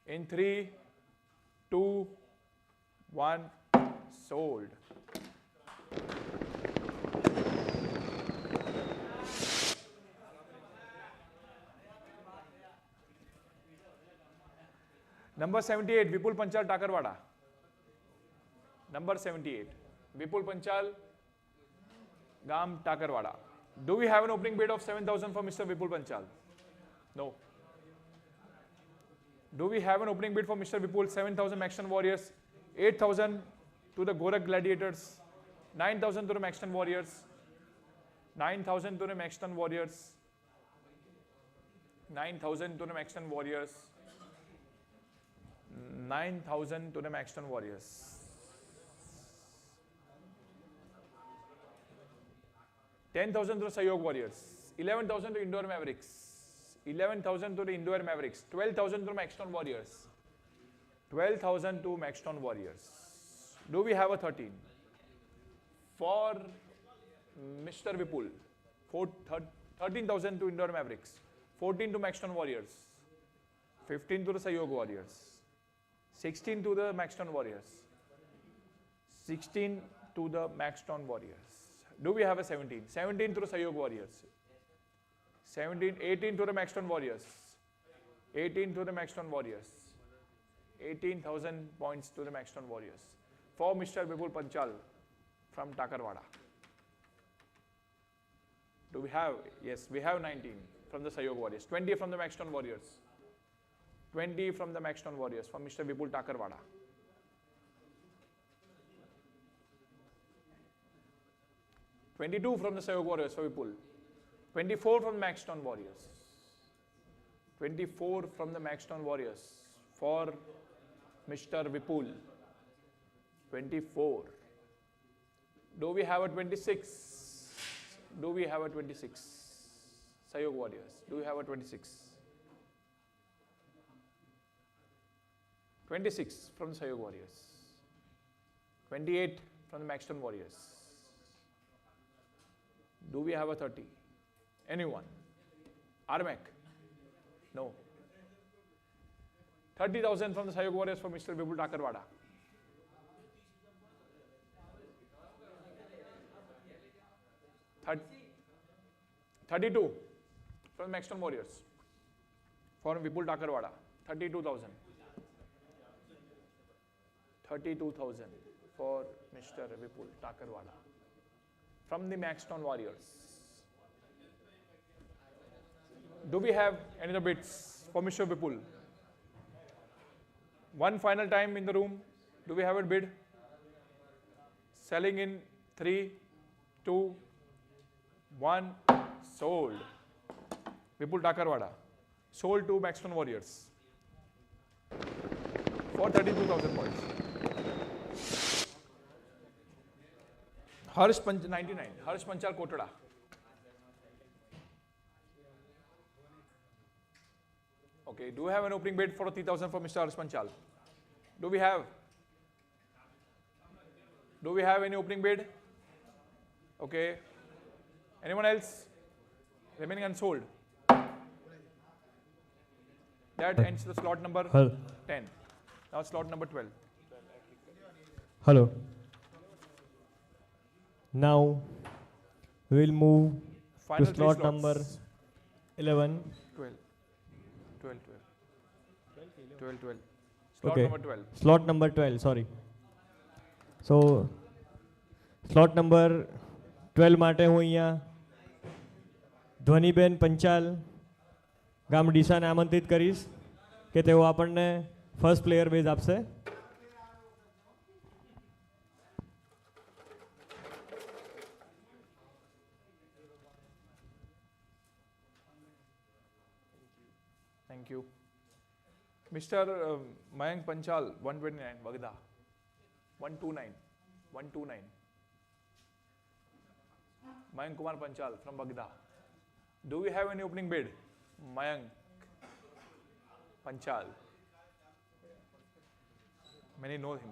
in 3, 2, 1. Sold. Number 78, Vipul Panchal, Takarwada. Number 78, Vipul Panchal, Gam, Takarwada. Do we have an opening bid of 7,000 for Mr. Vipul Panchal? No. Do we have an opening bid for Mr. Vipul? 7,000 Maxton Warriors, 8,000 to the Gorak Gladiators, 9,000 to the Maxton Warriors, 9,000 to the Maxton Warriors, 9,000 to the Maxton Warriors, 9,000 to the Maxton Warriors. 10,000 to the Sahyog Warriors, 11,000 to Indore Mavericks, 11,000 to the Indore Mavericks, 12,000 to Maxton Warriors, 12,000 to Maxton Warriors. Do we have a 13? For Mr. Vipul, 13,000 to Indore Mavericks, 14 to Maxton Warriors, 15 to the Sahyog Warriors, 16 to the Maxton Warriors, 16 to the Maxton Warriors. Do we have a 17? 17 to the Sahyog Warriors, 18 to the Maxton Warriors, 18 to the Maxton Warriors, 18,000 points to the Maxton Warriors for Mr. Vipul Panchal from Takarwada. Do we have? Yes, we have 19 from the Sahyog Warriors, 20 from the Maxton Warriors, 20 from the Maxton Warriors from Mr. Vipul Takarwada. 22 from the Sahyog Warriors for Vipul, 24 from the Maxton Warriors, 24 from the Maxton Warriors for Mr. Vipul, 24, Do we have a 26? Do we have a 26? Sayog Warriors. Do we have a 26? 26 from the Sayog Warriors. 28 from the Maxton Warriors. Do we have a 30? Anyone? Armek? No. 30,000 from the Sayog Warriors for Mr. Vipul Takarwada. 32 from the Maxton Warriors for Vipul Takarwada. 32,000. 32,000 for Mr. Vipul Takarwada from the Maxton Warriors. Do we have any other bids for Mr. Vipul? One final time in the room. Do we have a bid? Selling in 3, 2, 1. Sold. Vipul Takarwada. Sold to Maxton Warriors for 32,000 points. Harsh 99. Harsh Panchal Kotada. Okay, do we have an opening bid for 3,000 for Mr. Harsh Panchal? Do we have? Do we have any opening bid? Okay. Anyone else? Remaining unsold. That ends the slot number 10. Now slot number 12. Hello. Now we will move Final to three slot slots. number 11. 12. 12, 12. 12, 12. Slot Okay. number 12. Slot number 12, sorry. So slot number 12 માટે હું અહીંયા ધ્વનિબેન પંચાલ ગામ ડીસાને આમંત્રિત કરીશ કે તેઓ આપણને first player base આપશે. Thank you. Mr. Mayank Panchal, 129, Bagda. 129. 129. Mayank Kumar Panchal from Bagda. Do we have any opening bid? Mayank Panchal. Many know him.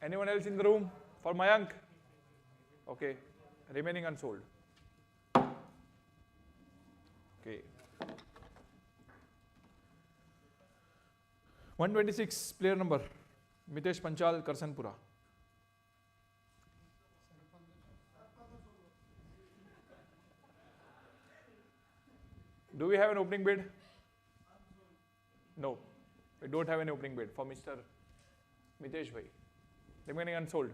Anyone else in the room for Mayank? Okay. Remaining unsold. Okay. 126 player number Mitesh Panchal Karsanpura. Do we have an opening bid? No, we don't have any opening bid for Mr. Mitesh Bhai. Remaining unsold.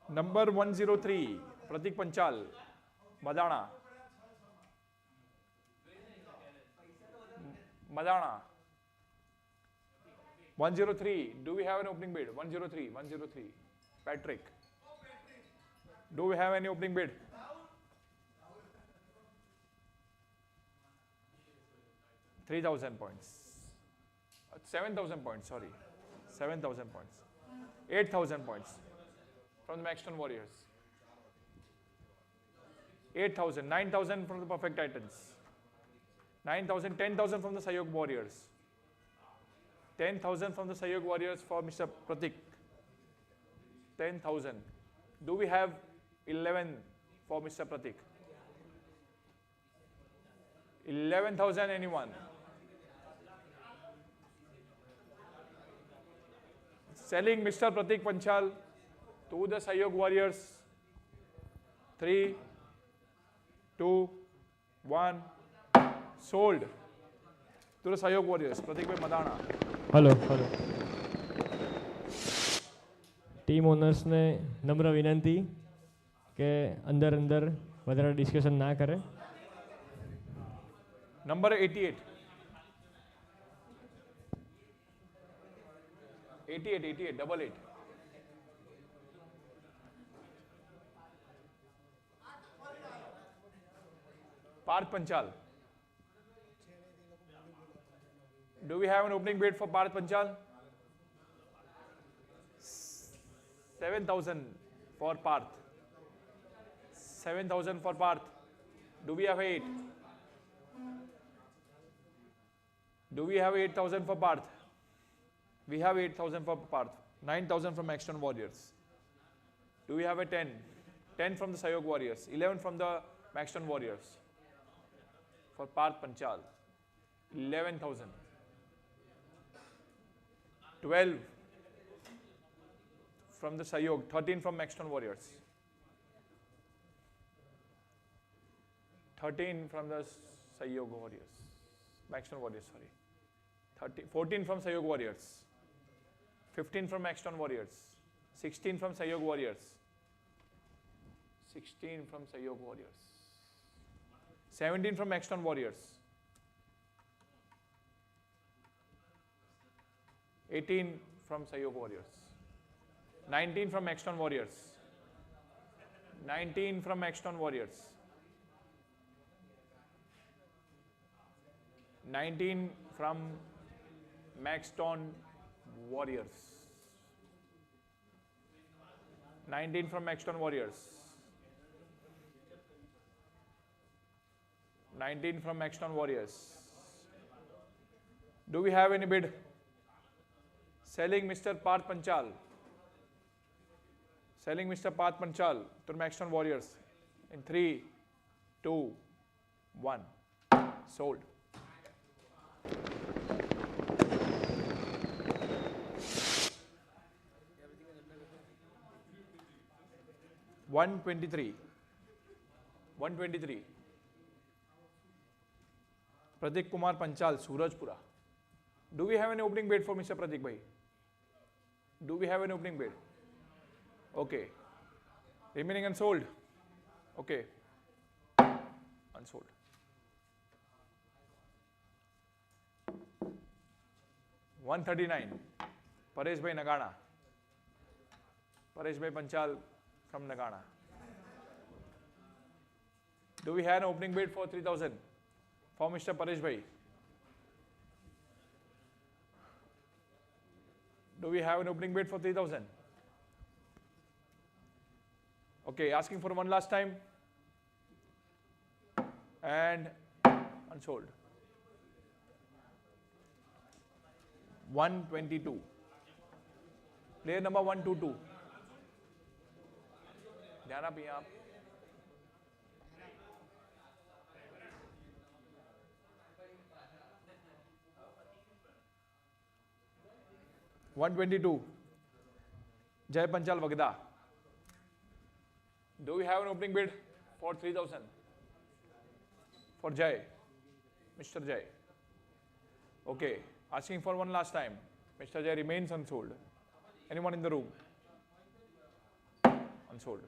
Number 103, Pratik Panchal, Madana. Madana. 103, do we have an opening bid? 103, 103, Patrick. Do we have any opening bid? $3,000 points. 7,000 points, sorry. 7,000 points. 8,000 points from the Maxton Warriors. 8,000, 9,000 from the Perfect Titans. 9,000, 10,000 from the Sayog Warriors. 10,000 from the Sayog Warriors for Mr. Pratik. 10,000. Do we have 11 for Mr. Pratik? 11,000 anyone? Selling Mr. Pratik Panchal to the Sayog Warriors. 3, 2, 1. Sold to the Sayog Warriors. Pratik Bhai Madana. Hello hello team ઓનર્સને નમ્ર વિનંતી કે અંદર અંદર વધારે discussion ના કરે. Number 88. 88, 88, double 8. Parth Panchal. Do we have an opening bid for Parth Panchal? 7,000 for Parth. 7,000 for Parth. Do we have 8? Do we have 8,000 for Parth? We have 8,000 for Parth. 9,000 from Extern Warriors. Do we have a 10? 10 from the Sayog Warriors. 11 from the Maxton Warriors. For Parth Panchal. 11,000. 12 from the Sayog. 13 from Maxton Warriors. 13 from the Sayog Warriors. Maxton Warriors, sorry. 14 from Sayog Warriors. 15 from Maxton Warriors. 16 from Sayog Warriors. 16 from Sayog Warriors. 17 from Maxton Warriors. 18 from Sayog Warriors. 19 from Maxton Warriors. 19 from Maxton Warriors. 19 from Maxton Warriors. 19 from Maxton Warriors. 19 from Maxton Warriors. Do we have any bid? Selling Mr. Parth Panchal. Selling Mr. Parth Panchal to Maxton Warriors in 3, 2, 1. Sold. $123. $123. Pratik Kumar Panchal, Surajpura. Do we have an opening bid for Mr. Pratik bhai? Do we have an opening bid? Okay. Remaining unsold? Okay. Unsold. $139. Paresh bhai Nagana. Paresh bhai Panchal from Nagana. Do we have an opening bid for 3,000 for Mr. Paresh bhai? Do we have an opening bid for 3,000? Okay, asking for one last time. And unsold. 122. Player number 122. ध्यान आप यहाँ आप 122. Jay Panchal Vagda. Do we have an opening bid for 3,000? For Jay, Mr. Jay. Okay, asking for one last time. Mr. Jay remains unsold. Anyone in the room? Unsold.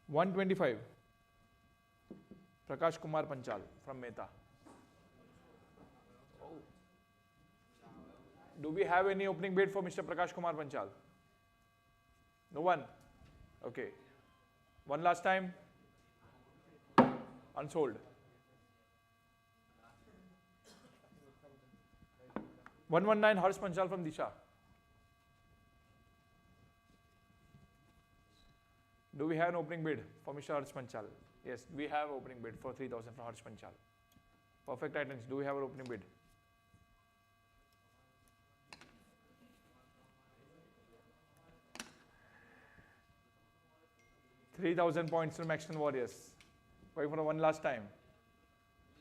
125. Prakash Kumar Panchal from Mehta. Do we have any opening bid for Mr. Prakash Kumar Panchal? No one? Okay. One last time. Unsold. 119 Harsh Panchal from Disha. Do we have an opening bid for Mr. Harsh Panchal? Yes, we have opening bid for 3,000 for Harsh Panchal. Perfect items. Do we have an opening bid? $3,000 points from Maxton Warriors. Going for one last time.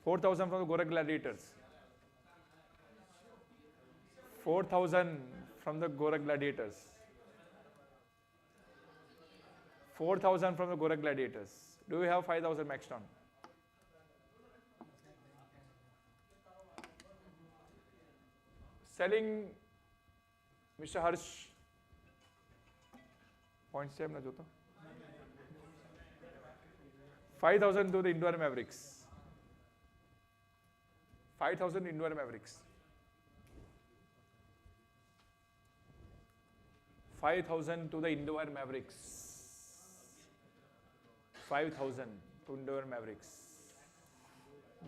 4,000 from the Gorak Gladiators. 4,000 from the Gorak Gladiators. 4,000 from the Gorak Gladiators. Do we have 5,000 Maxton? Selling Mr. Harsh. Points same na jota. 5,000 to the Indoor Mavericks. 5,000 Indoor Mavericks. 5,000 to the Indoor Mavericks. 5,000 to Indoor Mavericks.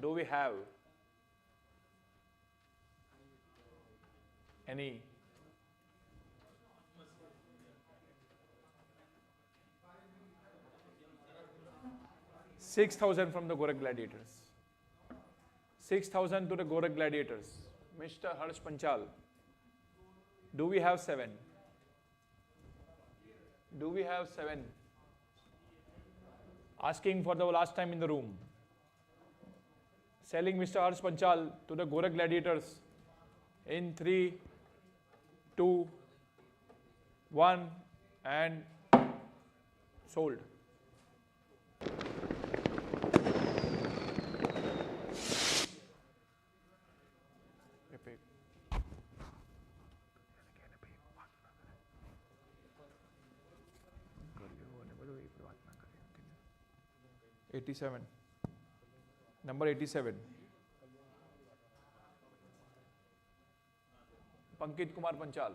Do we have any $6,000 from the Gorak Gladiators? 6,000 to the Gorak Gladiators. Mr. Harsh Panchal. Do we have 7? Do we have 7? Asking for the last time in the room. Selling Mr. Harsh Panchal to the Gorak Gladiators in 3, 2, 1 and sold. Epic. 87. Number 87. Pankit Kumar Panchal.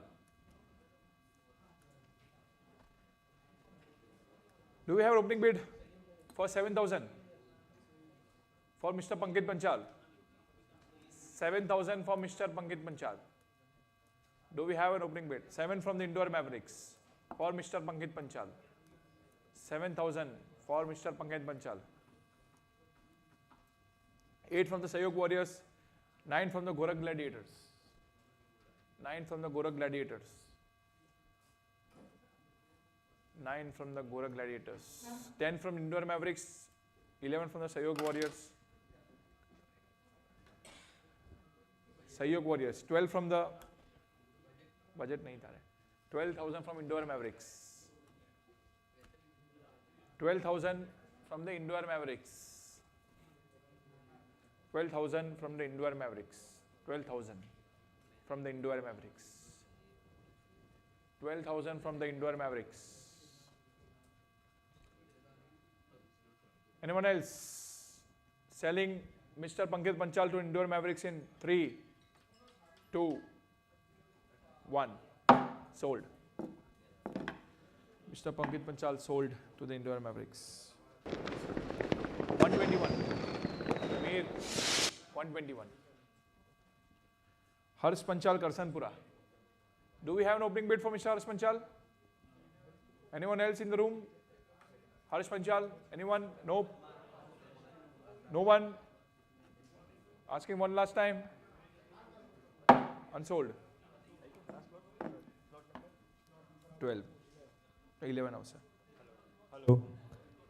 Do we have an opening bid for 7,000 for Mr. Pankit Panchal? 7,000 for Mr. Pankit Panchal. Do we have an opening bid? 7 from the Indore Mavericks for Mr. Pankit Panchal. 7,000 for Mr. Pankit Panchal. 8 from the Sayok Warriors. 9 from the Gorak Gladiators. 9 from the Gorak Gladiators. 9 from the Gorak Gladiators. 10 from Indore Mavericks. 11 from the Sayok Warriors. Sayok Warriors. 12 from the budget nahi tha. 12,000 from Indore Mavericks. 12,000 from the Indore Mavericks. 12,000 from the Indore Mavericks. 12,000 from the Indore Mavericks. 12,000 from the Indore Mavericks. Anyone else? Selling Mr. Pankit Panchal to Indore Mavericks in 3, 2, 1. Sold. Mr. Pankit Panchal sold to the Indore Mavericks. 121. Mir 121. Harsh Panchal Karsanpura. Do we have an opening bid for Mr. Harsh Panchal? Anyone else in the room? Harsh Panchal? Anyone? Nope. No one? Asking one last time. Unsold. 12. 11 also.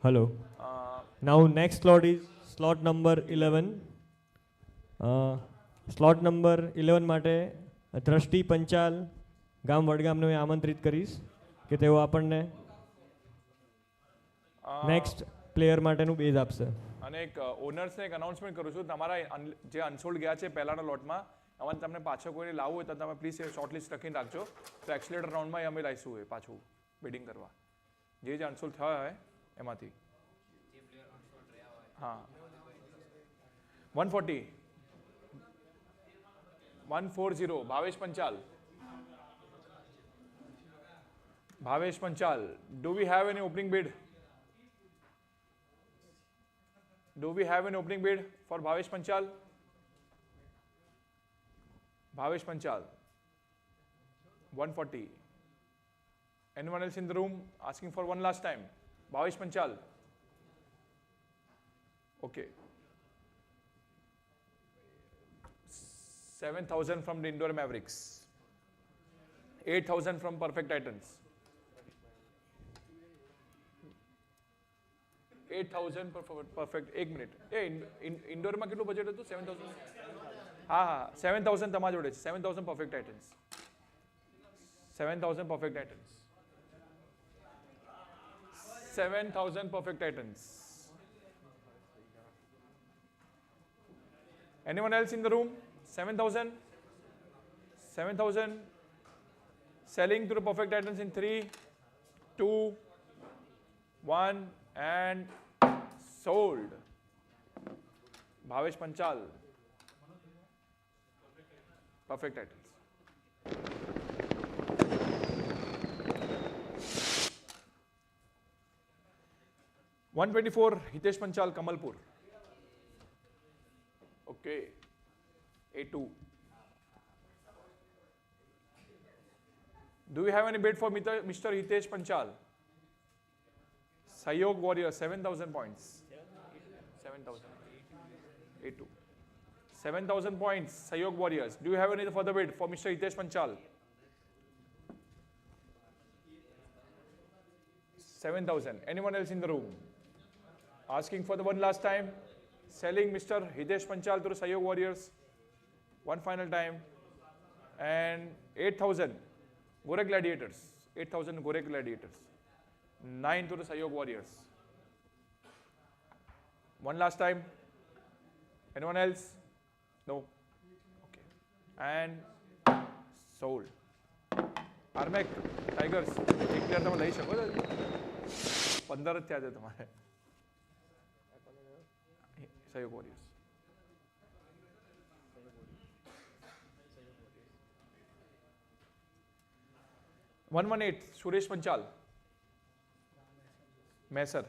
Hello. Now next slot is slot number 11. Slot number 11 માટે દ્રષ્ટિ પંચાલ ગામ વડગામને હું આમંત્રિત કરીશ કે તેઓ આપણને next player માટેનું બેઝ આપશે. અને એક ઓનર્સને એક અનાઉન્સમેન્ટ કરું છું, તમારા જે અનસોલ્ડ ગયા છે પહેલાના લોટમાં એમાં તમને પાછો કોઈને લાવવું હોય તો તમે પ્લીઝ શોર્ટલિસ્ટ લખીને રાખજો, તો એક્સલેટર રાઉન્ડમાં અમે લાવીશું એ પાછું બિડિંગ કરવા જે અનસોલ્ડ થયા હોય એમાંથી. હા 140 140 Bhavesh Panchal. Bhavesh Panchal, do we have any opening bid? Do we have an opening bid for Bhavesh Panchal? Bhavesh Panchal 140. Anyone else in the room asking for one last time? Bhavesh Panchal. Okay. 7,000 from the Indore Mavericks. 8,000 from Perfect Titans. 8,000 perfect. 1 minute એ ઇન્ડોરમાં કેટલું budget હતું? 7,000. હા હા 7,000 તમારા જોડે છે. 7,000 Perfect Titans. 7,000 Perfect Titans. 7,000 Perfect Titans. Anyone else in the room? 7,000. 7,000. Selling to the Perfect Titans in 3, 2, 1 and sold. Bhavesh Panchal. Perfect Titans. 124 Hitesh Panchal Kamalpur. Okay. A2. Do we have any bid for Mr. Hitesh Panchal? Sayog Warriors, 7,000 points. 7,000. A2. 7,000 points, Sayog Warriors. Do you have any further bid for Mr. Hitesh Panchal? 7,000. Anyone else in the room? Asking for the one last time. Selling Mr. Hitesh Panchal to the Sayog Warriors. One final time. And 8,000. Gore Gladiators. 8,000 Gore Gladiators. 9 to the Sayog Warriors. One last time. Anyone else? No. Okay. And sold. Armek, Tigers. एक player તમે લઈ શકો છો 15 જ થયા છે તમારે સહયોગ વોરિયર્સ 118 સુરેશ પંચાલ મેસર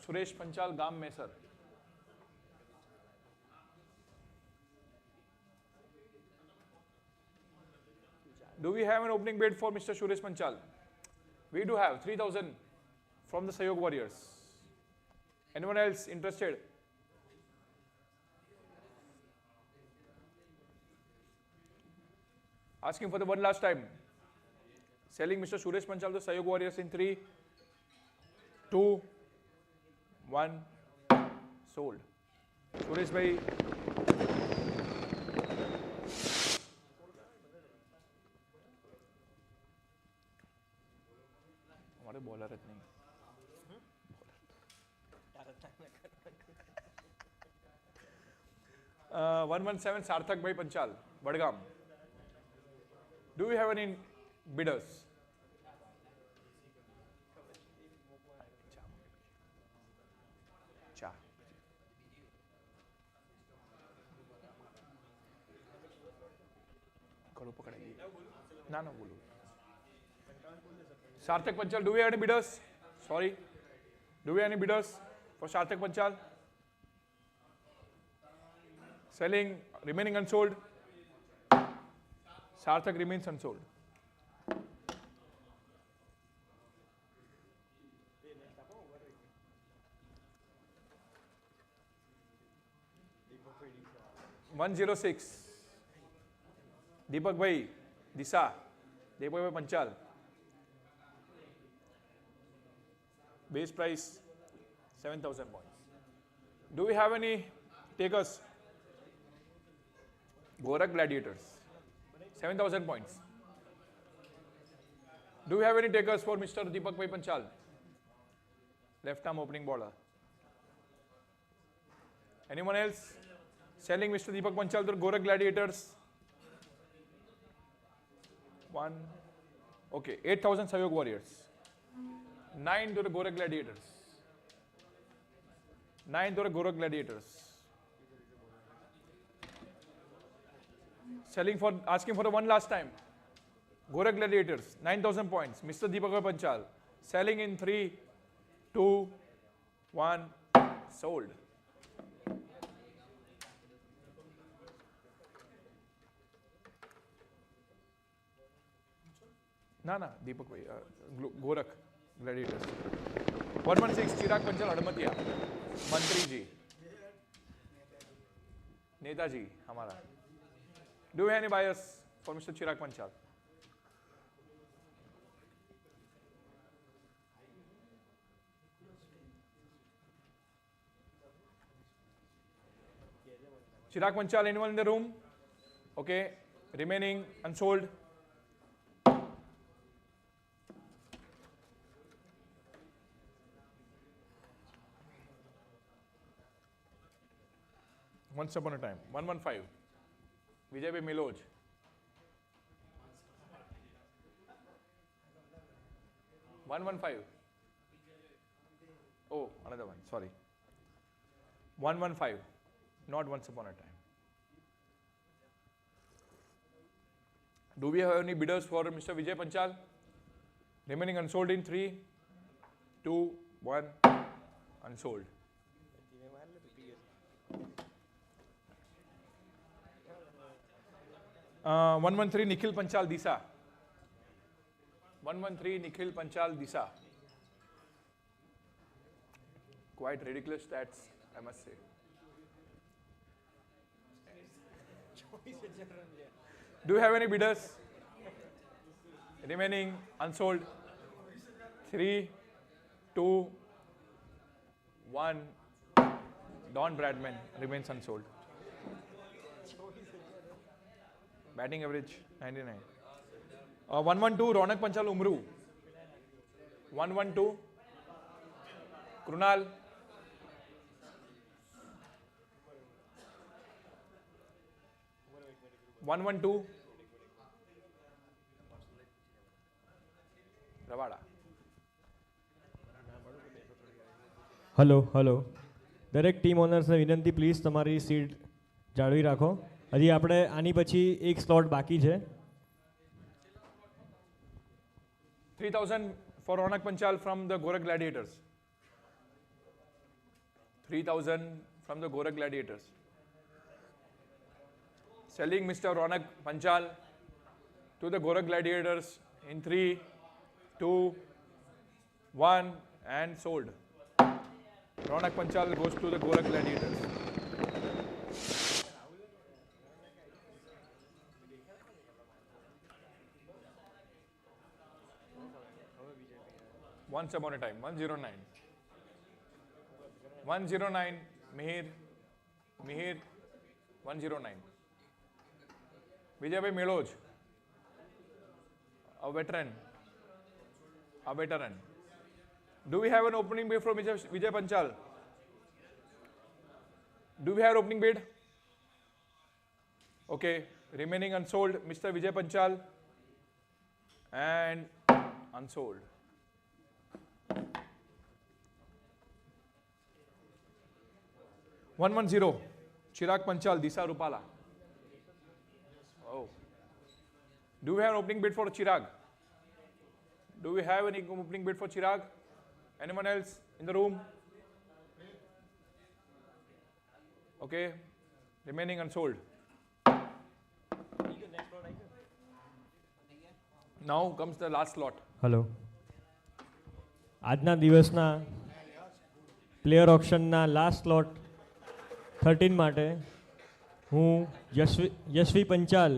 સુરેશ પંચાલ ગામ મેસર Do we have an opening bid for Mr. Suresh Panchal? We do have 3,000 from the Sayog Warriors. Anyone else interested? Asking for the one last time. Selling Mr. Suresh Panchal to Sayog Warriors in 3, 2, 1. Sold. Suresh bhai. हमारे bowler इतने 117 सार्थक भाई Panchal Budgam Do we have any bidders? चा कड़ो पकड़ेगी ना ना बोलो Sarthak Panchal, do we have any bidders? Sorry. Do we have any bidders for Sarthak Panchal? Selling, remaining unsold. Sarthak remains unsold. $106. Deepak Bhai, Disa, Deepak Bhai Panchal. Base price 7,000 points. Do we have any takers? Gorak Gladiators 7,000 points. Do we have any takers for Mr. Deepak Bhai Panchal? Left arm opening bowler. Anyone else? Selling Mr. Deepak Panchal to Gorak Gladiators. 1. Okay, 8,000 Sayog Warriors. 9 to the Gorak Gladiators. 9 to the Gorak Gladiators. Asking for the one last time. Gorak Gladiators, 9,000 points. Mr. Deepak Panchal. Selling in 3, 2, 1. Sold. ना दीपक भाई Gorakh gladiators 116 Chirag Panchal Hadmatiya मंत्री जी नेताजी हमारा do have any buyers for mister Chirag Panchal Chirag Panchal anyone in the room okay remaining unsold Once upon a time, 115. Vijay Bhai Miloj. $115. Oh, another one. Sorry. 115. Not once upon a time. Do we have any bidders for Mr. Vijay Panchal? Remaining unsold in 3, 2, 1. Unsold. 113 Nikhil Panchal Disa. 113 Nikhil Panchal Disa. Quite ridiculous stats, I must say. Do you have any bidders? Remaining unsold. 3, 2, 1. Don Bradman remains unsold. Batting average 99. 112 Ronak Panchal Umru. 112 Krunal. 112 Ravada. Hello hello દરેક team ઓનર્સને વિનંતી please તમારી seat જાળવી રાખો. હજી આપણે આની પછી એક સ્લોટ બાકી છે. 3000 for Ronak Panchal from the Gorak Gladiators. 3000 from the Gorak Gladiators. Selling Mr. Ronak Panchal to the Gorak Gladiators in 3, 2, 1 and sold. Ronak Panchal goes to the Gorak Gladiators. Once upon a time, 109. 109, Mihir, 109. Vijay Meloj, a veteran. Do we have an opening bid from Vijay Panchal? Do we have opening bid? Okay, remaining unsold, Mr. Vijay Panchal and unsold. 110 Chirag Panchal Disa Rupala. Oh. Do we have an opening bid for Chirag? Do we have any opening bid for Chirag? Anyone else in the room? Okay, remaining unsold. Now comes the last slot. Hello આજના દિવસના player ઓપ્શનના last slot 13 માટે હું યશવી પંચાલ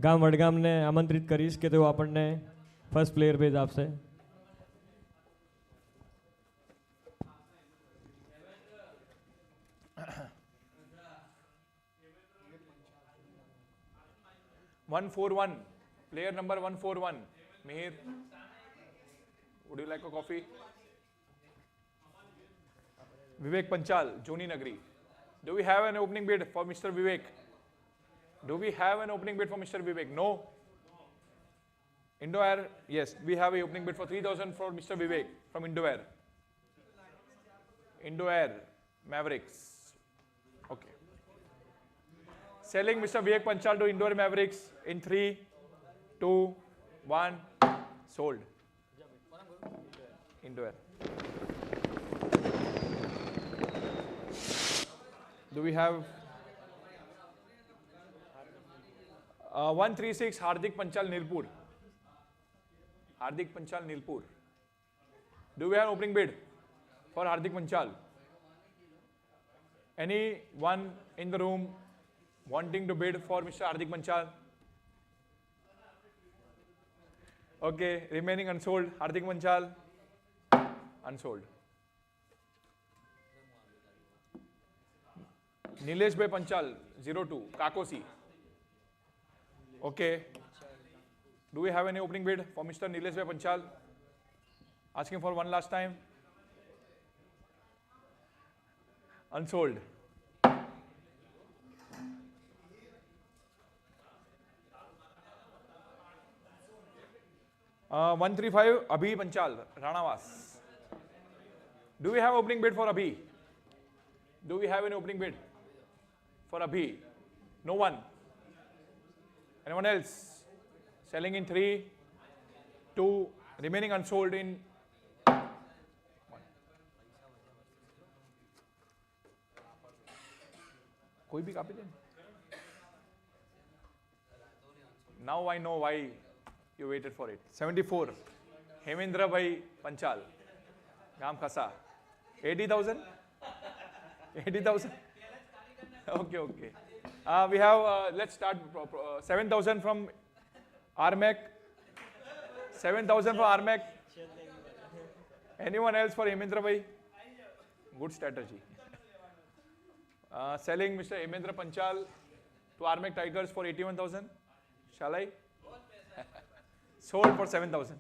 ગામ વડગામને આમંત્રિત કરીશ કે તેઓ આપણને ફર્સ્ટ પ્લેયર બેઝ આપશે. Player number 141, Mihir. Would you like a coffee? Vivek Panchal, Joni Nagri. Do we have an opening bid for Mr. Vivek? Do we have an opening bid for Mr. Vivek? No. Indo-Air, yes, we have an opening bid for 3,000 for Mr. Vivek from Indo-Air. Indo-Air, Mavericks. Okay. Selling Mr. Vivek Panchal to Indo-Air Mavericks in 3, 2, 1, sold. Indo-Air. Do we have 136 Hardik Panchal Nilpur? Hardik Panchal Nilpur. Do we have an opening bid for Hardik Panchal? Anyone in the room wanting to bid for Mr. Hardik Panchal? Okay, remaining unsold, Hardik Panchal, unsold. Nilesh Bhai Panchal, 02, Kakosi. Okay. Do we have any opening bid for Mr. Nilesh Bhai Panchal? Asking for one last time. Unsold. Uh, 135 Abhi Panchal, Ranavas. Do we have opening bid for Abhi? Do we have any opening bid for Abhi? No one. Anyone else? Selling in 3, 2, remaining unsold in 1. कोई भी copy दें. Now I know why you waited for it. 74. Hemendra Bhai Panchal. Gam Khasa. 80,000? 80,000? Okay. We have, let's start, 7,000 from RMAC. 7,000 for RMAC. Anyone else for Hemendra Bhai? Good strategy. Selling Mr. Hemendra Panchal to RMAC Tigers for 81,000. Shall I? Sold for 7,000.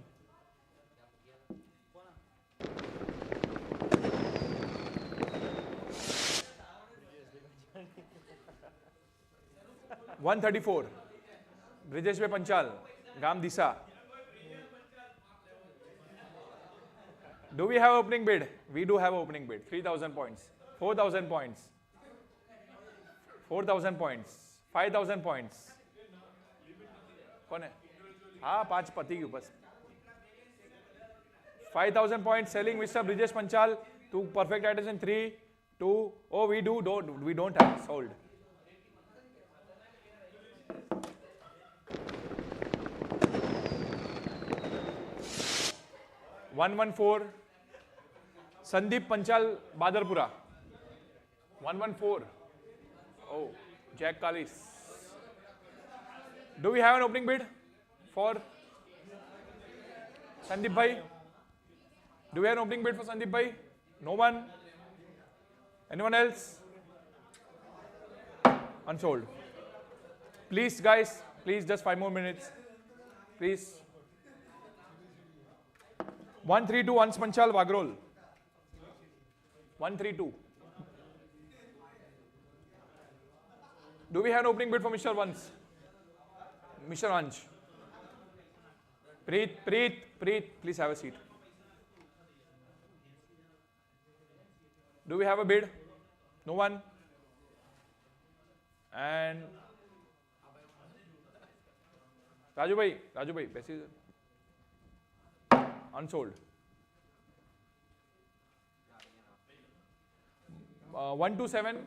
$134. Brijesh Bhai Panchal, Gam Disa. Do we have opening bid? We do have opening bid. 3,000 points. 4,000 points. 4,000 points. 5,000 points. कौन है? हाँ 5 पति के बस. 5,000 points selling Mr. Brijesh Panchal to perfect items in 3, 2. Oh, we don't have sold. $114. Sandeep Panchal Badarpura. 114. Oh, Jack Kalis. Do we have an opening bid for Sandeep Bhai? Do we have an opening bid for Sandeep Bhai? No one? Anyone else? Unsold. Please guys, please just 5 more minutes. Please. 132 Ans Panchal Wagrol. 132. Do we have an opening bid for Mr. Vans? Mr. Anj. Preet, please have a seat. Do we have a bid? No one? And Raju Bhai, पैसे unsold. 127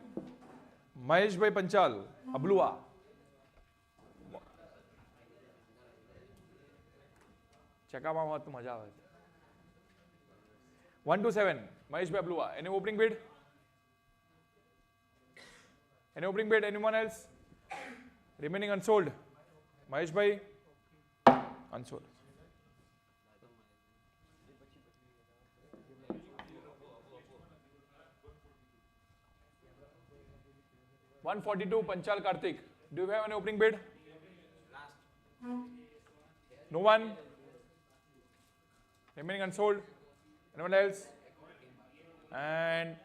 Mahesh Bhai Panchal Ablua. ચકામાં હોત તો મજા આવે. 127 Mahesh Bhai Ablua. Any opening bid? Any opening bid? Anyone else? Remaining unsold. Mahesh Bhai unsold. $142 Panchal Karthik. Do you have an opening bid? No one? Remaining unsold. Anyone else? And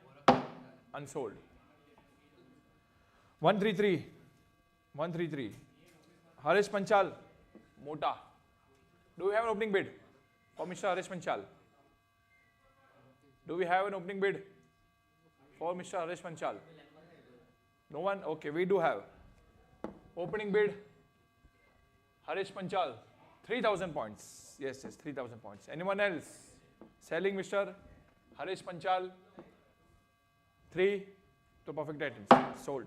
unsold. 133. Harish Panchal Mota. Do we have an opening bid for Mr. Harish Panchal? Do we have an opening bid for Mr. Harish Panchal? No one? Okay, we do have. Opening bid, Harish Panchal, 3,000 points. Yes, 3,000 points. Anyone else? Selling Mr. Harish Panchal, 3 to perfect items. Sold.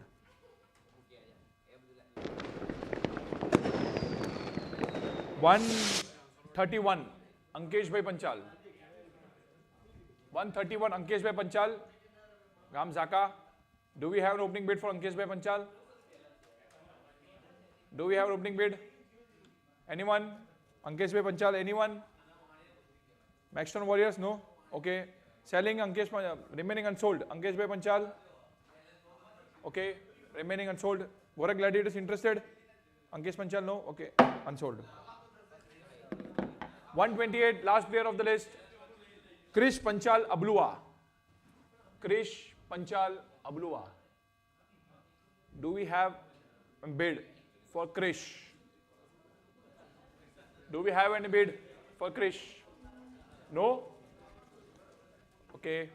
$131 Ankesh Bhai Panchal. 131 Ankesh Bhai Panchal, Gam Zaka. Do we have an opening bid for Ankesh Bhai Panchal? Do we have an opening bid? Anyone? Ankesh Bhai Panchal, anyone? Maxton Warriors, no? Okay. Selling Ankesh Panchal, remaining unsold. Ankesh Bhai Panchal. Okay. Remaining unsold. Vorak Gladiators interested? Ankesh Panchal, no? Okay. Unsold. 128, last player of the list. Krish Panchal Ablua. Krish Panchal Ablua. Do we have a bid for Krish? Do we have any bid for Krish? No? Okay.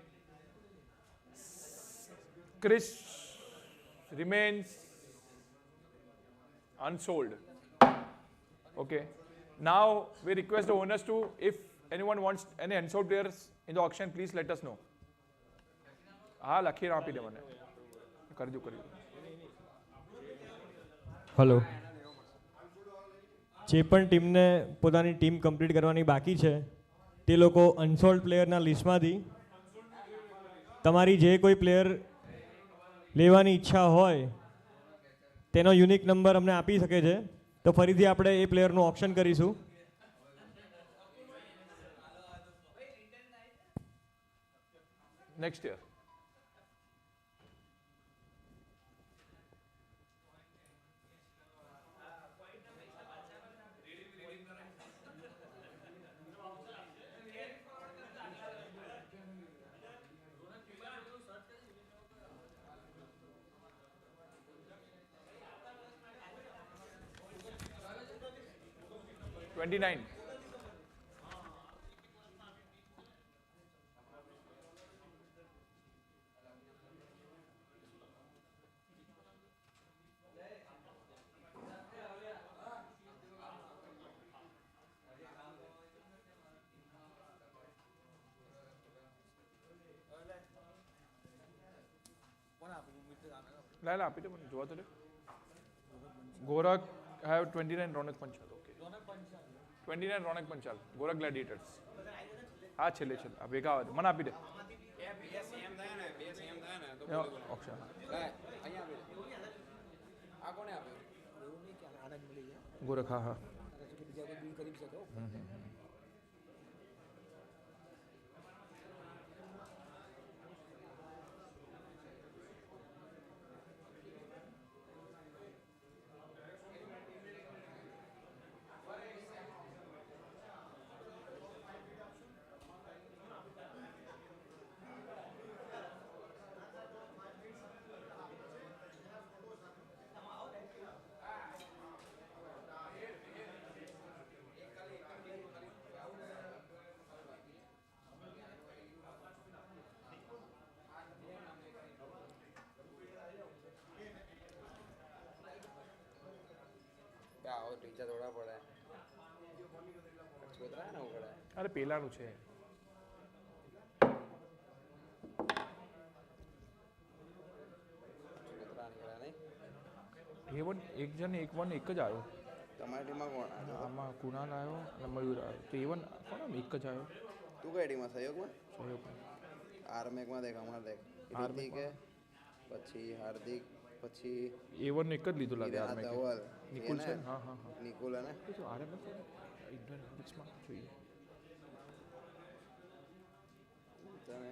Krish remains unsold. Okay. Now we request the owners to, if anyone wants any unsold players in the auction, please let us know. हाँ लखी रापी दे मने कर दो hello જે પણ ટીમને પોતાની team complete કરવાની બાકી છે તે લોકો અનસોલ્ડ પ્લેયરના લિસ્ટમાંથી તમારી જે કોઈ પ્લેયર લેવાની ઈચ્છા હોય તેનો યુનિક નંબર અમને આપી શકે છે, તો ફરીથી આપણે એ પ્લેયરનું ઓપ્શન કરીશું. Next year. $29. લા આપી દે મને જોવા તો દે. ગોરખ have 29 રોનક પંચાલ. ઓકે 29 રોનક પંચાલ ગોરખ ગ્લેડિએટર્સ. હા છેલ્લે છેલ્લે આ ભેગા આવે મને આપી દે. ઓપ્શન ગોરખ હા હા. ટીચર થોડા પડે છોકરા ને પડે. અરે પેલાનું છે. A1 એક જણ એક વન એક જ આવ્યો. તમારી ટીમમાં કોણ આવ્યો? આમાં કુણાલ આવ્યો અને મયુર આવ્યો. તો A1 કોણ એક જ આવ્યો. તું કઈ ટીમમાં સહયોગમાં? સહયોગ આર્મેકમાં દેખ અમારે દેખ હાર્દિક પછી હાર્દિક પછી A1 એક જ લીધું લાગે આ ધવલ નિકુલ છે. હા હા હા નિકુલ અને તો આરએમએફ ઇન્ડિયન જોઈએ. તને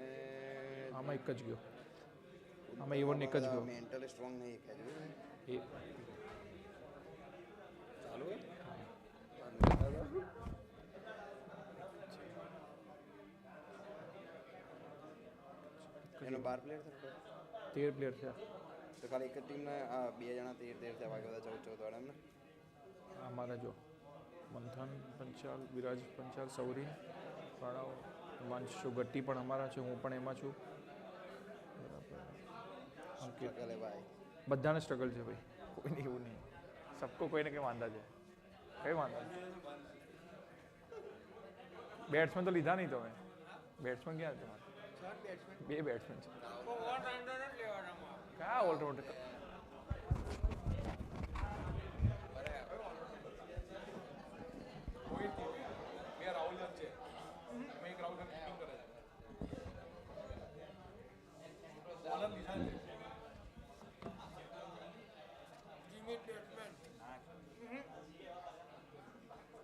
આમાં એક જ ગયો. આમાં A1 એક જ ગયો. મેન્ટલી સ્ટ્રોંગ નહીં કે એ ચાલુ હે એનો 12 પ્લેયર છે 13 પ્લેયર છે. તો ખાલી એક જ ટીમના આ બે જણા 13 છે બાકી બધા 14 વાળા એમને. અમારા જો મંથન પંચાલ વિરાજ પંચાલ સૌરી પ્રણવ હિમાંશુ ગટ્ટી પણ અમારા છે. હું પણ એમાં છું. બરાબર ચલે ભાઈ બધાને સ્ટ્રગલ છે ભાઈ. કોઈને એવું નહીં. સબકો કોઈને કંઈ વાંધા છે. કઈ વાંધા નહીં. બેટ્સમેન તો લીધા નહીં તમે. બેટ્સમેન ક્યાં તમારે? બે બેટ્સમેન છે. કયા ઓલરાઉન્ડર?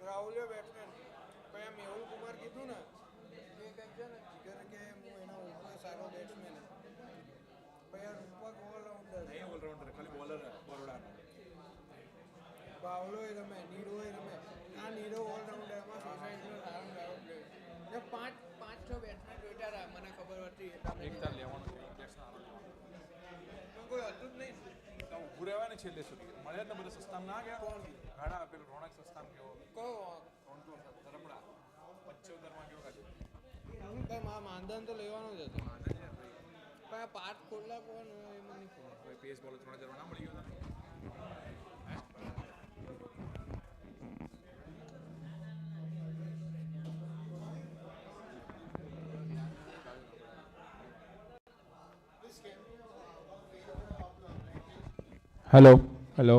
રાહુલે બેટ્સમેન પછી મેહુલ કુમાર કીધું ને એ કંઈક છે ને જીગર કે હું એના ઓળખો સારો બેટ્સમેન પછી આ રૂપક ઓલરાઉન્ડર નહીં ઓલરાઉન્ડર ખાલી બોલર બરોડાનો બાવલો એ રમે નીડો એ રમે આ નીડો ઓલરાઉન્ડર એમાં સોસાયટીનો સારો સારો પ્લેયર પાંચ છ બેટ્સમેન જોઈતા હતા મને ખબર હતી એક ચાર લેવાનું કોઈ હતું જ નહીં. ઊભું રહેવાય ને છેલ્લે સુધી મળ્યા ને બધા સસ્તામ ના ગયા. કોણ ઘણા પેલું રોનક સસ્તામ ગયો ધરમડા 75 ગયો કાજુ કઈ માનધન તો લેવાનો જ હતો. પણ આ પાર્ટ ખોલલા કોણ એમાં નહીં ખબર. પેસ બોલ 3000 ના મળી ગયો. Hello hello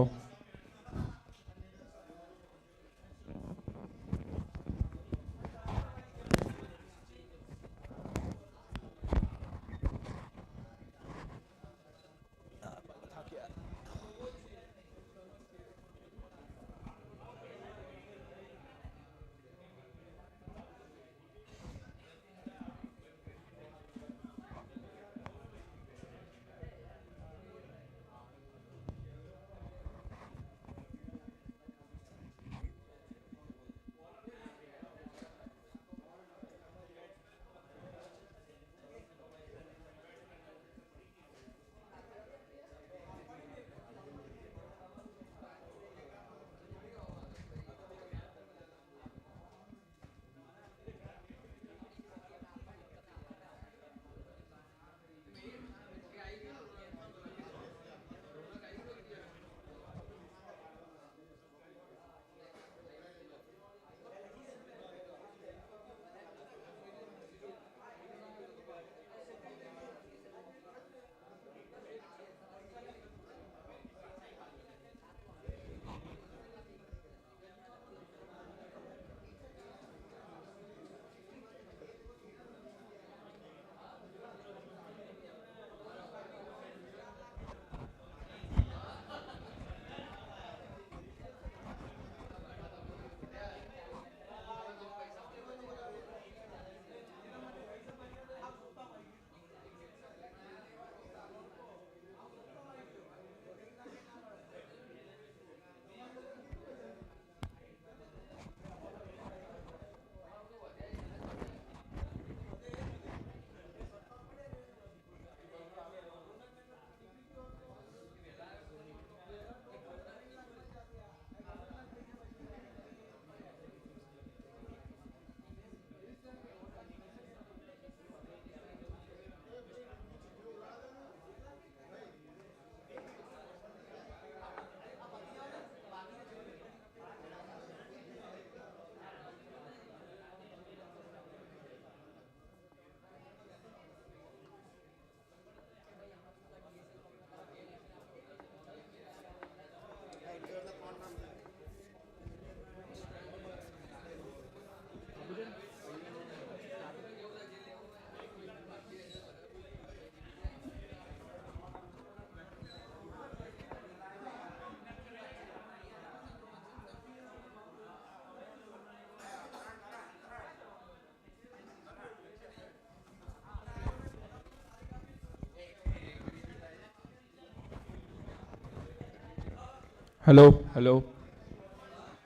Hello, hello,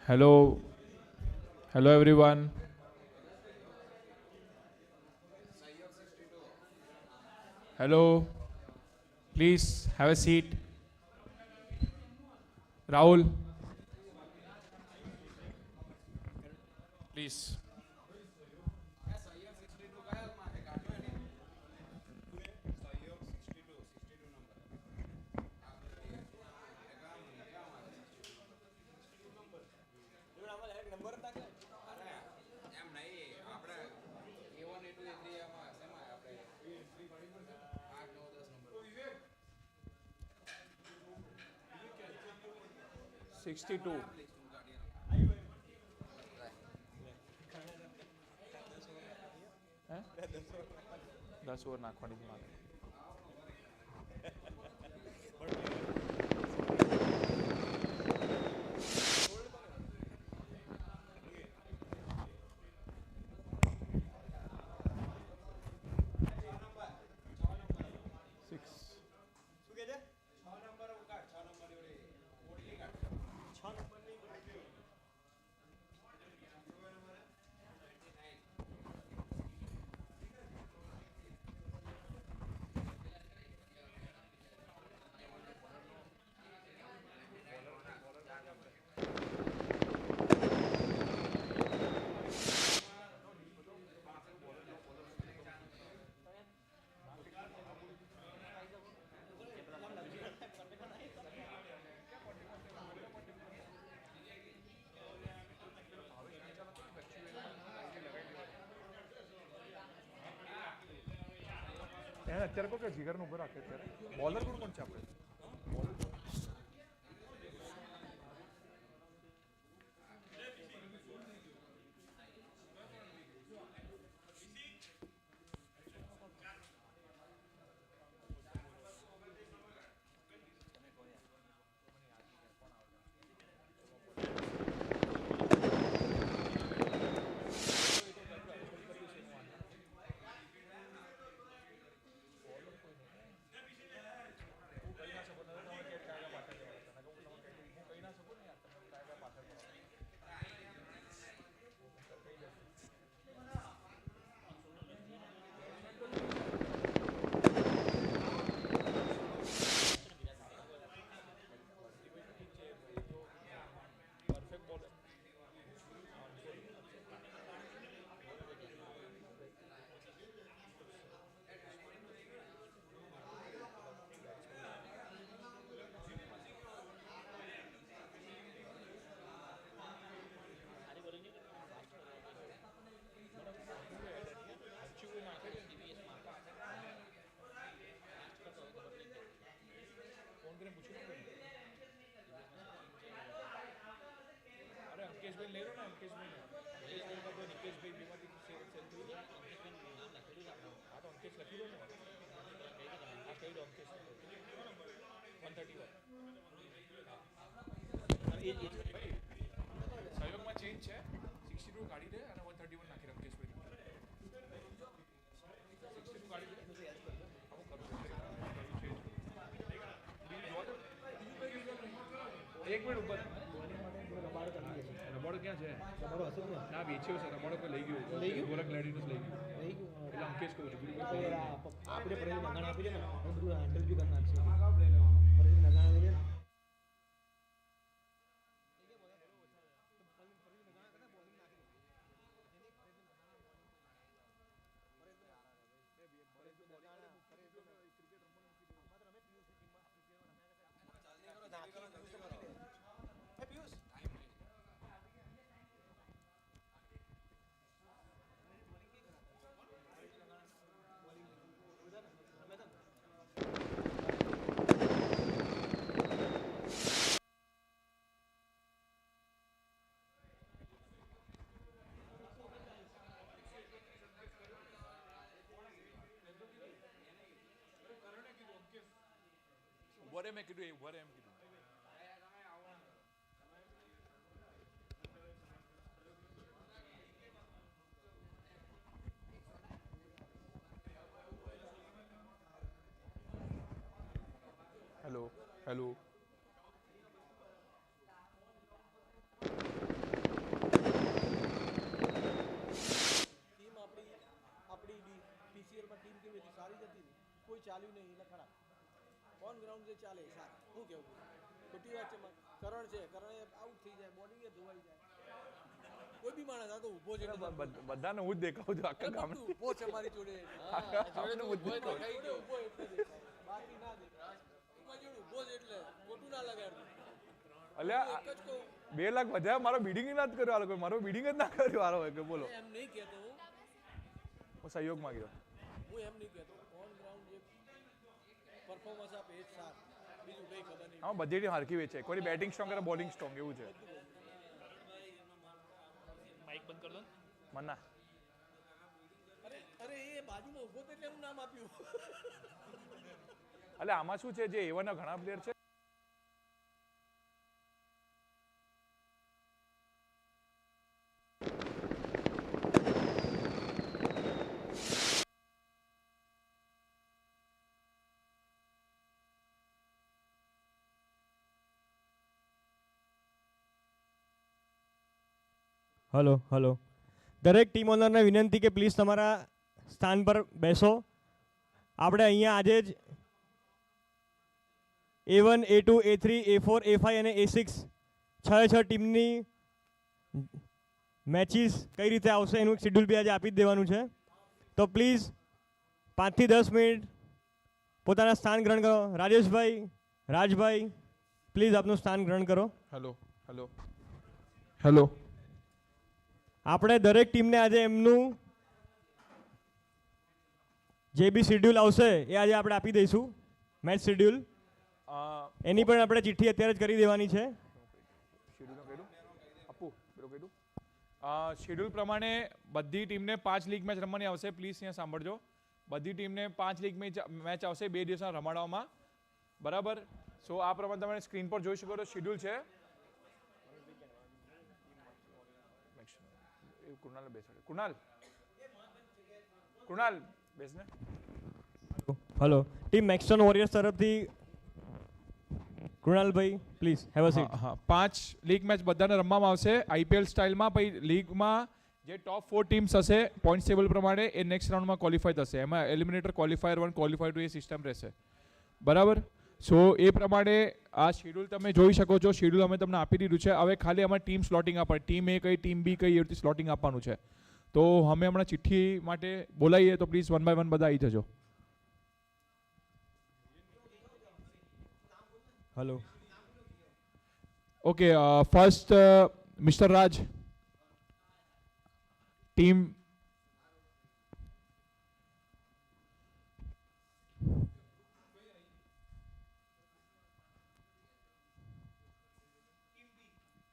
hello, hello everyone. Hello, please have a seat. Rahul, please. એમ નહીં આપણે A1 A2 A3 એમાં શેમાં આપણે 8 9 10 નંબર 62. હે? 10 ઓવર નાખવાની છે મારે. Six. શું કહે છે? 6 નંબર ઉકાળ 6 નંબર જોડે ઓટલી કાઢ 6 નંબરની એને અત્યારે કહો કે જીગરનો ઉપર રાખે અત્યારે બોલર કોણ છે આપણે અંકેશભાઈ લઈ લો ને અંકેશભાઈ તો નિકેશભાઈ બેમાંથી સેલ થયું હા તો અંકેશ લખી લો ને હા કહી દો અંકેશ 131 સહયોગમાં ચેન્જ છે 62 કાઢી દે અને 131 નાખી અંકેશભાઈ 62 કાઢી દે એક મિનિટ ઉપર રબાડો ક્યાં છે ના વેચ્યો છે રબાડો કોઈ લઈ ગયો ગોરખ લેડીનું લઈ ગયું એટલે અંકેશ કહું છું આપણે પ્રવીણ નગાણ આપી દે ને હું બધું હેન્ડલ બી કરી નાખશે પ્રવીણ નગાણ લઈ લે વરે મેં કીધું એ વરે એમ કીધું હેલો હેલો ચાલ્યું નહીં એટલે ખરાબ. ઓન ગ્રાઉન્ડ જે ચાલે સારું. શું કેવું? ખોટી વાત છે. કરણ છે, કરણે આઉટ થઈ જાય, બોલિંગ એ ધોવાઈ જાય. કોઈ બી માણસ આ તો ઊભો છે એટલે બધાને હું જ દેખાવ છું આખા ગામમાં. ઊભો છે મારી જોડે. જોડે તો ઊભો જ દેખાઈ ગયો. ઊભો એટલે દેખાય. બાકી ના દેખાય. મારી જોડે ઊભો છે એટલે ખોટું ના લગાડતું. અલ્યા એક જ કહું. 2 લાખ વધ્યા, મારો બિડિંગ ના જ કર્યો આ લોકો, મારો બિડિંગ જ ના કર્યો આ લોકો, બોલો. એમ નહીં કહેતો હું સહયોગ માંગ્યો. હું એમ નહીં કહેતો ઓન ગ્રાઉન્ડ જે પરફોર્મન્સ આપે એ જ સારું. બીજું કંઈ ખબર નહીં. હા, બધી ટીમ હરખી વેચે, કોઈ બેટિંગ સ્ટ્રોંગ કરે, બોલિંગ સ્ટ્રોંગ, એવું છે. માઇક બંધ કર દો ને. મના અરે એ બાજુમાં ઊભો તો એટલે એનું નામ આપ્યું. એટલે આમાં શું છે, જે A1 ના ઘણા પ્લેયર છે. હલો હલો, દરેક ટીમ ઓનરને વિનંતી કે પ્લીઝ તમારા સ્થાન પર બેસો. આપણે અહીંયા આજે જ A1, A2, A3, A4, A5 અને A6 છ ટીમની મેચીસ કઈ રીતે આવશે એનું શેડ્યુલ બી આજે આપી જ દેવાનું છે. તો પ્લીઝ 5 થી 10 મિનિટ પોતાના સ્થાન ગ્રહણ કરો. રાજેશભાઈ, રાજભાઈ, પ્લીઝ આપનું સ્થાન ગ્રહણ કરો. Hello hello hello. આપણે દરેક ટીમને આજે એમનું જે બી શેડ્યુલ આવશે એ આજે આપણે આપી દઈશું, મેચ શેડ્યુલ. એની પણ આપણે ચિઠ્ઠી અત્યારે જ કરી દેવાની છે. શેડ્યુલ પ્રમાણે બધી ટીમને 5 લીગ મેચ રમવાની આવશે. પ્લીઝ અહીંયા સાંભળજો, બધી ટીમને 5 લીગ મેચ આવશે 2 દિવસના રમાડવામાં, બરાબર. સો આ પ્રમાણે તમે સ્ક્રીન પર જોઈ શકો છો શેડ્યુલ છે. કુણાલ બેસાડે. કુણાલ બેસ ને. હલો, ટીમ મેક્સટોન વોરિયર્સ તરફથી કૃણાલભાઈ પ્લીઝ હેવ અ સીટ. હા, 5 લીગ મેચ બધાને રમવામાં આવશે IPL સ્ટાઇલમાં. પછી લીગમાં જે ટોપ 4 ટીમ્સ હશે પોઈન્ટ ટેબલ પ્રમાણે એ નેક્સ્ટ રાઉન્ડમાં ક્વોલિફાય થશે. એમાં એલિમિનેટર, ક્વોલિફાયર 1, ક્વોલિફાયર 2 એ સિસ્ટમ રહેશે, બરાબર. સો એ પ્રમાણે આ શેડ્યુલ તમે જોઈ શકો છો. શેડ્યુલ અમે તમને આપી દીધું છે. હવે ખાલી અમારે ટીમ સ્લોટિંગ આપવાની, ટીમ A કઈ, ટીમ B કઈ, એ રીતે સ્લોટિંગ આપવાનું છે. તો અમે હમણાં ચિઠ્ઠી માટે બોલાવીએ, તો પ્લીઝ 1 બાય 1 બધા આવી જજો. Hello. Okay, first mister Raj, team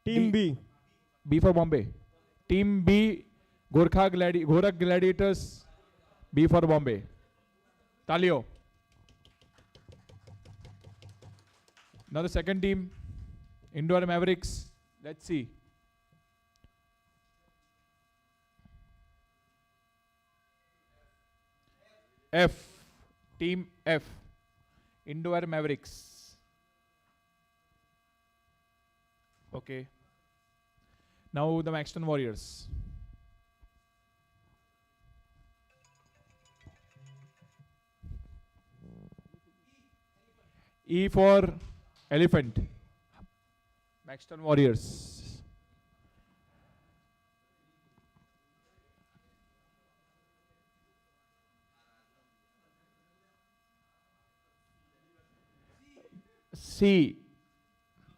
team B. B for Bombay. Team B, Gorakh Gladiators, B for Bombay. Talio. Now the second team, Indore Mavericks. Let's see. F, Team F, Indore Mavericks. Okay. Now the Maxton Warriors. E for Elephant. Maxton Warriors. C,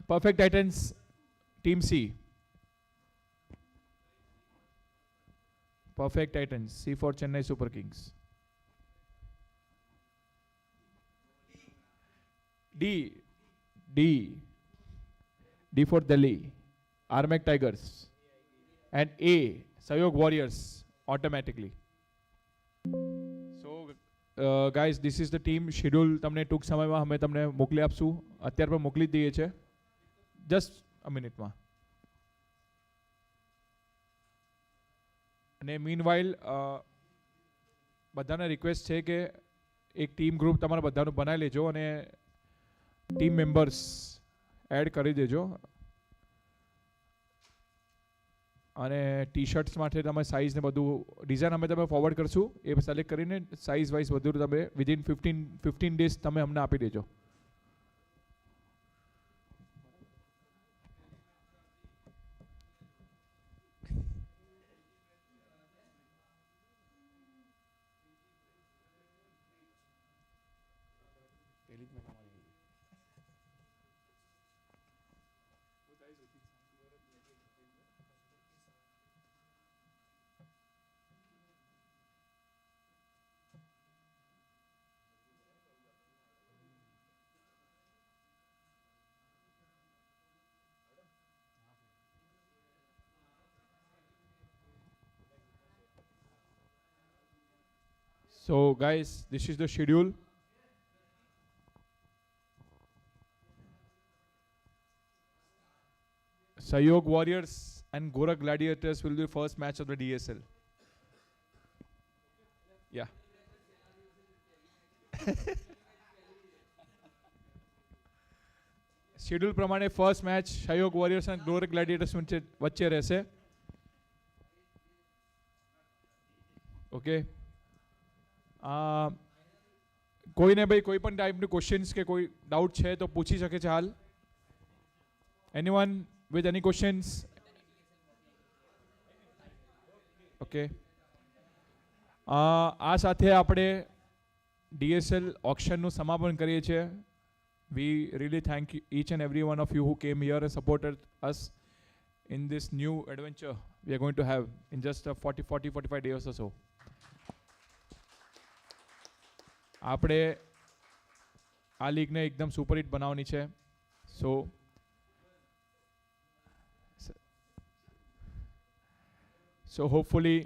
Perfect Titans, Team C. Perfect Titans, C for Chennai Super Kings. D for Delhi, Armac Tigers. And A, Sayog Warriors, automatically. So, guys, this is the team schedule. તમને ટૂંક સમયમાં અમે તમને મોકલી આપશું. અત્યારે પણ મોકલી દઈએ છે. Just a minute માં. અને મીનવાઇલ બધાને રિક્વેસ્ટ છે કે એક ટીમ ગ્રુપ તમારા બધાનું બનાવી લેજો અને ટીમ મેમ્બર્સ એડ કરી દેજો. અને ટી શર્ટ્સ માટે તમે સાઇઝ ને બધું ડિઝાઇન અમે તમે ફોરવર્ડ કરશું. એ સિલેક્ટ કરીને સાઇઝ વાઇઝ બધું તમે વિધિન 15 ડેઝ તમે અમને આપી દેજો. So guys, this is the schedule. Sayog Warriors and Gorak Gladiators will be first match of the DSL. Yeah. Schedule પ્રમાણે ફર્સ્ટ મેચ સહયોગ વોરિયર્સ અને ગોરખ ગ્લેડિએટર્સ વચ્ચે રહેશે. ઓકે, કોઈને ભાઈ કોઈ પણ ટાઈપનું ક્વેશ્ચન્સ કે કોઈ ડાઉટ છે તો પૂછી શકે છે હાલ. Anyone with any questions? Okay, આ સાથે આપણે DSL ઓક્શનનું સમાપન કરીએ છીએ. We really thank each and every one of you who came here and supported us in this new adventure we are going to have in just 45 days or so. આપણે આ લીગને એકદમ super hit બનાવવાની છે. So hopefully